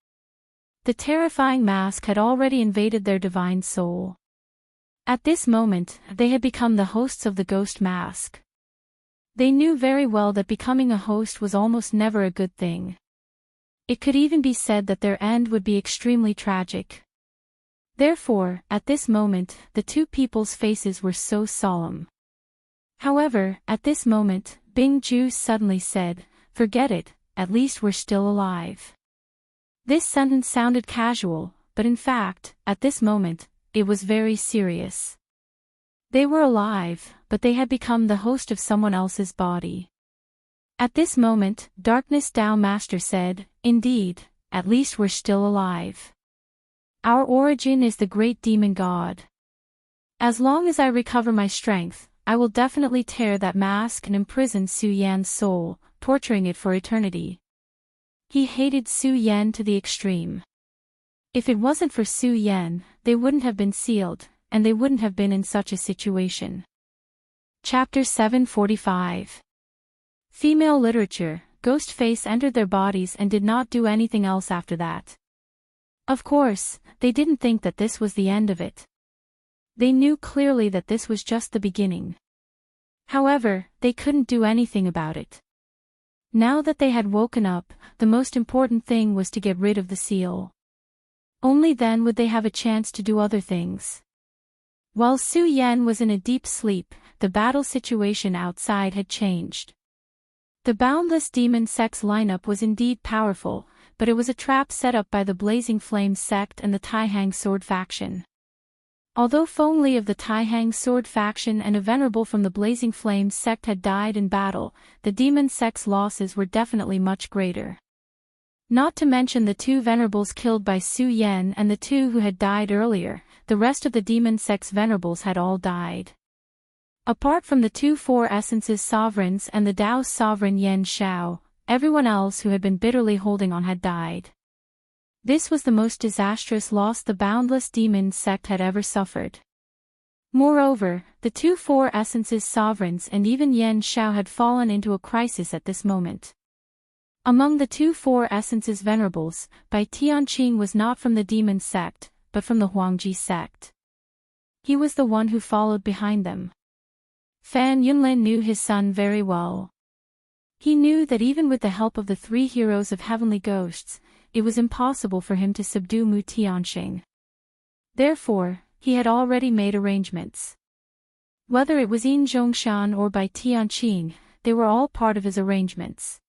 The terrifying mask had already invaded their divine soul. At this moment, they had become the hosts of the ghost mask. They knew very well that becoming a host was almost never a good thing. It could even be said that their end would be extremely tragic. Therefore, at this moment, the two people's faces were so solemn. However, at this moment, Bing Ju suddenly said, "Forget it, at least we're still alive." This sentence sounded casual, but in fact, at this moment, it was very serious. They were alive, but they had become the host of someone else's body. At this moment, Darkness Tao Master said, "Indeed, at least we're still alive. Our origin is the great demon god. As long as I recover my strength, I will definitely tear that mask and imprison Su Yan's soul, torturing it for eternity." He hated Su Yan to the extreme. If it wasn't for Su Yan, they wouldn't have been sealed, and they wouldn't have been in such a situation. Chapter 745. Female literature. Ghostface entered their bodies and did not do anything else after that. Of course, they didn't think that this was the end of it. They knew clearly that this was just the beginning. However, they couldn't do anything about it. Now that they had woken up, the most important thing was to get rid of the seal. Only then would they have a chance to do other things. While Su Yan was in a deep sleep, the battle situation outside had changed. The Boundless Demon Sect's lineup was indeed powerful, but it was a trap set up by the Blazing Flames sect and the Taihang Sword faction. Although Feng Li of the Taihang Sword faction and a venerable from the Blazing Flames sect had died in battle, the Demon Sect's losses were definitely much greater. Not to mention the two venerables killed by Su Yan and the two who had died earlier, the rest of the Demon Sect's venerables had all died. Apart from the two Four Essences sovereigns and the Tao's sovereign Yen Shao, everyone else who had been bitterly holding on had died. This was the most disastrous loss the Boundless Demon Sect had ever suffered. Moreover, the two Four Essences sovereigns and even Yen Shao had fallen into a crisis at this moment. Among the two Four Essences venerables, Bai Tianqing was not from the Demon Sect, but from the Huangji Sect. He was the one who followed behind them. Fan Yunlin knew his son very well. He knew that even with the help of the three heroes of Heavenly Ghosts, it was impossible for him to subdue Mu Tianqing. Therefore, he had already made arrangements. Whether it was Yin Zhongshan or Bai Tianqing, they were all part of his arrangements.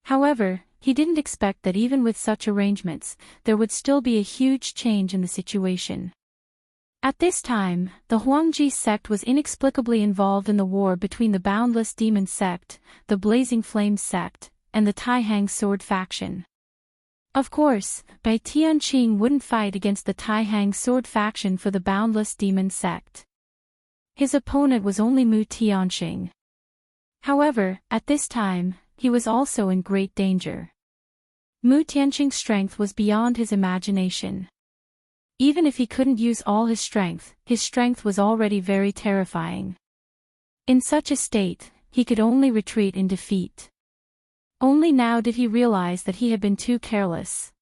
However, he didn't expect that even with such arrangements, there would still be a huge change in the situation. At this time, the Huangji sect was inexplicably involved in the war between the Boundless Demon sect, the Blazing Flames sect, and the Taihang Sword faction. Of course, Bai Tianqing wouldn't fight against the Taihang Sword faction for the Boundless Demon sect. His opponent was only Mu Tianqing. However, at this time, he was also in great danger. Mu Tianqing's strength was beyond his imagination. Even if he couldn't use all his strength was already very terrifying. In such a state, he could only retreat in defeat. Only now did he realize that he had been too careless.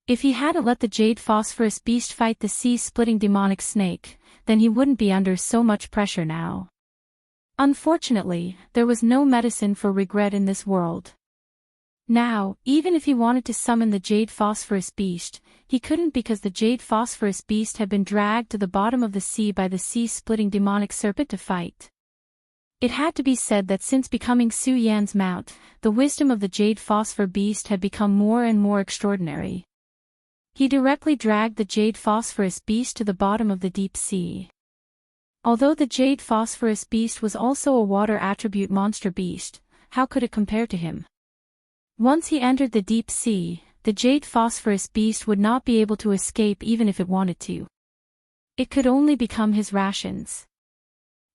If he hadn't let the Jade Phosphorus Beast fight the sea-splitting demonic snake, then he wouldn't be under so much pressure now. Unfortunately, there was no medicine for regret in this world. Now, even if he wanted to summon the Jade Phosphorus Beast, he couldn't because the Jade Phosphorus Beast had been dragged to the bottom of the sea by the sea-splitting demonic serpent to fight. It had to be said that since becoming Su Yan's mount, the wisdom of the Jade Phosphor Beast had become more and more extraordinary. He directly dragged the Jade Phosphorus Beast to the bottom of the deep sea. Although the Jade Phosphorus Beast was also a water attribute monster beast, how could it compare to him? Once he entered the deep sea, the Jade Phosphorus Beast would not be able to escape even if it wanted to. It could only become his rations.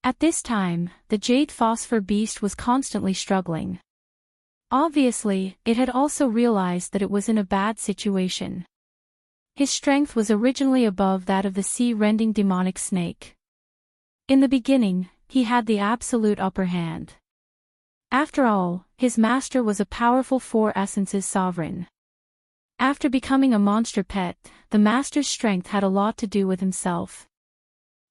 At this time, the Jade Phosphor Beast was constantly struggling. Obviously, it had also realized that it was in a bad situation. His strength was originally above that of the sea-rending demonic snake. In the beginning, he had the absolute upper hand. After all, his master was a powerful Four Essences sovereign. After becoming a monster pet, the master's strength had a lot to do with himself.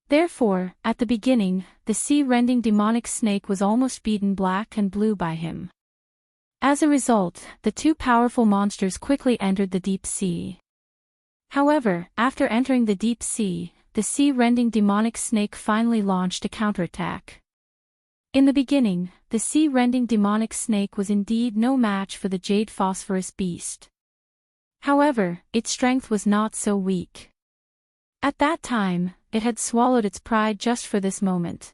Therefore, at the beginning, the sea-rending demonic snake was almost beaten black and blue by him. As a result, the two powerful monsters quickly entered the deep sea. However, after entering the deep sea, the sea-rending demonic snake finally launched a counterattack. In the beginning, the sea-rending demonic snake was indeed no match for the Jade Phosphorus Beast. However, its strength was not so weak. At that time, it had swallowed its pride just for this moment.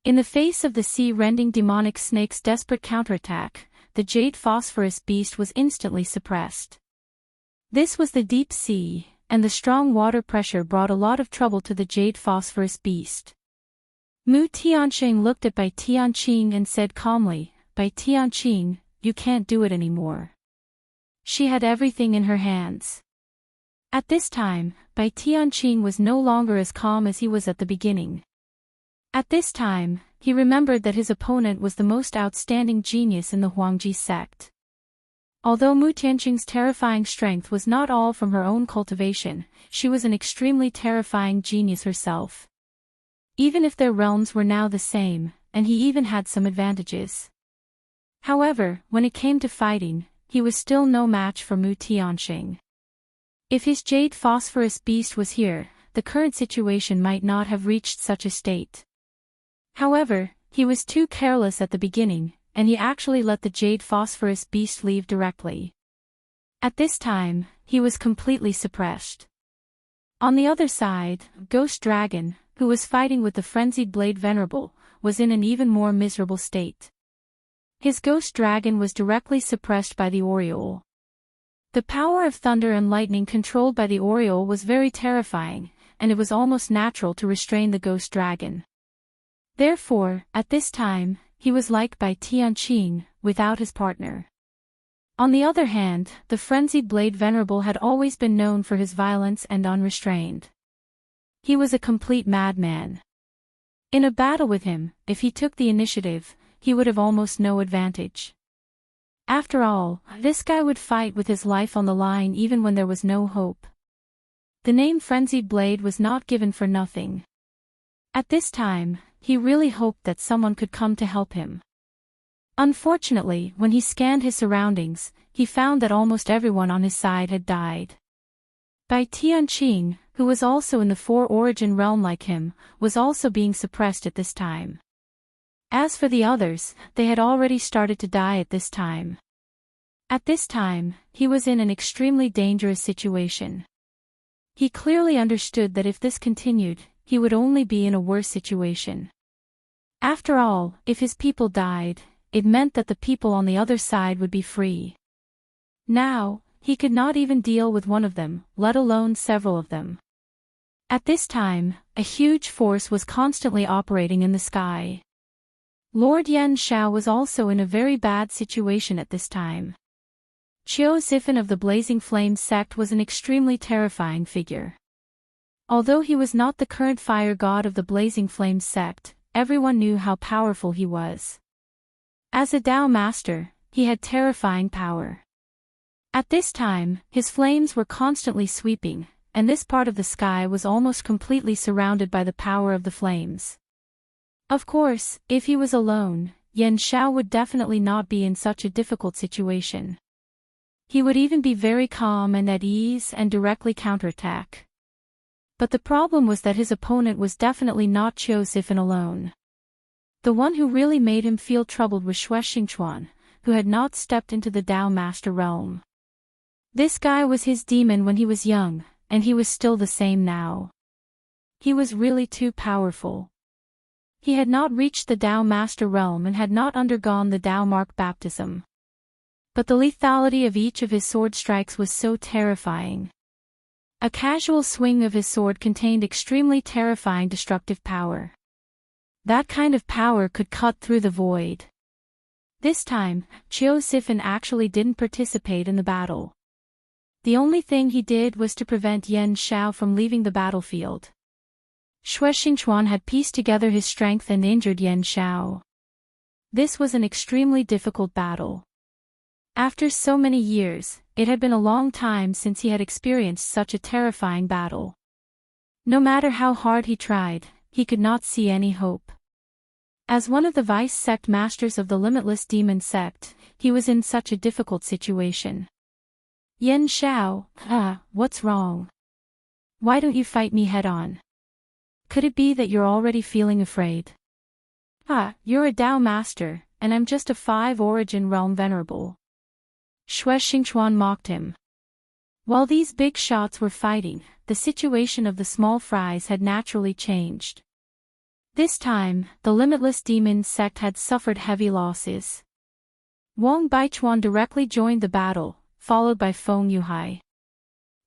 In the face of the sea-rending demonic snake's desperate counterattack, the jade phosphorus beast was instantly suppressed. This was the deep sea, and the strong water pressure brought a lot of trouble to the jade phosphorus beast. Mu Tianqing looked at Bai Tianqing and said calmly, "Bai Tianqing, you can't do it anymore." She had everything in her hands. At this time, Bai Tianqing was no longer as calm as he was at the beginning. At this time, he remembered that his opponent was the most outstanding genius in the Huangji sect. Although Mu Tianqing's terrifying strength was not all from her own cultivation, she was an extremely terrifying genius herself. Even if their realms were now the same, and he even had some advantages. However, when it came to fighting, he was still no match for Mu Tianqing. If his jade phosphorus beast was here, the current situation might not have reached such a state. However, he was too careless at the beginning, and he actually let the jade phosphorus beast leave directly. At this time, he was completely suppressed. On the other side, Ghost Dragon, who was fighting with the frenzied Blade Venerable, was in an even more miserable state. His Ghost Dragon was directly suppressed by the Oriole. The power of thunder and lightning controlled by the Oriole was very terrifying, and it was almost natural to restrain the Ghost Dragon. Therefore, at this time, he was like Bai Tianqing, without his partner. On the other hand, the frenzied Blade Venerable had always been known for his violence and unrestrained. He was a complete madman. In a battle with him, if he took the initiative, he would have almost no advantage. After all, this guy would fight with his life on the line even when there was no hope. The name Frenzied Blade was not given for nothing. At this time, he really hoped that someone could come to help him. Unfortunately, when he scanned his surroundings, he found that almost everyone on his side had died. Bai Tianqing, who was also in the Four Origin realm like him, was also being suppressed at this time. As for the others, they had already started to die at this time. At this time, he was in an extremely dangerous situation. He clearly understood that if this continued, he would only be in a worse situation. After all, if his people died, it meant that the people on the other side would be free. Now, he could not even deal with one of them, let alone several of them. At this time, a huge force was constantly operating in the sky. Lord Yan Shao was also in a very bad situation at this time. Qiu Zifan of the Blazing Flames sect was an extremely terrifying figure. Although he was not the current fire god of the Blazing Flames sect, everyone knew how powerful he was. As a Dao master, he had terrifying power. At this time, his flames were constantly sweeping, and this part of the sky was almost completely surrounded by the power of the flames. Of course, if he was alone, Yan Shao would definitely not be in such a difficult situation. He would even be very calm and at ease and directly counterattack. But the problem was that his opponent was definitely not Qiu Zifan alone. The one who really made him feel troubled was Xue Xingchuan, who had not stepped into the Dao Master realm. This guy was his demon when he was young, and he was still the same now. He was really too powerful. He had not reached the Dao Master realm and had not undergone the Dao Mark baptism. But the lethality of each of his sword strikes was so terrifying. A casual swing of his sword contained extremely terrifying destructive power. That kind of power could cut through the void. This time, Qiu Zifan actually didn't participate in the battle. The only thing he did was to prevent Yan Shao from leaving the battlefield. Xue Xingchuan had pieced together his strength and injured Yan Shao. This was an extremely difficult battle. After so many years, it had been a long time since he had experienced such a terrifying battle. No matter how hard he tried, he could not see any hope. As one of the vice sect masters of the Limitless Demon sect, he was in such a difficult situation. Yan Shao, what's wrong? Why don't you fight me head-on? Could it be that you're already feeling afraid? You're a Dao master, and I'm just a 5 origin realm venerable. Xue Xingchuan mocked him. While these big shots were fighting, the situation of the small fries had naturally changed. This time, the limitless demon sect had suffered heavy losses. Wang Baichuan directly joined the battle, followed by Feng Yuhai.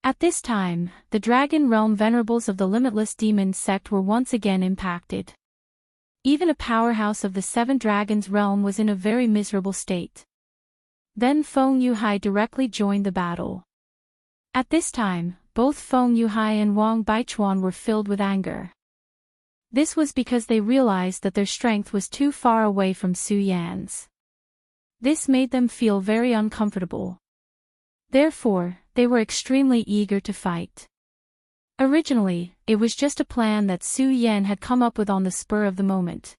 At this time, the Dragon Realm venerables of the limitless demon sect were once again impacted. Even a powerhouse of the Seven Dragons realm was in a very miserable state. Then Feng Yuhai directly joined the battle. At this time, both Feng Yuhai and Wang Baichuan were filled with anger. This was because they realized that their strength was too far away from Su Yan's. This made them feel very uncomfortable. Therefore, they were extremely eager to fight. Originally, it was just a plan that Su Yan had come up with on the spur of the moment.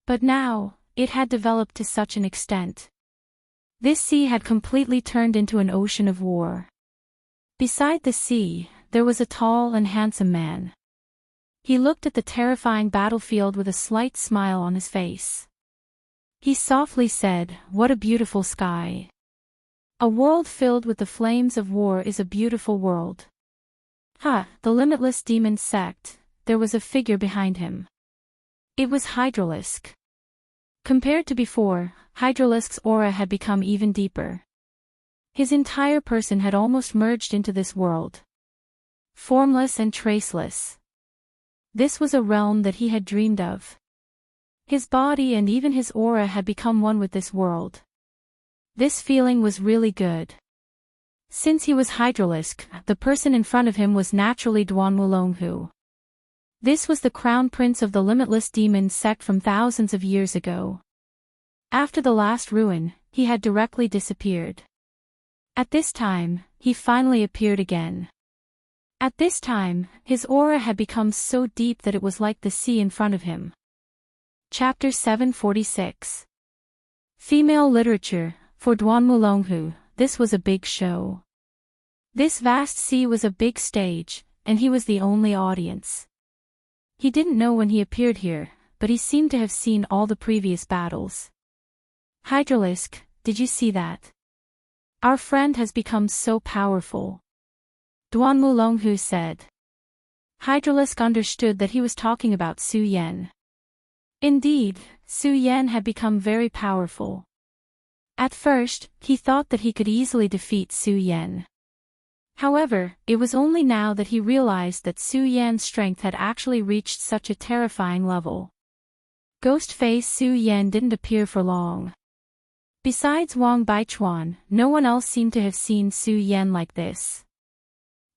But now, it had developed to such an extent. This sea had completely turned into an ocean of war. Beside the sea, there was a tall and handsome man. He looked at the terrifying battlefield with a slight smile on his face. He softly said, "What a beautiful sky. A world filled with the flames of war is a beautiful world." The limitless demon sect, there was a figure behind him. It was Hydralisk. Compared to before, Hydralisk's aura had become even deeper. His entire person had almost merged into this world. Formless and traceless. This was a realm that he had dreamed of. His body and even his aura had become one with this world. This feeling was really good. Since he was Hydralisk, the person in front of him was naturally Duan Wulonghu. This was the crown prince of the limitless demon sect from thousands of years ago. After the last ruin, he had directly disappeared. At this time, he finally appeared again. At this time, his aura had become so deep that it was like the sea in front of him. Chapter 746. Female Literature. For Duan Wulonghu, this was a big show. This vast sea was a big stage, and he was the only audience. He didn't know when he appeared here, but he seemed to have seen all the previous battles. Hydralisk, did you see that? Our friend has become so powerful. Duan Wulonghu said. Hydralisk understood that he was talking about Su Yan. Indeed, Su Yan had become very powerful. At first, he thought that he could easily defeat Su Yan. However, it was only now that he realized that Su Yan's strength had actually reached such a terrifying level. Ghost face Su Yan didn't appear for long. Besides Wang Baichuan, no one else seemed to have seen Su Yan like this.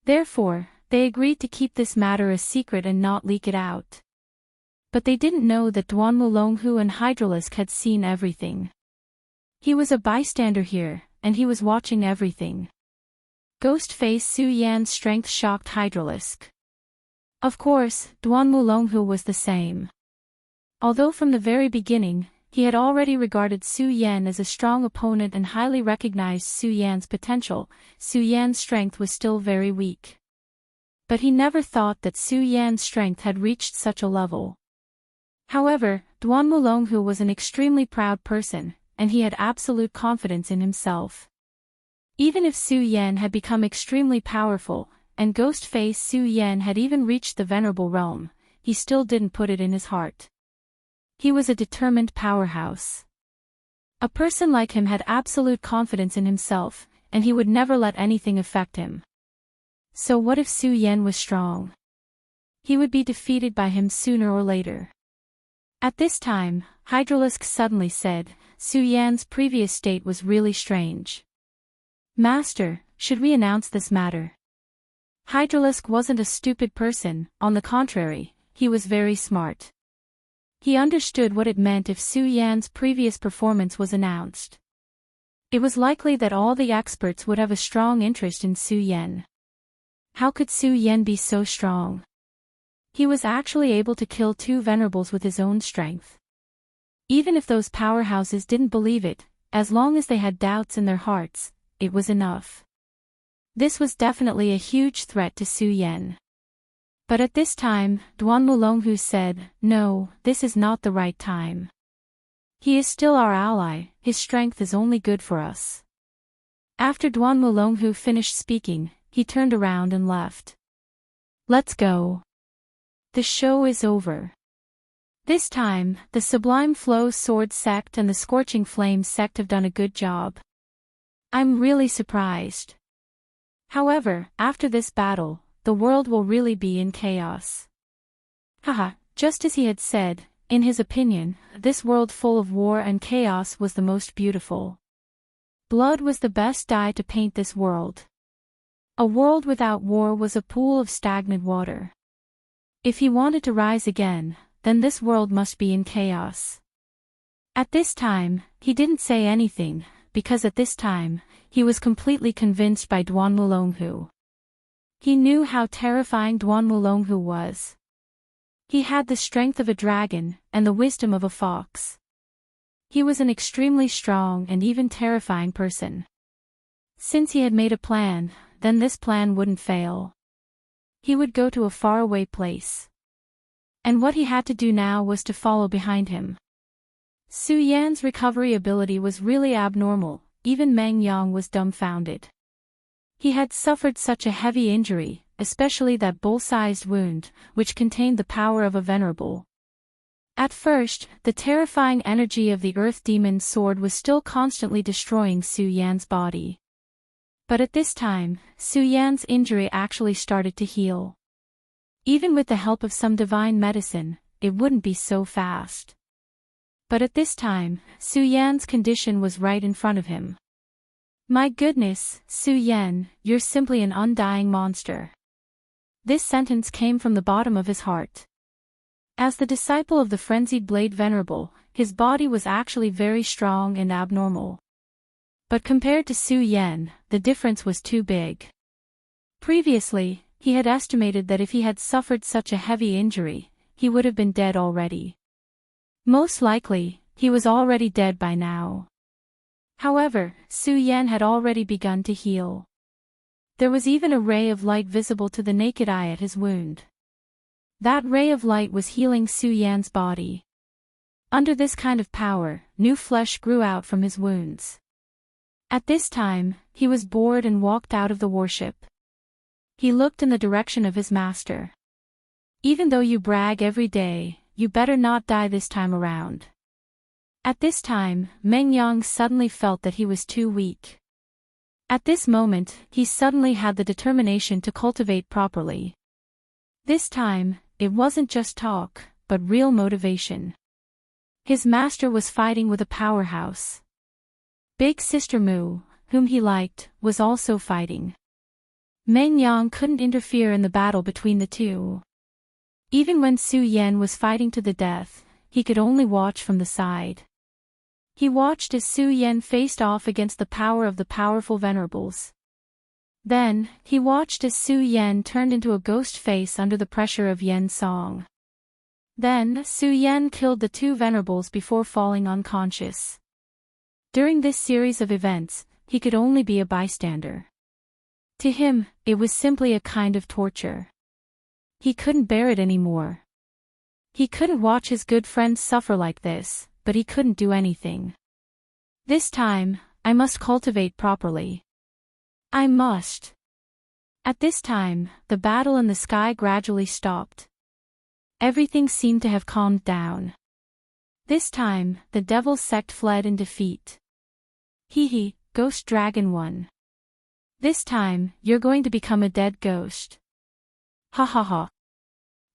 Therefore, they agreed to keep this matter a secret and not leak it out. But they didn't know that Duan Wulonghu and Hydralisk had seen everything. He was a bystander here, and he was watching everything. Ghost face Su Yan's strength shocked Hydralisk. Of course, Duan Wulonghu was the same. Although from the very beginning, he had already regarded Su Yan as a strong opponent and highly recognized Su Yan's potential, Su Yan's strength was still very weak. But he never thought that Su Yan's strength had reached such a level. However, Duan Wulonghu was an extremely proud person, and he had absolute confidence in himself. Even if Su Yan had become extremely powerful, and ghost face Su Yan had even reached the venerable realm, he still didn't put it in his heart. He was a determined powerhouse. A person like him had absolute confidence in himself, and he would never let anything affect him. So what if Su Yan was strong? He would be defeated by him sooner or later. At this time, Hydralisk suddenly said, Su Yan's previous state was really strange. Master, should we announce this matter? Hydralisk wasn't a stupid person, on the contrary, he was very smart. He understood what it meant if Su Yan's previous performance was announced. It was likely that all the experts would have a strong interest in Su Yan. How could Su Yan be so strong? He was actually able to kill 2 venerables with his own strength. Even if those powerhouses didn't believe it, as long as they had doubts in their hearts, it was enough. This was definitely a huge threat to Su Yan. But at this time, Duan Wulonghu said, no, this is not the right time. He is still our ally, his strength is only good for us. After Duan Wulonghu finished speaking, he turned around and left. Let's go. The show is over. This time, the Sublime Flow Sword sect and the Scorching Flames sect have done a good job. I'm really surprised. However, after this battle, the world will really be in chaos. Haha, just as he had said, in his opinion, this world full of war and chaos was the most beautiful. Blood was the best dye to paint this world. A world without war was a pool of stagnant water. If he wanted to rise again, then this world must be in chaos. At this time, he didn't say anything, because at this time, he was completely convinced by Duan Wulonghu. He knew how terrifying Duan Wulonghu was. He had the strength of a dragon, and the wisdom of a fox. He was an extremely strong and even terrifying person. Since he had made a plan, then this plan wouldn't fail. He would go to a faraway place. And what he had to do now was to follow behind him. Su Yan's recovery ability was really abnormal, even Meng Yang was dumbfounded. He had suffered such a heavy injury, especially that bull-sized wound, which contained the power of a venerable. At first, the terrifying energy of the Earth Demon's sword was still constantly destroying Su Yan's body. But at this time, Su Yan's injury actually started to heal. Even with the help of some divine medicine, it wouldn't be so fast. But at this time, Su Yan's condition was right in front of him. My goodness, Su Yan, you're simply an undying monster. This sentence came from the bottom of his heart. As the disciple of the Frenzied Blade Venerable, his body was actually very strong and abnormal. But compared to Su Yan, the difference was too big. Previously, he had estimated that if he had suffered such a heavy injury, he would have been dead already. Most likely, he was already dead by now. However, Su Yan had already begun to heal. There was even a ray of light visible to the naked eye at his wound. That ray of light was healing Su Yan's body. Under this kind of power, new flesh grew out from his wounds. At this time, he was bored and walked out of the warship. He looked in the direction of his master. Even though you brag every day, you better not die this time around. At this time, Meng Yang suddenly felt that he was too weak. At this moment, he suddenly had the determination to cultivate properly. This time, it wasn't just talk, but real motivation. His master was fighting with a powerhouse. Big Sister Mu, whom he liked, was also fighting. Meng Yang couldn't interfere in the battle between the two. Even when Su Yan was fighting to the death, he could only watch from the side. He watched as Su Yan faced off against the power of the powerful venerables. Then, he watched as Su Yan turned into a ghost face under the pressure of Yan's song. Then, Su Yan killed the two venerables before falling unconscious. During this series of events, he could only be a bystander. To him, it was simply a kind of torture. He couldn't bear it anymore. He couldn't watch his good friends suffer like this, but he couldn't do anything. This time, I must cultivate properly. I must. At this time, the battle in the sky gradually stopped. Everything seemed to have calmed down. This time, the Devil's Sect fled in defeat. Hee, Ghost Dragon won. This time, you're going to become a dead ghost. Ha ha ha.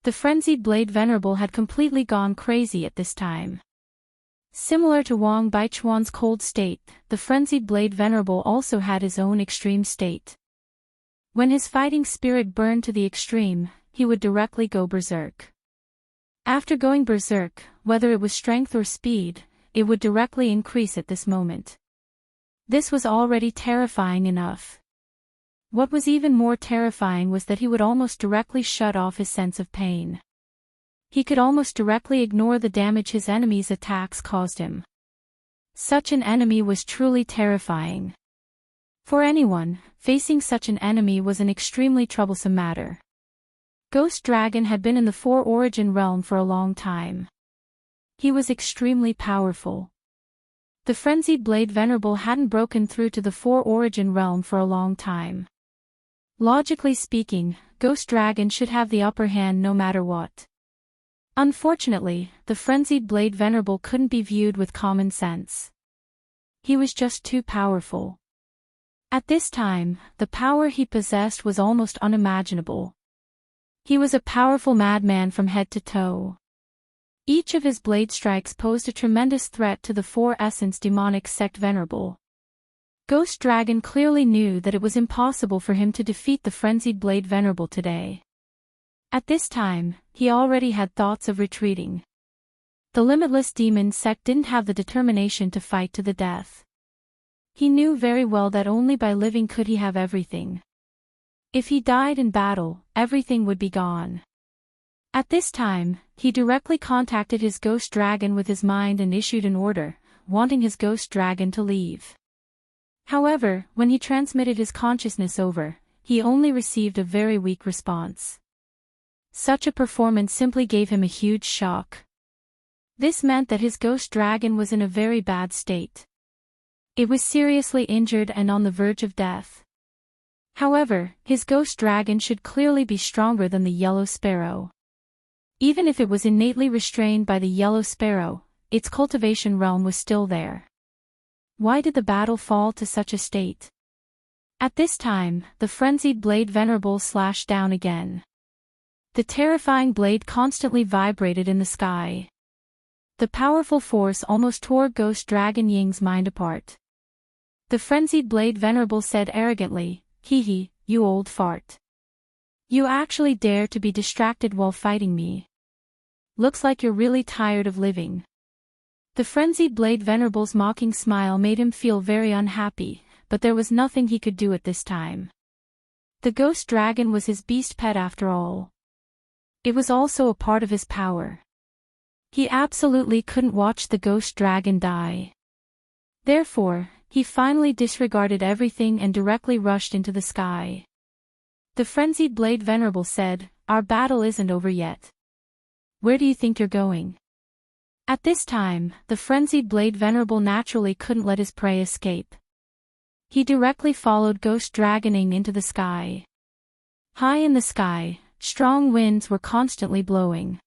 The Frenzied Blade Venerable had completely gone crazy at this time. Similar to Wang Baichuan's cold state, the Frenzied Blade Venerable also had his own extreme state. When his fighting spirit burned to the extreme, he would directly go berserk. After going berserk, whether it was strength or speed, it would directly increase at this moment. This was already terrifying enough. What was even more terrifying was that he would almost directly shut off his sense of pain. He could almost directly ignore the damage his enemy's attacks caused him. Such an enemy was truly terrifying. For anyone, facing such an enemy was an extremely troublesome matter. Ghost Dragon had been in the Four Origin realm for a long time. He was extremely powerful. The frenzied blade Venerable hadn't broken through to the Four Origin realm for a long time. Logically speaking, Ghost Dragon should have the upper hand no matter what. Unfortunately, the frenzied blade Venerable couldn't be viewed with common sense. He was just too powerful. At this time, the power he possessed was almost unimaginable. He was a powerful madman from head to toe. Each of his blade strikes posed a tremendous threat to the Four Essence demonic sect Venerable. Ghost Dragon clearly knew that it was impossible for him to defeat the frenzied blade Venerable today. At this time, he already had thoughts of retreating. The limitless demon sect didn't have the determination to fight to the death. He knew very well that only by living could he have everything. If he died in battle, everything would be gone. At this time, he directly contacted his Ghost Dragon with his mind and issued an order, wanting his Ghost Dragon to leave. However, when he transmitted his consciousness over, he only received a very weak response. Such a performance simply gave him a huge shock. This meant that his Ghost Dragon was in a very bad state. It was seriously injured and on the verge of death. However, his Ghost Dragon should clearly be stronger than the Yellow Sparrow. Even if it was innately restrained by the Yellow Sparrow, its cultivation realm was still there. Why did the battle fall to such a state? At this time, the frenzied blade Venerable slashed down again. The terrifying blade constantly vibrated in the sky. The powerful force almost tore Ghost Dragon Ying's mind apart. The frenzied blade Venerable said arrogantly, "Hee hee, you old fart. You actually dare to be distracted while fighting me. Looks like you're really tired of living." The frenzied blade Venerable's mocking smile made him feel very unhappy, but there was nothing he could do at this time. The Ghost Dragon was his beast pet after all. It was also a part of his power. He absolutely couldn't watch the Ghost Dragon die. Therefore, he finally disregarded everything and directly rushed into the sky. The frenzied blade Venerable said, "Our battle isn't over yet. Where do you think you're going?" At this time, the frenzied blade Venerable naturally couldn't let his prey escape. He directly followed Ghost Dragoning into the sky. High in the sky, strong winds were constantly blowing.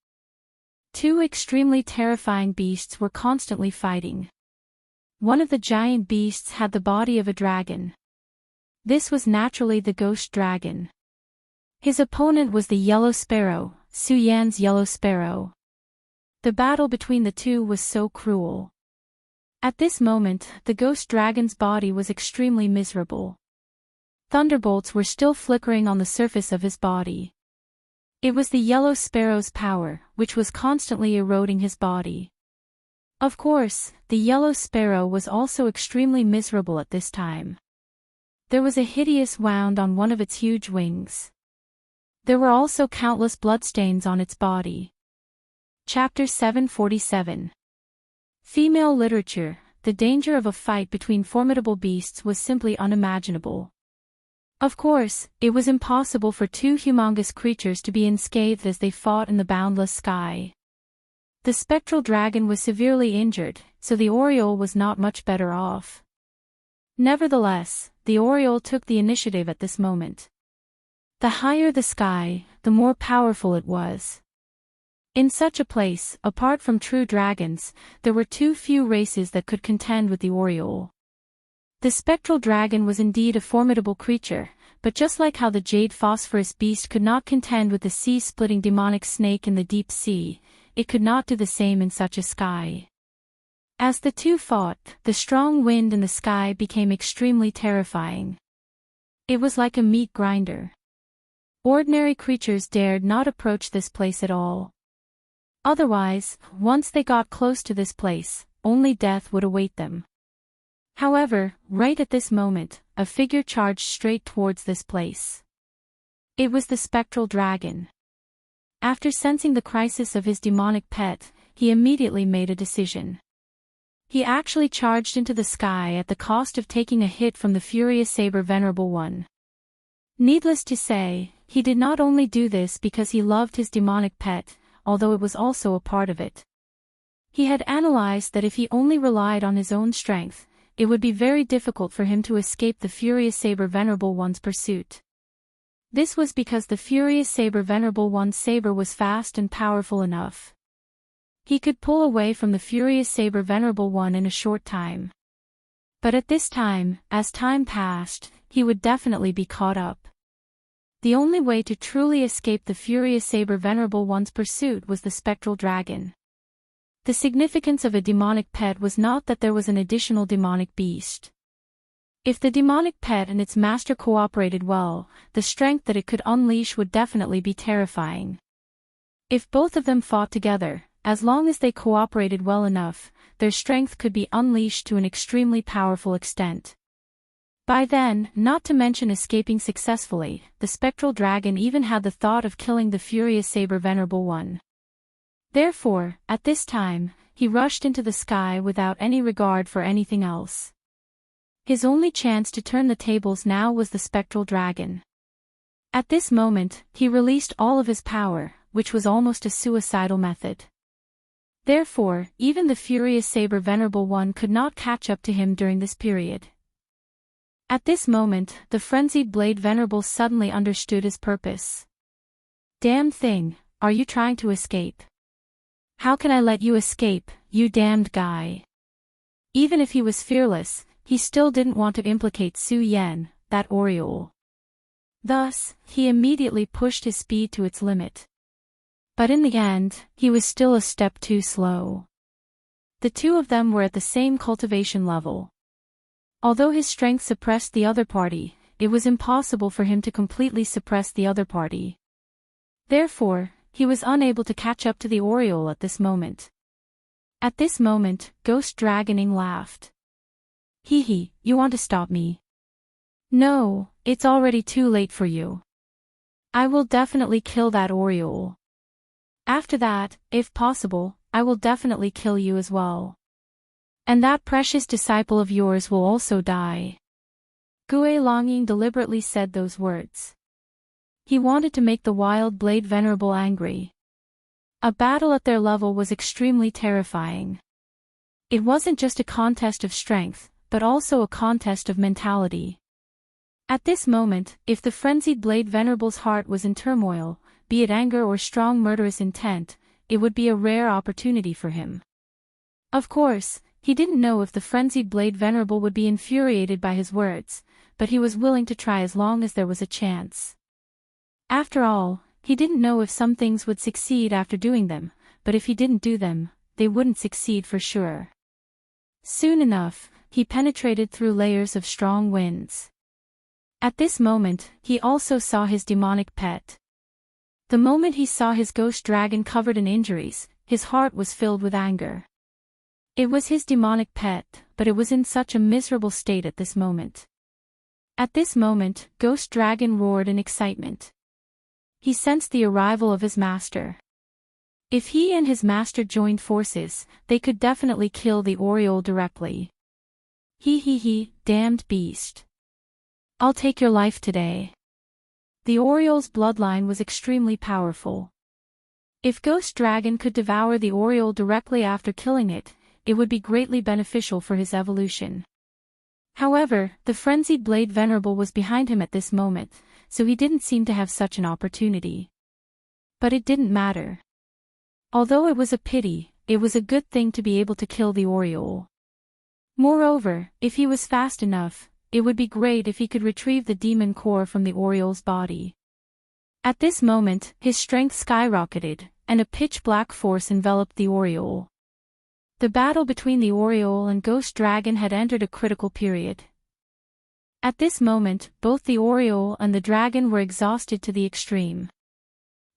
Two extremely terrifying beasts were constantly fighting. One of the giant beasts had the body of a dragon. This was naturally the Ghost Dragon. His opponent was the Yellow Sparrow, Su Yan's Yellow Sparrow. The battle between the two was so cruel. At this moment, the Ghost Dragon's body was extremely miserable. Thunderbolts were still flickering on the surface of his body. It was the Yellow Sparrow's power, which was constantly eroding his body. Of course, the Yellow Sparrow was also extremely miserable at this time. There was a hideous wound on one of its huge wings. There were also countless bloodstains on its body. Chapter 747. Female literature. The danger of a fight between formidable beasts was simply unimaginable. Of course, it was impossible for two humongous creatures to be unscathed as they fought in the boundless sky. The spectral dragon was severely injured, so the Oriole was not much better off. Nevertheless, the Oriole took the initiative at this moment. The higher the sky, the more powerful it was. In such a place, apart from true dragons, there were too few races that could contend with the Oriole. The spectral dragon was indeed a formidable creature, but just like how the jade phosphorus beast could not contend with the sea-splitting demonic snake in the deep sea, it could not do the same in such a sky. As the two fought, the strong wind in the sky became extremely terrifying. It was like a meat grinder. Ordinary creatures dared not approach this place at all. Otherwise, once they got close to this place, only death would await them. However, right at this moment, a figure charged straight towards this place. It was the spectral dragon. After sensing the crisis of his demonic pet, he immediately made a decision. He actually charged into the sky at the cost of taking a hit from the furious saber Venerable One. Needless to say, he did not only do this because he loved his demonic pet, although it was also a part of it. He had analyzed that if he only relied on his own strength, it would be very difficult for him to escape the Furious Saber Venerable One's pursuit. This was because the Furious Saber Venerable One's saber was fast and powerful enough. He could pull away from the Furious Saber Venerable One in a short time. But at this time, as time passed, he would definitely be caught up. The only way to truly escape the Furious Saber Venerable One's pursuit was the Spectral Dragon. The significance of a demonic pet was not that there was an additional demonic beast. If the demonic pet and its master cooperated well, the strength that it could unleash would definitely be terrifying. If both of them fought together, as long as they cooperated well enough, their strength could be unleashed to an extremely powerful extent. By then, not to mention escaping successfully, the Spectral Dragon even had the thought of killing the Furious Saber Venerable One. Therefore, at this time, he rushed into the sky without any regard for anything else. His only chance to turn the tables now was the Spectral Dragon. At this moment, he released all of his power, which was almost a suicidal method. Therefore, even the Furious Saber Venerable One could not catch up to him during this period. At this moment, the frenzied Blade Venerable suddenly understood his purpose. Damn thing, are you trying to escape? How can I let you escape, you damned guy? Even if he was fearless, he still didn't want to implicate Su Yen, that Oriole. Thus, he immediately pushed his speed to its limit. But in the end, he was still a step too slow. The two of them were at the same cultivation level. Although his strength suppressed the other party, it was impossible for him to completely suppress the other party. Therefore, he was unable to catch up to the Oriole at this moment. At this moment, Ghost Dragoning laughed. Hee hee, you want to stop me? No, it's already too late for you. I will definitely kill that Oriole. After that, if possible, I will definitely kill you as well. And that precious disciple of yours will also die. Gue Longing deliberately said those words. He wanted to make the Wild Blade Venerable angry. A battle at their level was extremely terrifying. It wasn't just a contest of strength, but also a contest of mentality. At this moment, if the frenzied Blade Venerable's heart was in turmoil, be it anger or strong murderous intent, it would be a rare opportunity for him. Of course, he didn't know if the frenzied Blade Venerable would be infuriated by his words, but he was willing to try as long as there was a chance. After all, he didn't know if some things would succeed after doing them, but if he didn't do them, they wouldn't succeed for sure. Soon enough, he penetrated through layers of strong winds. At this moment, he also saw his demonic pet. The moment he saw his ghost dragon covered in injuries, his heart was filled with anger. It was his demonic pet, but it was in such a miserable state at this moment. At this moment, Ghost Dragon roared in excitement. He sensed the arrival of his master. If he and his master joined forces, they could definitely kill the Oriole directly. He, damned beast. I'll take your life today. The Oriole's bloodline was extremely powerful. If Ghost Dragon could devour the Oriole directly after killing it, it would be greatly beneficial for his evolution. However, the frenzied Blade Venerable was behind him at this moment, so he didn't seem to have such an opportunity. But it didn't matter. Although it was a pity, it was a good thing to be able to kill the Oriole. Moreover, if he was fast enough, it would be great if he could retrieve the demon core from the Oriole's body. At this moment, his strength skyrocketed, and a pitch-black force enveloped the Oriole. The battle between the Oriole and Ghost Dragon had entered a critical period. At this moment, both the Oriole and the dragon were exhausted to the extreme.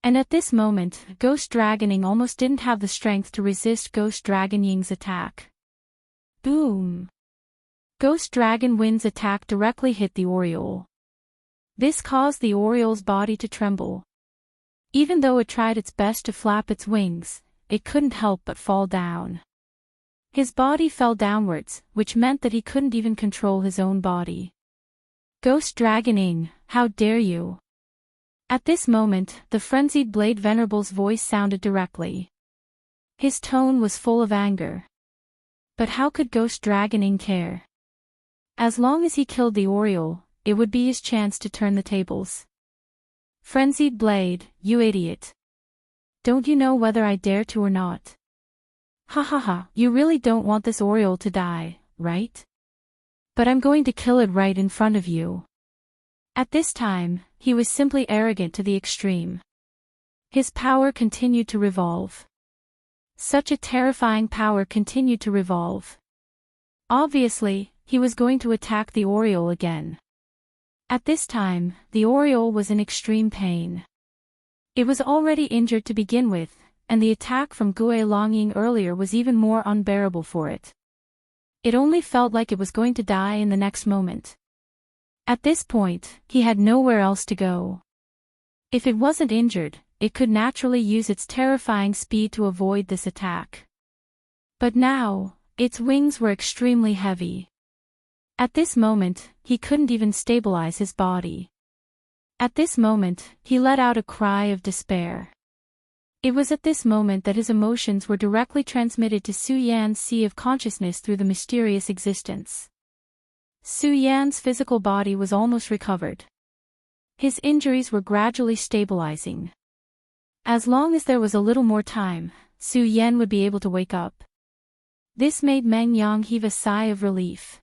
And at this moment, Ghost Dragoning almost didn't have the strength to resist Ghost Dragon Ying's attack. Boom! Ghost Dragon Wind's attack directly hit the Oriole. This caused the Oriole's body to tremble. Even though it tried its best to flap its wings, it couldn't help but fall down. His body fell downwards, which meant that he couldn't even control his own body. Ghost Dragoning, how dare you! At this moment, the frenzied Blade Venerable's voice sounded directly. His tone was full of anger. But how could Ghost Dragoning care? As long as he killed the Oriole, it would be his chance to turn the tables. Frenzied Blade, you idiot. Don't you know whether I dare to or not? Ha ha ha, you really don't want this Oriole to die, right? But I'm going to kill it right in front of you. At this time, he was simply arrogant to the extreme. His power continued to revolve. Such a terrifying power continued to revolve. Obviously, he was going to attack the Oriole again. At this time, the Oriole was in extreme pain. It was already injured to begin with, and the attack from Gue Longying earlier was even more unbearable for it. It only felt like it was going to die in the next moment. At this point, he had nowhere else to go. If it wasn't injured, it could naturally use its terrifying speed to avoid this attack. But now, its wings were extremely heavy. At this moment, he couldn't even stabilize his body. At this moment, he let out a cry of despair. It was at this moment that his emotions were directly transmitted to Su Yan's sea of consciousness through the mysterious existence. Su Yan's physical body was almost recovered. His injuries were gradually stabilizing. As long as there was a little more time, Su Yan would be able to wake up. This made Meng Yang heave a sigh of relief.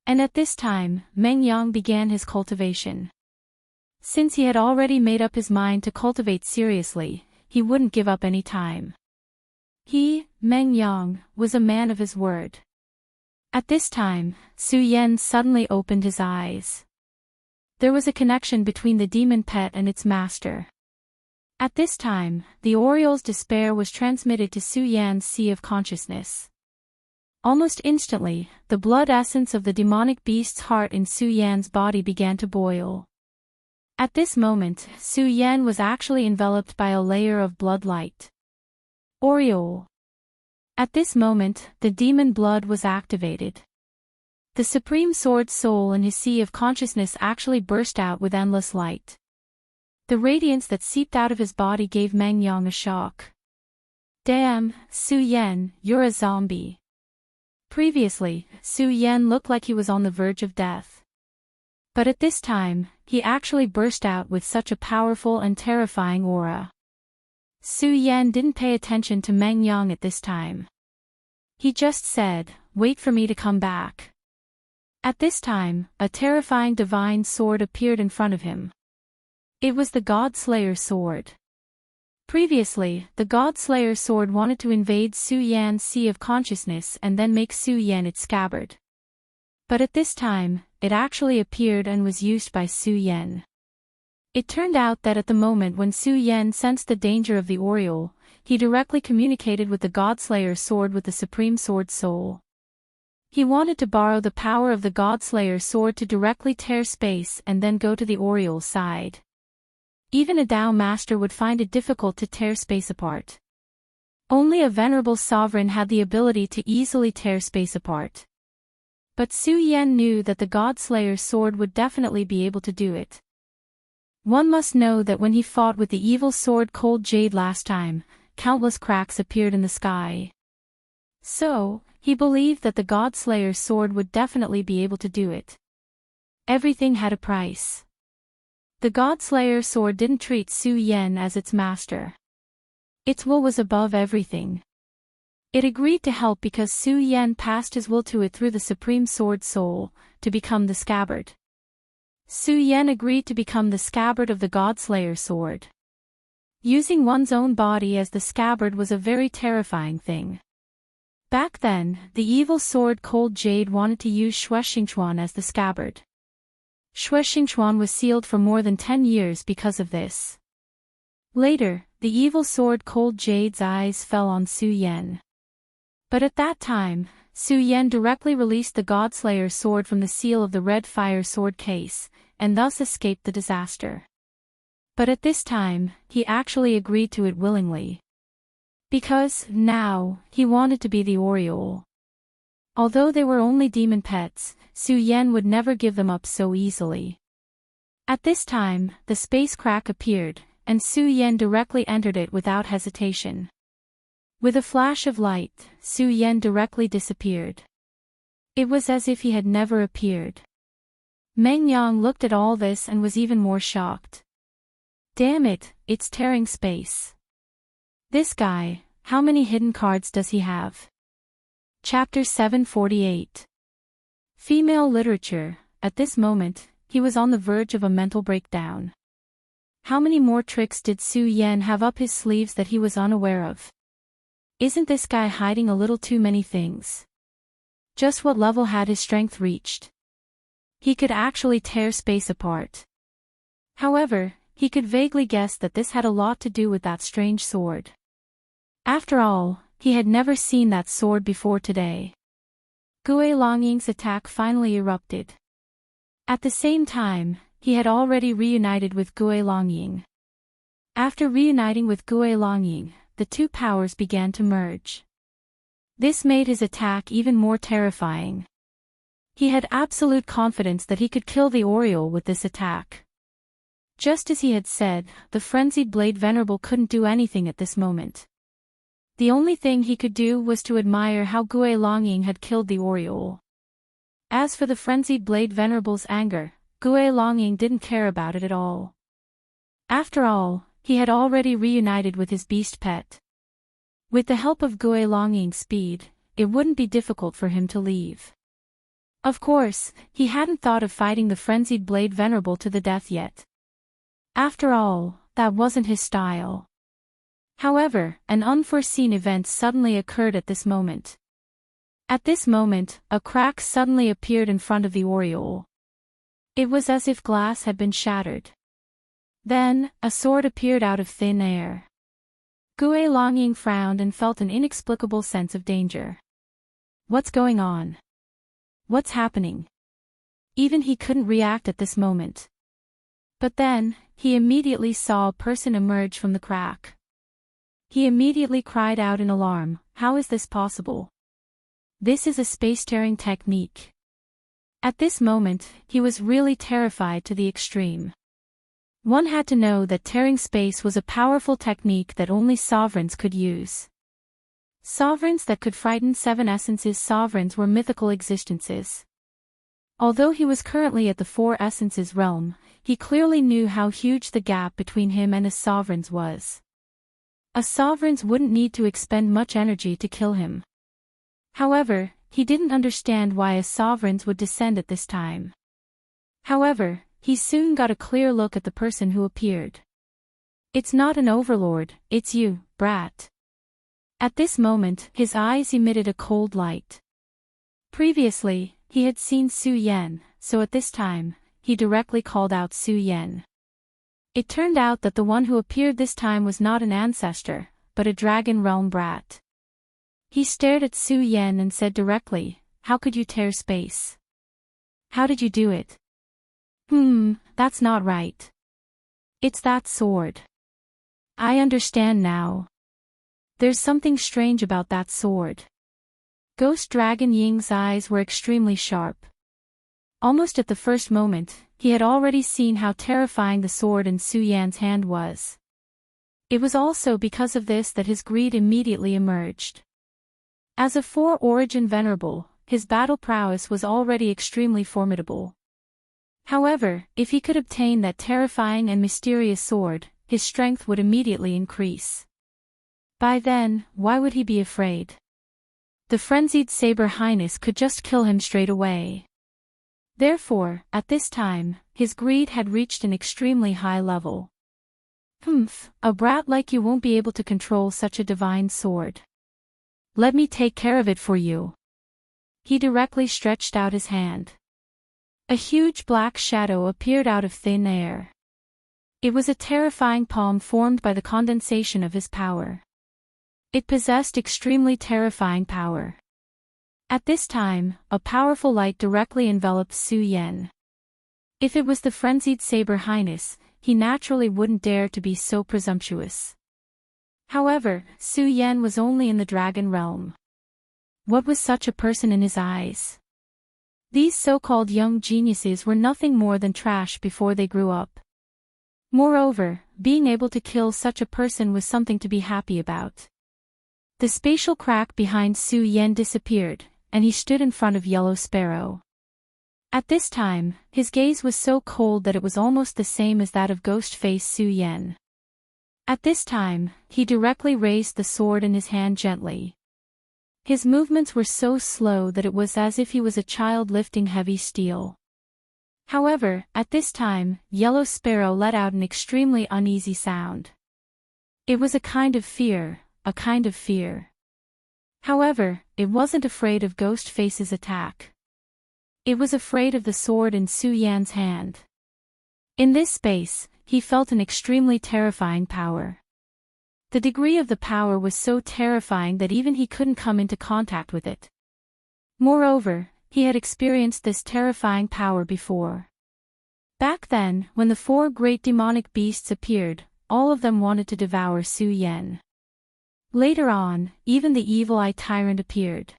And at this time, Meng Yang began his cultivation. Since he had already made up his mind to cultivate seriously, he wouldn't give up any time. He, Meng Yang, was a man of his word. At this time, Su Yan suddenly opened his eyes. There was a connection between the demon pet and its master. At this time, the Oriole's despair was transmitted to Su Yan's sea of consciousness. Almost instantly, the blood essence of the demonic beast's heart in Su Yan's body began to boil. At this moment, Su Yan was actually enveloped by a layer of blood light. Oriole. At this moment, the demon blood was activated. The Supreme Sword Soul in his sea of consciousness actually burst out with endless light. The radiance that seeped out of his body gave Meng Yang a shock. Damn, Su Yan, you're a zombie. Previously, Su Yan looked like he was on the verge of death. But at this time, he actually burst out with such a powerful and terrifying aura. Su Yan didn't pay attention to Meng Yang at this time. He just said, "Wait for me to come back." At this time, a terrifying divine sword appeared in front of him. It was the God-Slayer sword. Previously, the God-Slayer sword wanted to invade Su Yan's sea of consciousness and then make Su Yan its scabbard. But at this time, it actually appeared and was used by Su Yan. It turned out that at the moment when Su Yan sensed the danger of the Oriole, he directly communicated with the God-Slayer sword with the Supreme Sword Soul. He wanted to borrow the power of the God-Slayer sword to directly tear space and then go to the Oriole's side. Even a Dao master would find it difficult to tear space apart. Only a venerable sovereign had the ability to easily tear space apart. But Su Yan knew that the God-Slayer sword would definitely be able to do it. One must know that when he fought with the evil sword Cold Jade last time, countless cracks appeared in the sky. So, he believed that the God-Slayer sword would definitely be able to do it. Everything had a price. The God-Slayer sword didn't treat Su Yan as its master. Its will was above everything. It agreed to help because Su Yan passed his will to it through the Supreme Sword Soul, to become the scabbard. Su Yan agreed to become the scabbard of the God-Slayer sword. Using one's own body as the scabbard was a very terrifying thing. Back then, the evil sword Cold Jade wanted to use Xue Xingchuan as the scabbard. Xue Xingchuan was sealed for more than 10 years because of this. Later, the evil sword Cold Jade's eyes fell on Su Yan. But at that time, Su Yan directly released the God-Slayer sword from the seal of the red fire sword case, and thus escaped the disaster. But at this time, he actually agreed to it willingly. Because, now, he wanted to be the Oriole. Although they were only demon pets, Su Yan would never give them up so easily. At this time, the space crack appeared, and Su Yan directly entered it without hesitation. With a flash of light, Su Yan directly disappeared. It was as if he had never appeared. Meng Yang looked at all this and was even more shocked. Damn it, it's tearing space. This guy, how many hidden cards does he have? Chapter 748. Female literature. At this moment, he was on the verge of a mental breakdown. How many more tricks did Su Yan have up his sleeves that he was unaware of? Isn't this guy hiding a little too many things? Just what level had his strength reached? He could actually tear space apart. However, he could vaguely guess that this had a lot to do with that strange sword. After all, he had never seen that sword before today. Gue Longying's attack finally erupted. At the same time, he had already reunited with Gue Longying. After reuniting with Gue Longying, the two powers began to merge. This made his attack even more terrifying. He had absolute confidence that he could kill the Oriole with this attack. Just as he had said, the frenzied Blade Venerable couldn't do anything at this moment. The only thing he could do was to admire how Gue Longying had killed the Oriole. As for the frenzied Blade Venerable's anger, Gue Longying didn't care about it at all. After all, he had already reunited with his beast pet. With the help of Gue Longying's speed, it wouldn't be difficult for him to leave. Of course, he hadn't thought of fighting the frenzied Blade Venerable to the death yet. After all, that wasn't his style. However, an unforeseen event suddenly occurred at this moment. At this moment, a crack suddenly appeared in front of the Oriole. It was as if glass had been shattered. Then, a sword appeared out of thin air. Gue Longying frowned and felt an inexplicable sense of danger. What's going on? What's happening? Even he couldn't react at this moment. But then, he immediately saw a person emerge from the crack. He immediately cried out in alarm, how is this possible? This is a space-tearing technique. At this moment, he was really terrified to the extreme. One had to know that tearing space was a powerful technique that only sovereigns could use. Sovereigns that could frighten seven essences. Sovereigns were mythical existences. Although he was currently at the four essences realm, he clearly knew how huge the gap between him and his sovereigns was. A sovereigns wouldn't need to expend much energy to kill him. However, he didn't understand why a sovereigns would descend at this time. However, he soon got a clear look at the person who appeared. It's not an overlord, it's you, brat. At this moment, his eyes emitted a cold light. Previously, he had seen Su Yan, so at this time, he directly called out Su Yan. It turned out that the one who appeared this time was not an ancestor, but a dragon realm brat. He stared at Su Yan and said directly, how could you tear space? How did you do it? That's not right. It's that sword. I understand now. There's something strange about that sword. Ghost Dragon Ying's eyes were extremely sharp. Almost at the first moment, he had already seen how terrifying the sword in Su Yan's hand was. It was also because of this that his greed immediately emerged. As a four-origin venerable, his battle prowess was already extremely formidable. However, if he could obtain that terrifying and mysterious sword, his strength would immediately increase. By then, why would he be afraid? The frenzied Saber Highness could just kill him straight away. Therefore, at this time, his greed had reached an extremely high level. A brat like you won't be able to control such a divine sword. Let me take care of it for you. He directly stretched out his hand. A huge black shadow appeared out of thin air. It was a terrifying palm formed by the condensation of his power. It possessed extremely terrifying power. At this time, a powerful light directly enveloped Su Yan. If it was the frenzied Saber Highness, he naturally wouldn't dare to be so presumptuous. However, Su Yan was only in the dragon realm. What was such a person in his eyes? These so-called young geniuses were nothing more than trash before they grew up. Moreover, being able to kill such a person was something to be happy about. The spatial crack behind Su Yan disappeared, and he stood in front of Yellow Sparrow. At this time, his gaze was so cold that it was almost the same as that of Ghost-Face Su Yan. At this time, he directly raised the sword in his hand gently. His movements were so slow that it was as if he was a child lifting heavy steel. However, at this time, Yellow Sparrow let out an extremely uneasy sound. It was a kind of fear, a kind of fear. However, it wasn't afraid of Ghost-Face's attack. It was afraid of the sword in Su Yan's hand. In this space, he felt an extremely terrifying power. The degree of the power was so terrifying that even he couldn't come into contact with it. Moreover, he had experienced this terrifying power before. Back then, when the 4 great demonic beasts appeared, all of them wanted to devour Su Yan. Later on, even the Evil Eye Tyrant appeared.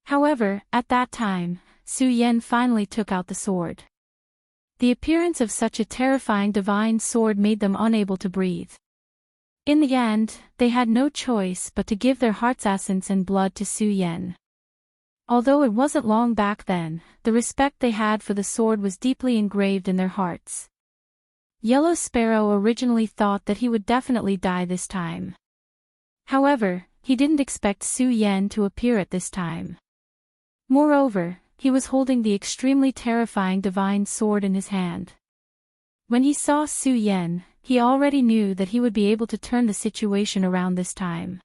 However, at that time, Su Yan finally took out the sword. The appearance of such a terrifying divine sword made them unable to breathe. In the end, they had no choice but to give their heart's essence and blood to Su Yan. Although it wasn't long back then, the respect they had for the sword was deeply engraved in their hearts. Yellow Sparrow originally thought that he would definitely die this time. However, he didn't expect Su Yan to appear at this time. Moreover, he was holding the extremely terrifying divine sword in his hand. When he saw Su Yan, he already knew that he would be able to turn the situation around this time.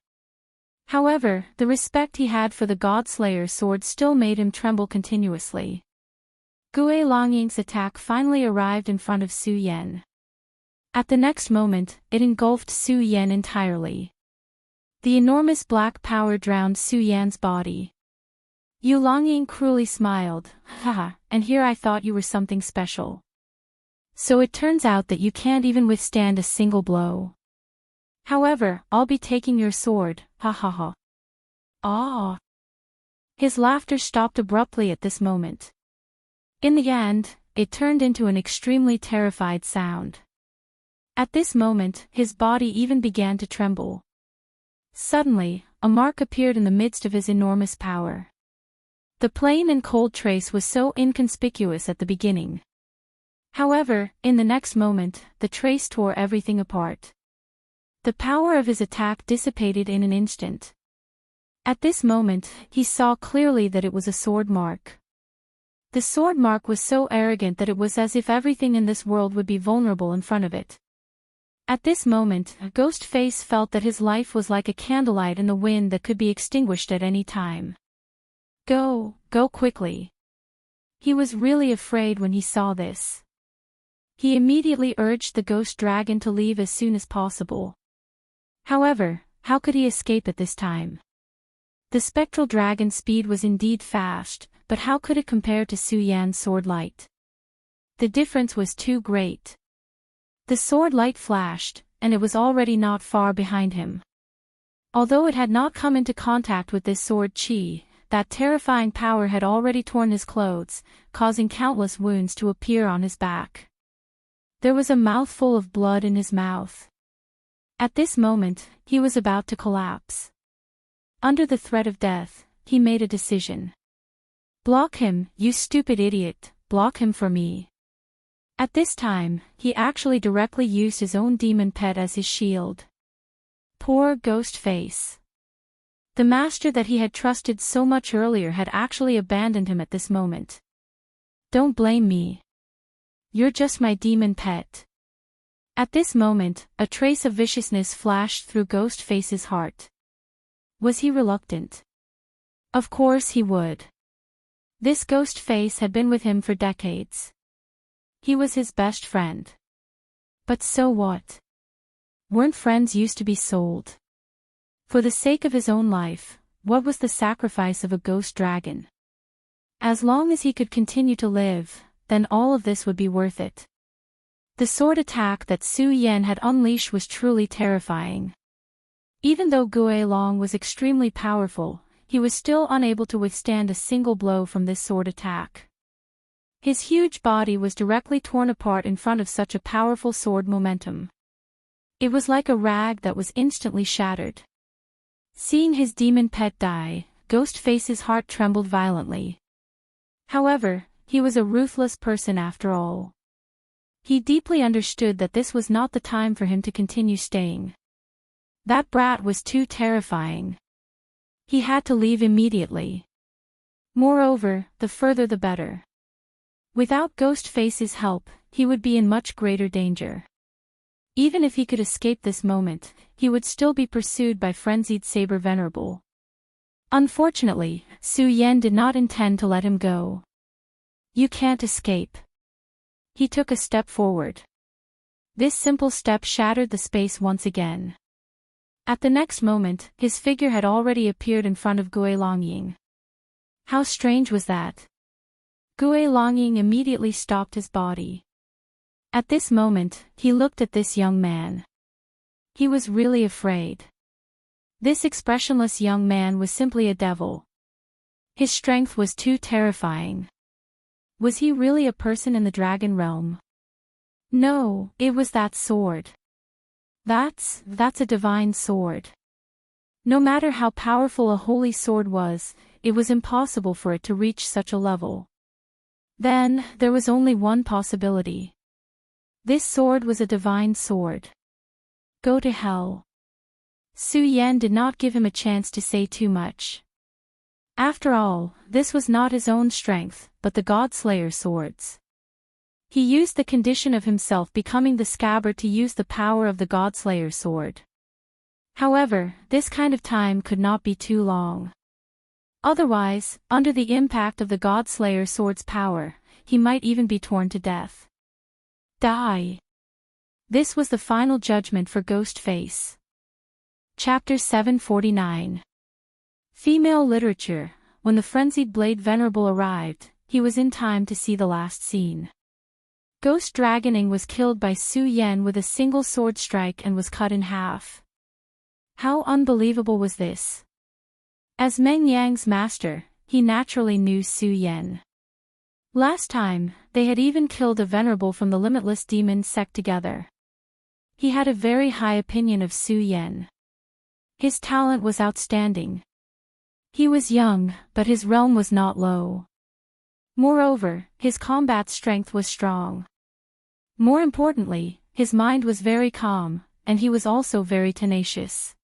However, the respect he had for the Godslayer sword still made him tremble continuously. Gue Longying's attack finally arrived in front of Su Yan. At the next moment, it engulfed Su Yan entirely. The enormous black power drowned Su Yan's body. Yu Longying cruelly smiled, haha, and here I thought you were something special. So it turns out that you can't even withstand a single blow. However, I'll be taking your sword, ha ha ha. Ah! His laughter stopped abruptly at this moment. In the end, it turned into an extremely terrified sound. At this moment, his body even began to tremble. Suddenly, a mark appeared in the midst of his enormous power. The plain and cold trace was so inconspicuous at the beginning. However, in the next moment, the trace tore everything apart. The power of his attack dissipated in an instant. At this moment, he saw clearly that it was a sword mark. The sword mark was so arrogant that it was as if everything in this world would be vulnerable in front of it. At this moment, Ghostface felt that his life was like a candlelight in the wind that could be extinguished at any time. Go quickly. He was really afraid when he saw this. He immediately urged the ghost dragon to leave as soon as possible. However, how could he escape at this time? The spectral dragon's speed was indeed fast, but how could it compare to Su Yan's sword light? The difference was too great. The sword light flashed, and it was already not far behind him. Although it had not come into contact with this sword chi, that terrifying power had already torn his clothes, causing countless wounds to appear on his back. There was a mouthful of blood in his mouth. At this moment, he was about to collapse. Under the threat of death, he made a decision. Block him, you stupid idiot, block him for me. At this time, he actually directly used his own demon pet as his shield. Poor Ghostface. The master that he had trusted so much earlier had actually abandoned him at this moment. Don't blame me. You're just my demon pet. At this moment, a trace of viciousness flashed through Ghostface's heart. Was he reluctant? Of course he would. This Ghostface had been with him for decades. He was his best friend. But so what? Weren't friends used to be sold? For the sake of his own life, what was the sacrifice of a ghost dragon? As long as he could continue to live, then all of this would be worth it. The sword attack that Su Yan had unleashed was truly terrifying. Even though Gue Long was extremely powerful, he was still unable to withstand a single blow from this sword attack. His huge body was directly torn apart in front of such a powerful sword momentum. It was like a rag that was instantly shattered. Seeing his demon pet die, Ghostface's heart trembled violently. However, he was a ruthless person after all. He deeply understood that this was not the time for him to continue staying. That brat was too terrifying. He had to leave immediately. Moreover, the further the better. Without Ghostface's help, he would be in much greater danger. Even if he could escape this moment, he would still be pursued by frenzied Saber Venerable. Unfortunately, Su Yan did not intend to let him go. You can't escape. He took a step forward. This simple step shattered the space once again. At the next moment, his figure had already appeared in front of Gue Longying. How strange was that? Gue Longying immediately stopped his body. At this moment, he looked at this young man. He was really afraid. This expressionless young man was simply a devil. His strength was too terrifying. Was he really a person in the dragon realm? No, it was that sword. That's a divine sword. No matter how powerful a holy sword was, it was impossible for it to reach such a level. Then, there was only one possibility. This sword was a divine sword. Go to hell. Su Yan did not give him a chance to say too much. After all, this was not his own strength, but the Godslayer sword's. He used the condition of himself becoming the scabbard to use the power of the Godslayer sword. However, this kind of time could not be too long. Otherwise, under the impact of the Godslayer sword's power, he might even be torn to death. Die. This was the final judgment for Ghostface. Chapter 749. Female Literature. When the frenzied Blade Venerable arrived, he was in time to see the last scene. Ghost Dragoning was killed by Su Yan with a single sword strike and was cut in half. How unbelievable was this? As Meng Yang's master, he naturally knew Su Yan. Last time, they had even killed a venerable from the Limitless Demon sect together. He had a very high opinion of Su Yan. His talent was outstanding. He was young, but his realm was not low. Moreover, his combat strength was strong. More importantly, his mind was very calm, and he was also very tenacious.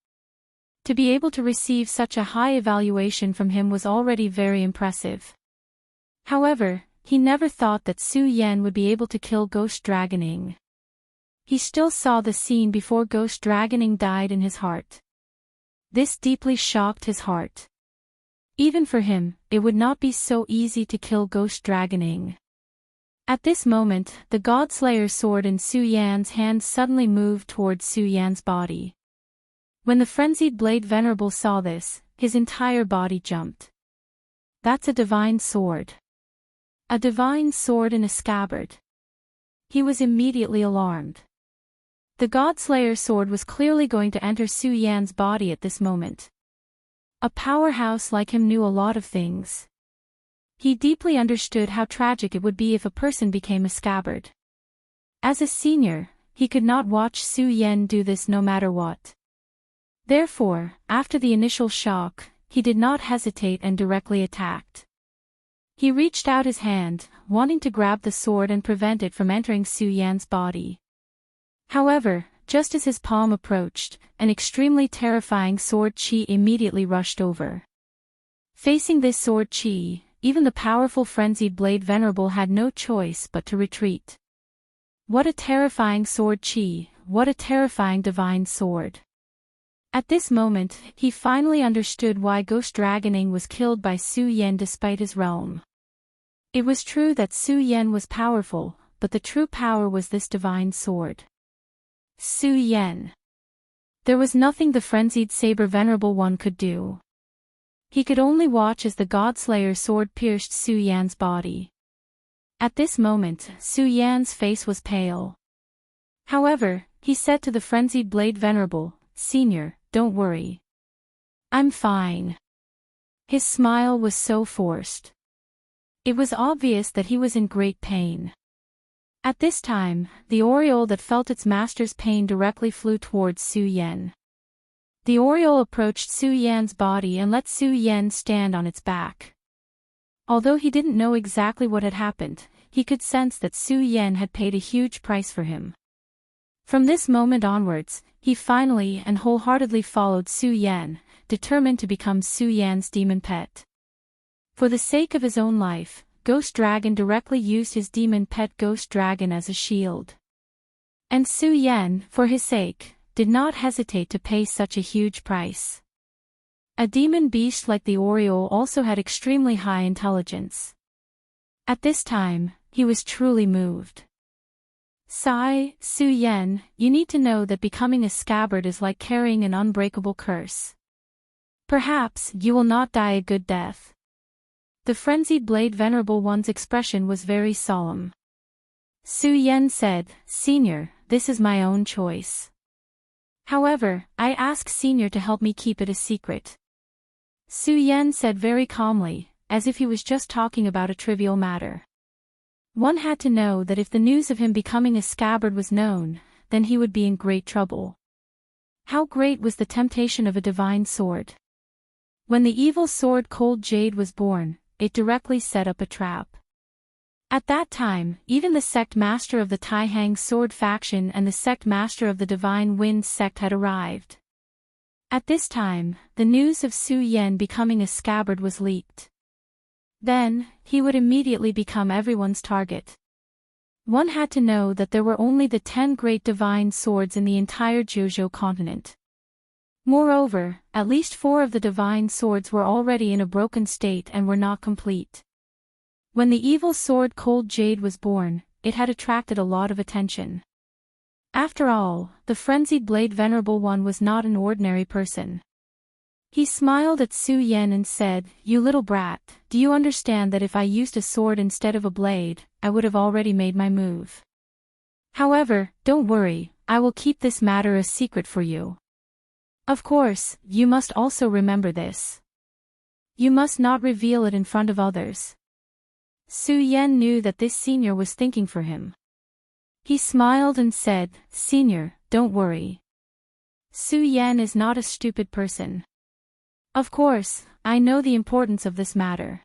To be able to receive such a high evaluation from him was already very impressive. However, he never thought that Su Yan would be able to kill Ghost Dragoning. He still saw the scene before Ghost Dragoning died in his heart. This deeply shocked his heart. Even for him, it would not be so easy to kill Ghost Dragoning. At this moment, the Godslayer sword in Su Yan's hand suddenly moved towards Su Yan's body. When the frenzied Blade Venerable saw this, his entire body jumped. That's a divine sword. A divine sword in a scabbard. He was immediately alarmed. The Godslayer sword was clearly going to enter Su Yan's body at this moment. A powerhouse like him knew a lot of things. He deeply understood how tragic it would be if a person became a scabbard. As a senior, he could not watch Su Yan do this no matter what. Therefore, after the initial shock, he did not hesitate and directly attacked. He reached out his hand, wanting to grab the sword and prevent it from entering Su Yan's body. However, just as his palm approached, an extremely terrifying sword chi immediately rushed over. Facing this sword chi, even the powerful frenzied Blade Venerable had no choice but to retreat. What a terrifying sword chi, what a terrifying divine sword. At this moment, he finally understood why Ghost Dragoning was killed by Su Yan despite his realm. It was true that Su Yan was powerful, but the true power was this divine sword. Su Yan. There was nothing the frenzied Saber Venerable One could do. He could only watch as the Godslayer sword pierced Su Yan's body. At this moment, Su Yan's face was pale. However, he said to the frenzied Blade Venerable, "Senior, don't worry. I'm fine." His smile was so forced. It was obvious that he was in great pain. At this time, the aureole that felt its master's pain directly flew towards Su Yan. The Oriole approached Su Yan's body and let Su Yan stand on its back. Although he didn't know exactly what had happened, he could sense that Su Yan had paid a huge price for him. From this moment onwards, he finally and wholeheartedly followed Su Yan, determined to become Su Yan's demon pet. For the sake of his own life, Ghost Dragon directly used his demon pet Ghost Dragon as a shield. And Su Yan, for his sake, did not hesitate to pay such a huge price. A demon beast like the Oriole also had extremely high intelligence. At this time, he was truly moved. Su Yan, you need to know that becoming a scabbard is like carrying an unbreakable curse. Perhaps you will not die a good death. The frenzied Blade Venerable One's expression was very solemn. Su Yan said, Senior, this is my own choice. However, I ask Senior to help me keep it a secret. Su Yan said very calmly, as if he was just talking about a trivial matter. One had to know that if the news of him becoming a scabbard was known, then he would be in great trouble. How great was the temptation of a divine sword! When the evil sword Cold Jade was born, it directly set up a trap. At that time, even the sect master of the Taihang sword faction and the sect master of the Divine Wind sect had arrived. At this time, the news of Su Yan becoming a scabbard was leaked. Then, he would immediately become everyone's target. One had to know that there were only the 10 great divine swords in the entire Jojo continent. Moreover, at least 4 of the divine swords were already in a broken state and were not complete. When the evil sword Cold Jade was born, it had attracted a lot of attention. After all, the frenzied Blade Venerable One was not an ordinary person. He smiled at Su Yan and said, You little brat, do you understand that if I used a sword instead of a blade, I would have already made my move? However, don't worry, I will keep this matter a secret for you. Of course, you must also remember this. You must not reveal it in front of others. Su Yan knew that this senior was thinking for him. He smiled and said, Senior, don't worry. Su Yan is not a stupid person. Of course, I know the importance of this matter.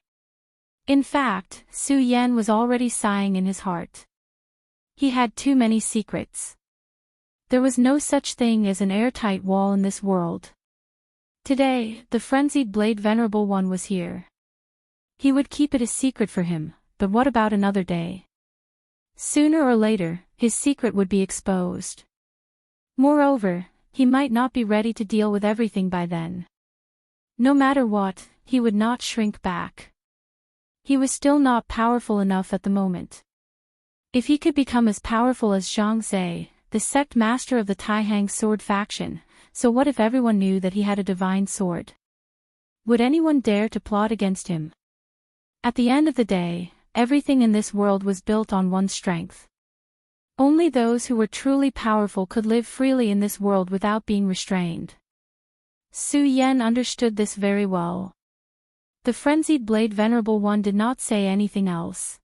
In fact, Su Yan was already sighing in his heart. He had too many secrets. There was no such thing as an airtight wall in this world. Today, the frenzied Blade Venerable One was here. He would keep it a secret for him, but what about another day? Sooner or later, his secret would be exposed. Moreover, he might not be ready to deal with everything by then. No matter what, he would not shrink back. He was still not powerful enough at the moment. If he could become as powerful as Zhang Zhe, the sect master of the Taihang sword faction, so what if everyone knew that he had a divine sword? Would anyone dare to plot against him? At the end of the day, everything in this world was built on one strength. Only those who were truly powerful could live freely in this world without being restrained. Su Yan understood this very well. The frenzied Blade Venerable One did not say anything else.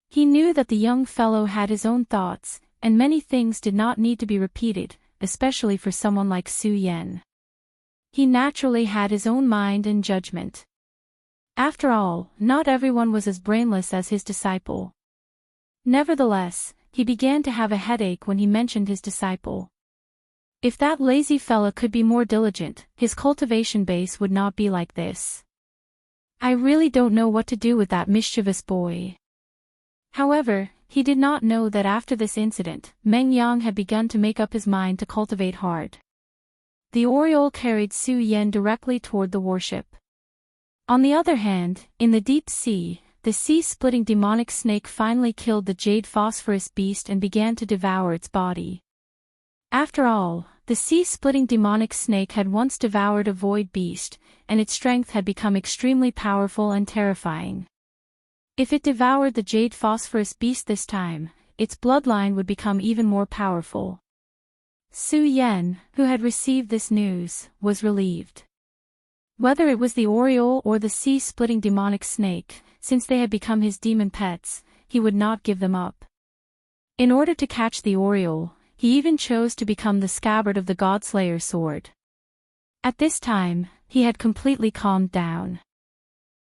He knew that the young fellow had his own thoughts, and many things did not need to be repeated, especially for someone like Su Yan. He naturally had his own mind and judgment. After all, not everyone was as brainless as his disciple. Nevertheless, he began to have a headache when he mentioned his disciple. If that lazy fella could be more diligent, his cultivation base would not be like this. I really don't know what to do with that mischievous boy. However, he did not know that after this incident, Meng Yang had begun to make up his mind to cultivate hard. The Oriole carried Su Yan directly toward the warship. On the other hand, in the deep sea, the sea-splitting demonic snake finally killed the jade phosphorus beast and began to devour its body. After all, the sea-splitting demonic snake had once devoured a void beast, and its strength had become extremely powerful and terrifying. If it devoured the jade phosphorus beast this time, its bloodline would become even more powerful. Su Yan, who had received this news, was relieved. Whether it was the Oriole or the sea-splitting demonic snake, since they had become his demon pets, he would not give them up. In order to catch the Oriole, he even chose to become the scabbard of the Godslayer sword. At this time, he had completely calmed down.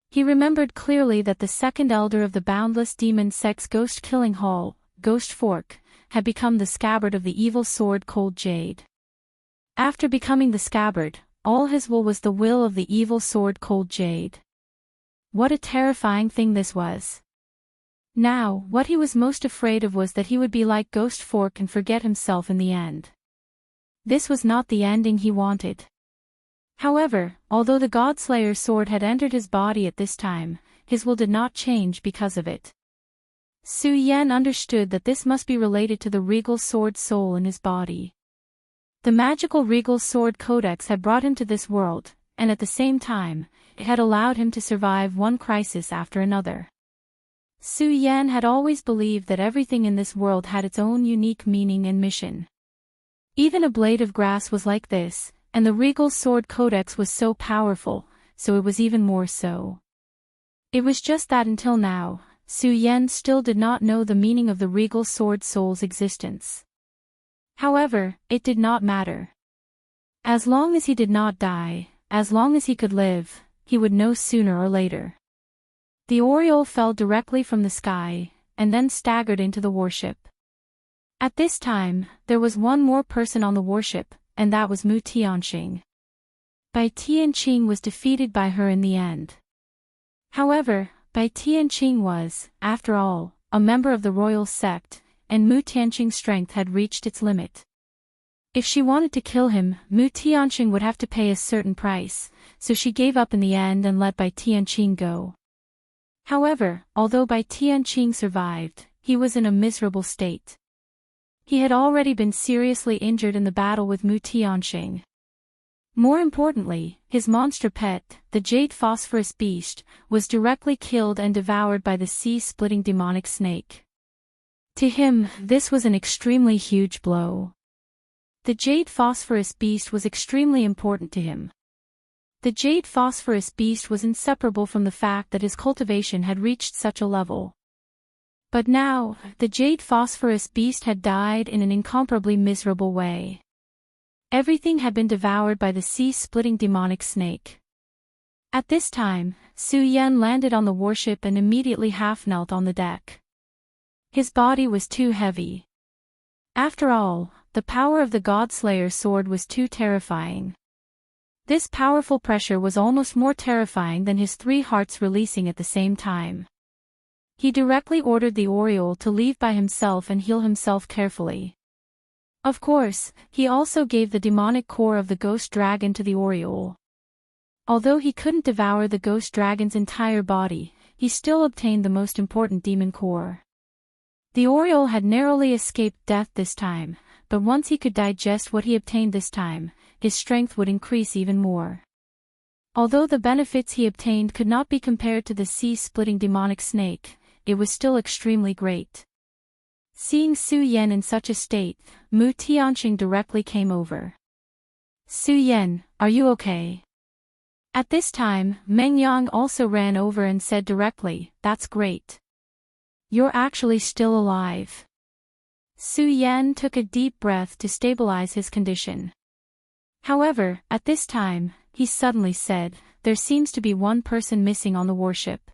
He remembered clearly that the second elder of the boundless demon sect's ghost-killing hall, Ghost Fork, had become the scabbard of the evil sword Cold Jade. After becoming the scabbard, all his will was the will of the evil sword Cold Jade. What a terrifying thing this was. Now, what he was most afraid of was that he would be like Ghost Fork and forget himself in the end. This was not the ending he wanted. However, although the Godslayer sword had entered his body at this time, his will did not change because of it. Su Yan understood that this must be related to the regal sword soul in his body. The magical regal sword codex had brought him to this world, and at the same time, it had allowed him to survive one crisis after another. Su Yan had always believed that everything in this world had its own unique meaning and mission. Even a blade of grass was like this, and the regal sword codex was so powerful, so it was even more so. It was just that until now, Su Yan still did not know the meaning of the regal sword soul's existence. However, it did not matter. As long as he did not die, as long as he could live, he would know sooner or later. The aureole fell directly from the sky, and then staggered into the warship. At this time, there was one more person on the warship, and that was Mu Tianqing. Bai Tianqing was defeated by her in the end. However, Bai Tianqing was, after all, a member of the royal sect, and Mu Tianqing's strength had reached its limit. If she wanted to kill him, Mu Tianqing would have to pay a certain price, so she gave up in the end and let Bai Tianqing go. However, although Bai Tianqing survived, he was in a miserable state. He had already been seriously injured in the battle with Mu Tianqing. More importantly, his monster pet, the Jade Phosphorus Beast, was directly killed and devoured by the sea-splitting demonic snake. To him, this was an extremely huge blow. The Jade Phosphorus Beast was extremely important to him. The Jade Phosphorus Beast was inseparable from the fact that his cultivation had reached such a level. But now, the Jade Phosphorus Beast had died in an incomparably miserable way. Everything had been devoured by the sea-splitting demonic snake. At this time, Su Yan landed on the warship and immediately half-knelt on the deck. His body was too heavy. After all, the power of the Godslayer sword was too terrifying. This powerful pressure was almost more terrifying than his 3 hearts releasing at the same time. He directly ordered the aureole to leave by himself and heal himself carefully. Of course, he also gave the demonic core of the ghost dragon to the aureole. Although he couldn't devour the ghost dragon's entire body, he still obtained the most important demon core. The aureole had narrowly escaped death this time, but once he could digest what he obtained this time, his strength would increase even more. Although the benefits he obtained could not be compared to the sea-splitting demonic snake, it was still extremely great. Seeing Su Yan in such a state, Mu Tianqing directly came over. Su Yan, are you okay? At this time, Meng Yang also ran over and said directly, that's great. You're actually still alive. Su Yan took a deep breath to stabilize his condition. However, at this time, he suddenly said, there seems to be one person missing on the warship.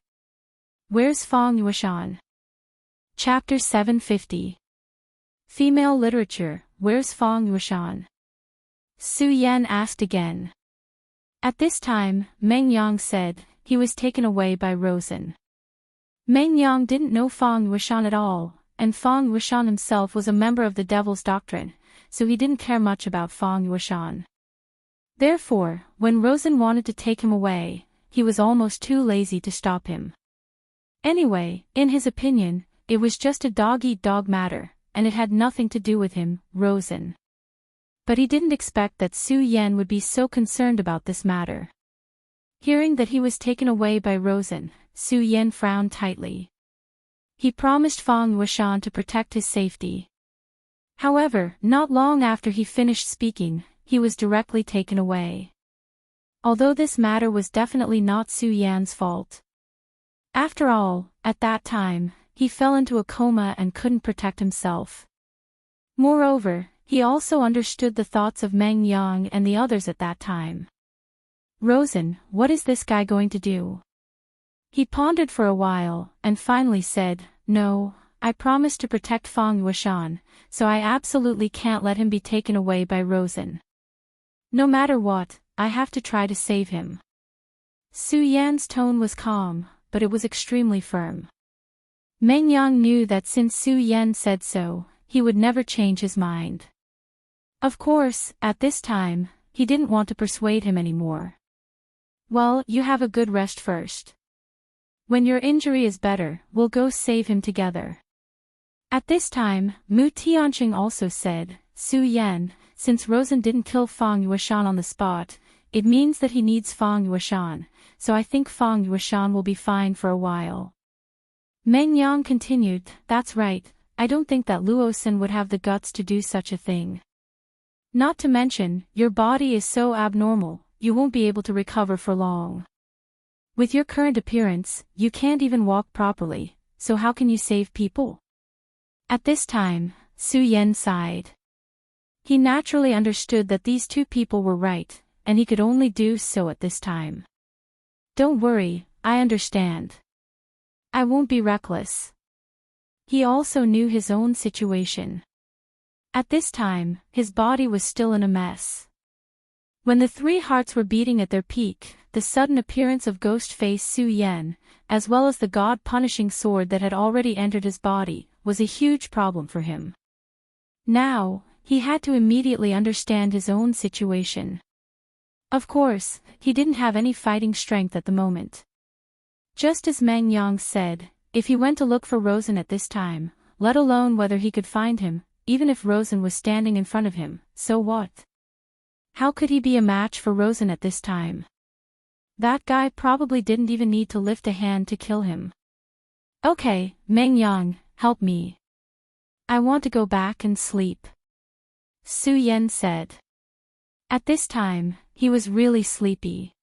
Where's Fang Yueshan? Chapter 750. Female Literature, Where's Fang Yueshan? Su Yan asked again. At this time, Meng Yang said, he was taken away by Rosen. Meng Yang didn't know Fang Yueshan at all, and Fang Yueshan himself was a member of the Devil's Doctrine, so he didn't care much about Fang Yueshan. Therefore, when Rosen wanted to take him away, he was almost too lazy to stop him. Anyway, in his opinion, it was just a dog-eat-dog matter, and it had nothing to do with him, Rosen. But he didn't expect that Su Yan would be so concerned about this matter. Hearing that he was taken away by Rosen, Su Yan frowned tightly. He promised Fang Yueshan to protect his safety. However, not long after he finished speaking, he was directly taken away. Although this matter was definitely not Su Yan's fault. After all, at that time, he fell into a coma and couldn't protect himself. Moreover, he also understood the thoughts of Meng Yang and the others at that time. Rosen, what is this guy going to do? He pondered for a while, and finally said, no, I promised to protect Feng Yueshan, so I absolutely can't let him be taken away by Rosen. No matter what, I have to try to save him. Su Yan's tone was calm, but it was extremely firm. Meng Yang knew that since Su Yan said so, he would never change his mind. Of course, at this time, he didn't want to persuade him anymore. Well, you have a good rest first. When your injury is better, we'll go save him together. At this time, Mu Tianqing also said, Su Yan, since Rosen didn't kill Feng Yueshan on the spot, it means that he needs Feng Yueshan, so I think Feng Yueshan will be fine for a while. Meng Yang continued, that's right, I don't think that Luosen would have the guts to do such a thing. Not to mention, your body is so abnormal, you won't be able to recover for long. With your current appearance, you can't even walk properly, so how can you save people? At this time, Su Yan sighed. He naturally understood that these two people were right, and he could only do so at this time. Don't worry, I understand. I won't be reckless. He also knew his own situation. At this time, his body was still in a mess. When the three hearts were beating at their peak, the sudden appearance of ghost-face Su Yan, as well as the god-punishing sword that had already entered his body, was a huge problem for him. Now, he had to immediately understand his own situation. Of course, he didn't have any fighting strength at the moment. Just as Meng Yang said, if he went to look for Rosen at this time, let alone whether he could find him, even if Rosen was standing in front of him, so what? How could he be a match for Rosen at this time? That guy probably didn't even need to lift a hand to kill him. Okay, Meng Yang, help me. I want to go back and sleep. Su Yan said. At this time, he was really sleepy.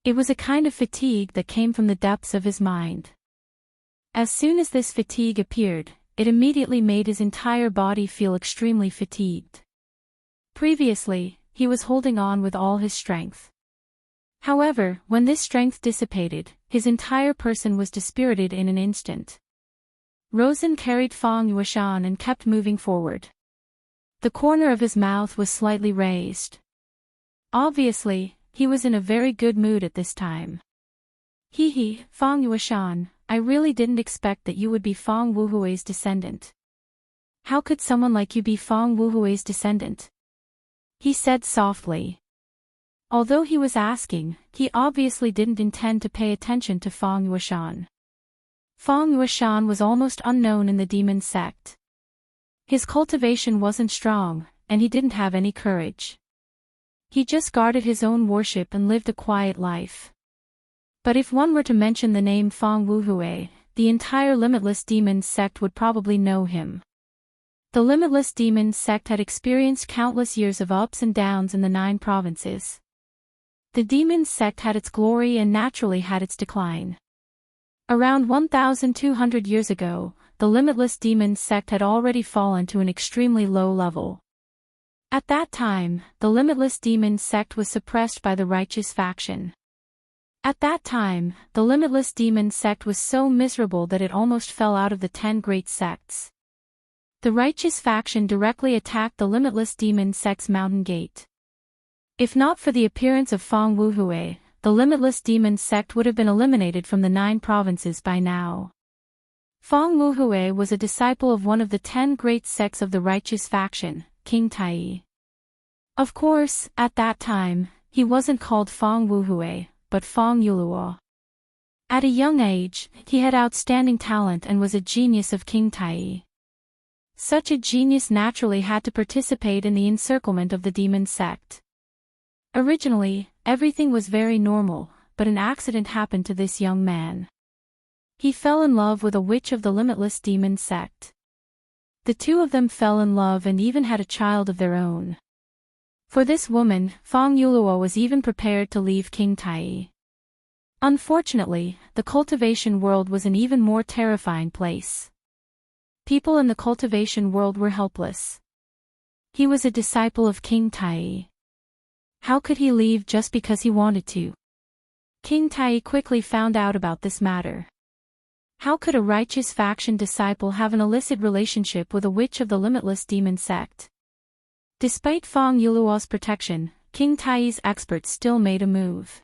It was a kind of fatigue that came from the depths of his mind. As soon as this fatigue appeared, it immediately made his entire body feel extremely fatigued. Previously, he was holding on with all his strength. However, when this strength dissipated, his entire person was dispirited in an instant. Rosen carried Feng Yueshan and kept moving forward. The corner of his mouth was slightly raised. Obviously, he was in a very good mood at this time. Hee, Feng Yueshan, I really didn't expect that you would be Feng Wuhui's descendant. How could someone like you be Feng Wuhui's descendant? He said softly. Although he was asking, he obviously didn't intend to pay attention to Feng Yueshan. Feng Yueshan was almost unknown in the demon sect. His cultivation wasn't strong, and he didn't have any courage. He just guarded his own worship and lived a quiet life. But if one were to mention the name Feng Wuhui, the entire Limitless Demons sect would probably know him. The Limitless Demons sect had experienced countless years of ups and downs in the 9 provinces. The Demons sect had its glory and naturally had its decline. Around 1,200 years ago, the Limitless Demons sect had already fallen to an extremely low level. At that time, the Limitless Demons sect was suppressed by the Righteous faction. At that time, the Limitless Demons sect was so miserable that it almost fell out of the 10 great sects. The Righteous faction directly attacked the Limitless Demons sect's mountain gate. If not for the appearance of Feng Wuhui, the Limitless Demons sect would have been eliminated from the 9 provinces by now. Feng Wuhui was a disciple of one of the 10 great sects of the Righteous faction, King Tai. Of course, at that time, he wasn't called Feng Wuhui, but Feng Yuluo. At a young age, he had outstanding talent and was a genius of King Tai. Such a genius naturally had to participate in the encirclement of the demon sect. Originally, everything was very normal, but an accident happened to this young man. He fell in love with a witch of the Limitless Demon sect. The two of them fell in love and even had a child of their own. For this woman, Feng Yuluo was even prepared to leave King Tai. Unfortunately, the cultivation world was an even more terrifying place. People in the cultivation world were helpless. He was a disciple of King Tai. How could he leave just because he wanted to? King Tai quickly found out about this matter. How could a righteous faction disciple have an illicit relationship with a witch of the limitless demon sect? Despite Fang Yuluo's protection, King Tai's experts still made a move.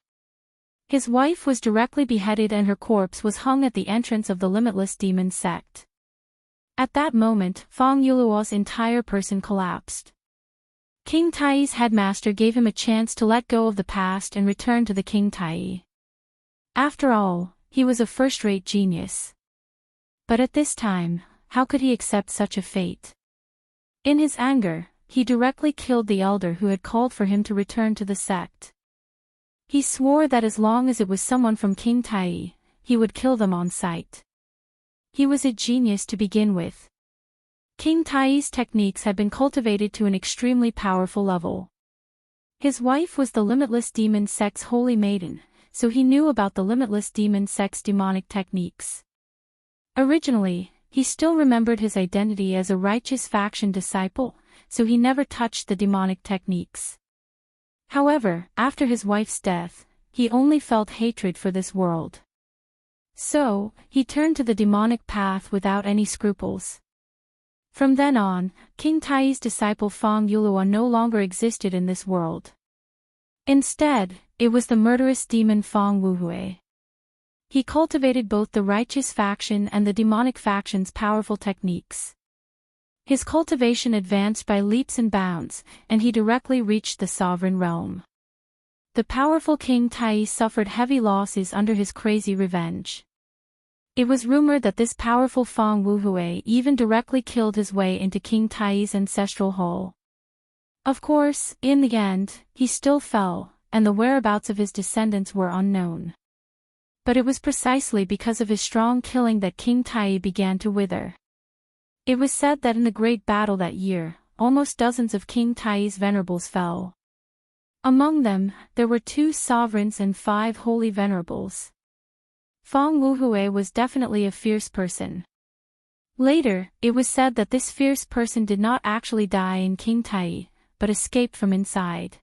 His wife was directly beheaded and her corpse was hung at the entrance of the limitless demon sect. At that moment, Fang Yuluo's entire person collapsed. King Tai's headmaster gave him a chance to let go of the past and return to the King Tai. After all, he was a first-rate genius. But at this time, how could he accept such a fate? In his anger, he directly killed the elder who had called for him to return to the sect. He swore that as long as it was someone from King Tai, he would kill them on sight. He was a genius to begin with. King Tai's techniques had been cultivated to an extremely powerful level. His wife was the Limitless Demon Sect's holy maiden, so he knew about the Limitless Demon Sect's demonic techniques. Originally, he still remembered his identity as a righteous faction disciple, so he never touched the demonic techniques. However, after his wife's death, he only felt hatred for this world. So, he turned to the demonic path without any scruples. From then on, King Tai's disciple Fang Yuluo no longer existed in this world. Instead, it was the murderous demon Fang Wuhui. He cultivated both the righteous faction and the demonic faction's powerful techniques. His cultivation advanced by leaps and bounds, and he directly reached the sovereign realm. The powerful King Tai suffered heavy losses under his crazy revenge. It was rumored that this powerful Fang Wuhui even directly killed his way into King Tai's ancestral hall. Of course, in the end, he still fell, and the whereabouts of his descendants were unknown. But it was precisely because of his strong killing that King Tai began to wither. It was said that in the great battle that year, almost dozens of King Tai's venerables fell. Among them, there were 2 sovereigns and 5 holy venerables. Fang Wuhui was definitely a fierce person. Later, it was said that this fierce person did not actually die in King Tai, but escaped from inside.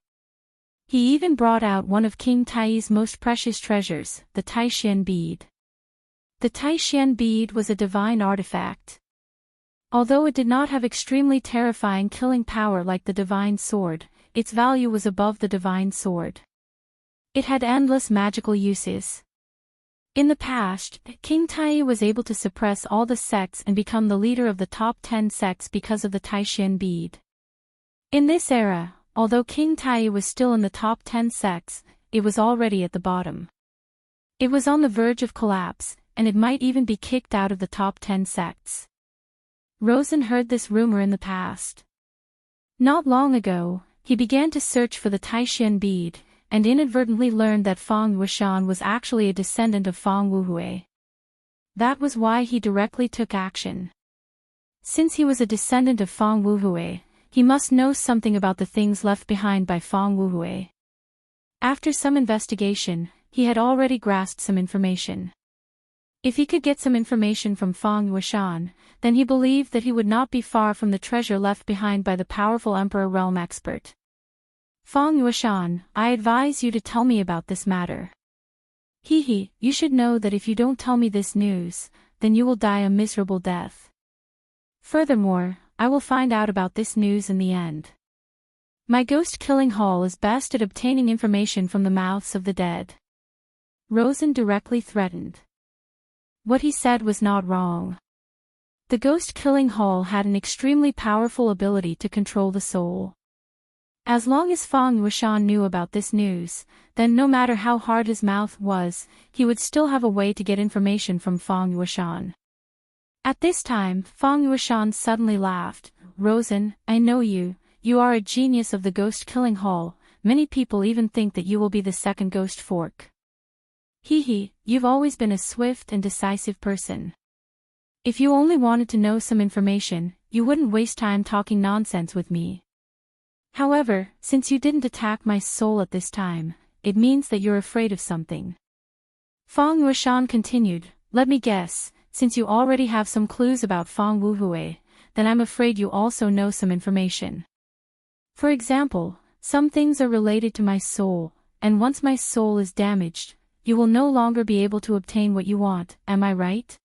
He even brought out one of King Tai's most precious treasures, the Taishan bead. The Taishan bead was a divine artifact. Although it did not have extremely terrifying killing power like the divine sword, its value was above the divine sword. It had endless magical uses. In the past, King Tai was able to suppress all the sects and become the leader of the top 10 sects because of the Taishan bead. In this era, although King Tai was still in the top 10 sects, it was already at the bottom. It was on the verge of collapse, and it might even be kicked out of the top 10 sects. Rosen heard this rumor in the past. Not long ago, he began to search for the Taishan bead, and inadvertently learned that Fang Yueshan was actually a descendant of Fang Wuhui. That was why he directly took action. Since he was a descendant of Fang Wuhui, he must know something about the things left behind by Fang Wuhui. After some investigation, he had already grasped some information. If he could get some information from Fang Yueshan, then he believed that he would not be far from the treasure left behind by the powerful Emperor Realm expert. Fang Yueshan, I advise you to tell me about this matter. You should know that if you don't tell me this news, then you will die a miserable death. Furthermore, I will find out about this news in the end. My ghost-killing hall is best at obtaining information from the mouths of the dead. Rosen directly threatened. What he said was not wrong. The ghost-killing hall had an extremely powerful ability to control the soul. As long as Fang Yueshan knew about this news, then no matter how hard his mouth was, he would still have a way to get information from Fang Yueshan. At this time, Fang Yueshan suddenly laughed. Rosen, I know you are a genius of the ghost-killing hall, many people even think that you will be the second ghost fork. You've always been a swift and decisive person. If you only wanted to know some information, you wouldn't waste time talking nonsense with me. However, since you didn't attack my soul at this time, it means that you're afraid of something. Fang Yueshan continued, let me guess, since you already have some clues about Fang Wuhui, then I'm afraid you also know some information. For example, some things are related to my soul, and once my soul is damaged, you will no longer be able to obtain what you want, am I right?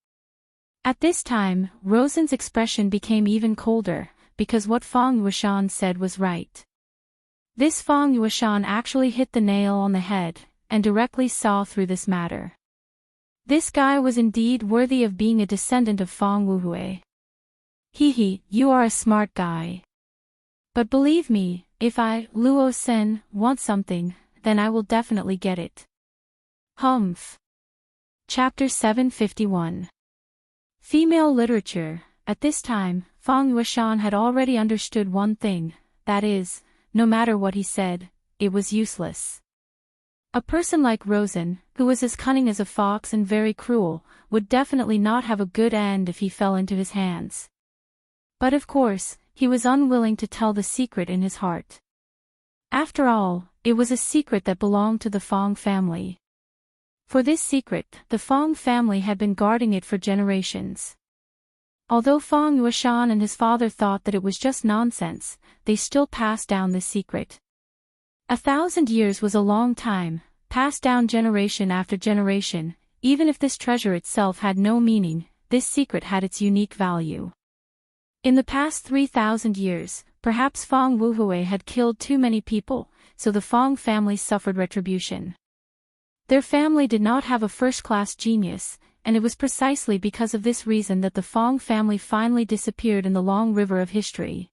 At this time, Rosen's expression became even colder, because what Feng Yueshan said was right. This Feng Yueshan actually hit the nail on the head, and directly saw through this matter. This guy was indeed worthy of being a descendant of Feng Wuhui. Hehe, you are a smart guy. But believe me, if I, Luo Sen, want something, then I will definitely get it. Humph. Chapter 751. Female Literature. At this time, Feng Yueshan had already understood one thing, that is, no matter what he said, it was useless. A person like Rosen, who was as cunning as a fox and very cruel, would definitely not have a good end if he fell into his hands. But of course, he was unwilling to tell the secret in his heart. After all, it was a secret that belonged to the Feng family. For this secret, the Feng family had been guarding it for generations. Although Feng Yueshan and his father thought that it was just nonsense, they still passed down this secret. 1,000 years was a long time, passed down generation after generation. Even if this treasure itself had no meaning, this secret had its unique value. In the past 3,000 years, perhaps Feng Wuhui had killed too many people, so the Feng family suffered retribution. Their family did not have a first-class genius, and it was precisely because of this reason that the Feng family finally disappeared in the long river of history.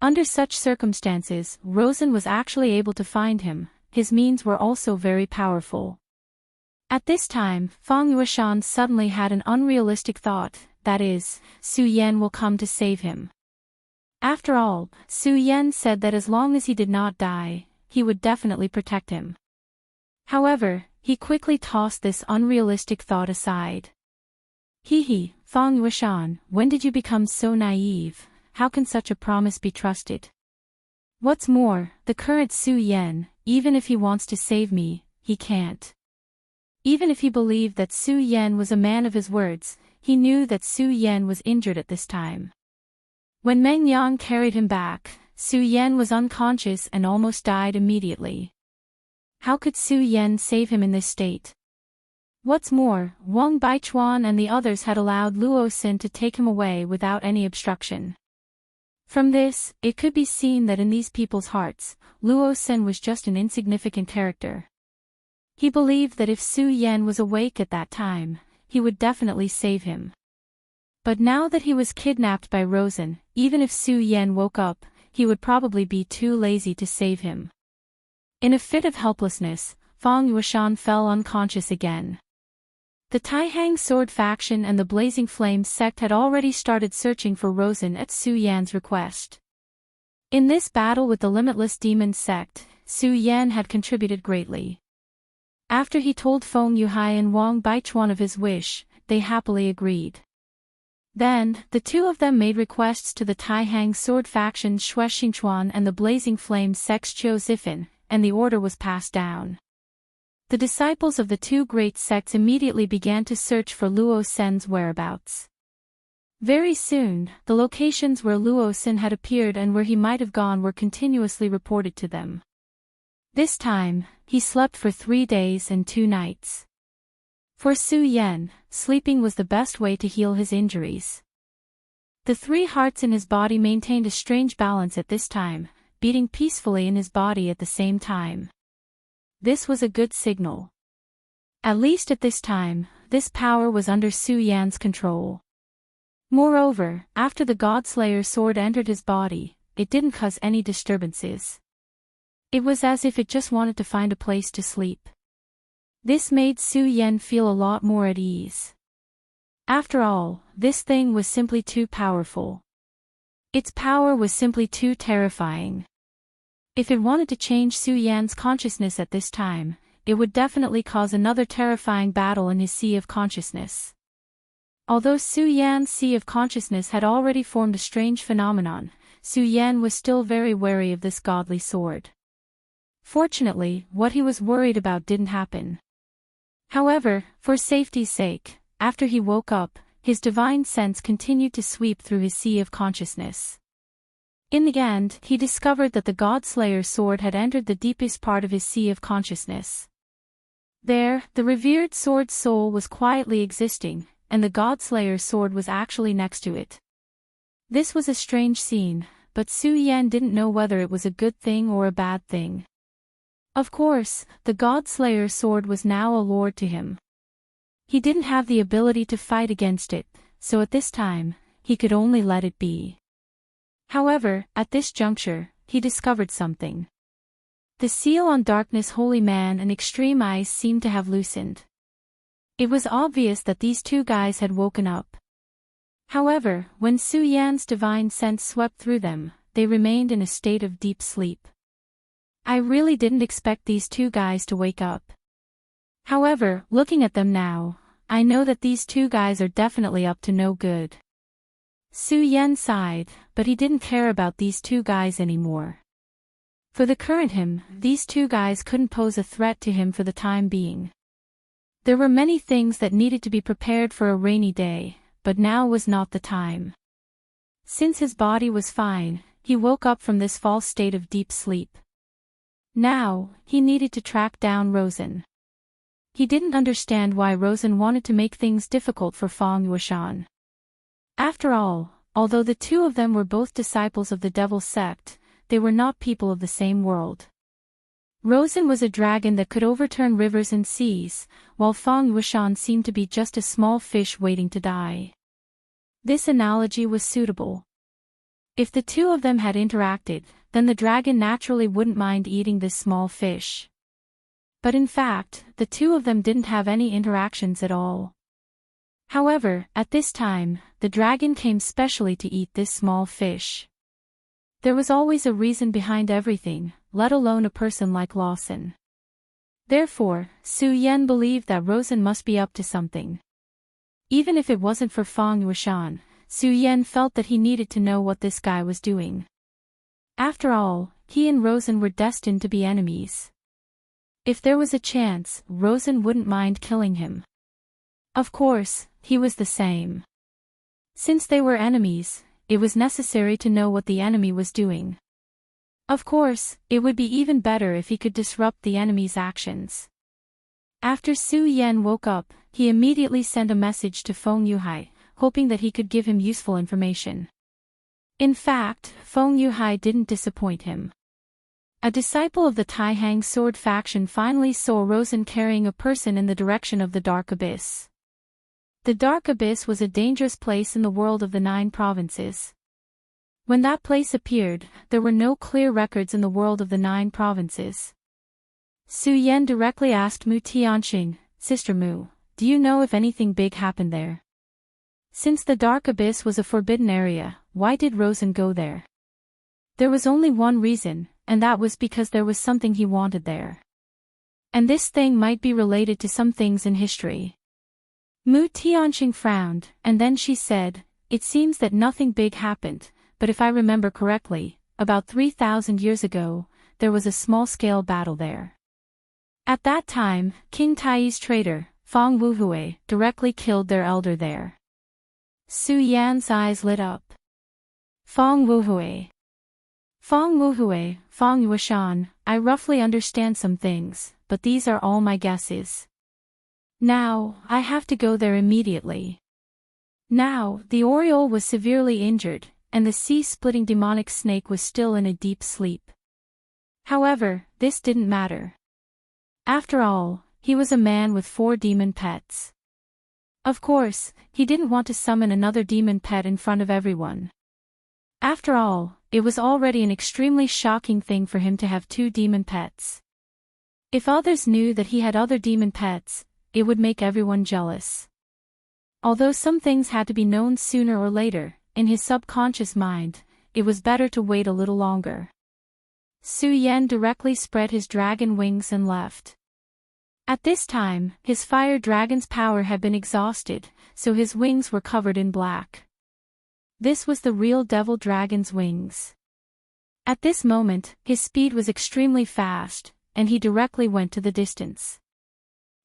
Under such circumstances, Rosen was actually able to find him. His means were also very powerful. At this time, Feng Yueshan suddenly had an unrealistic thought, that is, Su Yan will come to save him. After all, Su Yan said that as long as he did not die, he would definitely protect him. However, he quickly tossed this unrealistic thought aside. Hehe, Feng Yueshan, when did you become so naive? How can such a promise be trusted? What's more, the current Su Yan, even if he wants to save me, he can't. Even if he believed that Su Yan was a man of his words, he knew that Su Yan was injured at this time. When Meng Yang carried him back, Su Yan was unconscious and almost died immediately. How could Su Yan save him in this state? What's more, Wang Baichuan and the others had allowed Luo Xin to take him away without any obstruction. From this, it could be seen that in these people's hearts, Luo Xin was just an insignificant character. He believed that if Su Yan was awake at that time, he would definitely save him. But now that he was kidnapped by Rosen, even if Su Yan woke up, he would probably be too lazy to save him. In a fit of helplessness, Feng Yueshan fell unconscious again. The Taihang Sword faction and the Blazing Flame sect had already started searching for Rosen at Su Yan's request. In this battle with the Limitless Demon sect, Su Yan had contributed greatly. After he told Feng Yuhai and Wang Baichuan of his wish, they happily agreed. Then, the two of them made requests to the Taihang Sword faction Xue Xingchuan and the Blazing Flame sect's Qiu Zifan, and the order was passed down. The disciples of the two great sects immediately began to search for Luo Sen's whereabouts. Very soon, the locations where Luo Sen had appeared and where he might have gone were continuously reported to them. This time, he slept for 3 days and 2 nights. For Su Yan, sleeping was the best way to heal his injuries. The 3 hearts in his body maintained a strange balance at this time, beating peacefully in his body at the same time. This was a good signal. At least at this time, this power was under Su Yan's control. Moreover, after the Godslayer sword entered his body, it didn't cause any disturbances. It was as if it just wanted to find a place to sleep. This made Su Yan feel a lot more at ease. After all, this thing was simply too powerful. Its power was simply too terrifying. If it wanted to change Su Yan's consciousness at this time, it would definitely cause another terrifying battle in his sea of consciousness. Although Su Yan's sea of consciousness had already formed a strange phenomenon, Su Yan was still very wary of this godly sword. Fortunately, what he was worried about didn't happen. However, for safety's sake, after he woke up, his divine sense continued to sweep through his sea of consciousness. In the end, he discovered that the God-Slayer's sword had entered the deepest part of his sea of consciousness. There, the revered sword's soul was quietly existing, and the God-Slayer's sword was actually next to it. This was a strange scene, but Su Yan didn't know whether it was a good thing or a bad thing. Of course, the God-Slayer's sword was now a lord to him. He didn't have the ability to fight against it, so at this time, he could only let it be. However, at this juncture, he discovered something. The seal on Darkness Holy Man and Extreme Eyes seemed to have loosened. It was obvious that these two guys had woken up. However, when Su Yan's divine sense swept through them, they remained in a state of deep sleep. I really didn't expect these two guys to wake up. However, looking at them now, I know that these two guys are definitely up to no good. Su Yan sighed, but he didn't care about these two guys anymore. For the current him, these two guys couldn't pose a threat to him for the time being. There were many things that needed to be prepared for a rainy day, but now was not the time. Since his body was fine, he woke up from this false state of deep sleep. Now, he needed to track down Rosen. He didn't understand why Rosen wanted to make things difficult for Feng Yueshan. After all, although the two of them were both disciples of the Devil Sect, they were not people of the same world. Rosen was a dragon that could overturn rivers and seas, while Feng Yueshan seemed to be just a small fish waiting to die. This analogy was suitable. If the two of them had interacted, then the dragon naturally wouldn't mind eating this small fish. But in fact, the two of them didn't have any interactions at all. However, at this time, the dragon came specially to eat this small fish. There was always a reason behind everything, let alone a person like Lawson. Therefore, Su Yan believed that Rosen must be up to something. Even if it wasn't for Feng Yueshan, Su Yan felt that he needed to know what this guy was doing. After all, he and Rosen were destined to be enemies. If there was a chance, Rosen wouldn't mind killing him. Of course, he was the same. Since they were enemies, it was necessary to know what the enemy was doing. Of course, it would be even better if he could disrupt the enemy's actions. After Su Yan woke up, he immediately sent a message to Feng Yuhai, hoping that he could give him useful information. In fact, Feng Yuhai didn't disappoint him. A disciple of the Taihang sword faction finally saw Rosen carrying a person in the direction of the Dark Abyss. The Dark Abyss was a dangerous place in the world of the 9 provinces. When that place appeared, there were no clear records in the world of the 9 provinces. Su Yan directly asked Mu Tianxing, "Sister Mu, do you know if anything big happened there? Since the Dark Abyss was a forbidden area, why did Rosen go there?" There was only one reason, and that was because there was something he wanted there. And this thing might be related to some things in history. Mu Tianxing frowned, and then she said, "It seems that nothing big happened, but if I remember correctly, about 3,000 years ago, there was a small-scale battle there. At that time, King Tai's traitor, Feng Wuhui, directly killed their elder there." Su Yan's eyes lit up. Feng Wuhui. Feng Wuhui, Feng Yueshan, I roughly understand some things, but these are all my guesses. Now, I have to go there immediately. Now, the Oriole was severely injured, and the sea-splitting demonic snake was still in a deep sleep. However, this didn't matter. After all, he was a man with 4 demon pets. Of course, he didn't want to summon another demon pet in front of everyone. After all, it was already an extremely shocking thing for him to have 2 demon pets. If others knew that he had other demon pets, it would make everyone jealous. Although some things had to be known sooner or later, in his subconscious mind, it was better to wait a little longer. Su Yan directly spread his dragon wings and left. At this time, his fire dragon's power had been exhausted, so his wings were covered in black. This was the real devil dragon's wings. At this moment, his speed was extremely fast, and he directly went to the distance.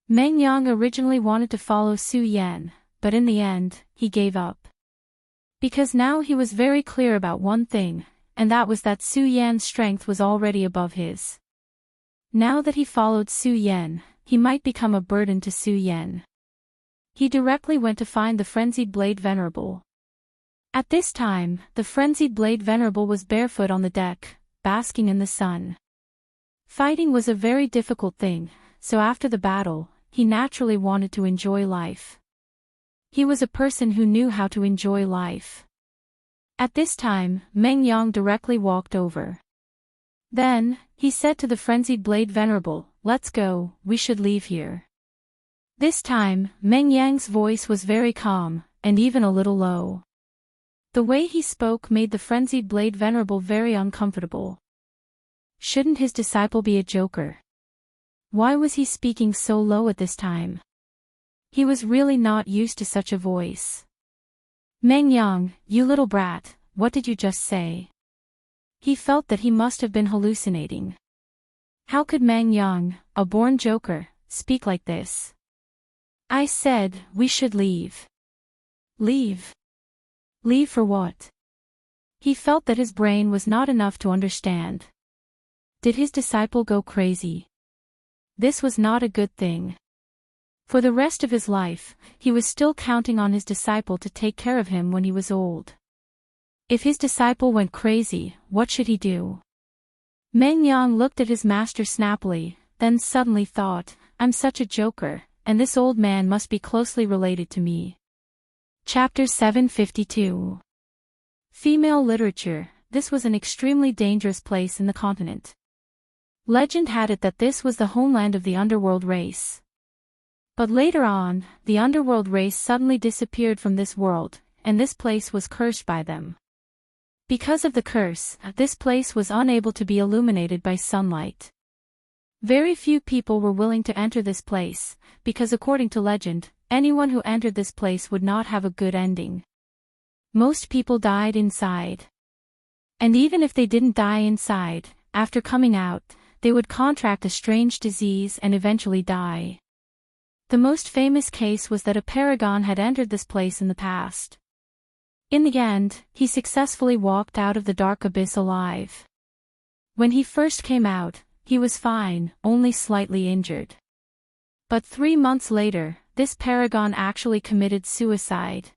Meng Yang originally wanted to follow Su Yan, but in the end, he gave up. Because now he was very clear about one thing, and that was that Su Yan's strength was already above his. Now that he followed Su Yan, he might become a burden to Su Yan. He directly went to find the Frenzied Blade Venerable. At this time, the Frenzied Blade Venerable was barefoot on the deck, basking in the sun. Fighting was a very difficult thing, so after the battle, he naturally wanted to enjoy life. He was a person who knew how to enjoy life. At this time, Meng Yang directly walked over. Then, he said to the Frenzied Blade Venerable, "Let's go, we should leave here." This time, Meng Yang's voice was very calm, and even a little low. The way he spoke made the Frenzied Blade Venerable very uncomfortable. Shouldn't his disciple be a joker? Why was he speaking so low at this time? He was really not used to such a voice. "Meng Yang, you little brat, what did you just say?" He felt that he must have been hallucinating. How could Meng Yang, a born joker, speak like this? "I said, we should leave." Leave? Leave for what? He felt that his brain was not enough to understand. Did his disciple go crazy? This was not a good thing. For the rest of his life, he was still counting on his disciple to take care of him when he was old. If his disciple went crazy, what should he do? Meng Yang looked at his master snappily, then suddenly thought, "I'm such a joker, and this old man must be closely related to me." Chapter 752. Female Literature. This was an extremely dangerous place in the continent. Legend had it that this was the homeland of the underworld race. But later on, the underworld race suddenly disappeared from this world, and this place was cursed by them. Because of the curse, this place was unable to be illuminated by sunlight. Very few people were willing to enter this place, because according to legend, anyone who entered this place would not have a good ending. Most people died inside. And even if they didn't die inside, after coming out, they would contract a strange disease and eventually die. The most famous case was that a paragon had entered this place in the past. In the end, he successfully walked out of the dark abyss alive. When he first came out, he was fine, only slightly injured. But 3 months later, this paragon actually committed suicide.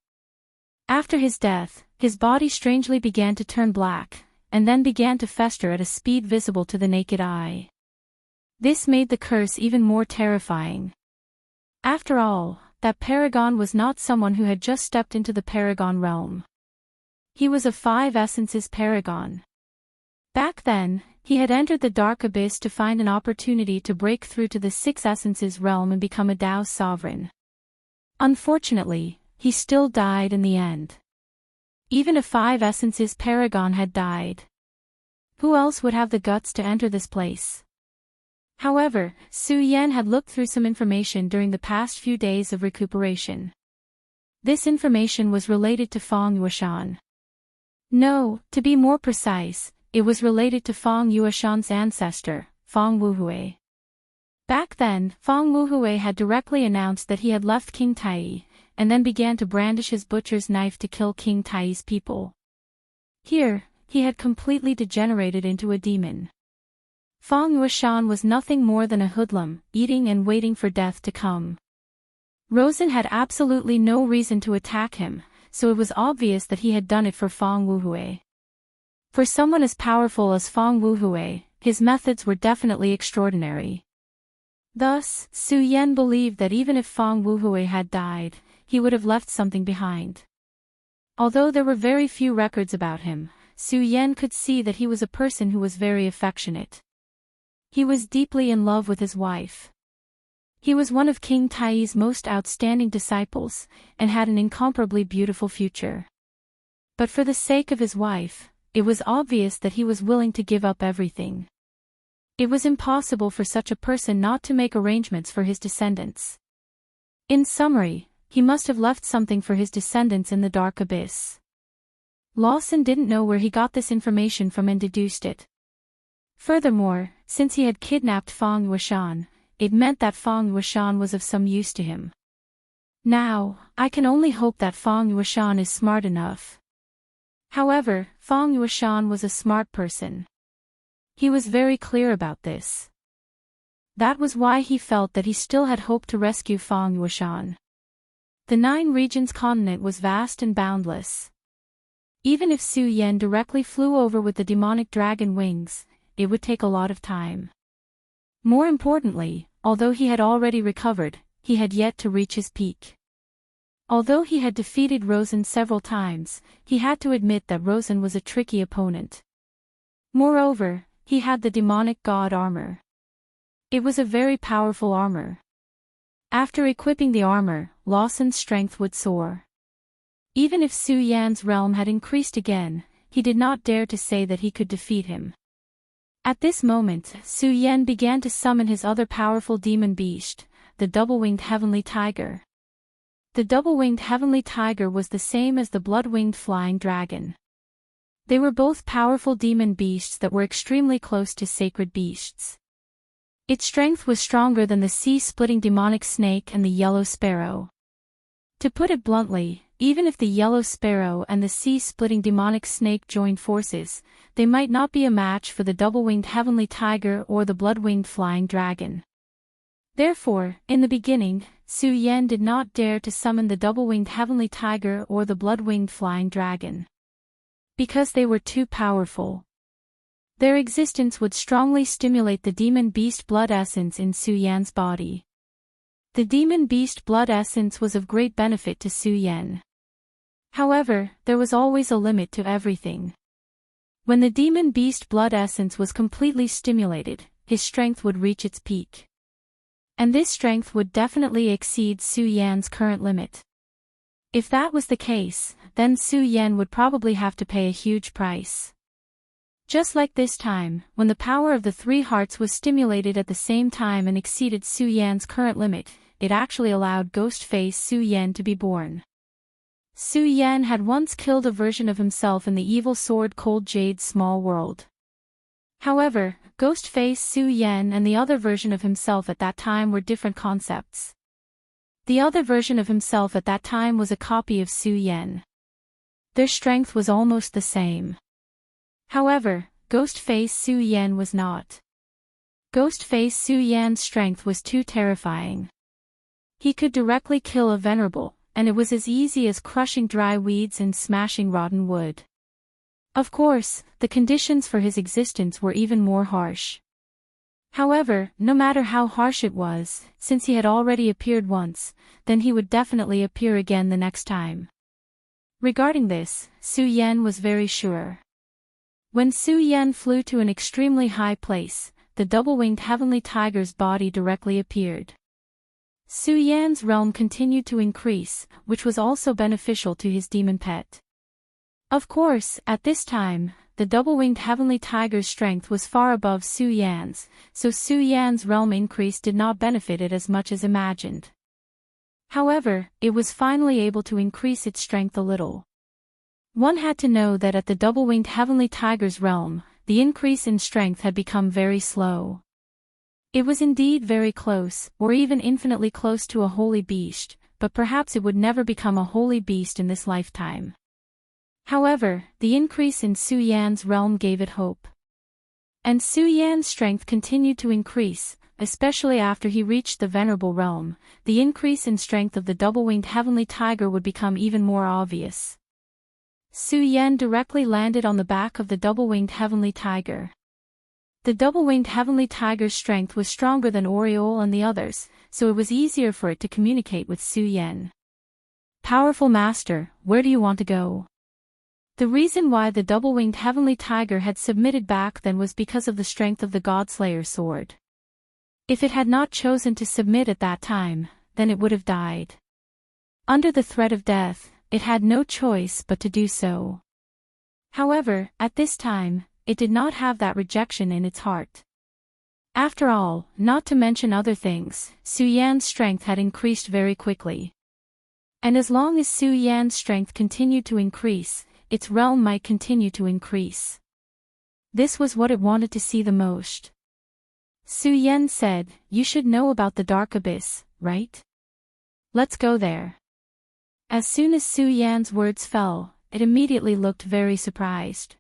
After his death, his body strangely began to turn black, and then began to fester at a speed visible to the naked eye. This made the curse even more terrifying. After all, that paragon was not someone who had just stepped into the paragon realm. He was a 5 essences paragon. Back then, he had entered the dark abyss to find an opportunity to break through to the 6 essences realm and become a Tao sovereign. Unfortunately, he still died in the end. Even a 5 essences paragon had died. Who else would have the guts to enter this place? However, Su Yan had looked through some information during the past few days of recuperation. This information was related to Fang Yuashan. No, to be more precise, it was related to Fang Yuashan's ancestor, Fang Wuhui. Back then, Fang Wuhui had directly announced that he had left King Tai, and then began to brandish his butcher's knife to kill King Tai's people. Here, he had completely degenerated into a demon. Fang Yuashan was nothing more than a hoodlum, eating and waiting for death to come. Rosen had absolutely no reason to attack him, so it was obvious that he had done it for Fang Wuhui. For someone as powerful as Fang Wuhui, his methods were definitely extraordinary. Thus, Su Yan believed that even if Fang Wuhui had died, he would have left something behind. Although there were very few records about him, Su Yan could see that he was a person who was very affectionate. He was deeply in love with his wife. He was one of King Tai's most outstanding disciples, and had an incomparably beautiful future. But for the sake of his wife, it was obvious that he was willing to give up everything. It was impossible for such a person not to make arrangements for his descendants. In summary, he must have left something for his descendants in the dark abyss. Lawson didn't know where he got this information from and deduced it. Furthermore, since he had kidnapped Fang Yuashan, it meant that Fang Yuashan was of some use to him. Now, I can only hope that Fang Yuashan is smart enough. However, Feng Yuoshan was a smart person. He was very clear about this. That was why he felt that he still had hope to rescue Feng Yuoshan. The Nine Regions continent was vast and boundless. Even if Su Yan directly flew over with the demonic dragon wings, it would take a lot of time. More importantly, although he had already recovered, he had yet to reach his peak. Although he had defeated Rosen several times, he had to admit that Rosen was a tricky opponent. Moreover, he had the demonic god armor. It was a very powerful armor. After equipping the armor, Lawson's strength would soar. Even if Su Yan's realm had increased again, he did not dare to say that he could defeat him. At this moment, Su Yan began to summon his other powerful demon beast, the double-winged heavenly tiger. The double-winged heavenly tiger was the same as the blood-winged flying dragon. They were both powerful demon beasts that were extremely close to sacred beasts. Its strength was stronger than the sea-splitting demonic snake and the yellow sparrow. To put it bluntly, even if the yellow sparrow and the sea-splitting demonic snake joined forces, they might not be a match for the double-winged heavenly tiger or the blood-winged flying dragon. Therefore, in the beginning, Su Yan did not dare to summon the double-winged heavenly tiger or the blood-winged flying dragon. Because they were too powerful. Their existence would strongly stimulate the demon beast blood essence in Su Yan's body. The demon beast blood essence was of great benefit to Su Yan. However, there was always a limit to everything. When the demon beast blood essence was completely stimulated, his strength would reach its peak. And this strength would definitely exceed Su Yan's current limit. If that was the case, then Su Yan would probably have to pay a huge price. Just like this time, when the power of the three hearts was stimulated at the same time and exceeded Su Yan's current limit, it actually allowed Ghost-Face Su Yan to be born. Su Yan had once killed a version of himself in the evil sword Cold Jade's small world. However, Ghost-Face Su Yan and the other version of himself at that time were different concepts. The other version of himself at that time was a copy of Su Yan. Their strength was almost the same. However, Ghost-Face Su Yan was not. Ghost-Face Su Yan's strength was too terrifying. He could directly kill a venerable, and it was as easy as crushing dry weeds and smashing rotten wood. Of course, the conditions for his existence were even more harsh. However, no matter how harsh it was, since he had already appeared once, then he would definitely appear again the next time. Regarding this, Su Yan was very sure. When Su Yan flew to an extremely high place, the double-winged heavenly tiger's body directly appeared. Su Yan's realm continued to increase, which was also beneficial to his demon pet. Of course, at this time, the double-winged heavenly tiger's strength was far above Su Yan's, so Su Yan's realm increase did not benefit it as much as imagined. However, it was finally able to increase its strength a little. One had to know that at the double-winged heavenly tiger's realm, the increase in strength had become very slow. It was indeed very close, or even infinitely close to a holy beast, but perhaps it would never become a holy beast in this lifetime. However, the increase in Su Yan's realm gave it hope. And Su Yan's strength continued to increase, especially after he reached the venerable realm. The increase in strength of the double-winged heavenly tiger would become even more obvious. Su Yan directly landed on the back of the double-winged heavenly tiger. The double-winged heavenly tiger's strength was stronger than Oriole and the others, so it was easier for it to communicate with Su Yan. Powerful master, where do you want to go? The reason why the double-winged heavenly tiger had submitted back then was because of the strength of the Godslayer sword. If it had not chosen to submit at that time, then it would have died. Under the threat of death, it had no choice but to do so. However, at this time, it did not have that rejection in its heart. After all, not to mention other things, Su Yan's strength had increased very quickly. And as long as Su Yan's strength continued to increase, its realm might continue to increase. This was what it wanted to see the most. Su Yan said, "You should know about the Dark Abyss, right? Let's go there." As soon as Su Yan's words fell, it immediately looked very surprised.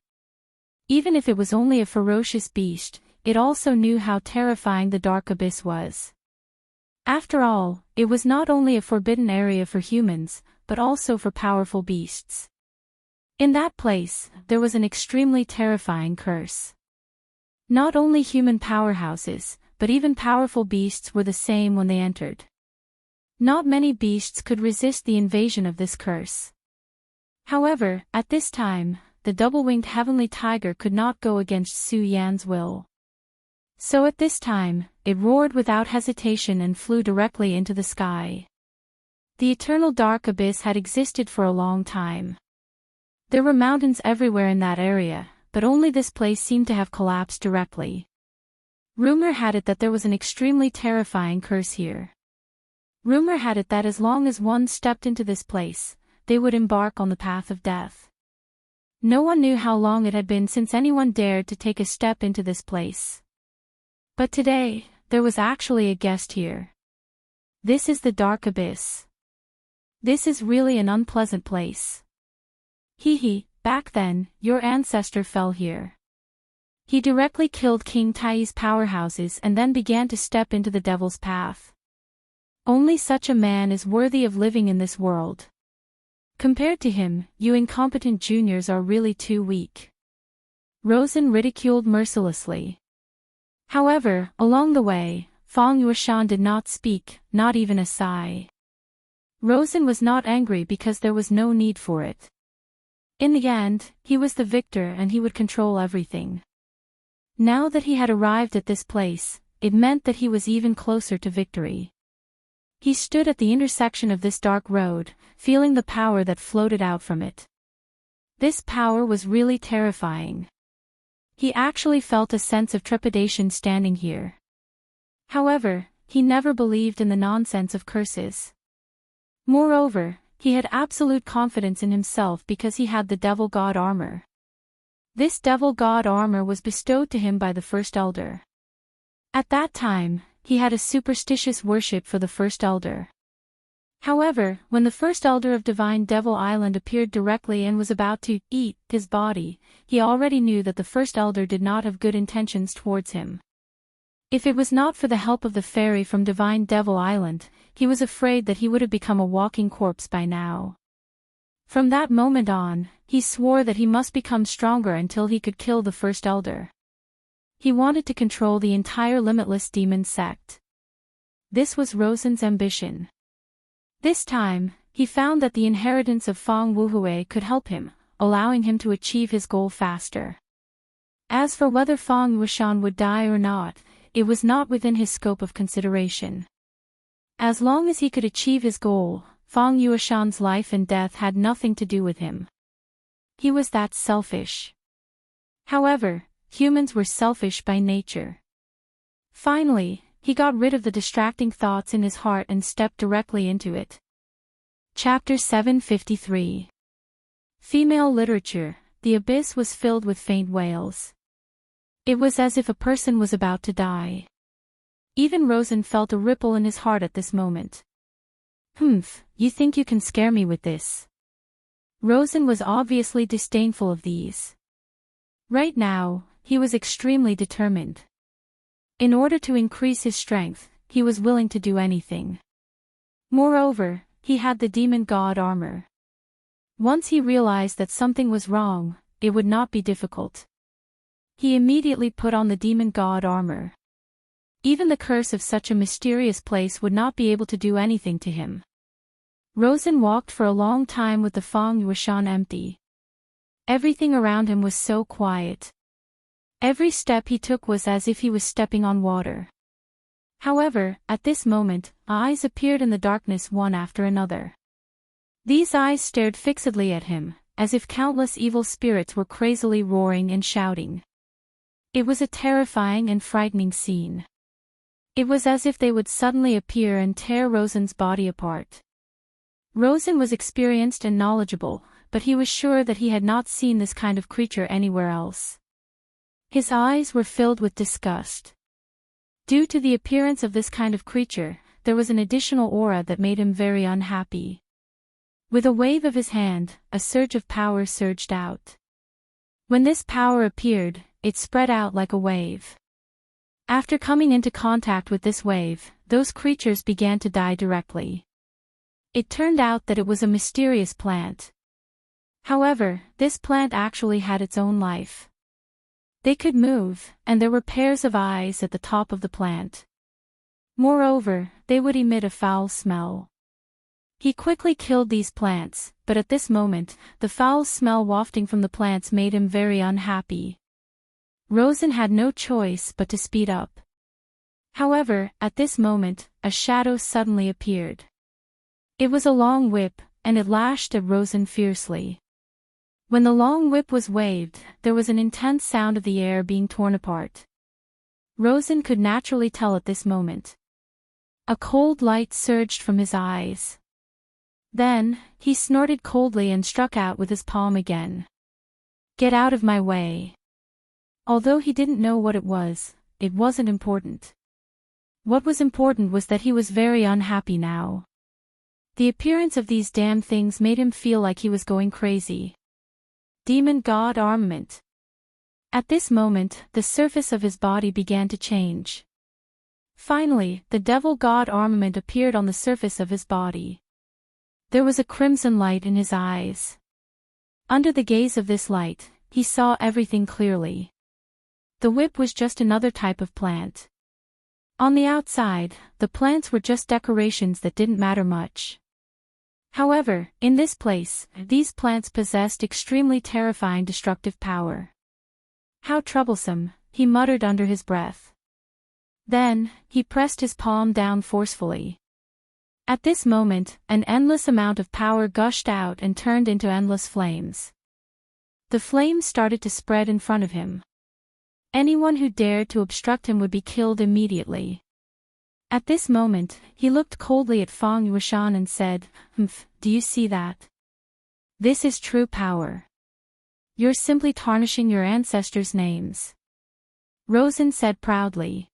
Even if it was only a ferocious beast, it also knew how terrifying the dark abyss was. After all, it was not only a forbidden area for humans, but also for powerful beasts. In that place, there was an extremely terrifying curse. Not only human powerhouses, but even powerful beasts were the same when they entered. Not many beasts could resist the invasion of this curse. However, at this time, the double-winged heavenly tiger could not go against Su Yan's will. So at this time, it roared without hesitation and flew directly into the sky. The eternal dark abyss had existed for a long time. There were mountains everywhere in that area, but only this place seemed to have collapsed directly. Rumor had it that there was an extremely terrifying curse here. Rumor had it that as long as one stepped into this place, they would embark on the path of death. No one knew how long it had been since anyone dared to take a step into this place. But today, there was actually a guest here. This is the dark abyss. This is really an unpleasant place. Back then, your ancestor fell here. He directly killed King Tai's powerhouses and then began to step into the devil's path. Only such a man is worthy of living in this world. Compared to him, you incompetent juniors are really too weak. Rosen ridiculed mercilessly. However, along the way, Fang Yueshan did not speak, not even a sigh. Rosen was not angry because there was no need for it. In the end, he was the victor and he would control everything. Now that he had arrived at this place, it meant that he was even closer to victory. He stood at the intersection of this dark road, feeling the power that floated out from it. This power was really terrifying. He actually felt a sense of trepidation standing here. However, he never believed in the nonsense of curses. Moreover, he had absolute confidence in himself because he had the Devil God armor. This Devil God armor was bestowed to him by the First Elder. At that time, he had a superstitious worship for the First Elder. However, when the First Elder of Divine Devil Island appeared directly and was about to eat his body, he already knew that the First Elder did not have good intentions towards him. If it was not for the help of the fairy from Divine Devil Island, he was afraid that he would have become a walking corpse by now. From that moment on, he swore that he must become stronger until he could kill the First Elder. He wanted to control the entire limitless demon sect. This was Rosen's ambition. This time, he found that the inheritance of Fang Wuhui could help him, allowing him to achieve his goal faster. As for whether Fang Yueshan would die or not, it was not within his scope of consideration. As long as he could achieve his goal, Fang Yueshan's life and death had nothing to do with him. He was that selfish. However, humans were selfish by nature. Finally, he got rid of the distracting thoughts in his heart and stepped directly into it. Chapter 753. Female Literature. The abyss was filled with faint wails. It was as if a person was about to die. Even Rosen felt a ripple in his heart at this moment. You think you can scare me with this? Rosen was obviously disdainful of these. Right now, he was extremely determined. In order to increase his strength, he was willing to do anything. Moreover, he had the demon god armor. Once he realized that something was wrong, it would not be difficult. He immediately put on the demon god armor. Even the curse of such a mysterious place would not be able to do anything to him. Rosen walked for a long time with the Fang Yueshan empty. Everything around him was so quiet. Every step he took was as if he was stepping on water. However, at this moment, eyes appeared in the darkness one after another. These eyes stared fixedly at him, as if countless evil spirits were crazily roaring and shouting. It was a terrifying and frightening scene. It was as if they would suddenly appear and tear Rosen's body apart. Rosen was experienced and knowledgeable, but he was sure that he had not seen this kind of creature anywhere else. His eyes were filled with disgust. Due to the appearance of this kind of creature, there was an additional aura that made him very unhappy. With a wave of his hand, a surge of power surged out. When this power appeared, it spread out like a wave. After coming into contact with this wave, those creatures began to die directly. It turned out that it was a mysterious plant. However, this plant actually had its own life. They could move, and there were pairs of eyes at the top of the plant. Moreover, they would emit a foul smell. He quickly killed these plants, but at this moment, the foul smell wafting from the plants made him very unhappy. Rosen had no choice but to speed up. However, at this moment, a shadow suddenly appeared. It was a long whip, and it lashed at Rosen fiercely. When the long whip was waved, there was an intense sound of the air being torn apart. Rosen could naturally tell at this moment. A cold light surged from his eyes. Then, he snorted coldly and struck out with his palm again. "Get out of my way." Although he didn't know what it wasn't important. What was important was that he was very unhappy now. The appearance of these damn things made him feel like he was going crazy. Demon God Armament. At this moment, the surface of his body began to change. Finally, the Devil God Armament appeared on the surface of his body. There was a crimson light in his eyes. Under the gaze of this light, he saw everything clearly. The whip was just another type of plant. On the outside, the plants were just decorations that didn't matter much. However, in this place, these plants possessed extremely terrifying destructive power. "How troublesome," he muttered under his breath. Then, he pressed his palm down forcefully. At this moment, an endless amount of power gushed out and turned into endless flames. The flames started to spread in front of him. Anyone who dared to obstruct him would be killed immediately. At this moment, he looked coldly at Feng Yuishan and said, "Do you see that? This is true power. You're simply tarnishing your ancestors' names." Rosen said proudly.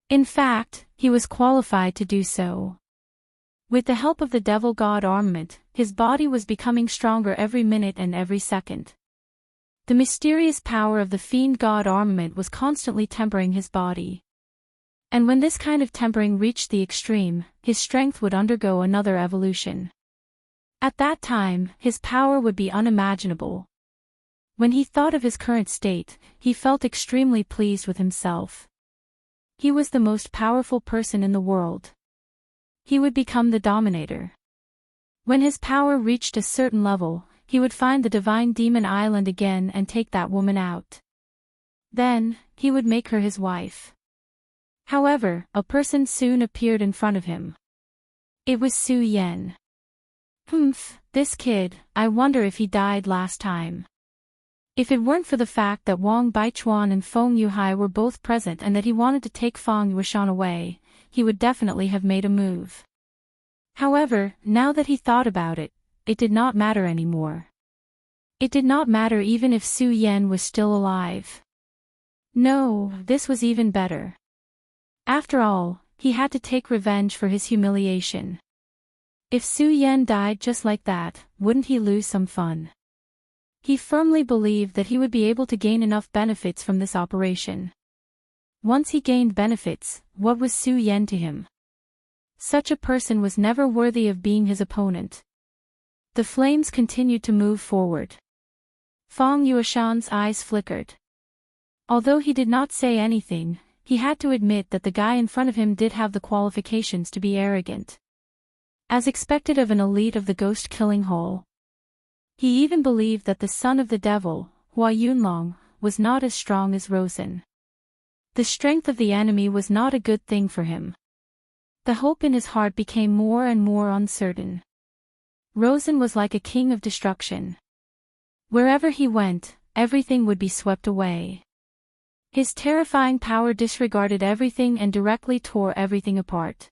In fact, he was qualified to do so. With the help of the Devil God Armament, his body was becoming stronger every minute and every second. The mysterious power of the Fiend God Armament was constantly tempering his body. And when this kind of tempering reached the extreme, his strength would undergo another evolution. At that time, his power would be unimaginable. When he thought of his current state, he felt extremely pleased with himself. He was the most powerful person in the world. He would become the dominator. When his power reached a certain level, he would find the Divine Demon Island again and take that woman out. Then, he would make her his wife. However, a person soon appeared in front of him. It was Su Yan. This kid, I wonder if he died last time. If it weren't for the fact that Wang Baichuan and Feng Yuhai were both present and that he wanted to take Feng Yuishan away, he would definitely have made a move. However, now that he thought about it, it did not matter anymore. It did not matter even if Su Yan was still alive. No, this was even better. After all, he had to take revenge for his humiliation. If Su Yan died just like that, wouldn't he lose some fun? He firmly believed that he would be able to gain enough benefits from this operation. Once he gained benefits, what was Su Yan to him? Such a person was never worthy of being his opponent. The flames continued to move forward. Feng Yuishan's eyes flickered. Although he did not say anything, he had to admit that the guy in front of him did have the qualifications to be arrogant. As expected of an elite of the ghost-killing hole. He even believed that the son of the devil, Hua Yunlong, was not as strong as Rosen. The strength of the enemy was not a good thing for him. The hope in his heart became more and more uncertain. Rosen was like a king of destruction. Wherever he went, everything would be swept away. His terrifying power disregarded everything and directly tore everything apart.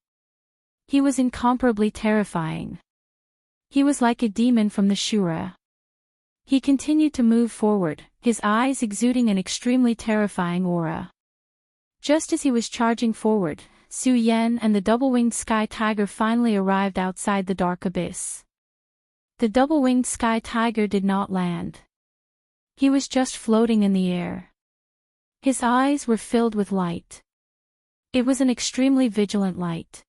He was incomparably terrifying. He was like a demon from the Shura. He continued to move forward, his eyes exuding an extremely terrifying aura. Just as he was charging forward, Su Yan and the double-winged sky tiger finally arrived outside the dark abyss. The double-winged sky tiger did not land. He was just floating in the air. His eyes were filled with light. It was an extremely vigilant light.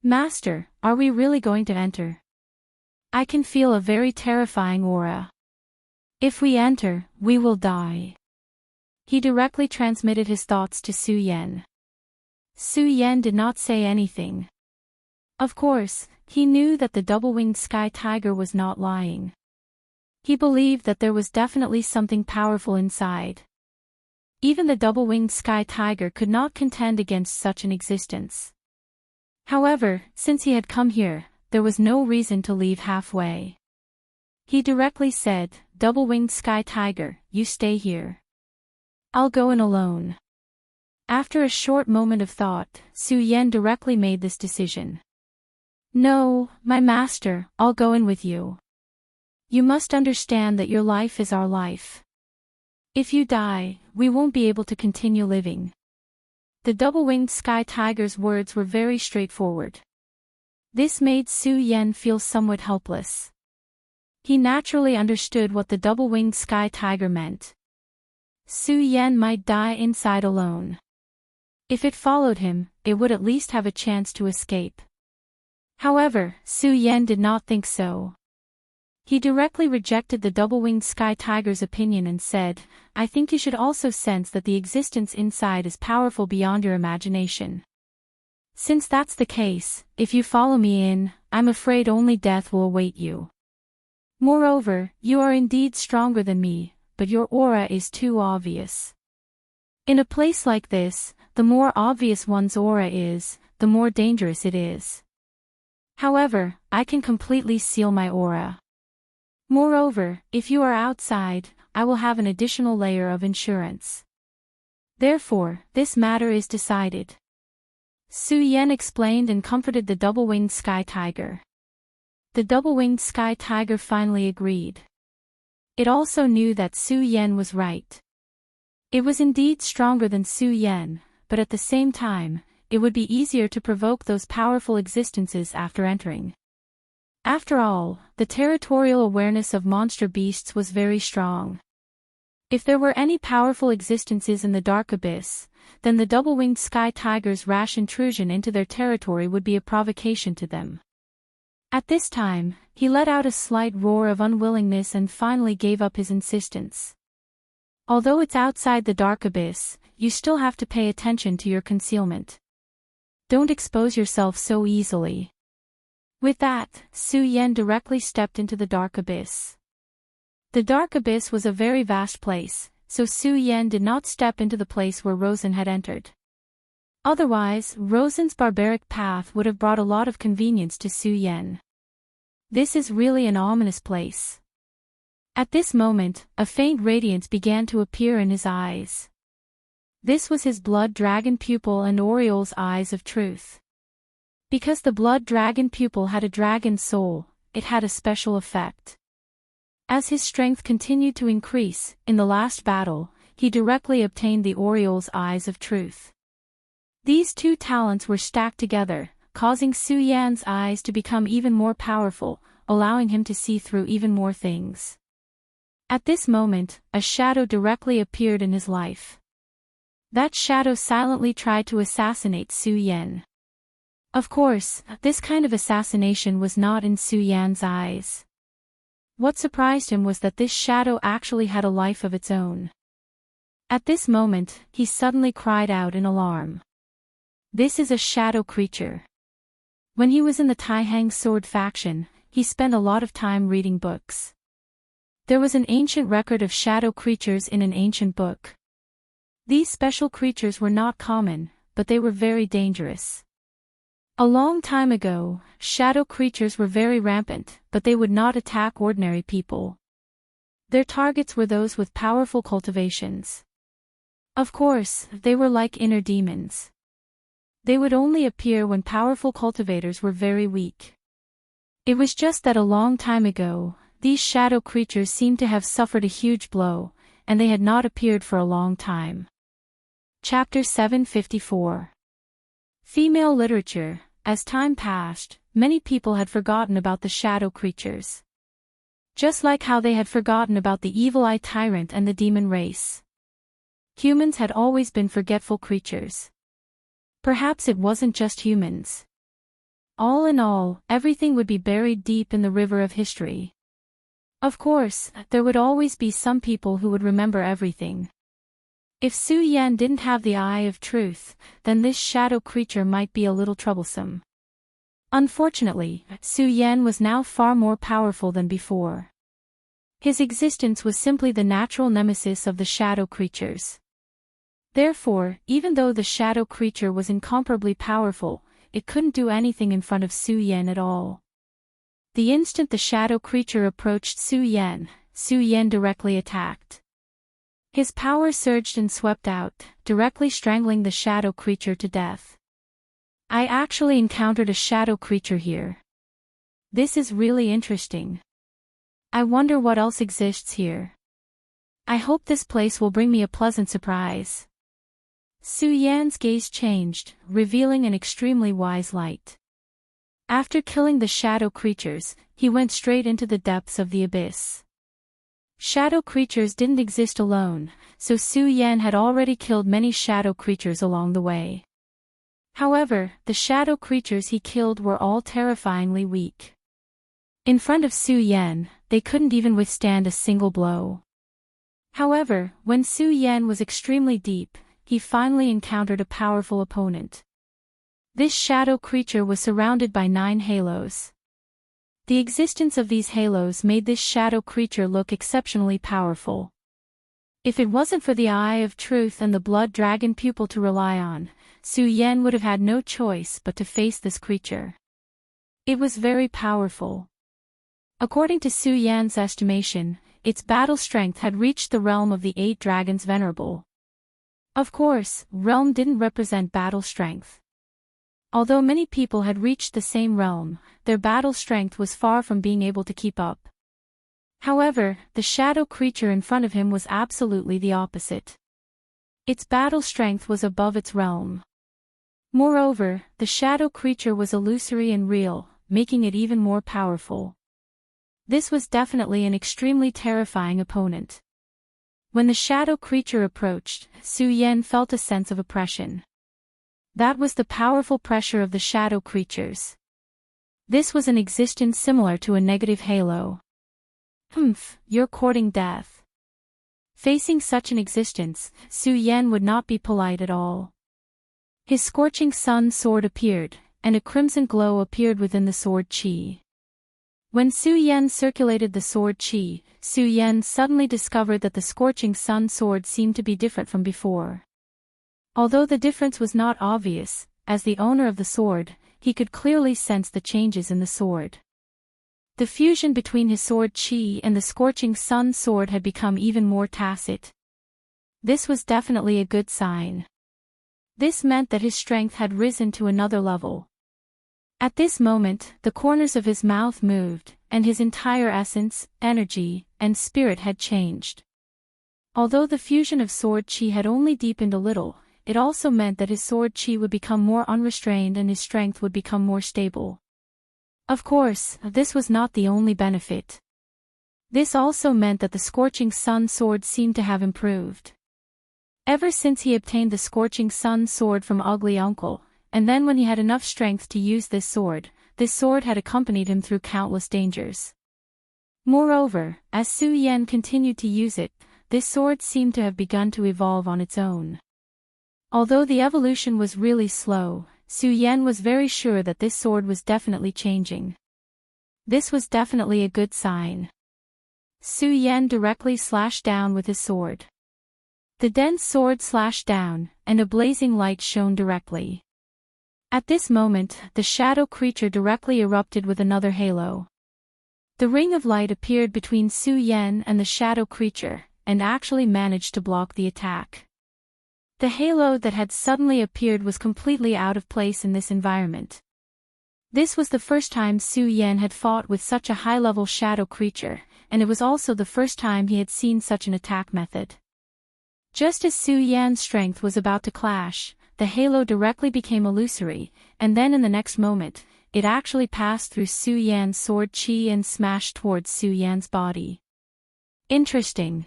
Master, are we really going to enter? I can feel a very terrifying aura. If we enter, we will die. He directly transmitted his thoughts to Su Yan. Su Yan did not say anything. Of course, he knew that the double-winged sky tiger was not lying. He believed that there was definitely something powerful inside. Even the double-winged sky tiger could not contend against such an existence. However, since he had come here, there was no reason to leave halfway. He directly said, "Double-winged sky tiger, you stay here. I'll go in alone." After a short moment of thought, Su Yan directly made this decision. "No, my master, I'll go in with you. You must understand that your life is our life. If you die, we won't be able to continue living." The double-winged sky tiger's words were very straightforward. This made Su Yan feel somewhat helpless. He naturally understood what the double-winged sky tiger meant. Su Yan might die inside alone. If it followed him, it would at least have a chance to escape. However, Su Yan did not think so. He directly rejected the double-winged sky tiger's opinion and said, "I think you should also sense that the existence inside is powerful beyond your imagination. Since that's the case, if you follow me in, I'm afraid only death will await you. Moreover, you are indeed stronger than me, but your aura is too obvious. In a place like this, the more obvious one's aura is, the more dangerous it is. However, I can completely seal my aura. Moreover, if you are outside, I will have an additional layer of insurance. Therefore, this matter is decided." Su Yan explained and comforted the double-winged sky tiger. The double-winged sky tiger finally agreed. It also knew that Su Yan was right. It was indeed stronger than Su Yan, but at the same time, it would be easier to provoke those powerful existences after entering. After all, the territorial awareness of monster beasts was very strong. If there were any powerful existences in the dark abyss, then the double-winged sky tiger's rash intrusion into their territory would be a provocation to them. At this time, he let out a slight roar of unwillingness and finally gave up his insistence. "Although it's outside the dark abyss, you still have to pay attention to your concealment. Don't expose yourself so easily." With that, Su Yan directly stepped into the dark abyss. The dark abyss was a very vast place, so Su Yan did not step into the place where Rosen had entered. Otherwise, Rosen's barbaric path would have brought a lot of convenience to Su Yan. This is really an ominous place. At this moment, a faint radiance began to appear in his eyes. This was his blood dragon pupil and Oriole's eyes of truth. Because the blood dragon pupil had a dragon soul, it had a special effect. As his strength continued to increase, in the last battle, he directly obtained the Oriole's eyes of truth. These two talents were stacked together, causing Su Yan's eyes to become even more powerful, allowing him to see through even more things. At this moment, a shadow directly appeared in his life. That shadow silently tried to assassinate Su Yan. Of course, this kind of assassination was not in Su Yan's eyes. What surprised him was that this shadow actually had a life of its own. At this moment, he suddenly cried out in alarm. This is a shadow creature. When he was in the Taihang Sword faction, he spent a lot of time reading books. There was an ancient record of shadow creatures in an ancient book. These special creatures were not common, but they were very dangerous. A long time ago, shadow creatures were very rampant, but they would not attack ordinary people. Their targets were those with powerful cultivations. Of course, they were like inner demons. They would only appear when powerful cultivators were very weak. It was just that a long time ago, these shadow creatures seemed to have suffered a huge blow, and they had not appeared for a long time. Chapter 754. Female literature. As time passed, many people had forgotten about the shadow creatures. Just like how they had forgotten about the evil eye tyrant and the demon race. Humans had always been forgetful creatures. Perhaps it wasn't just humans. All in all, everything would be buried deep in the river of history. Of course, there would always be some people who would remember everything. If Su Yan didn't have the eye of truth, then this shadow creature might be a little troublesome. Unfortunately, Su Yan was now far more powerful than before. His existence was simply the natural nemesis of the shadow creatures. Therefore, even though the shadow creature was incomparably powerful, it couldn't do anything in front of Su Yan at all. The instant the shadow creature approached Su Yan directly attacked. His power surged and swept out, directly strangling the shadow creature to death. I actually encountered a shadow creature here. This is really interesting. I wonder what else exists here. I hope this place will bring me a pleasant surprise. Su Yan's gaze changed, revealing an extremely wise light. After killing the shadow creatures, he went straight into the depths of the abyss. Shadow creatures didn't exist alone, so Su Yan had already killed many shadow creatures along the way. However, the shadow creatures he killed were all terrifyingly weak. In front of Su Yan, they couldn't even withstand a single blow. However, when Su Yan was extremely deep, he finally encountered a powerful opponent. This shadow creature was surrounded by 9 halos. The existence of these halos made this shadow creature look exceptionally powerful. If it wasn't for the Eye of Truth and the Blood Dragon pupil to rely on, Su Yan would have had no choice but to face this creature. It was very powerful. According to Su Yan's estimation, its battle strength had reached the realm of the 8 dragons venerable. Of course, realm didn't represent battle strength. Although many people had reached the same realm, their battle strength was far from being able to keep up. However, the shadow creature in front of him was absolutely the opposite. Its battle strength was above its realm. Moreover, the shadow creature was illusory and real, making it even more powerful. This was definitely an extremely terrifying opponent. When the shadow creature approached, Su Yan felt a sense of oppression. That was the powerful pressure of the shadow creatures. This was an existence similar to a negative halo. You're courting death. Facing such an existence, Su Yan would not be polite at all. His scorching sun sword appeared, and a crimson glow appeared within the sword chi. When Su Yan circulated the sword chi, Su Yan suddenly discovered that the scorching sun sword seemed to be different from before. Although the difference was not obvious, as the owner of the sword, he could clearly sense the changes in the sword. The fusion between his sword chi and the scorching sun sword had become even more tacit. This was definitely a good sign. This meant that his strength had risen to another level. At this moment, the corners of his mouth moved, and his entire essence, energy, and spirit had changed. Although the fusion of sword chi had only deepened a little, it also meant that his sword chi would become more unrestrained and his strength would become more stable. Of course, this was not the only benefit. This also meant that the scorching sun sword seemed to have improved. Ever since he obtained the scorching sun sword from Ugly Uncle, and then when he had enough strength to use this sword had accompanied him through countless dangers. Moreover, as Su Yan continued to use it, this sword seemed to have begun to evolve on its own. Although the evolution was really slow, Su Yan was very sure that this sword was definitely changing. This was definitely a good sign. Su Yan directly slashed down with his sword. The dense sword slashed down, and a blazing light shone directly. At this moment, the shadow creature directly erupted with another halo. The ring of light appeared between Su Yan and the shadow creature, and actually managed to block the attack. The halo that had suddenly appeared was completely out of place in this environment. This was the first time Su Yan had fought with such a high-level shadow creature, and it was also the first time he had seen such an attack method. Just as Su Yan's strength was about to clash, the halo directly became illusory, and then in the next moment, it actually passed through Su Yan's sword chi and smashed towards Su Yan's body. Interesting.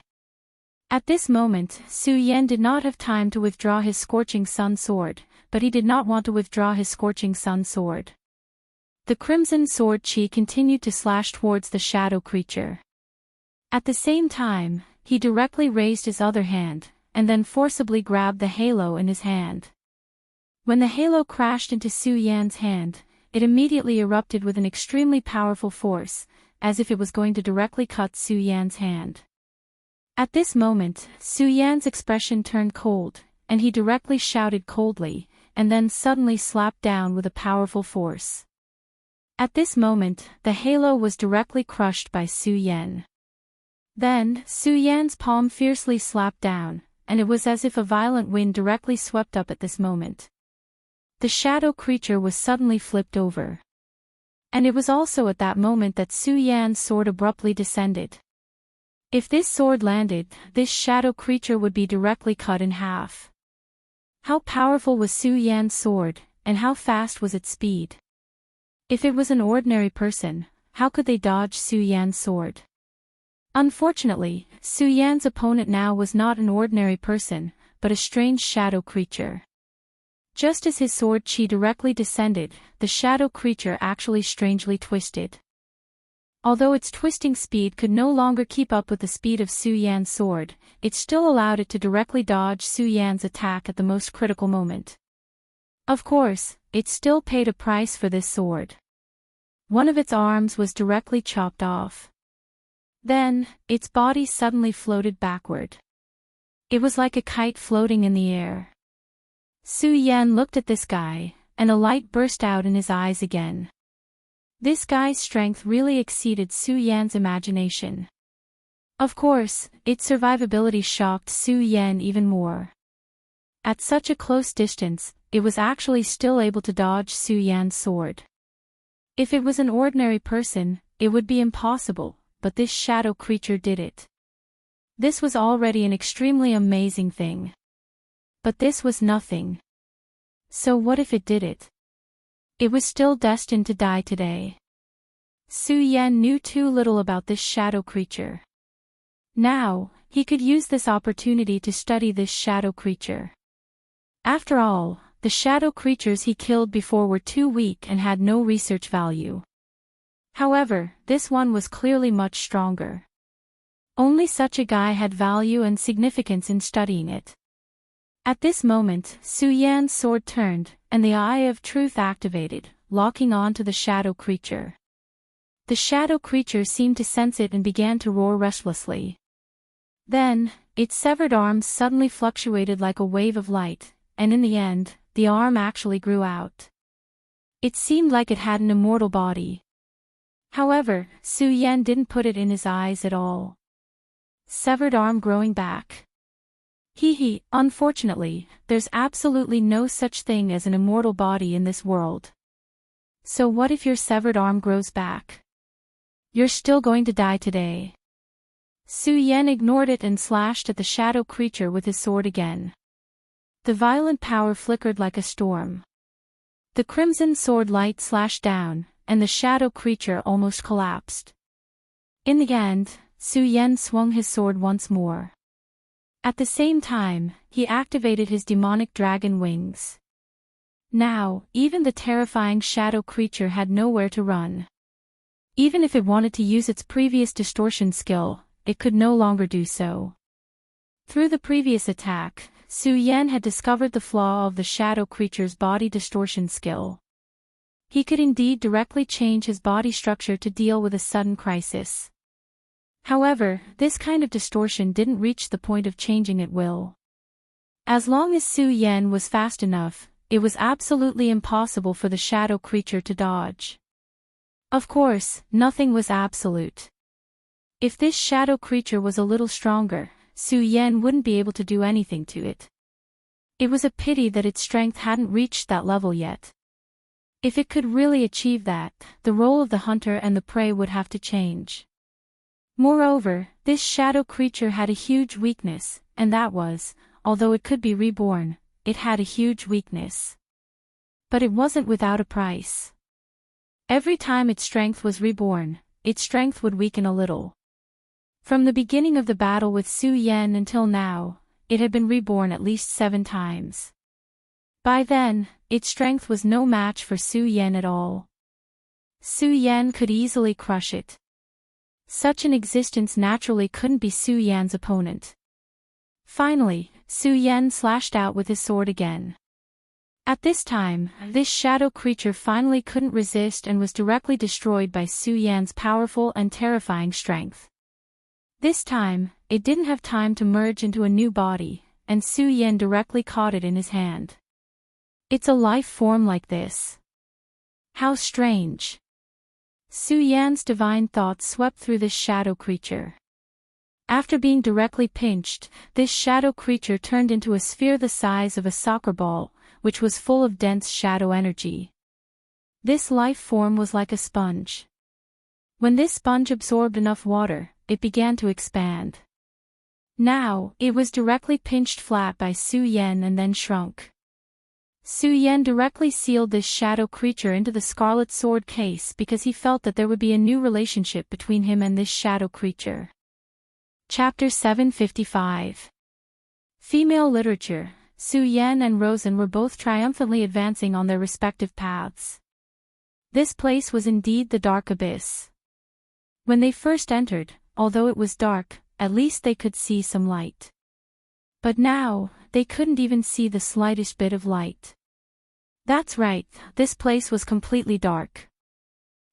At this moment, Su Yan did not have time to withdraw his Scorching Sun sword, but he did not want to withdraw his Scorching Sun sword. The Crimson Sword Chi continued to slash towards the shadow creature. At the same time, he directly raised his other hand, and then forcibly grabbed the halo in his hand. When the halo crashed into Su Yan's hand, it immediately erupted with an extremely powerful force, as if it was going to directly cut Su Yan's hand. At this moment, Su Yan's expression turned cold, and he directly shouted coldly, and then suddenly slapped down with a powerful force. At this moment, the halo was directly crushed by Su Yan. Then, Su Yan's palm fiercely slapped down, and it was as if a violent wind directly swept up at this moment. The shadow creature was suddenly flipped over. And it was also at that moment that Su Yan's sword abruptly descended. If this sword landed, this shadow creature would be directly cut in half. How powerful was Su Yan's sword, and how fast was its speed? If it was an ordinary person, how could they dodge Su Yan's sword? Unfortunately, Su Yan's opponent now was not an ordinary person, but a strange shadow creature. Just as his sword chi directly descended, the shadow creature actually strangely twisted. Although its twisting speed could no longer keep up with the speed of Su Yan's sword, it still allowed it to directly dodge Su Yan's attack at the most critical moment. Of course, it still paid a price for this sword. One of its arms was directly chopped off. Then, its body suddenly floated backward. It was like a kite floating in the air. Su Yan looked at this guy, and a light burst out in his eyes again. This guy's strength really exceeded Su Yan's imagination. Of course, its survivability shocked Su Yan even more. At such a close distance, it was actually still able to dodge Su Yan's sword. If it was an ordinary person, it would be impossible, but this shadow creature did it. This was already an extremely amazing thing. But this was nothing. So what if it did it? It was still destined to die today. Su Yan knew too little about this shadow creature. Now, he could use this opportunity to study this shadow creature. After all, the shadow creatures he killed before were too weak and had no research value. However, this one was clearly much stronger. Only such a guy had value and significance in studying it. At this moment, Su Yan's sword turned, and the Eye of Truth activated, locking on to the shadow creature. The shadow creature seemed to sense it and began to roar restlessly. Then, its severed arms suddenly fluctuated like a wave of light, and in the end, the arm actually grew out. It seemed like it had an immortal body. However, Su Yan didn't put it in his eyes at all. Severed arm growing back. Unfortunately, there's absolutely no such thing as an immortal body in this world. So what if your severed arm grows back? You're still going to die today. Su Yan ignored it and slashed at the shadow creature with his sword again. The violent power flickered like a storm. The crimson sword light slashed down, and the shadow creature almost collapsed. In the end, Su Yan swung his sword once more. At the same time, he activated his demonic dragon wings. Now, even the terrifying shadow creature had nowhere to run. Even if it wanted to use its previous distortion skill, it could no longer do so. Through the previous attack, Su Yan had discovered the flaw of the shadow creature's body distortion skill. He could indeed directly change his body structure to deal with a sudden crisis. However, this kind of distortion didn't reach the point of changing at will. As long as Su Yan was fast enough, it was absolutely impossible for the shadow creature to dodge. Of course, nothing was absolute. If this shadow creature was a little stronger, Su Yan wouldn't be able to do anything to it. It was a pity that its strength hadn't reached that level yet. If it could really achieve that, the role of the hunter and the prey would have to change. Moreover, this shadow creature had a huge weakness, and that was, although it could be reborn, it had a huge weakness. But it wasn't without a price. Every time its strength was reborn, its strength would weaken a little. From the beginning of the battle with Su Yan until now, it had been reborn at least 7 times. By then, its strength was no match for Su Yan at all. Su Yan could easily crush it. Such an existence naturally couldn't be Su Yan's opponent. Finally, Su Yan slashed out with his sword again. At this time, this shadow creature finally couldn't resist and was directly destroyed by Su Yan's powerful and terrifying strength. This time, it didn't have time to merge into a new body, and Su Yan directly caught it in his hand. It's a life form like this. How strange. Su Yan's divine thoughts swept through this shadow creature. After being directly pinched, this shadow creature turned into a sphere the size of a soccer ball, which was full of dense shadow energy. This life form was like a sponge. When this sponge absorbed enough water, it began to expand. Now, it was directly pinched flat by Su Yan and then shrunk. Su Yan directly sealed this shadow creature into the scarlet sword case because he felt that there would be a new relationship between him and this shadow creature. Chapter 755. Female Literature. Su Yan and Rosen were both triumphantly advancing on their respective paths. This place was indeed the dark abyss. When they first entered, although it was dark, at least they could see some light. But now, they couldn't even see the slightest bit of light. That's right, this place was completely dark.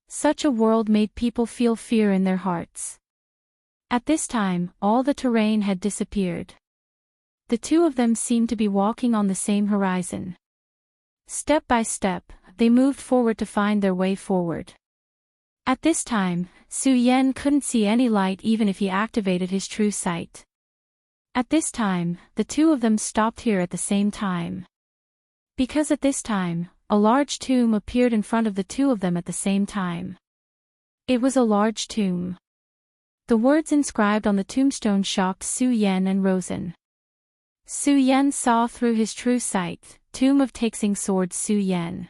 Such a world made people feel fear in their hearts. At this time, all the terrain had disappeared. The two of them seemed to be walking on the same horizon. Step by step, they moved forward to find their way forward. At this time, Su Yan couldn't see any light even if he activated his true sight. At this time, the two of them stopped here at the same time. Because at this time, a large tomb appeared in front of the two of them at the same time. It was a large tomb. The words inscribed on the tombstone shocked Su Yan and Rosen. Su Yan saw through his true sight, Tomb of Taxing Sword Su Yan.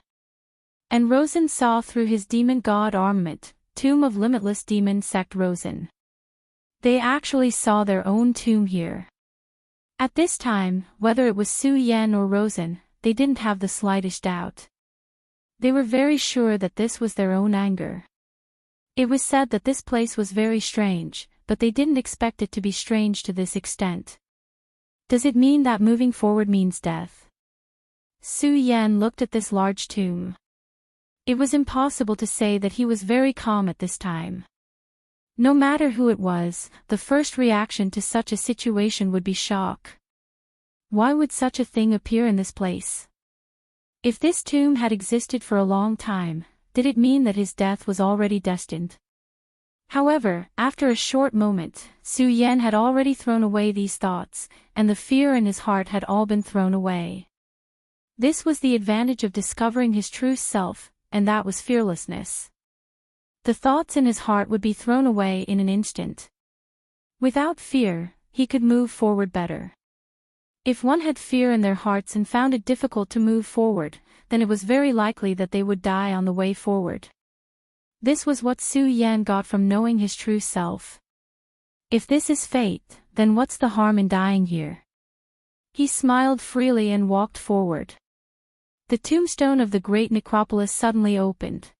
And Rosen saw through his demon god armament, Tomb of Limitless Demon Sect Rosen. They actually saw their own tomb here. At this time, whether it was Su Yan or Rosen, they didn't have the slightest doubt. They were very sure that this was their own anger. It was said that this place was very strange, but they didn't expect it to be strange to this extent. Does it mean that moving forward means death? Su Yan looked at this large tomb. It was impossible to say that he was very calm at this time. No matter who it was, the first reaction to such a situation would be shock. Why would such a thing appear in this place? If this tomb had existed for a long time, did it mean that his death was already destined? However, after a short moment, Su Yan had already thrown away these thoughts, and the fear in his heart had all been thrown away. This was the advantage of discovering his true self, and that was fearlessness. The thoughts in his heart would be thrown away in an instant. Without fear, he could move forward better. If one had fear in their hearts and found it difficult to move forward, then it was very likely that they would die on the way forward. This was what Su Yan got from knowing his true self. If this is fate, then what's the harm in dying here? He smiled freely and walked forward. The tombstone of the great necropolis suddenly opened.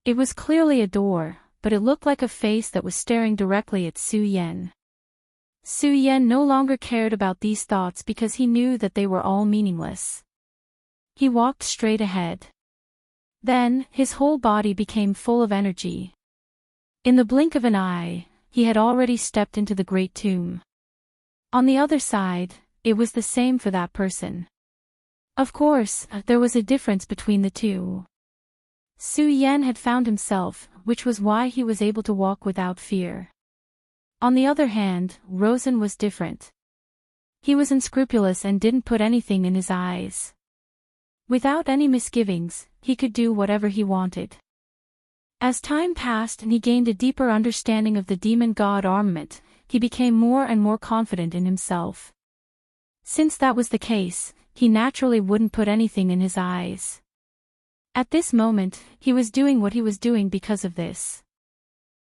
It was clearly a door, but it looked like a face that was staring directly at Su Yan. Su Yan no longer cared about these thoughts because he knew that they were all meaningless. He walked straight ahead. Then, his whole body became full of energy. In the blink of an eye, he had already stepped into the great tomb. On the other side, it was the same for that person. Of course, there was a difference between the two. Su Yan had found himself, which was why he was able to walk without fear. On the other hand, Rosen was different. He was unscrupulous and didn't put anything in his eyes. Without any misgivings, he could do whatever he wanted. As time passed and he gained a deeper understanding of the demon god armament, he became more and more confident in himself. Since that was the case, he naturally wouldn't put anything in his eyes. At this moment, he was doing what he was doing because of this.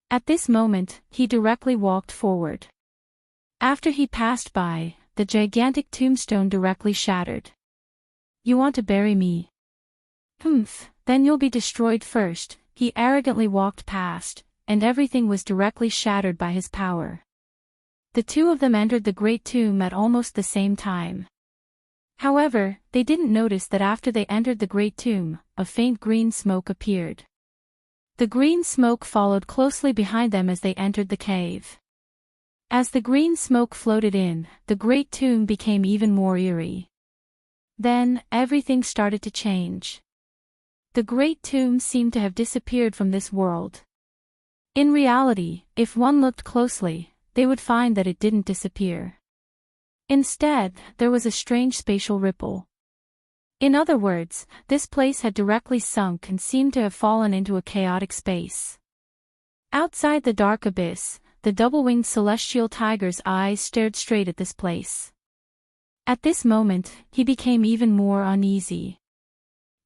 At this moment, he directly walked forward. After he passed by, the gigantic tombstone directly shattered. "You want to bury me? Humph, then you'll be destroyed first." He arrogantly walked past, and everything was directly shattered by his power. The two of them entered the great tomb at almost the same time. However, they didn't notice that after they entered the great tomb, a faint green smoke appeared. The green smoke followed closely behind them as they entered the cave. As the green smoke floated in, the great tomb became even more eerie. Then, everything started to change. The great tomb seemed to have disappeared from this world. In reality, if one looked closely, they would find that it didn't disappear. Instead, there was a strange spatial ripple. In other words, this place had directly sunk and seemed to have fallen into a chaotic space. Outside the dark abyss, the double-winged celestial tiger's eyes stared straight at this place. At this moment, he became even more uneasy.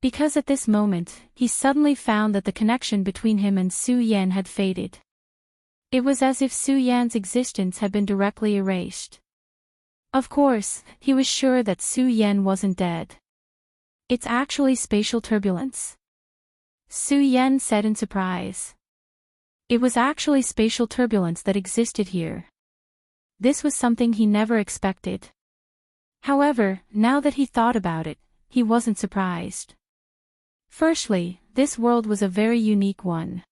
Because at this moment, he suddenly found that the connection between him and Su Yan had faded. It was as if Su Yan's existence had been directly erased. Of course, he was sure that Su Yan wasn't dead. "It's actually spatial turbulence," Su Yan said in surprise. It was actually spatial turbulence that existed here. This was something he never expected. However, now that he thought about it, he wasn't surprised. Firstly, this world was a very unique one.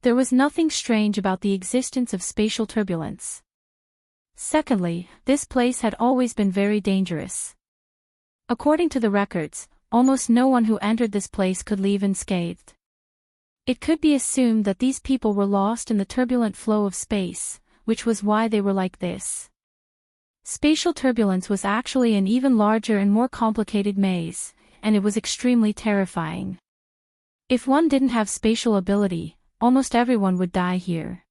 There was nothing strange about the existence of spatial turbulence. Secondly, this place had always been very dangerous. According to the records, almost no one who entered this place could leave unscathed. It could be assumed that these people were lost in the turbulent flow of space, which was why they were like this. Spatial turbulence was actually an even larger and more complicated maze, and it was extremely terrifying. If one didn't have spatial ability, almost everyone would die here.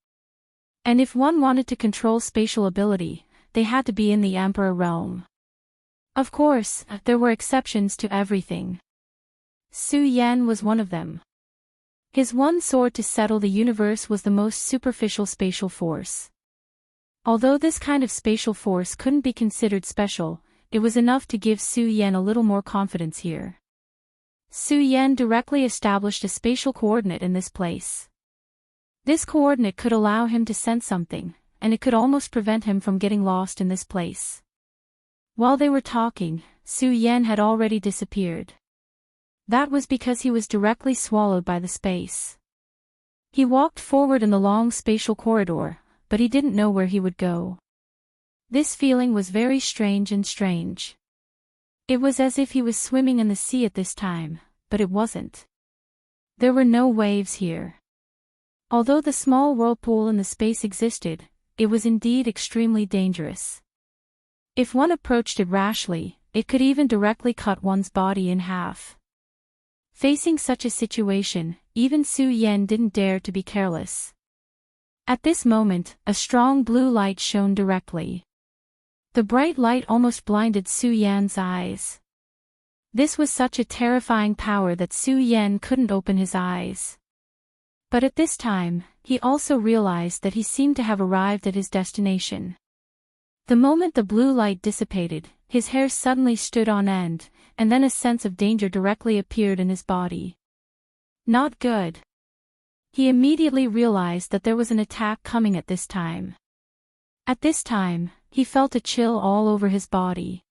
And if one wanted to control spatial ability, they had to be in the Emperor realm. Of course, there were exceptions to everything. Su Yan was one of them. His one sword to settle the universe was the most superficial spatial force. Although this kind of spatial force couldn't be considered special, it was enough to give Su Yan a little more confidence here. Su Yan directly established a spatial coordinate in this place. This coordinate could allow him to sense something, and it could almost prevent him from getting lost in this place. While they were talking, Su Yan had already disappeared. That was because he was directly swallowed by the space. He walked forward in the long spatial corridor, but he didn't know where he would go. This feeling was very strange and strange. It was as if he was swimming in the sea at this time, but it wasn't. There were no waves here. Although the small whirlpool in the space existed, it was indeed extremely dangerous. If one approached it rashly, it could even directly cut one's body in half. Facing such a situation, even Su Yan didn't dare to be careless. At this moment, a strong blue light shone directly. The bright light almost blinded Su Yan's eyes. This was such a terrifying power that Su Yan couldn't open his eyes. But at this time, he also realized that he seemed to have arrived at his destination. The moment the blue light dissipated, his hair suddenly stood on end, and then a sense of danger directly appeared in his body. Not good. He immediately realized that there was an attack coming at this time. At this time, he felt a chill all over his body.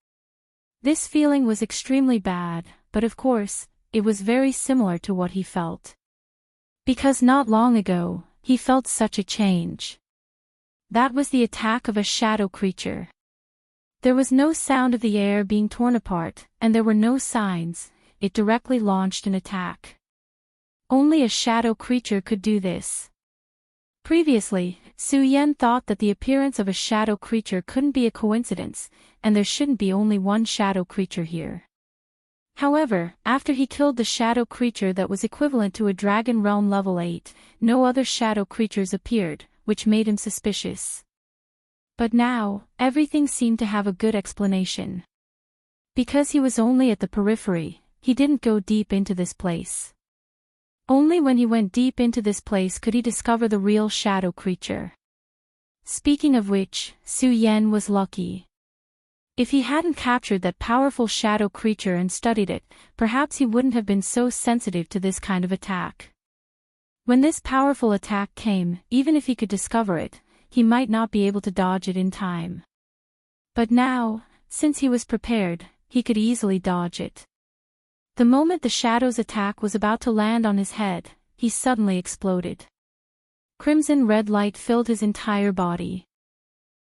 This feeling was extremely bad, but of course, it was very similar to what he felt. Because not long ago, he felt such a change. That was the attack of a shadow creature. There was no sound of the air being torn apart, and there were no signs. It directly launched an attack. Only a shadow creature could do this. Previously, Su Yan thought that the appearance of a shadow creature couldn't be a coincidence, and there shouldn't be only one shadow creature here. However, after he killed the shadow creature that was equivalent to a Dragon Realm level 8, no other shadow creatures appeared, which made him suspicious. But now, everything seemed to have a good explanation. Because he was only at the periphery, he didn't go deep into this place. Only when he went deep into this place could he discover the real shadow creature. Speaking of which, Su Yan was lucky. If he hadn't captured that powerful shadow creature and studied it, perhaps he wouldn't have been so sensitive to this kind of attack. When this powerful attack came, even if he could discover it, he might not be able to dodge it in time. But now, since he was prepared, he could easily dodge it. The moment the shadow's attack was about to land on his head, he suddenly exploded. Crimson-red light filled his entire body.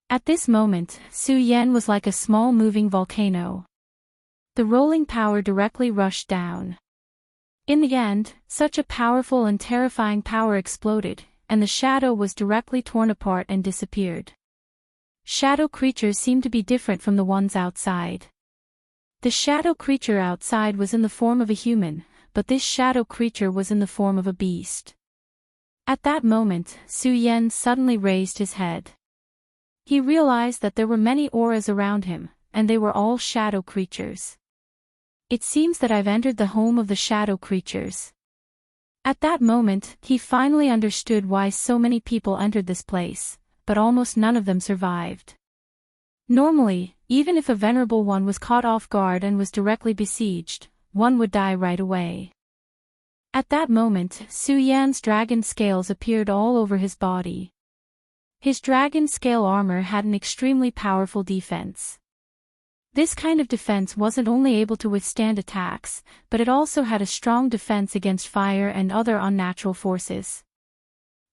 At this moment, Su Yan was like a small moving volcano. The rolling power directly rushed down. In the end, such a powerful and terrifying power exploded, and the shadow was directly torn apart and disappeared. Shadow creatures seemed to be different from the ones outside. The shadow creature outside was in the form of a human, but this shadow creature was in the form of a beast. At that moment, Su Yan suddenly raised his head. He realized that there were many auras around him, and they were all shadow creatures. It seems that I've entered the home of the shadow creatures. At that moment, he finally understood why so many people entered this place, but almost none of them survived. Normally, even if a venerable one was caught off guard and was directly besieged, one would die right away. At that moment, Su Yan's dragon scales appeared all over his body. His dragon scale armor had an extremely powerful defense. This kind of defense wasn't only able to withstand attacks, but it also had a strong defense against fire and other unnatural forces.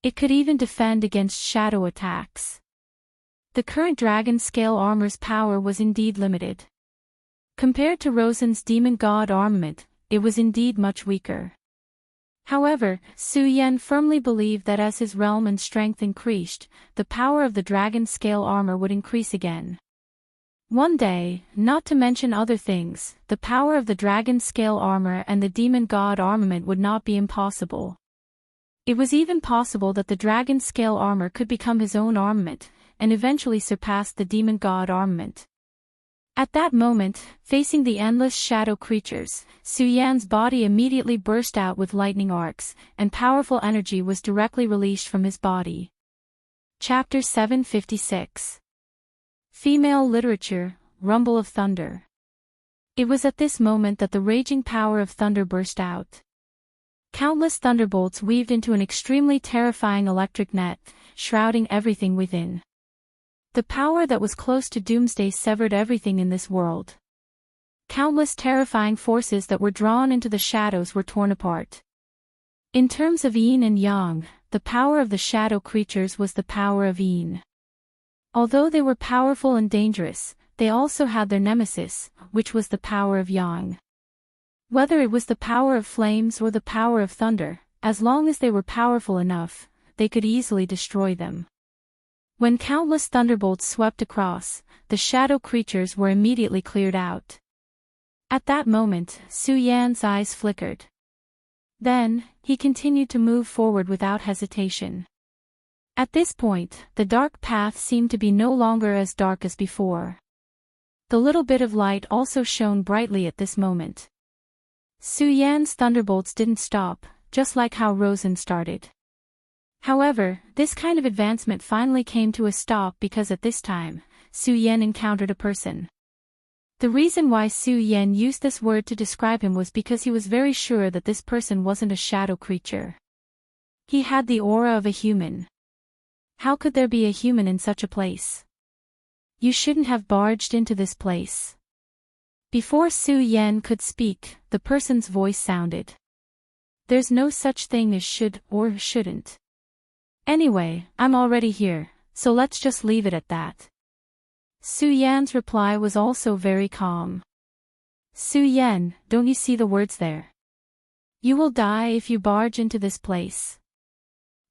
It could even defend against shadow attacks. The current dragon scale armor's power was indeed limited. Compared to Rosen's demon god armament, it was indeed much weaker. However, Su Yan firmly believed that as his realm and strength increased, the power of the dragon scale armor would increase again. One day, not to mention other things, the power of the dragon scale armor and the demon god armament would not be impossible. It was even possible that the dragon scale armor could become his own armament, and eventually surpass the demon god armament. At that moment, facing the endless shadow creatures, Su Yan's body immediately burst out with lightning arcs, and powerful energy was directly released from his body. Chapter 756. Female Literature, Rumble of Thunder. It was at this moment that the raging power of thunder burst out. Countless thunderbolts weaved into an extremely terrifying electric net, shrouding everything within. The power that was close to doomsday severed everything in this world. Countless terrifying forces that were drawn into the shadows were torn apart. In terms of yin and yang, the power of the shadow creatures was the power of yin. Although they were powerful and dangerous, they also had their nemesis, which was the power of yang. Whether it was the power of flames or the power of thunder, as long as they were powerful enough, they could easily destroy them. When countless thunderbolts swept across, the shadow creatures were immediately cleared out. At that moment, Su Yan's eyes flickered. Then, he continued to move forward without hesitation. At this point, the dark path seemed to be no longer as dark as before. The little bit of light also shone brightly at this moment. Su Yan's thunderbolts didn't stop, just like how Rosen started. However, this kind of advancement finally came to a stop because at this time, Su Yan encountered a person. The reason why Su Yan used this word to describe him was because he was very sure that this person wasn't a shadow creature. He had the aura of a human. How could there be a human in such a place? You shouldn't have barged into this place. Before Su Yan could speak, the person's voice sounded. There's no such thing as should or shouldn't. Anyway, I'm already here, so let's just leave it at that. Su Yan's reply was also very calm. Su Yan, don't you see the words there? You will die if you barge into this place.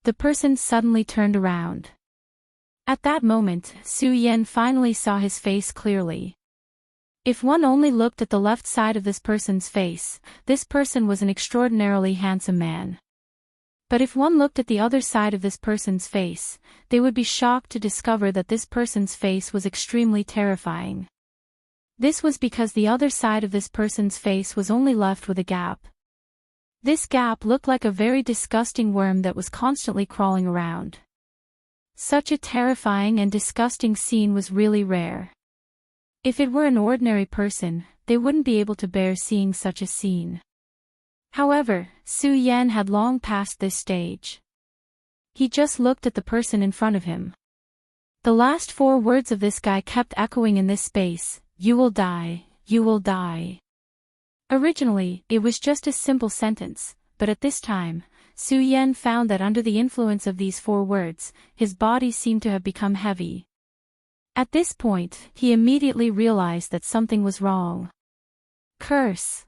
The person suddenly turned around. At that moment, Su Yan finally saw his face clearly. If one only looked at the left side of this person's face, this person was an extraordinarily handsome man. But if one looked at the other side of this person's face, they would be shocked to discover that this person's face was extremely terrifying. This was because the other side of this person's face was only left with a gap. This gap looked like a very disgusting worm that was constantly crawling around. Such a terrifying and disgusting scene was really rare. If it were an ordinary person, they wouldn't be able to bear seeing such a scene. However, Su Yan had long passed this stage. He just looked at the person in front of him. The last 4 words of this guy kept echoing in this space: "You will die, you will die." Originally, it was just a simple sentence, but at this time, Su Yan found that under the influence of these 4 words, his body seemed to have become heavy. At this point, he immediately realized that something was wrong. Curse.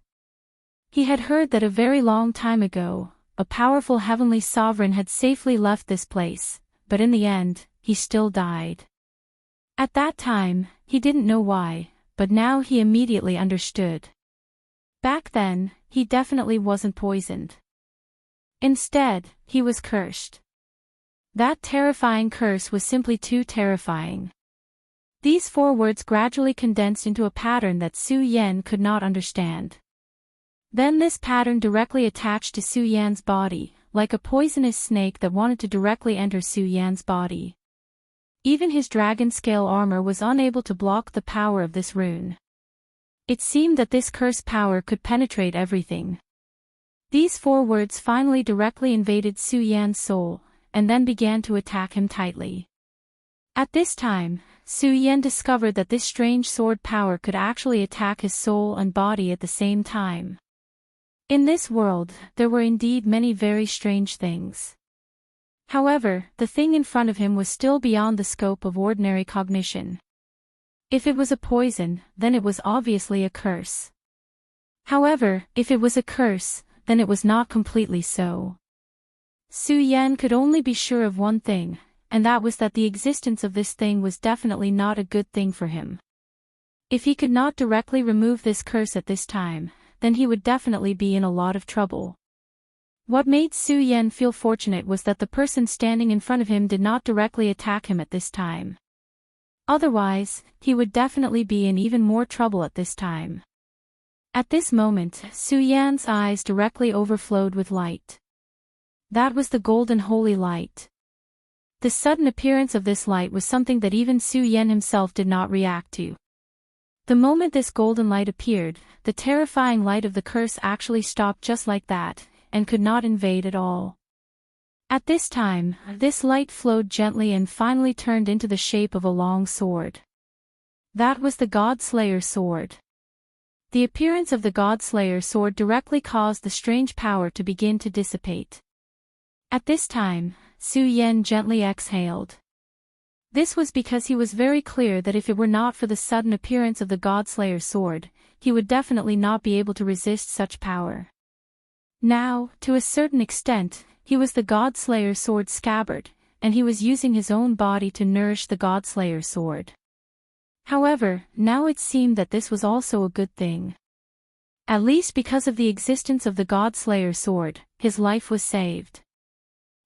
He had heard that a very long time ago, a powerful heavenly sovereign had safely left this place, but in the end, he still died. At that time, he didn't know why, but now he immediately understood. Back then, he definitely wasn't poisoned. Instead, he was cursed. That terrifying curse was simply too terrifying. These 4 words gradually condensed into a pattern that Su Yan could not understand. Then this pattern directly attached to Su Yan's body, like a poisonous snake that wanted to directly enter Su Yan's body. Even his dragon-scale armor was unable to block the power of this rune. It seemed that this curse power could penetrate everything. These 4 words finally directly invaded Su Yan's soul, and then began to attack him tightly. At this time, Su Yan discovered that this strange sword power could actually attack his soul and body at the same time. In this world, there were indeed many very strange things. However, the thing in front of him was still beyond the scope of ordinary cognition. If it was a poison, then it was obviously a curse. However, if it was a curse, then it was not completely so. Su Yan could only be sure of one thing, and that was that the existence of this thing was definitely not a good thing for him. If he could not directly remove this curse at this time, then he would definitely be in a lot of trouble. What made Su Yan feel fortunate was that the person standing in front of him did not directly attack him at this time. Otherwise, he would definitely be in even more trouble at this time. At this moment, Su Yan's eyes directly overflowed with light. That was the golden holy light. The sudden appearance of this light was something that even Su Yan himself did not react to. The moment this golden light appeared, the terrifying light of the curse actually stopped just like that, and could not invade at all. At this time, this light flowed gently and finally turned into the shape of a long sword. That was the God Slayer sword. The appearance of the God Slayer sword directly caused the strange power to begin to dissipate. At this time, Su Yan gently exhaled. This was because he was very clear that if it were not for the sudden appearance of the God Slayer sword, he would definitely not be able to resist such power. Now, to a certain extent, he was the God Slayer sword scabbard, and he was using his own body to nourish the God Slayer sword. However, now it seemed that this was also a good thing. At least because of the existence of the God Slayer sword, his life was saved.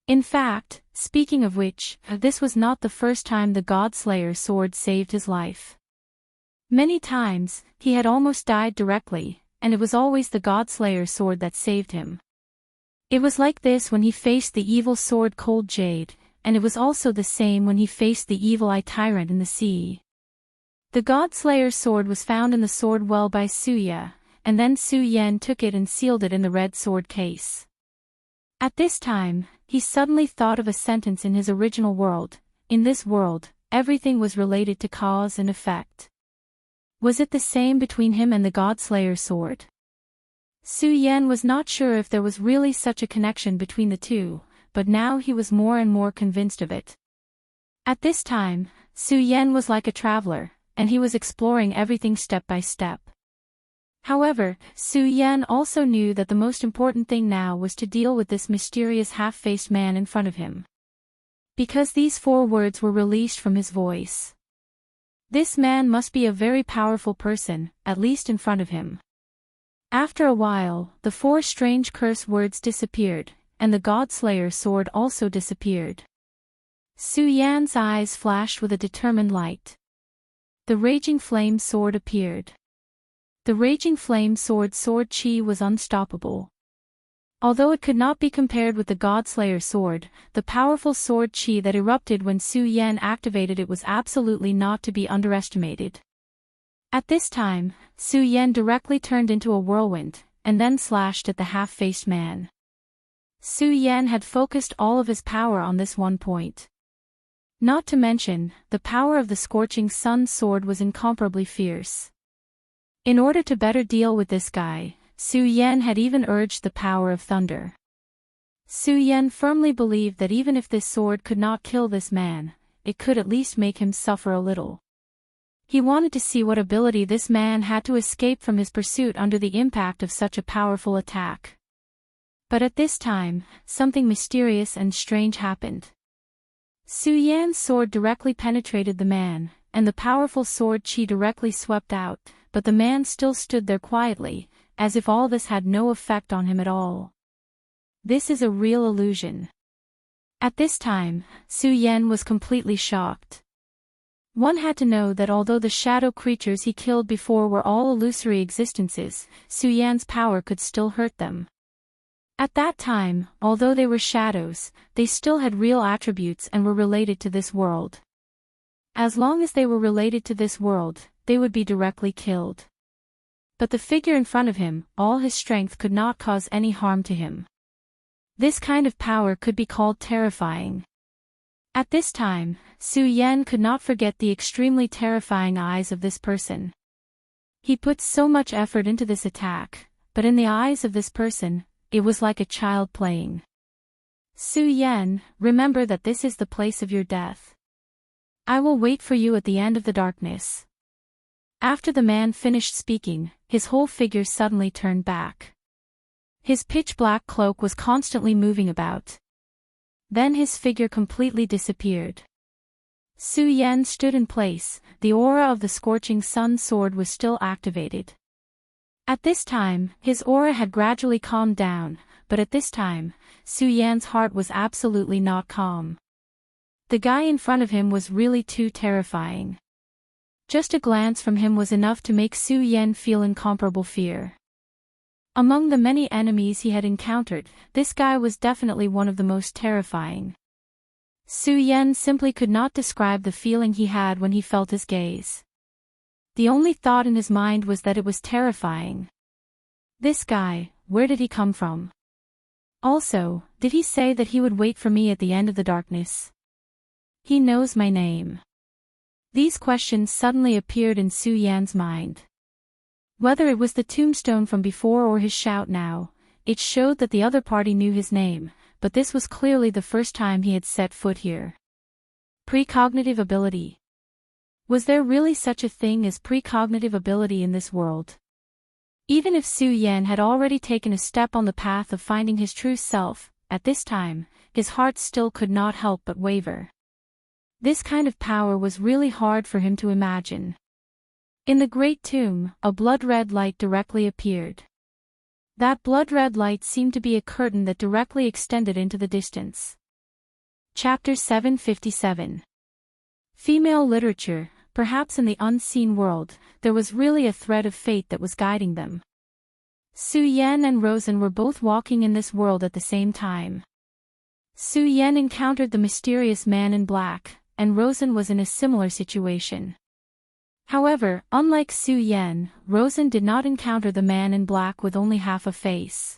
In fact, speaking of which, this was not the first time the God Slayer sword saved his life. Many times, he had almost died directly, and it was always the God Slayer sword that saved him. It was like this when he faced the evil sword Cold Jade, and it was also the same when he faced the evil Eye Tyrant in the sea. The God Slayer sword was found in the sword well by Suya, and then Su Yan took it and sealed it in the red sword case. At this time, he suddenly thought of a sentence in his original world: in this world, everything was related to cause and effect. Was it the same between him and the God Slayer sword? Su Yan was not sure if there was really such a connection between the two, but now he was more and more convinced of it. At this time, Su Yan was like a traveler, and he was exploring everything step by step. However, Su Yan also knew that the most important thing now was to deal with this mysterious half-faced man in front of him. Because these 4 words were released from his voice. This man must be a very powerful person, at least in front of him. After a while, the 4 strange curse words disappeared, and the God Slayer sword also disappeared. Su Yan's eyes flashed with a determined light. The Raging Flame Sword appeared. The Raging Flame Sword chi was unstoppable. Although it could not be compared with the Godslayer sword, the powerful sword chi that erupted when Su Yan activated it was absolutely not to be underestimated. At this time, Su Yan directly turned into a whirlwind, and then slashed at the half-faced man. Su Yan had focused all of his power on this one point. Not to mention, the power of the Scorching Sun sword was incomparably fierce. In order to better deal with this guy, Su Yan had even urged the power of thunder. Su Yan firmly believed that even if this sword could not kill this man, it could at least make him suffer a little. He wanted to see what ability this man had to escape from his pursuit under the impact of such a powerful attack. But at this time, something mysterious and strange happened. Su Yan's sword directly penetrated the man, and the powerful sword chi directly swept out, but the man still stood there quietly, as if all this had no effect on him at all. This is a real illusion. At this time, Su Yan was completely shocked. One had to know that although the shadow creatures he killed before were all illusory existences, Su Yan's power could still hurt them. At that time, although they were shadows, they still had real attributes and were related to this world. As long as they were related to this world, they would be directly killed. But the figure in front of him, all his strength could not cause any harm to him. This kind of power could be called terrifying. At this time, Su Yan could not forget the extremely terrifying eyes of this person. He put so much effort into this attack, but in the eyes of this person, it was like a child playing. Su Yan, remember that this is the place of your death. I will wait for you at the end of the darkness. After the man finished speaking, his whole figure suddenly turned back. His pitch-black cloak was constantly moving about. Then his figure completely disappeared. Su Yan stood in place, the aura of the Scorching Sun sword was still activated. At this time, his aura had gradually calmed down, but at this time, Su Yan's heart was absolutely not calm. The guy in front of him was really too terrifying. Just a glance from him was enough to make Su Yan feel incomparable fear. Among the many enemies he had encountered, this guy was definitely one of the most terrifying. Su Yan simply could not describe the feeling he had when he felt his gaze. The only thought in his mind was that it was terrifying. This guy, where did he come from? Also, did he say that he would wait for me at the end of the darkness? He knows my name. These questions suddenly appeared in Su Yan's mind. Whether it was the tombstone from before or his shout now, it showed that the other party knew his name, but this was clearly the first time he had set foot here. Precognitive ability. Was there really such a thing as precognitive ability in this world? Even if Su Yan had already taken a step on the path of finding his true self, at this time, his heart still could not help but waver. This kind of power was really hard for him to imagine. In the great tomb, a blood-red light directly appeared. That blood-red light seemed to be a curtain that directly extended into the distance. Chapter 757. Female literature. Perhaps in the unseen world, there was really a thread of fate that was guiding them. Su Yan and Rosen were both walking in this world at the same time. Su Yan encountered the mysterious man in black, and Rosen was in a similar situation. However, unlike Su Yan, Rosen did not encounter the man in black with only half a face.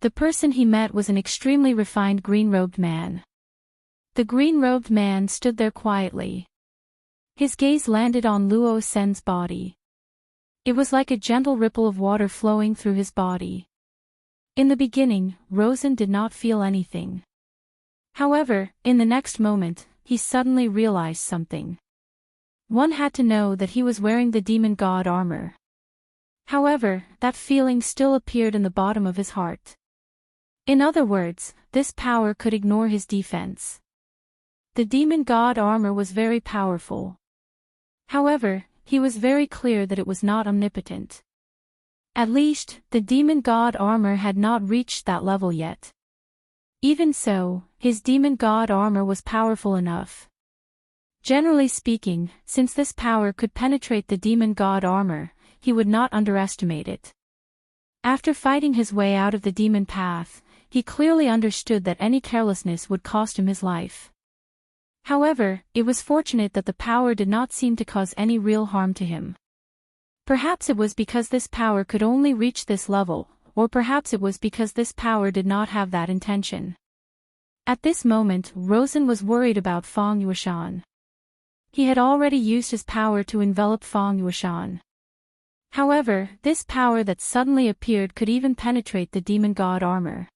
The person he met was an extremely refined green-robed man. The green-robed man stood there quietly. His gaze landed on Luo Sen's body. It was like a gentle ripple of water flowing through his body. In the beginning, Rosen did not feel anything. However, in the next moment, he suddenly realized something. One had to know that he was wearing the demon god armor. However, that feeling still appeared in the bottom of his heart. In other words, this power could ignore his defense. The demon god armor was very powerful. However, he was very clear that it was not omnipotent. At least, the demon god armor had not reached that level yet. Even so, his demon god armor was powerful enough. Generally speaking, since this power could penetrate the demon god armor, he would not underestimate it. After fighting his way out of the demon path, he clearly understood that any carelessness would cost him his life. However, it was fortunate that the power did not seem to cause any real harm to him. Perhaps it was because this power could only reach this level, or perhaps it was because this power did not have that intention. At this moment, Rosen was worried about Feng Yueshan. He had already used his power to envelop Feng Yueshan. However, this power that suddenly appeared could even penetrate the demon god armor.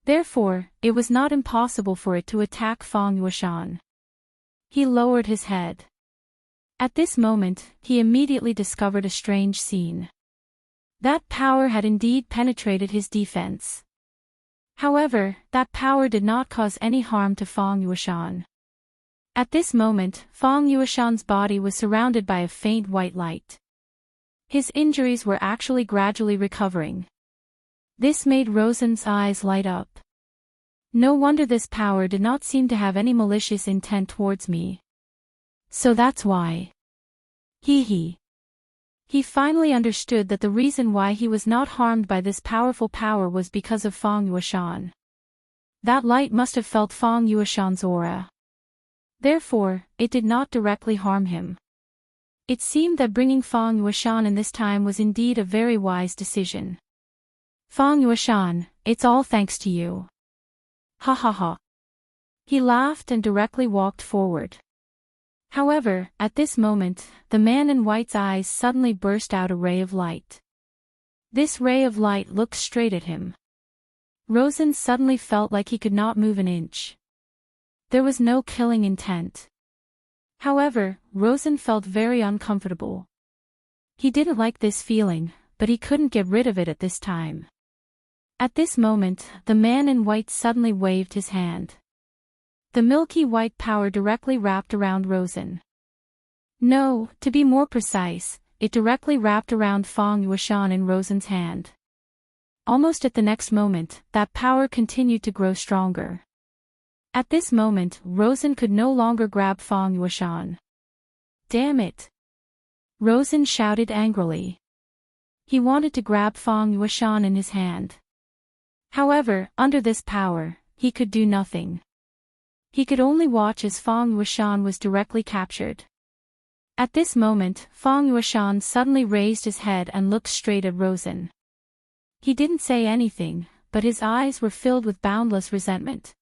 Therefore, it was not impossible for it to attack Feng Yueshan. He lowered his head. At this moment, he immediately discovered a strange scene. That power had indeed penetrated his defense. However, that power did not cause any harm to Feng Yueshan. At this moment, Feng Yueshan's body was surrounded by a faint white light. His injuries were actually gradually recovering. This made Rosen's eyes light up. No wonder this power did not seem to have any malicious intent towards me. So that's why. He finally understood that the reason why he was not harmed by this powerful power was because of Feng Yueshan. That light must have felt Feng Yueshan's aura. Therefore, it did not directly harm him. It seemed that bringing Feng Yueshan in this time was indeed a very wise decision. Feng Yueshan, it's all thanks to you. Ha ha ha. He laughed and directly walked forward. However, at this moment, the man in white's eyes suddenly burst out a ray of light. This ray of light looked straight at him. Rosen suddenly felt like he could not move an inch. There was no killing intent. However, Rosen felt very uncomfortable. He didn't like this feeling, but he couldn't get rid of it at this time. At this moment, the man in white suddenly waved his hand. The milky white power directly wrapped around Rosen. No, to be more precise, it directly wrapped around Feng Yueshan in Rosen's hand. Almost at the next moment, that power continued to grow stronger. At this moment, Rosen could no longer grab Feng Yueshan. Damn it! Rosen shouted angrily. He wanted to grab Feng Yueshan in his hand. However, under this power, he could do nothing. He could only watch as Feng Yueshan was directly captured. At this moment, Feng Yueshan suddenly raised his head and looked straight at Rosen. He didn't say anything, but his eyes were filled with boundless resentment.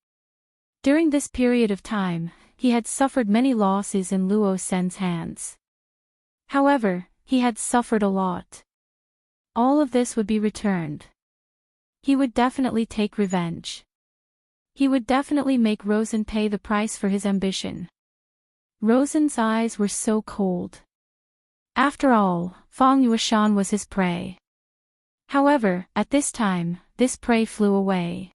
During this period of time, he had suffered many losses in Luo Sen's hands. However, he had suffered a lot. All of this would be returned. He would definitely take revenge. He would definitely make Rosen pay the price for his ambition. Rosen's eyes were so cold. After all, Feng Yueshan was his prey. However, at this time, this prey flew away.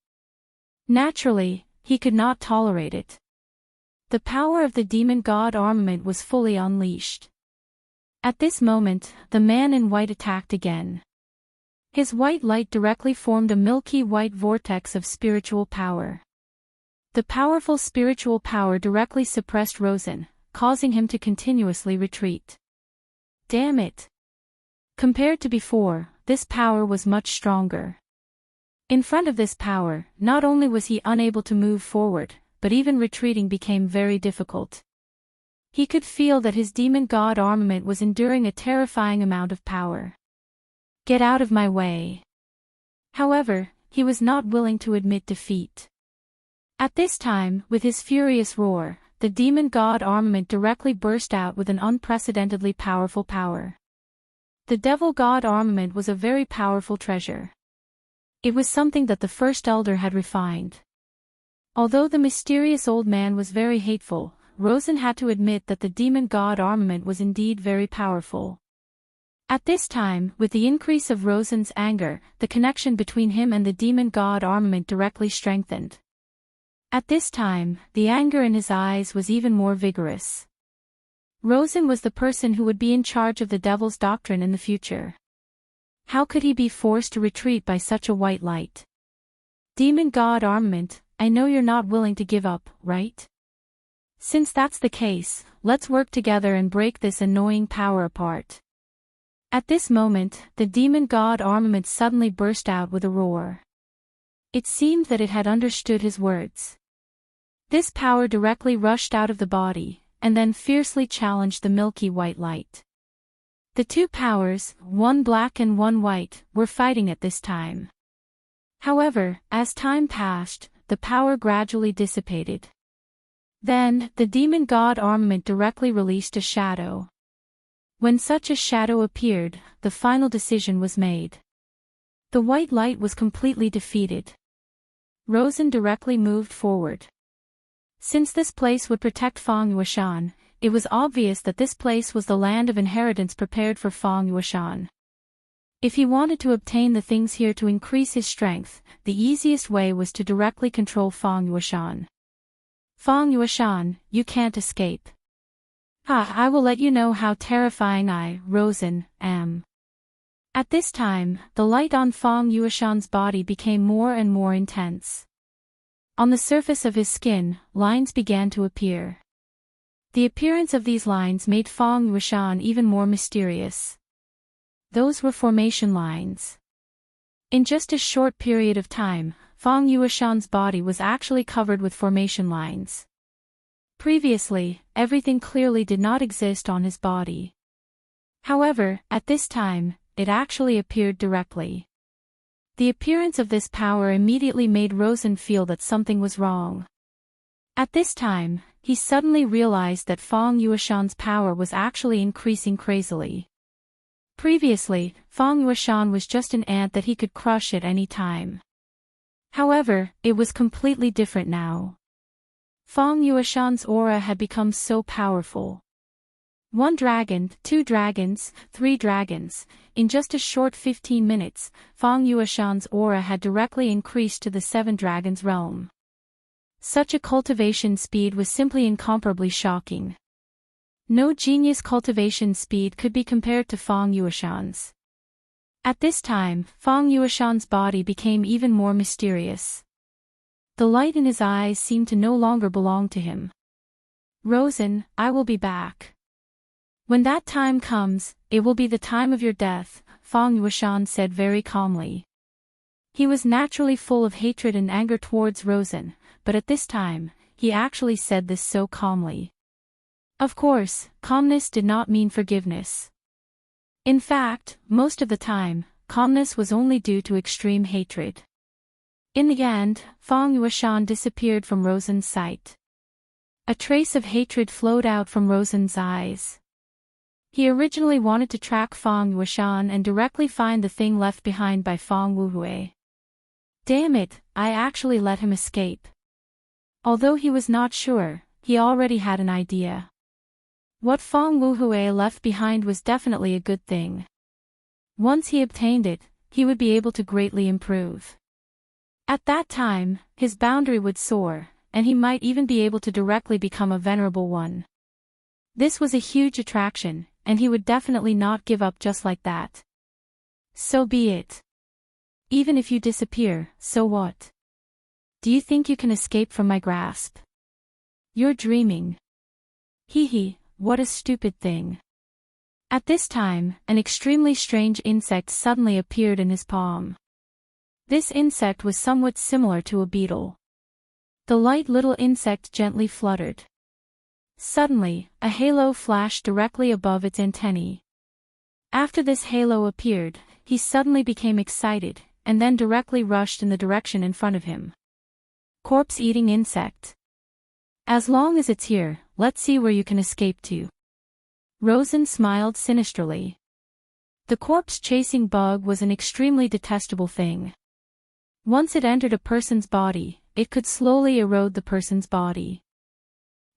Naturally, he could not tolerate it. The power of the demon god armament was fully unleashed. At this moment, the man in white attacked again. His white light directly formed a milky white vortex of spiritual power. The powerful spiritual power directly suppressed Rosen, causing him to continuously retreat. Damn it! Compared to before, this power was much stronger. In front of this power, not only was he unable to move forward, but even retreating became very difficult. He could feel that his demon god armament was enduring a terrifying amount of power. Get out of my way. However, he was not willing to admit defeat. At this time, with his furious roar, the demon god armament directly burst out with an unprecedentedly powerful power. The devil god armament was a very powerful treasure. It was something that the first elder had refined. Although the mysterious old man was very hateful, Rosen had to admit that the demon god armament was indeed very powerful. At this time, with the increase of Rosen's anger, the connection between him and the demon god armament directly strengthened. At this time, the anger in his eyes was even more vigorous. Rosen was the person who would be in charge of the devil's doctrine in the future. How could he be forced to retreat by such a white light? Demon god armament, I know you're not willing to give up, right? Since that's the case, let's work together and break this annoying power apart. At this moment, the demon god armament suddenly burst out with a roar. It seemed that it had understood his words. This power directly rushed out of the body, and then fiercely challenged the milky white light. The two powers, one black and one white, were fighting at this time. However, as time passed, the power gradually dissipated. Then, the demon god armament directly released a shadow. When such a shadow appeared, the final decision was made. The white light was completely defeated. Rosen directly moved forward. Since this place would protect Fang Yueshan, it was obvious that this place was the land of inheritance prepared for Fang Yueshan. If he wanted to obtain the things here to increase his strength, the easiest way was to directly control Fang Yueshan. Fang Yueshan, you can't escape. I will let you know how terrifying I, Rosen, am. At this time, the light on Fang Yueshan's body became more and more intense. On the surface of his skin, lines began to appear. The appearance of these lines made Fang Yueshan even more mysterious. Those were formation lines. In just a short period of time, Fang Yueshan's body was actually covered with formation lines. Previously, everything clearly did not exist on his body. However, at this time, it actually appeared directly. The appearance of this power immediately made Rosen feel that something was wrong. At this time, he suddenly realized that Fang Yueshan's power was actually increasing crazily. Previously, Fang Yueshan was just an ant that he could crush at any time. However, it was completely different now. Fang Yueshan's aura had become so powerful. 1 dragon, 2 dragons, 3 dragons. In just a short 15 minutes, Fang Yueshan's aura had directly increased to the 7 dragons realm. Such a cultivation speed was simply incomparably shocking. No genius cultivation speed could be compared to Fang Yueshan's. At this time, Fang Yueshan's body became even more mysterious. The light in his eyes seemed to no longer belong to him. Rosen, I will be back. When that time comes, it will be the time of your death, Fang Yueshan said very calmly. He was naturally full of hatred and anger towards Rosen, but at this time, he actually said this so calmly. Of course, calmness did not mean forgiveness. In fact, most of the time, calmness was only due to extreme hatred. In the end, Fang Yueshan disappeared from Rosen's sight. A trace of hatred flowed out from Rosen's eyes. He originally wanted to track Fang Yueshan and directly find the thing left behind by Fang Wuhui. Damn it, I actually let him escape. Although he was not sure, he already had an idea. What Fang Wuhui left behind was definitely a good thing. Once he obtained it, he would be able to greatly improve. At that time, his boundary would soar, and he might even be able to directly become a venerable one. This was a huge attraction, and he would definitely not give up just like that. So be it. Even if you disappear, so what? Do you think you can escape from my grasp? You're dreaming. Hee, what a stupid thing. At this time, an extremely strange insect suddenly appeared in his palm. This insect was somewhat similar to a beetle. The light little insect gently fluttered. Suddenly, a halo flashed directly above its antennae. After this halo appeared, he suddenly became excited, and then directly rushed in the direction in front of him. Corpse-eating insect. As long as it's here, let's see where you can escape to. Rosen smiled sinisterly. The corpse-chasing bug was an extremely detestable thing. Once it entered a person's body, it could slowly erode the person's body.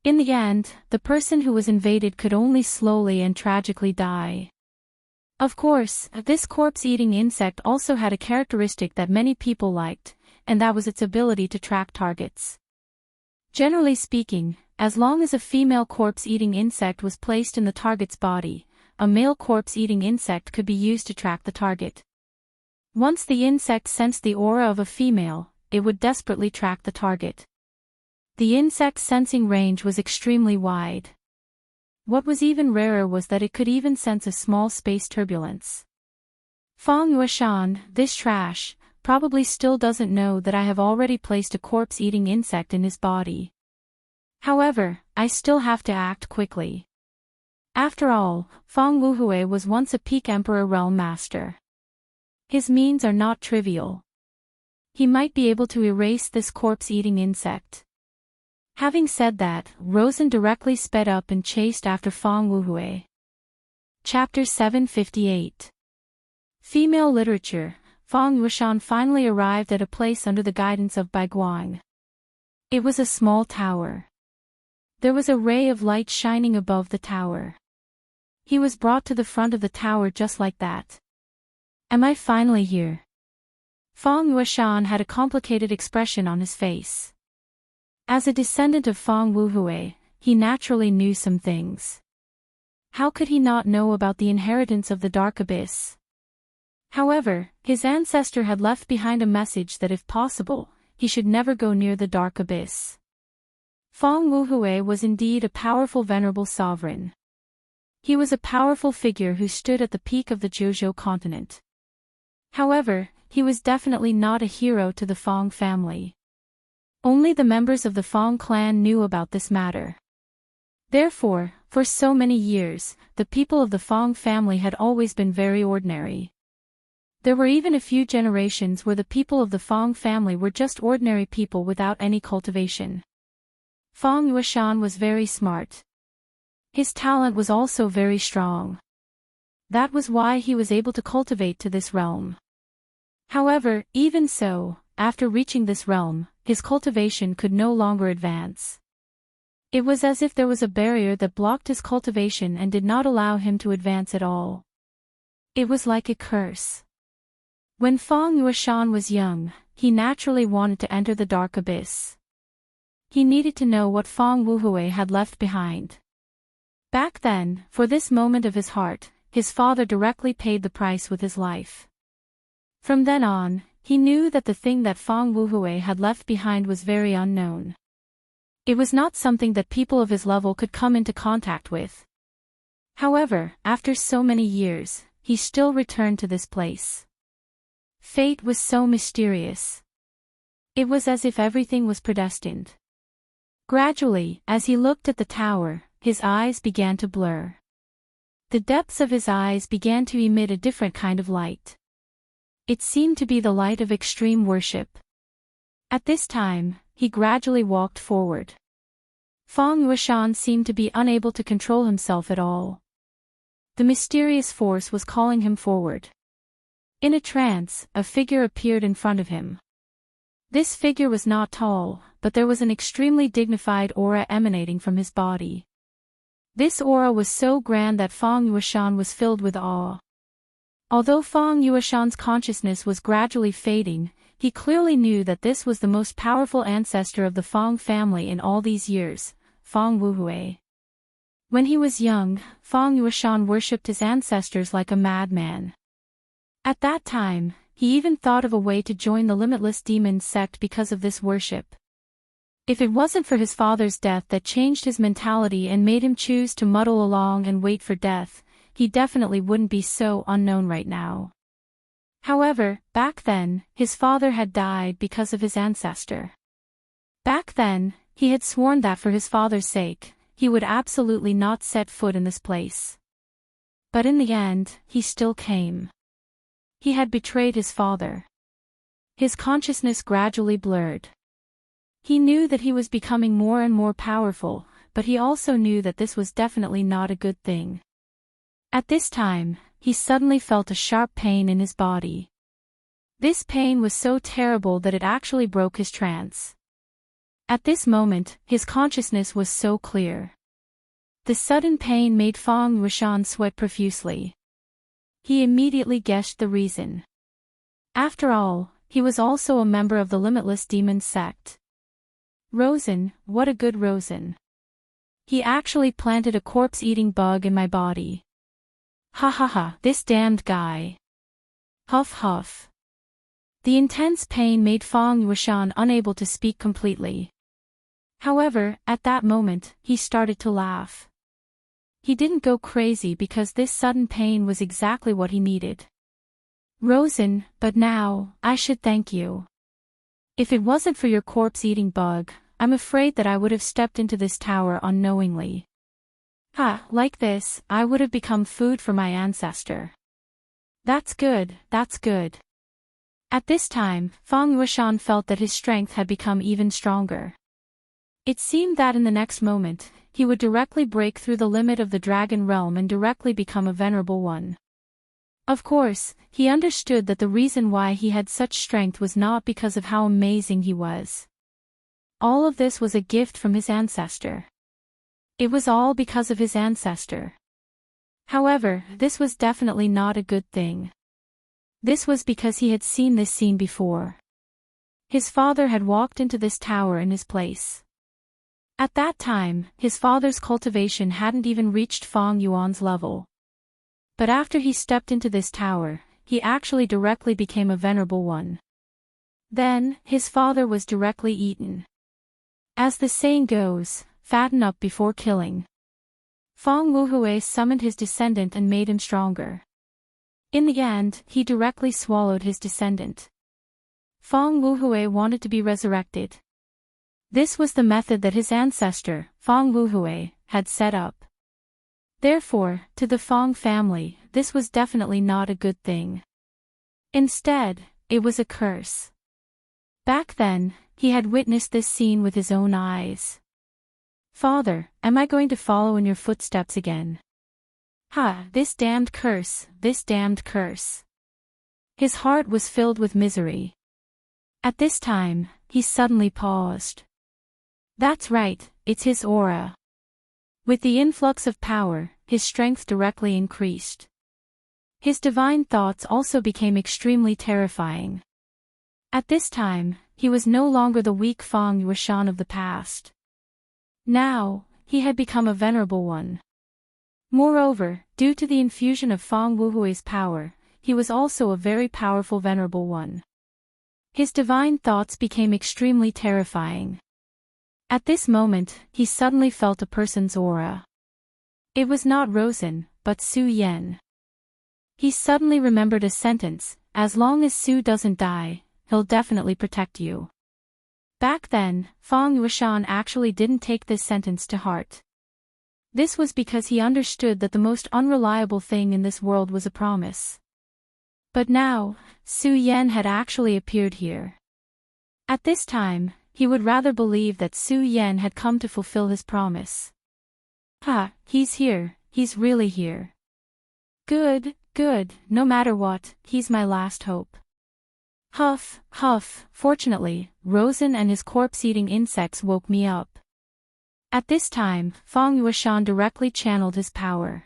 In the end, the person who was invaded could only slowly and tragically die. Of course, this corpse-eating insect also had a characteristic that many people liked, and that was its ability to track targets. Generally speaking, as long as a female corpse-eating insect was placed in the target's body, a male corpse-eating insect could be used to track the target. Once the insect sensed the aura of a female, it would desperately track the target. The insect's sensing range was extremely wide. What was even rarer was that it could even sense a small space turbulence. Fang Yueshan, this trash, probably still doesn't know that I have already placed a corpse-eating insect in his body. However, I still have to act quickly. After all, Fang Wuhui was once a peak Emperor Realm Master. His means are not trivial. He might be able to erase this corpse-eating insect. Having said that, Rosen directly sped up and chased after Fang Wuhui. Chapter 758. Female Literature. Fang Yueshan finally arrived at a place under the guidance of Bai Guang. It was a small tower. There was a ray of light shining above the tower. He was brought to the front of the tower just like that. Am I finally here? Fang Yueshan had a complicated expression on his face. As a descendant of Fang Wuhui, he naturally knew some things. How could he not know about the inheritance of the Dark Abyss? However, his ancestor had left behind a message that if possible, he should never go near the Dark Abyss. Fang Wuhui was indeed a powerful venerable sovereign. He was a powerful figure who stood at the peak of the Jiuzhou continent. However, he was definitely not a hero to the Fang family. Only the members of the Fang clan knew about this matter. Therefore, for so many years, the people of the Fang family had always been very ordinary. There were even a few generations where the people of the Fang family were just ordinary people without any cultivation. Fang Yueshan was very smart. His talent was also very strong. That was why he was able to cultivate to this realm. However, even so, after reaching this realm, his cultivation could no longer advance. It was as if there was a barrier that blocked his cultivation and did not allow him to advance at all. It was like a curse. When Fang Yueshan was young, he naturally wanted to enter the Dark Abyss. He needed to know what Fang Wuhui had left behind. Back then, for this moment of his heart, his father directly paid the price with his life. From then on, he knew that the thing that Fang Wuhui had left behind was very unknown. It was not something that people of his level could come into contact with. However, after so many years, he still returned to this place. Fate was so mysterious. It was as if everything was predestined. Gradually, as he looked at the tower, his eyes began to blur. The depths of his eyes began to emit a different kind of light. It seemed to be the light of extreme worship. At this time, he gradually walked forward. Fang Yueshan seemed to be unable to control himself at all. The mysterious force was calling him forward. In a trance, a figure appeared in front of him. This figure was not tall, but there was an extremely dignified aura emanating from his body. This aura was so grand that Fang Yueshan was filled with awe. Although Fang Yueshan's consciousness was gradually fading, he clearly knew that this was the most powerful ancestor of the Fang family in all these years, Fang Wuhui. When he was young, Fang Yueshan worshipped his ancestors like a madman. At that time, he even thought of a way to join the Limitless Demon sect because of this worship. If it wasn't for his father's death that changed his mentality and made him choose to muddle along and wait for death, he definitely wouldn't be so unknown right now. However, back then, his father had died because of his ancestor. Back then, he had sworn that for his father's sake, he would absolutely not set foot in this place. But in the end, he still came. He had betrayed his father. His consciousness gradually blurred. He knew that he was becoming more and more powerful, but he also knew that this was definitely not a good thing. At this time, he suddenly felt a sharp pain in his body. This pain was so terrible that it actually broke his trance. At this moment, his consciousness was so clear. The sudden pain made Fang Yueshan sweat profusely. He immediately guessed the reason. After all, he was also a member of the Limitless Demon sect. Rosen, what a good Rosen. He actually planted a corpse-eating bug in my body. Ha ha ha, this damned guy. Huff huff. The intense pain made Fang Yueshan unable to speak completely. However, at that moment, he started to laugh. He didn't go crazy because this sudden pain was exactly what he needed. Rosen, but now, I should thank you. If it wasn't for your corpse-eating bug, I'm afraid that I would have stepped into this tower unknowingly. Like this, I would have become food for my ancestor. That's good, that's good. At this time, Feng Yueshan felt that his strength had become even stronger. It seemed that in the next moment, he would directly break through the limit of the dragon realm and directly become a venerable one. Of course, he understood that the reason why he had such strength was not because of how amazing he was. All of this was a gift from his ancestor. It was all because of his ancestor. However, this was definitely not a good thing. This was because he had seen this scene before. His father had walked into this tower in his place. At that time, his father's cultivation hadn't even reached Feng Yuan's level. But after he stepped into this tower, he actually directly became a venerable one. Then, his father was directly eaten. As the saying goes, fatten up before killing. Feng Wuhui summoned his descendant and made him stronger. In the end, he directly swallowed his descendant. Feng Wuhui wanted to be resurrected. This was the method that his ancestor, Feng Wuhui, had set up. Therefore, to the Feng family, this was definitely not a good thing. Instead, it was a curse. Back then, he had witnessed this scene with his own eyes. Father, am I going to follow in your footsteps again? This damned curse, this damned curse. His heart was filled with misery. At this time, he suddenly paused. That's right, it's his aura. With the influx of power, his strength directly increased. His divine thoughts also became extremely terrifying. At this time, he was no longer the weak Feng Yueshan of the past. Now, he had become a venerable one. Moreover, due to the infusion of Feng Wuhui's power, he was also a very powerful venerable one. His divine thoughts became extremely terrifying. At this moment, he suddenly felt a person's aura. It was not Rosen, but Su Yan. He suddenly remembered a sentence, as long as Su doesn't die, he'll definitely protect you. Back then, Feng Yueshan actually didn't take this sentence to heart. This was because he understood that the most unreliable thing in this world was a promise. But now, Su Yan had actually appeared here. At this time, he would rather believe that Su Yan had come to fulfill his promise. He's here, he's really here. Good, good, no matter what, he's my last hope. Huff, huff, fortunately, Rosen and his corpse-eating insects woke me up. At this time, Feng Yueshan directly channeled his power.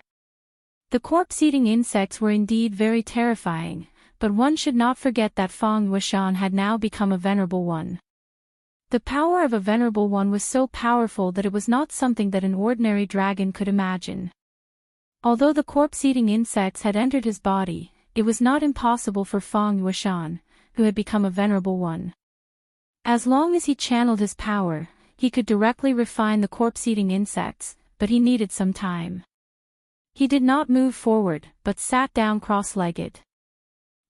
The corpse-eating insects were indeed very terrifying, but one should not forget that Feng Yueshan had now become a venerable one. The power of a venerable one was so powerful that it was not something that an ordinary dragon could imagine. Although the corpse-eating insects had entered his body, it was not impossible for Feng Yueshan, who had become a venerable one. As long as he channeled his power, he could directly refine the corpse-eating insects, but he needed some time. He did not move forward, but sat down cross-legged.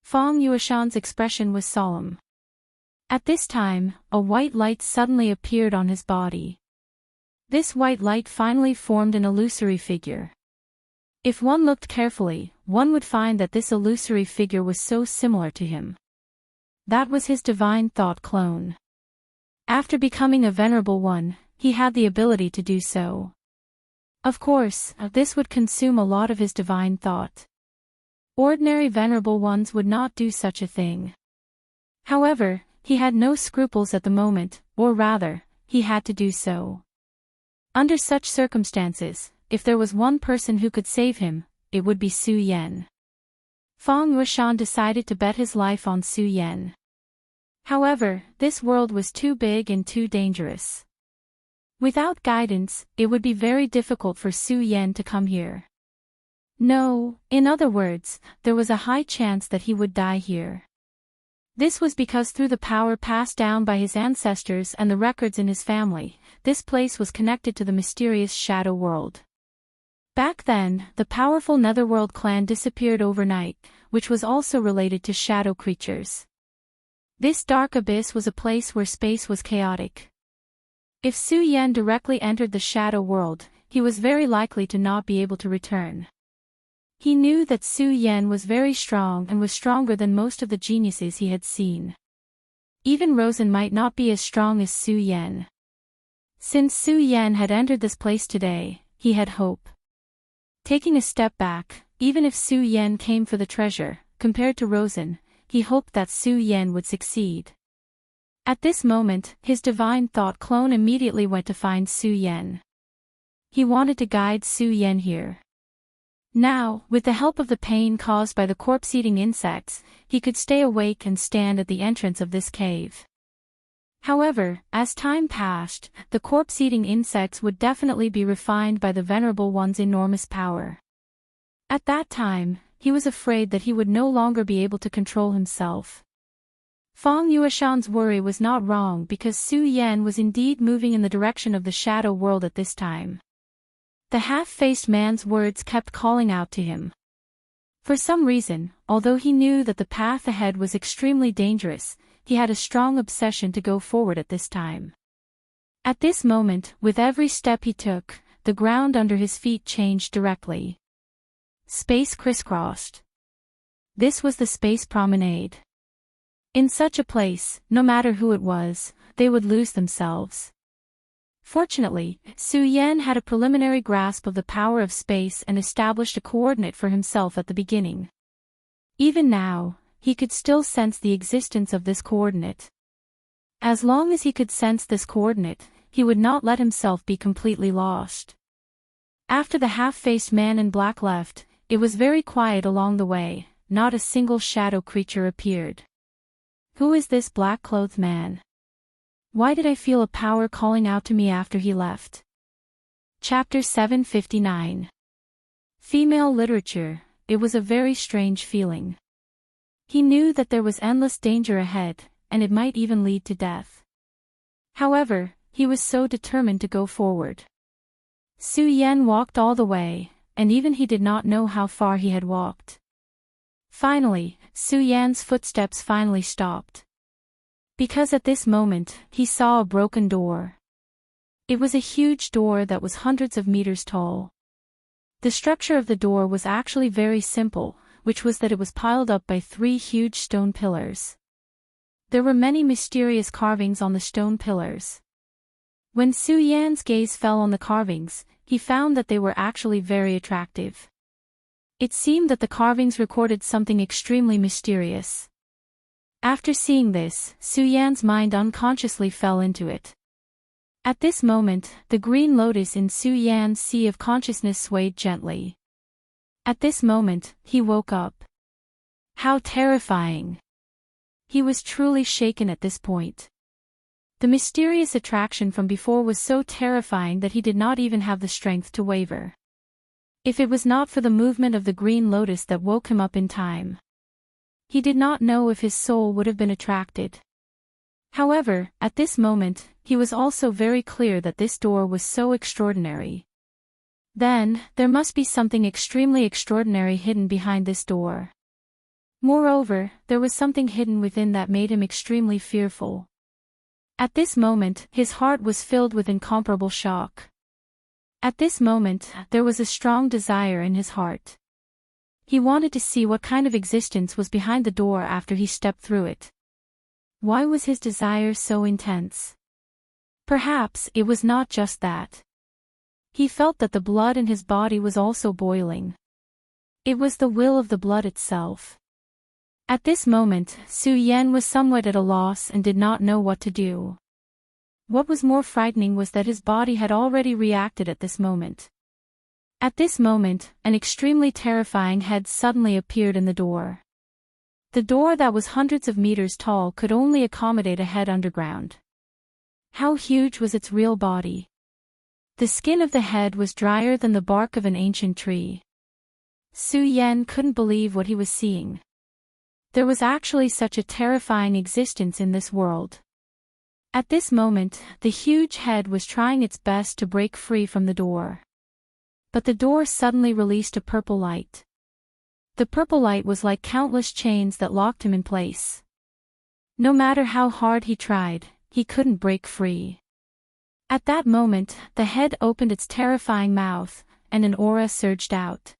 Feng Yueshan's expression was solemn. At this time, a white light suddenly appeared on his body. This white light finally formed an illusory figure. If one looked carefully, one would find that this illusory figure was so similar to him. That was his divine thought clone. After becoming a venerable one, he had the ability to do so. Of course, this would consume a lot of his divine thought. Ordinary venerable ones would not do such a thing. However, he had no scruples at the moment, or rather, he had to do so. Under such circumstances, if there was one person who could save him, it would be Su Yan. Feng Yueshan decided to bet his life on Su Yan. However, this world was too big and too dangerous. Without guidance, it would be very difficult for Su Yan to come here. No, in other words, there was a high chance that he would die here. This was because through the power passed down by his ancestors and the records in his family, this place was connected to the mysterious Shadow World. Back then, the powerful Netherworld clan disappeared overnight, which was also related to shadow creatures. This dark abyss was a place where space was chaotic. If Su Yan directly entered the Shadow World, he was very likely to not be able to return. He knew that Su Yan was very strong and was stronger than most of the geniuses he had seen. Even Rosen might not be as strong as Su Yan. Since Su Yan had entered this place today, he had hope. Taking a step back, even if Su Yan came for the treasure, compared to Rosen, he hoped that Su Yan would succeed. At this moment, his divine thought clone immediately went to find Su Yan. He wanted to guide Su Yan here. Now, with the help of the pain caused by the corpse-eating insects, he could stay awake and stand at the entrance of this cave. However, as time passed, the corpse-eating insects would definitely be refined by the Venerable One's enormous power. At that time, he was afraid that he would no longer be able to control himself. Fang Yueshan's worry was not wrong because Su Yan was indeed moving in the direction of the Shadow World at this time. The half-faced man's words kept calling out to him. For some reason, although he knew that the path ahead was extremely dangerous, he had a strong obsession to go forward at this time. At this moment, with every step he took, the ground under his feet changed directly. Space crisscrossed. This was the space promenade. In such a place, no matter who it was, they would lose themselves. Fortunately, Su Yan had a preliminary grasp of the power of space and established a coordinate for himself at the beginning. Even now, he could still sense the existence of this coordinate. As long as he could sense this coordinate, he would not let himself be completely lost. After the half-faced man in black left, it was very quiet along the way, not a single shadow creature appeared. Who is this black-clothed man? Why did I feel a power calling out to me after he left? Chapter 759. Female literature. It was a very strange feeling. He knew that there was endless danger ahead, and it might even lead to death. However, he was so determined to go forward. Su Yan walked all the way, and even he did not know how far he had walked. Finally, Su Yan's footsteps finally stopped. Because at this moment, he saw a broken door. It was a huge door that was hundreds of meters tall. The structure of the door was actually very simple, which was that it was piled up by 3 huge stone pillars. There were many mysterious carvings on the stone pillars. When Su Yan's gaze fell on the carvings, he found that they were actually very attractive. It seemed that the carvings recorded something extremely mysterious. After seeing this, Su Yan's mind unconsciously fell into it. At this moment, the green lotus in Su Yan's sea of consciousness swayed gently. At this moment, he woke up. How terrifying! He was truly shaken at this point. The mysterious attraction from before was so terrifying that he did not even have the strength to waver. If it was not for the movement of the green lotus that woke him up in time, he did not know if his soul would have been attracted. However, at this moment, he was also very clear that this door was so extraordinary. Then, there must be something extremely extraordinary hidden behind this door. Moreover, there was something hidden within that made him extremely fearful. At this moment, his heart was filled with incomparable shock. At this moment, there was a strong desire in his heart. He wanted to see what kind of existence was behind the door after he stepped through it. Why was his desire so intense? Perhaps it was not just that. He felt that the blood in his body was also boiling. It was the will of the blood itself. At this moment, Su Yan was somewhat at a loss and did not know what to do. What was more frightening was that his body had already reacted at this moment. At this moment, an extremely terrifying head suddenly appeared in the door. The door that was hundreds of meters tall could only accommodate a head underground. How huge was its real body? The skin of the head was drier than the bark of an ancient tree. Su Yan couldn't believe what he was seeing. There was actually such a terrifying existence in this world. At this moment, the huge head was trying its best to break free from the door. But the door suddenly released a purple light. The purple light was like countless chains that locked him in place. No matter how hard he tried, he couldn't break free. At that moment, the head opened its terrifying mouth, and an aura surged out.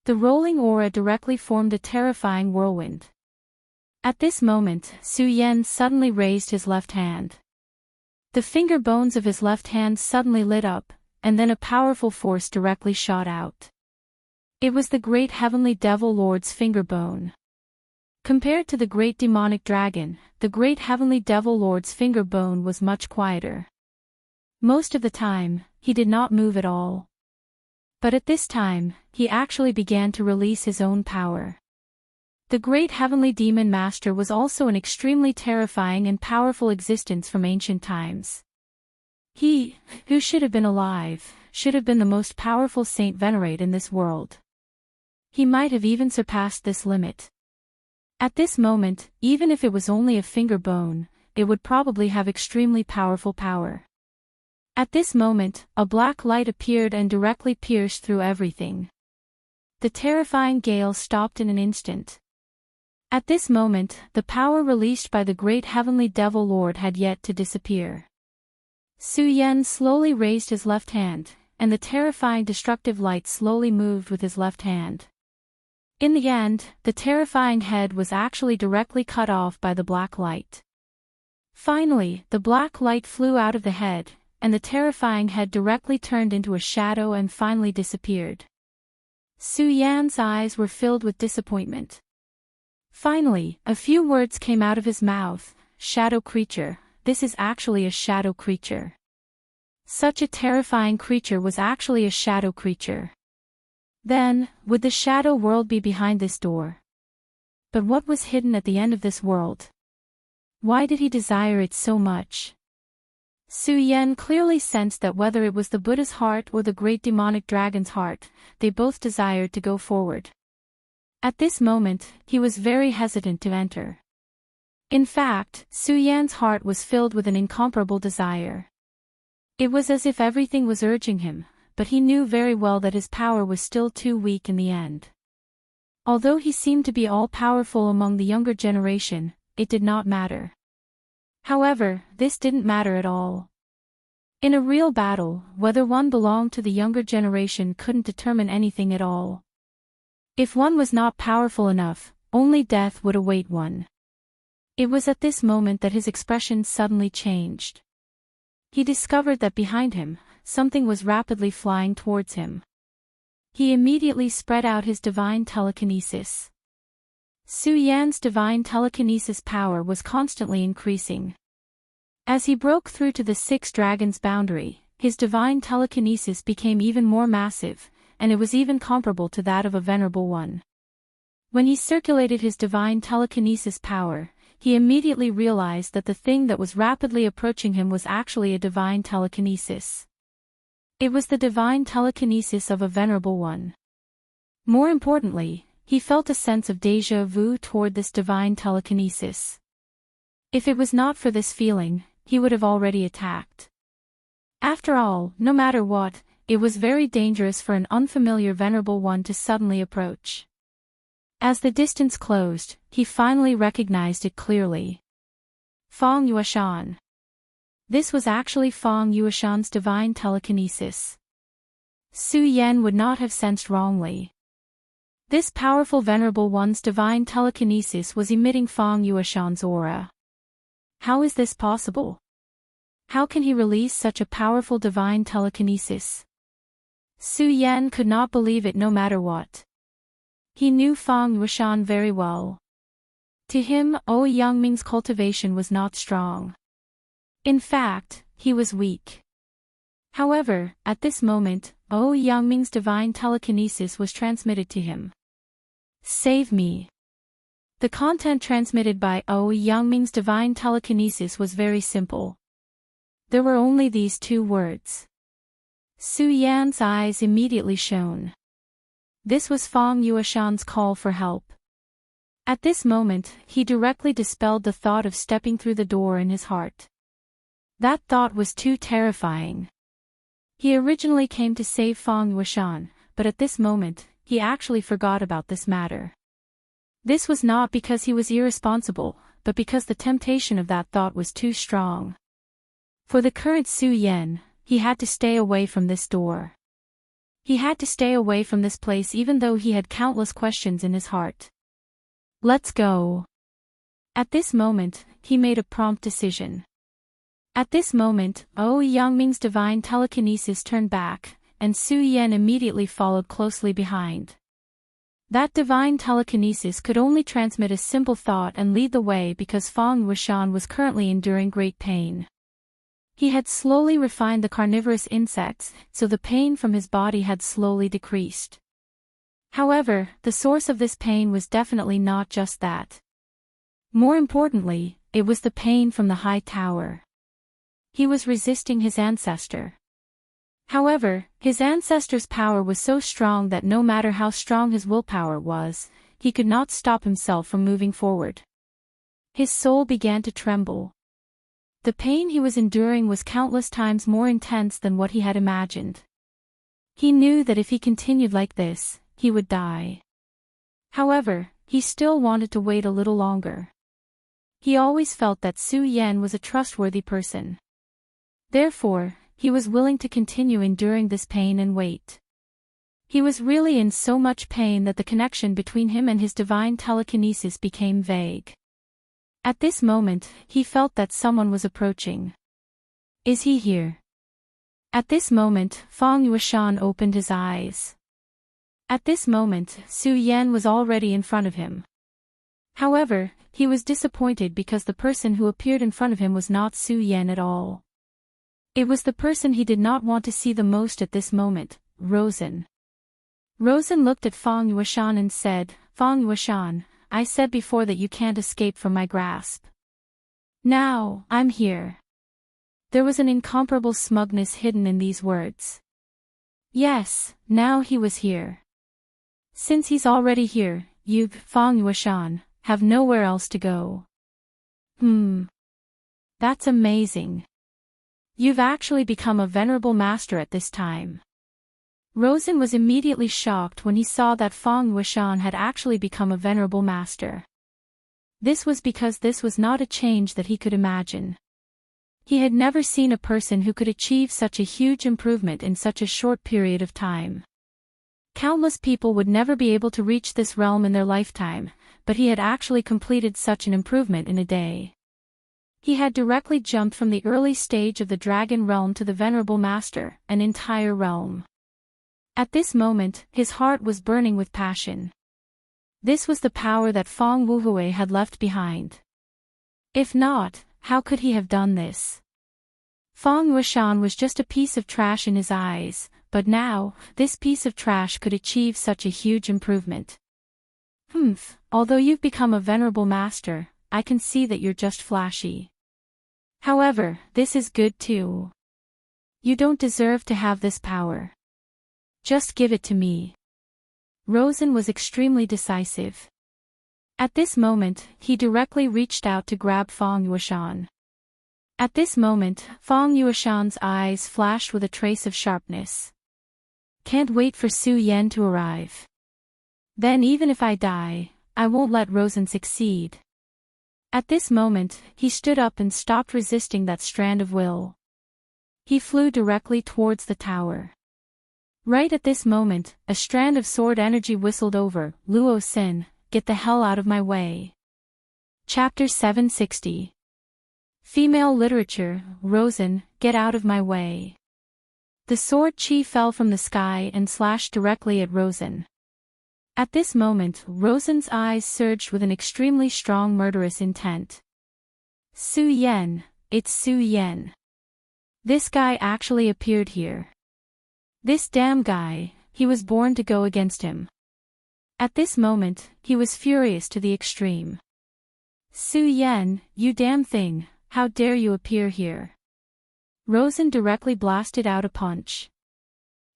The rolling aura directly formed a terrifying whirlwind. At this moment, Su Yan suddenly raised his left hand. The finger bones of his left hand suddenly lit up, and then a powerful force directly shot out. It was the great heavenly devil lord's finger bone. Compared to the great demonic dragon, the great heavenly devil lord's finger bone was much quieter. Most of the time, he did not move at all. But at this time, he actually began to release his own power. The great heavenly demon master was also an extremely terrifying and powerful existence from ancient times. He, who should have been alive, should have been the most powerful saint venerate in this world. He might have even surpassed this limit. At this moment, even if it was only a finger bone, it would probably have extremely powerful power. At this moment, a black light appeared and directly pierced through everything. The terrifying gale stopped in an instant. At this moment, the power released by the great heavenly devil lord had yet to disappear. Su Yan slowly raised his left hand, and the terrifying destructive light slowly moved with his left hand. In the end, the terrifying head was actually directly cut off by the black light. Finally, the black light flew out of the head, and the terrifying head directly turned into a shadow and finally disappeared. Su Yan's eyes were filled with disappointment. Finally, a few words came out of his mouth. Shadow creature, this is actually a shadow creature. Such a terrifying creature was actually a shadow creature. Then, would the shadow world be behind this door? But what was hidden at the end of this world? Why did he desire it so much? Su Yan clearly sensed that whether it was the Buddha's heart or the great demonic dragon's heart, they both desired to go forward. At this moment, he was very hesitant to enter. In fact, Su Yan's heart was filled with an incomparable desire. It was as if everything was urging him, but he knew very well that his power was still too weak in the end. Although he seemed to be all-powerful among the younger generation, it did not matter. However, this didn't matter at all. In a real battle, whether one belonged to the younger generation couldn't determine anything at all. If one was not powerful enough, only death would await one. It was at this moment that his expression suddenly changed. He discovered that behind him, something was rapidly flying towards him. He immediately spread out his divine telekinesis. Su Yan's divine telekinesis power was constantly increasing. As he broke through to the six dragons boundary, his divine telekinesis became even more massive, and it was even comparable to that of a venerable one. When he circulated his divine telekinesis power, he immediately realized that the thing that was rapidly approaching him was actually a divine telekinesis. It was the divine telekinesis of a venerable one. More importantly, he felt a sense of déjà vu toward this divine telekinesis. If it was not for this feeling, he would have already attacked. After all, no matter what, it was very dangerous for an unfamiliar venerable one to suddenly approach. As the distance closed, he finally recognized it clearly. Feng Yueshan. This was actually Feng Yueshan's divine telekinesis. Su Yan would not have sensed wrongly. This powerful venerable one's divine telekinesis was emitting Feng Yueshan's aura. How is this possible? How can he release such a powerful divine telekinesis? Su Yan could not believe it no matter what. He knew Feng Yueshan very well. To him, Yangming's cultivation was not strong. In fact, he was weak. However, at this moment, Yangming's divine telekinesis was transmitted to him. Save me. The content transmitted by Yangming's divine telekinesis was very simple. There were only these two words. Su Yan's eyes immediately shone. This was Feng Yueshan's call for help. At this moment, he directly dispelled the thought of stepping through the door in his heart. That thought was too terrifying. He originally came to save Feng Yueshan, but at this moment, he actually forgot about this matter. This was not because he was irresponsible, but because the temptation of that thought was too strong. For the current Su Yan, he had to stay away from this door. He had to stay away from this place even though he had countless questions in his heart. Let's go. At this moment, he made a prompt decision. At this moment, Yangming's divine telekinesis turned back, and Su Yan immediately followed closely behind. That divine telekinesis could only transmit a simple thought and lead the way because Feng Yueshan was currently enduring great pain. He had slowly refined the carnivorous insects, so the pain from his body had slowly decreased. However, the source of this pain was definitely not just that. More importantly, it was the pain from the high tower. He was resisting his ancestor. However, his ancestor's power was so strong that no matter how strong his willpower was, he could not stop himself from moving forward. His soul began to tremble. The pain he was enduring was countless times more intense than what he had imagined. He knew that if he continued like this, he would die. However, he still wanted to wait a little longer. He always felt that Su Yan was a trustworthy person. Therefore, he was willing to continue enduring this pain and wait. He was really in so much pain that the connection between him and his divine telekinesis became vague. At this moment, he felt that someone was approaching. Is he here? At this moment, Feng Yueshan opened his eyes. At this moment, Su Yan was already in front of him. However, he was disappointed because the person who appeared in front of him was not Su Yan at all. It was the person he did not want to see the most at this moment, Rosen. Rosen looked at Feng Yueshan and said, Feng Yueshan, I said before that you can't escape from my grasp. Now, I'm here. There was an incomparable smugness hidden in these words. Yes, now he was here. Since he's already here, you, Feng Yueshan, have nowhere else to go. That's amazing. You've actually become a venerable master at this time. Rosen was immediately shocked when he saw that Feng Yueshan had actually become a venerable master. This was because this was not a change that he could imagine. He had never seen a person who could achieve such a huge improvement in such a short period of time. Countless people would never be able to reach this realm in their lifetime, but he had actually completed such an improvement in a day. He had directly jumped from the early stage of the dragon realm to the venerable master, an entire realm. At this moment, his heart was burning with passion. This was the power that Feng Wuhui had left behind. If not, how could he have done this? Feng Yueshan was just a piece of trash in his eyes, but now, this piece of trash could achieve such a huge improvement. Although you've become a venerable master, I can see that you're just flashy. However, this is good too. You don't deserve to have this power. Just give it to me. Rosen was extremely decisive. At this moment, he directly reached out to grab Feng Yueshan. At this moment, Feng Yueshan's eyes flashed with a trace of sharpness. Can't wait for Su Yan to arrive. Then even if I die, I won't let Rosen succeed. At this moment, he stood up and stopped resisting that strand of will. He flew directly towards the tower. Right at this moment, a strand of sword energy whistled over, Luo Xin, get the hell out of my way. Chapter 760. Female Literature, Rosen, get out of my way. The sword chi fell from the sky and slashed directly at Rosen. At this moment, Rosen's eyes surged with an extremely strong murderous intent. Su Yan, it's Su Yan. This guy actually appeared here. This damn guy, he was born to go against him. At this moment, he was furious to the extreme. Su Yan, you damn thing, how dare you appear here? Rosen directly blasted out a punch.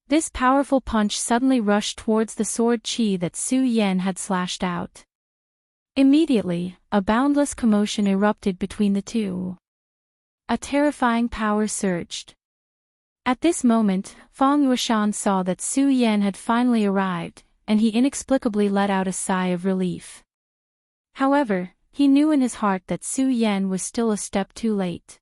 This powerful punch suddenly rushed towards the sword chi that Su Yan had slashed out. Immediately, a boundless commotion erupted between the two. A terrifying power surged. At this moment, Feng Yueshan saw that Su Yan had finally arrived, and he inexplicably let out a sigh of relief. However, he knew in his heart that Su Yan was still a step too late.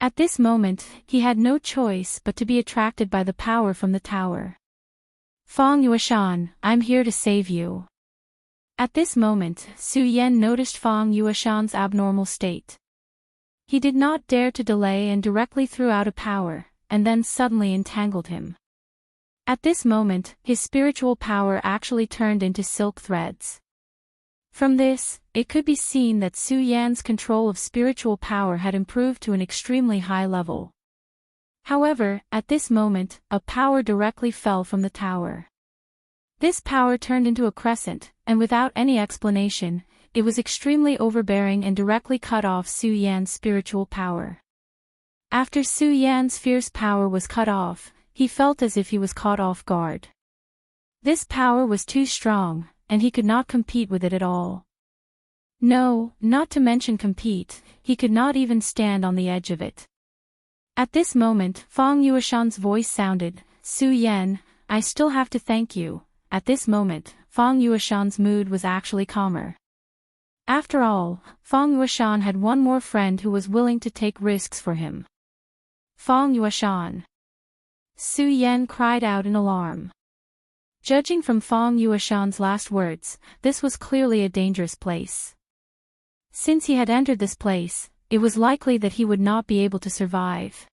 At this moment, he had no choice but to be attracted by the power from the tower. Feng Yueshan, I'm here to save you. At this moment, Su Yan noticed Feng Yueshan's abnormal state. He did not dare to delay and directly threw out a power, and then suddenly entangled him. At this moment, his spiritual power actually turned into silk threads. From this, it could be seen that Su Yan's control of spiritual power had improved to an extremely high level. However, at this moment, a power directly fell from the tower. This power turned into a crescent, and without any explanation, it was extremely overbearing and directly cut off Su Yan's spiritual power. After Su Yan's fierce power was cut off, he felt as if he was caught off guard. This power was too strong, and he could not compete with it at all. No, not to mention compete, he could not even stand on the edge of it. At this moment, Feng Yueshan's voice sounded, Su Yan, I still have to thank you. At this moment, Feng Yueshan's mood was actually calmer. After all, Feng Yueshan had one more friend who was willing to take risks for him. Feng Yueshan. Su Yan cried out in alarm. Judging from Feng Yueshan's last words, this was clearly a dangerous place. Since he had entered this place, it was likely that he would not be able to survive.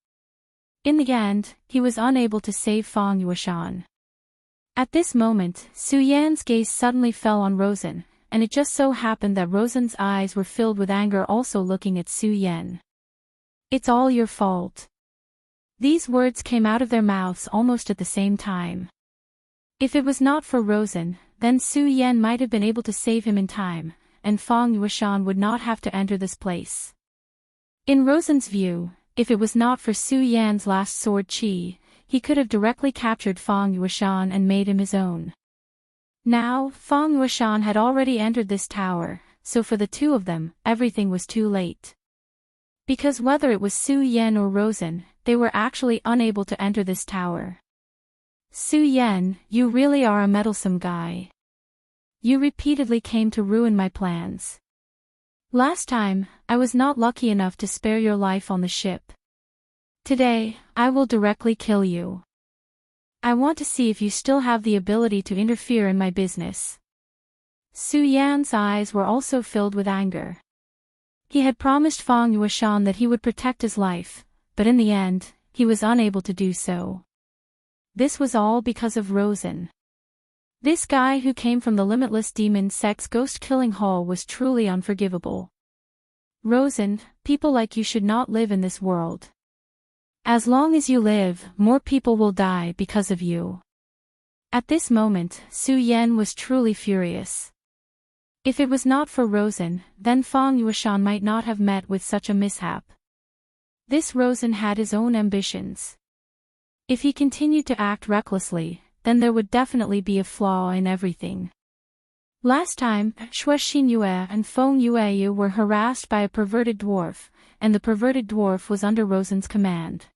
In the end, he was unable to save Feng Yueshan. At this moment, Su Yan's gaze suddenly fell on Rosen, and it just so happened that Rosen's eyes were filled with anger also looking at Su Yan. It's all your fault. These words came out of their mouths almost at the same time. If it was not for Rosen, then Su Yan might have been able to save him in time, and Feng Yueshan would not have to enter this place. In Rosen's view, if it was not for Su Yan's last sword chi, he could have directly captured Feng Yueshan and made him his own. Now, Feng Yueshan had already entered this tower, so for the two of them, everything was too late. Because whether it was Su Yan or Rosen, they were actually unable to enter this tower. Su Yan, you really are a meddlesome guy. You repeatedly came to ruin my plans. Last time, I was not lucky enough to spare your life on the ship. Today, I will directly kill you. I want to see if you still have the ability to interfere in my business. Su Yan's eyes were also filled with anger. He had promised Feng Yueshan that he would protect his life, but in the end, he was unable to do so. This was all because of Rosen. This guy who came from the limitless demon sex ghost killing hall was truly unforgivable. Rosen, people like you should not live in this world. As long as you live, more people will die because of you. At this moment, Su Yan was truly furious. If it was not for Rosen, then Feng Yueshan might not have met with such a mishap. This Rosen had his own ambitions. If he continued to act recklessly, then there would definitely be a flaw in everything. Last time, Xue Xinyue and Feng Yueyu were harassed by a perverted dwarf, and the perverted dwarf was under Rosen's command.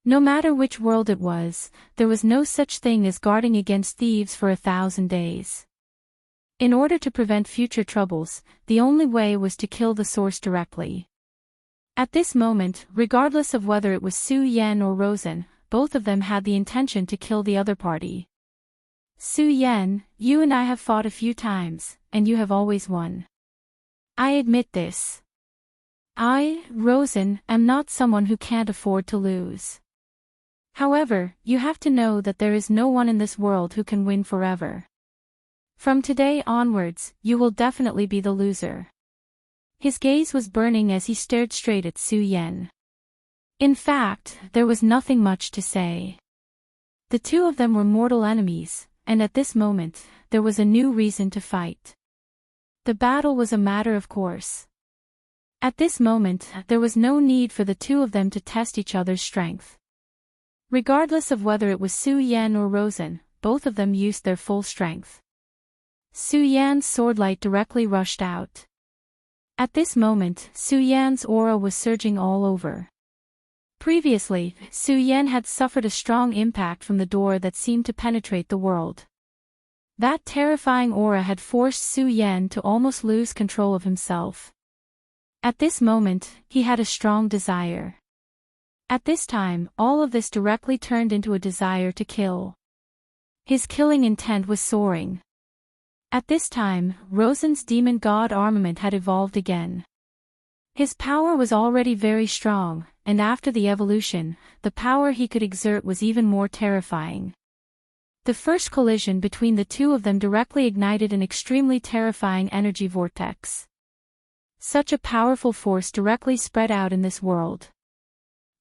No matter which world it was, there was no such thing as guarding against thieves for 1,000 days. In order to prevent future troubles, the only way was to kill the source directly. At this moment, regardless of whether it was Su Yan or Rosen, both of them had the intention to kill the other party. Su Yan, you and I have fought a few times, and you have always won. I admit this. I, Rosen, am not someone who can't afford to lose. However, you have to know that there is no one in this world who can win forever. From today onwards, you will definitely be the loser. His gaze was burning as he stared straight at Su Yan. In fact, there was nothing much to say. The two of them were mortal enemies, and at this moment, there was a new reason to fight. The battle was a matter of course. At this moment, there was no need for the two of them to test each other's strength. Regardless of whether it was Su Yan or Rosen, both of them used their full strength. Su Yan's sword light directly rushed out. At this moment, Su Yan's aura was surging all over. Previously, Su Yan had suffered a strong impact from the door that seemed to penetrate the world. That terrifying aura had forced Su Yan to almost lose control of himself. At this moment, he had a strong desire. At this time, all of this directly turned into a desire to kill. His killing intent was soaring. At this time, Rosen's demon god armament had evolved again. His power was already very strong, and after the evolution, the power he could exert was even more terrifying. The first collision between the two of them directly ignited an extremely terrifying energy vortex. Such a powerful force directly spread out in this world.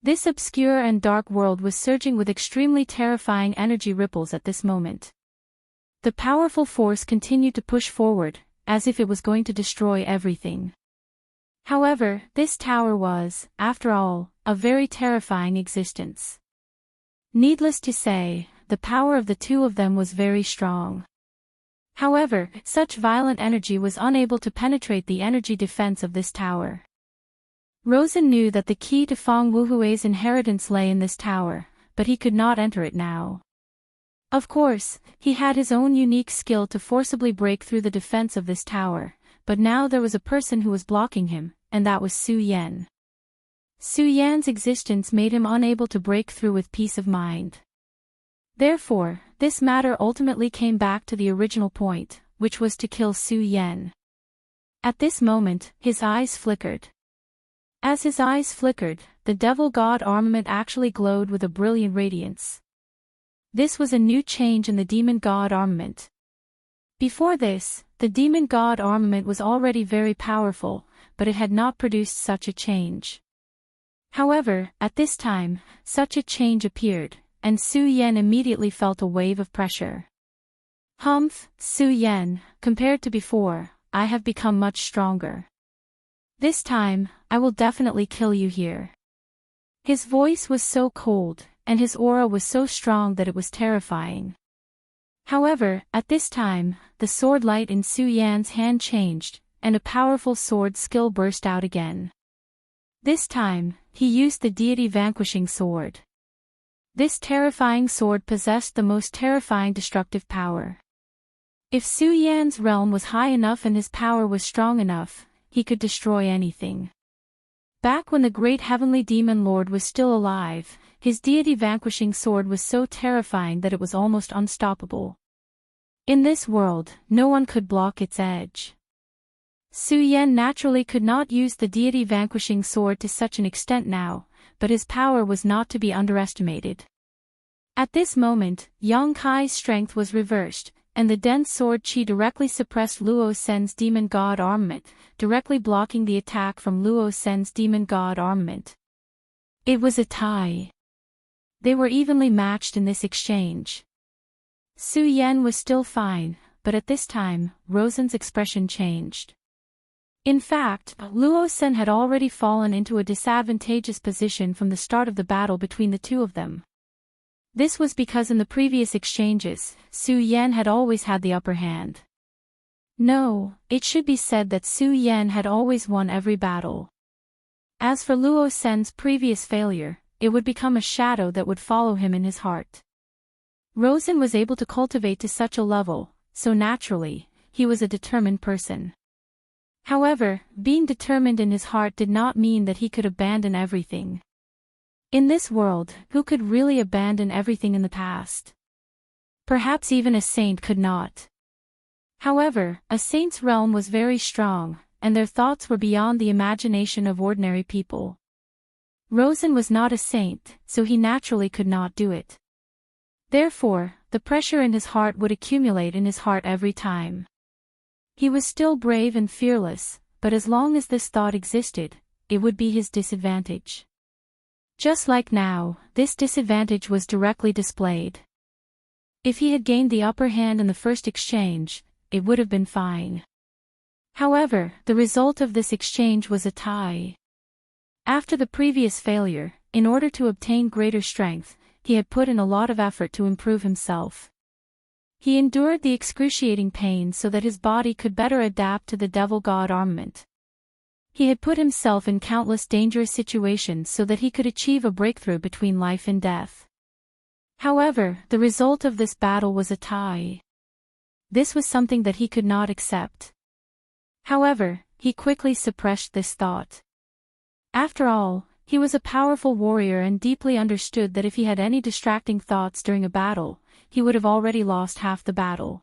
This obscure and dark world was surging with extremely terrifying energy ripples at this moment. The powerful force continued to push forward, as if it was going to destroy everything. However, this tower was, after all, a very terrifying existence. Needless to say, the power of the two of them was very strong. However, such violent energy was unable to penetrate the energy defense of this tower. Rosen knew that the key to Feng Wuhui's inheritance lay in this tower, but he could not enter it now. Of course, he had his own unique skill to forcibly break through the defense of this tower, but now there was a person who was blocking him, and that was Su Yan. Su Yan's existence made him unable to break through with peace of mind. Therefore, this matter ultimately came back to the original point, which was to kill Su Yan. At this moment, his eyes flickered. As his eyes flickered, the devil god armament actually glowed with a brilliant radiance. This was a new change in the demon god armament. Before this, the demon god armament was already very powerful, but it had not produced such a change. However, at this time, such a change appeared, and Su Yan immediately felt a wave of pressure. Humph, Su Yan, compared to before, I have become much stronger. This time, I will definitely kill you here. His voice was so cold, and his aura was so strong that it was terrifying. However, at this time, the sword light in Su Yan's hand changed, and a powerful sword skill burst out again. This time, he used the deity vanquishing sword. This terrifying sword possessed the most terrifying destructive power. If Su Yan's realm was high enough and his power was strong enough, he could destroy anything. Back when the great heavenly demon lord was still alive, his deity vanquishing sword was so terrifying that it was almost unstoppable. In this world, no one could block its edge. Su Yan naturally could not use the deity vanquishing sword to such an extent now, but his power was not to be underestimated. At this moment, Yang Kai's strength was reversed, and the dense sword chi directly suppressed Luo Sen's demon god armament, directly blocking the attack from Luo Sen's demon god armament. It was a tie. They were evenly matched in this exchange. Su Yan was still fine, but at this time, Rosen's expression changed. In fact, Luo Sen had already fallen into a disadvantageous position from the start of the battle between the two of them. This was because in the previous exchanges, Su Yan had always had the upper hand. No, it should be said that Su Yan had always won every battle. As for Luo Sen's previous failure, it would become a shadow that would follow him in his heart. Rosen was able to cultivate to such a level, so naturally, he was a determined person. However, being determined in his heart did not mean that he could abandon everything. In this world, who could really abandon everything in the past? Perhaps even a saint could not. However, a saint's realm was very strong, and their thoughts were beyond the imagination of ordinary people. Rosen was not a saint, so he naturally could not do it. Therefore, the pressure in his heart would accumulate in his heart every time. He was still brave and fearless, but as long as this thought existed, it would be his disadvantage. Just like now, this disadvantage was directly displayed. If he had gained the upper hand in the first exchange, it would have been fine. However, the result of this exchange was a tie. After the previous failure, in order to obtain greater strength, he had put in a lot of effort to improve himself. He endured the excruciating pain so that his body could better adapt to the devil god armament. He had put himself in countless dangerous situations so that he could achieve a breakthrough between life and death. However, the result of this battle was a tie. This was something that he could not accept. However, he quickly suppressed this thought. After all, he was a powerful warrior and deeply understood that if he had any distracting thoughts during a battle, he would have already lost half the battle.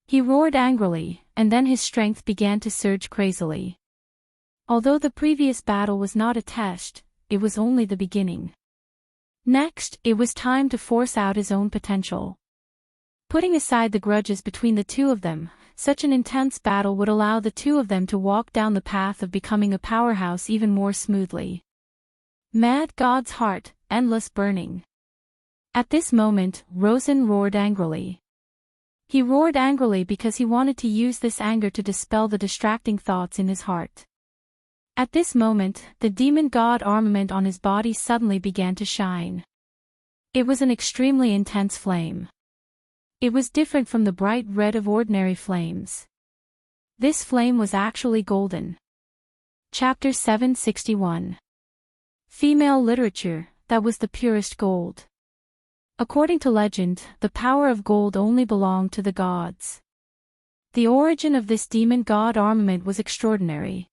He roared angrily, and then his strength began to surge crazily. Although the previous battle was not a test, it was only the beginning. Next, it was time to force out his own potential. Putting aside the grudges between the two of them, such an intense battle would allow the two of them to walk down the path of becoming a powerhouse even more smoothly. Mad God's heart, endless burning. At this moment, Rosen roared angrily. He roared angrily because he wanted to use this anger to dispel the distracting thoughts in his heart. At this moment, the demon god armament on his body suddenly began to shine. It was an extremely intense flame. It was different from the bright red of ordinary flames. This flame was actually golden. Chapter 761. Female literature, that was the purest gold. According to legend, the power of gold only belonged to the gods. The origin of this demon god armament was extraordinary.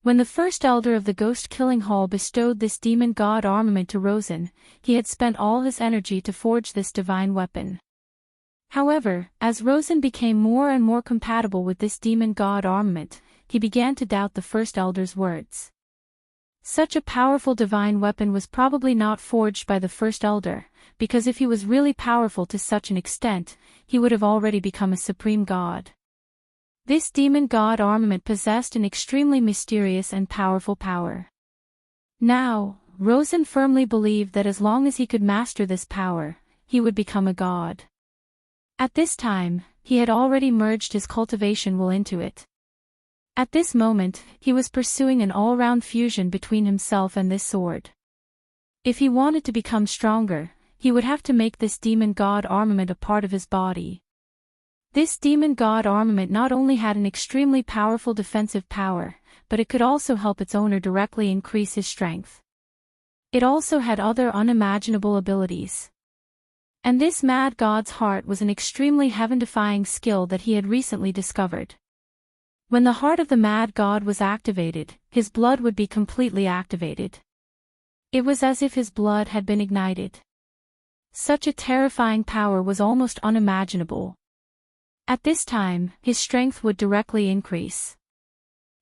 When the first elder of the ghost-killing hall bestowed this demon god armament to Rosen, he had spent all his energy to forge this divine weapon. However, as Rosen became more and more compatible with this demon god armament, he began to doubt the first elder's words. Such a powerful divine weapon was probably not forged by the first elder, because if he was really powerful to such an extent, he would have already become a supreme god. This demon god armament possessed an extremely mysterious and powerful power. Now, Rosen firmly believed that as long as he could master this power, he would become a god. At this time, he had already merged his cultivation will into it. At this moment, he was pursuing an all-round fusion between himself and this sword. If he wanted to become stronger, he would have to make this demon god armament a part of his body. This demon god armament not only had an extremely powerful defensive power, but it could also help its owner directly increase his strength. It also had other unimaginable abilities. And this mad god's heart was an extremely heaven-defying skill that he had recently discovered. When the heart of the mad god was activated, his blood would be completely activated. It was as if his blood had been ignited. Such a terrifying power was almost unimaginable. At this time, his strength would directly increase.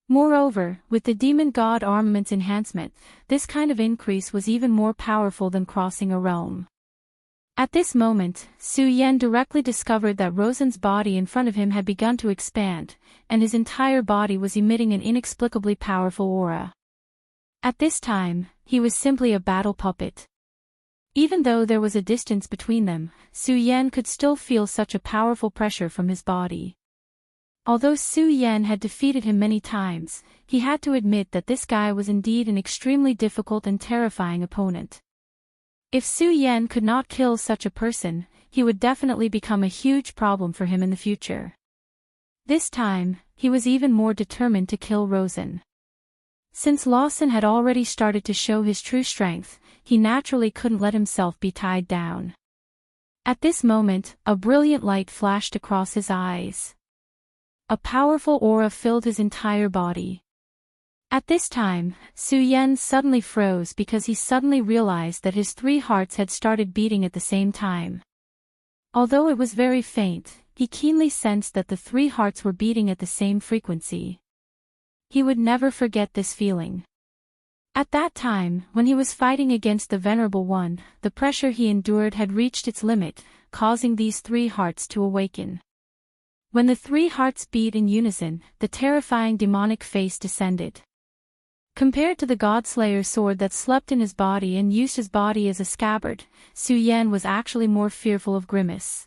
Moreover, with the demon god armament's enhancement, this kind of increase was even more powerful than crossing a realm. At this moment, Su Yan directly discovered that Rosen's body in front of him had begun to expand, and his entire body was emitting an inexplicably powerful aura. At this time, he was simply a battle puppet. Even though there was a distance between them, Su Yan could still feel such a powerful pressure from his body. Although Su Yan had defeated him many times, he had to admit that this guy was indeed an extremely difficult and terrifying opponent. If Su Yan could not kill such a person, he would definitely become a huge problem for him in the future. This time, he was even more determined to kill Rosen. Since Lawson had already started to show his true strength, he naturally couldn't let himself be tied down. At this moment, a brilliant light flashed across his eyes. A powerful aura filled his entire body. At this time, Su Yan suddenly froze because he suddenly realized that his three hearts had started beating at the same time. Although it was very faint, he keenly sensed that the three hearts were beating at the same frequency. He would never forget this feeling. At that time, when he was fighting against the Venerable One, the pressure he endured had reached its limit, causing these three hearts to awaken. When the three hearts beat in unison, the terrifying demonic face descended. Compared to the Godslayer sword that slept in his body and used his body as a scabbard, Su Yan was actually more fearful of Grimace.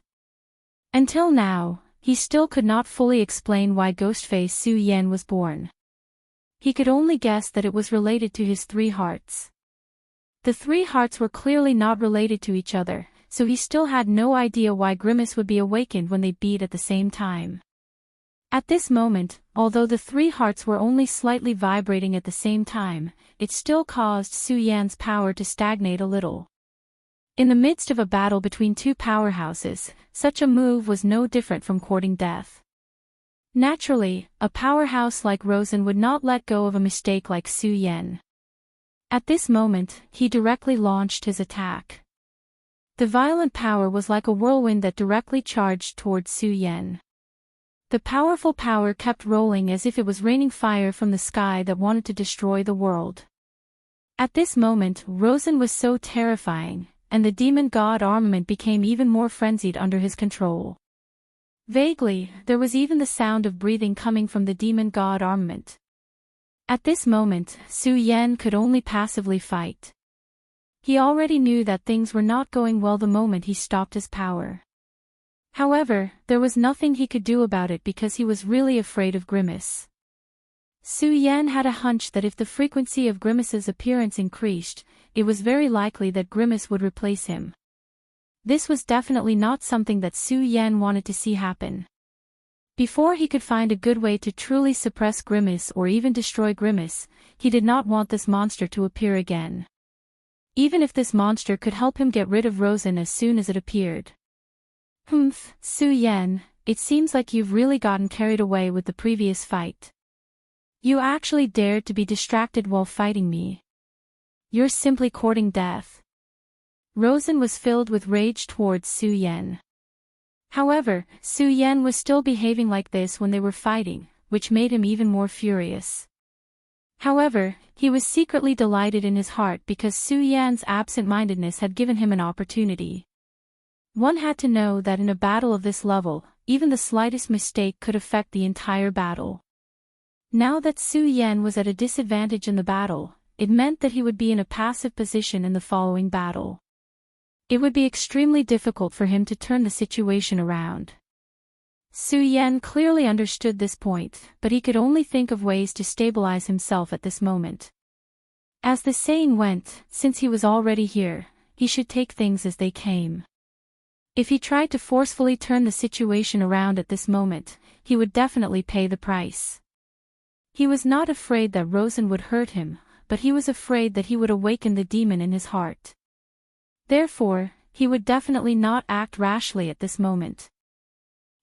Until now, he still could not fully explain why Ghostface Su Yan was born. He could only guess that it was related to his three hearts. The three hearts were clearly not related to each other, so he still had no idea why Grimace would be awakened when they beat at the same time. At this moment, although the three hearts were only slightly vibrating at the same time, it still caused Su Yan's power to stagnate a little. In the midst of a battle between two powerhouses, such a move was no different from courting death. Naturally, a powerhouse like Rosen would not let go of a mistake like Su Yan. At this moment, he directly launched his attack. The violent power was like a whirlwind that directly charged towards Su Yan. The powerful power kept rolling as if it was raining fire from the sky that wanted to destroy the world. At this moment, Rosen was so terrifying, and the demon god armament became even more frenzied under his control. Vaguely, there was even the sound of breathing coming from the demon god armament. At this moment, Su Yan could only passively fight. He already knew that things were not going well the moment he stopped his power. However, there was nothing he could do about it because he was really afraid of Grimace. Su Yan had a hunch that if the frequency of Grimace's appearance increased, it was very likely that Grimace would replace him. This was definitely not something that Su Yan wanted to see happen. Before he could find a good way to truly suppress Grimace or even destroy Grimace, he did not want this monster to appear again. Even if this monster could help him get rid of Rosen as soon as it appeared. Su Yan, it seems like you've really gotten carried away with the previous fight. You actually dared to be distracted while fighting me. You're simply courting death. Rosen was filled with rage towards Su Yan. However, Su Yan was still behaving like this when they were fighting, which made him even more furious. However, he was secretly delighted in his heart because Su Yan's absent-mindedness had given him an opportunity. One had to know that in a battle of this level, even the slightest mistake could affect the entire battle. Now that Su Yan was at a disadvantage in the battle, it meant that he would be in a passive position in the following battle. It would be extremely difficult for him to turn the situation around. Su Yan clearly understood this point, but he could only think of ways to stabilize himself at this moment. As the saying went, since he was already here, he should take things as they came. If he tried to forcefully turn the situation around at this moment, he would definitely pay the price. He was not afraid that Rosen would hurt him, but he was afraid that he would awaken the demon in his heart. Therefore, he would definitely not act rashly at this moment.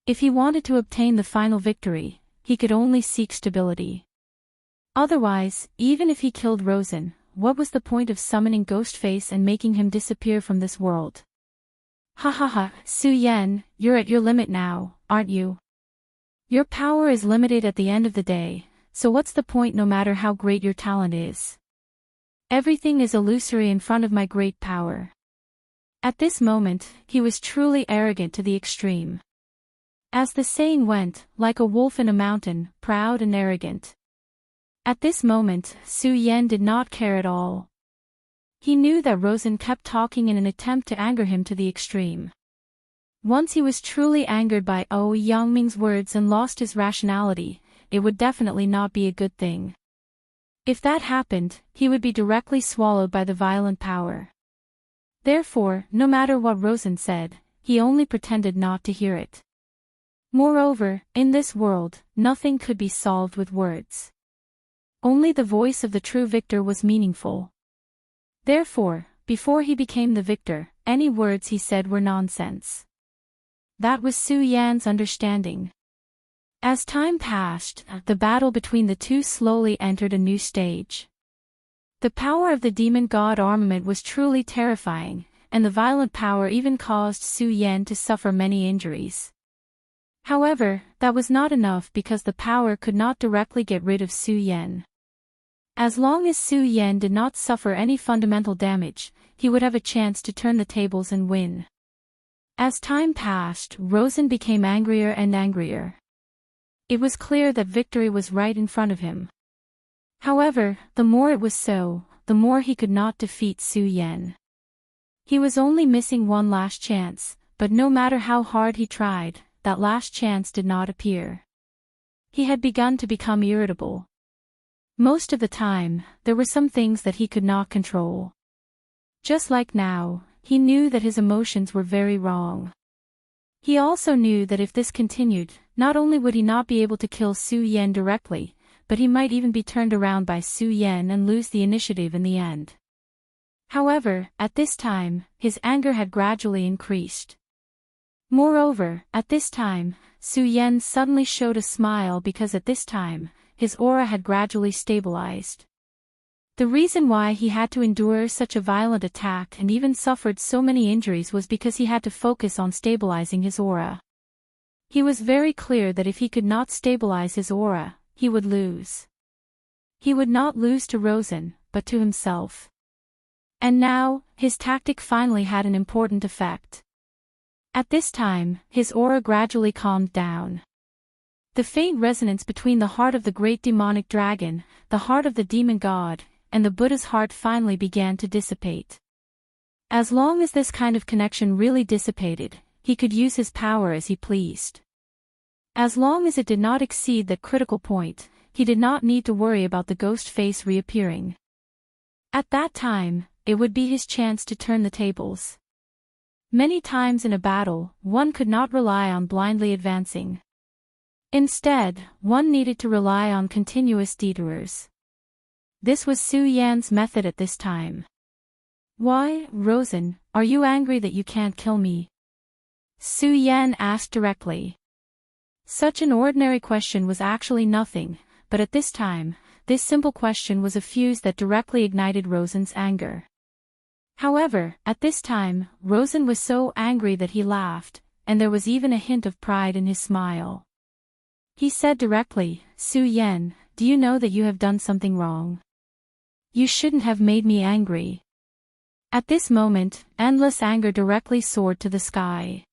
If he wanted to obtain the final victory, he could only seek stability. Otherwise, even if he killed Rosen, what was the point of summoning Ghostface and making him disappear from this world? Su Yan, you're at your limit now, aren't you? Your power is limited at the end of the day, so what's the point no matter how great your talent is? Everything is illusory in front of my great power. At this moment, he was truly arrogant to the extreme. As the saying went, like a wolf in a mountain, proud and arrogant. At this moment, Su Yan did not care at all. He knew that Rosen kept talking in an attempt to anger him to the extreme. Once he was truly angered by Yangming's words and lost his rationality, it would definitely not be a good thing. If that happened, he would be directly swallowed by the violent power. Therefore, no matter what Rosen said, he only pretended not to hear it. Moreover, in this world, nothing could be solved with words. Only the voice of the true victor was meaningful. Therefore, before he became the victor, any words he said were nonsense. That was Su Yan's understanding. As time passed, the battle between the two slowly entered a new stage. The power of the demon god armament was truly terrifying, and the violent power even caused Su Yan to suffer many injuries. However, that was not enough because the power could not directly get rid of Su Yan. As long as Su Yan did not suffer any fundamental damage, he would have a chance to turn the tables and win. As time passed, Rosen became angrier and angrier. It was clear that victory was right in front of him. However, the more it was so, the more he could not defeat Su Yan. He was only missing one last chance, but no matter how hard he tried, that last chance did not appear. He had begun to become irritable. Most of the time, there were some things that he could not control. Just like now, he knew that his emotions were very wrong. He also knew that if this continued, not only would he not be able to kill Su Yan directly, but he might even be turned around by Su Yan and lose the initiative in the end. However, at this time, his anger had gradually increased. Moreover, at this time, Su Yan suddenly showed a smile because at this time, his aura had gradually stabilized. The reason why he had to endure such a violent attack and even suffered so many injuries was because he had to focus on stabilizing his aura. He was very clear that if he could not stabilize his aura, he would lose. He would not lose to Rosen, but to himself. And now, his tactic finally had an important effect. At this time, his aura gradually calmed down. The faint resonance between the heart of the great demonic dragon, the heart of the demon god, and the Buddha's heart finally began to dissipate. As long as this kind of connection really dissipated, he could use his power as he pleased. As long as it did not exceed that critical point, he did not need to worry about the ghost face reappearing. At that time, it would be his chance to turn the tables. Many times in a battle, one could not rely on blindly advancing. Instead, one needed to rely on continuous detours. This was Su Yan's method at this time. "Why, Rosen, are you angry that you can't kill me?" Su Yan asked directly. Such an ordinary question was actually nothing, but at this time, this simple question was a fuse that directly ignited Rosen's anger. However, at this time, Rosen was so angry that he laughed, and there was even a hint of pride in his smile. He said directly, "Su Yan, do you know that you have done something wrong? You shouldn't have made me angry." At this moment, endless anger directly soared to the sky.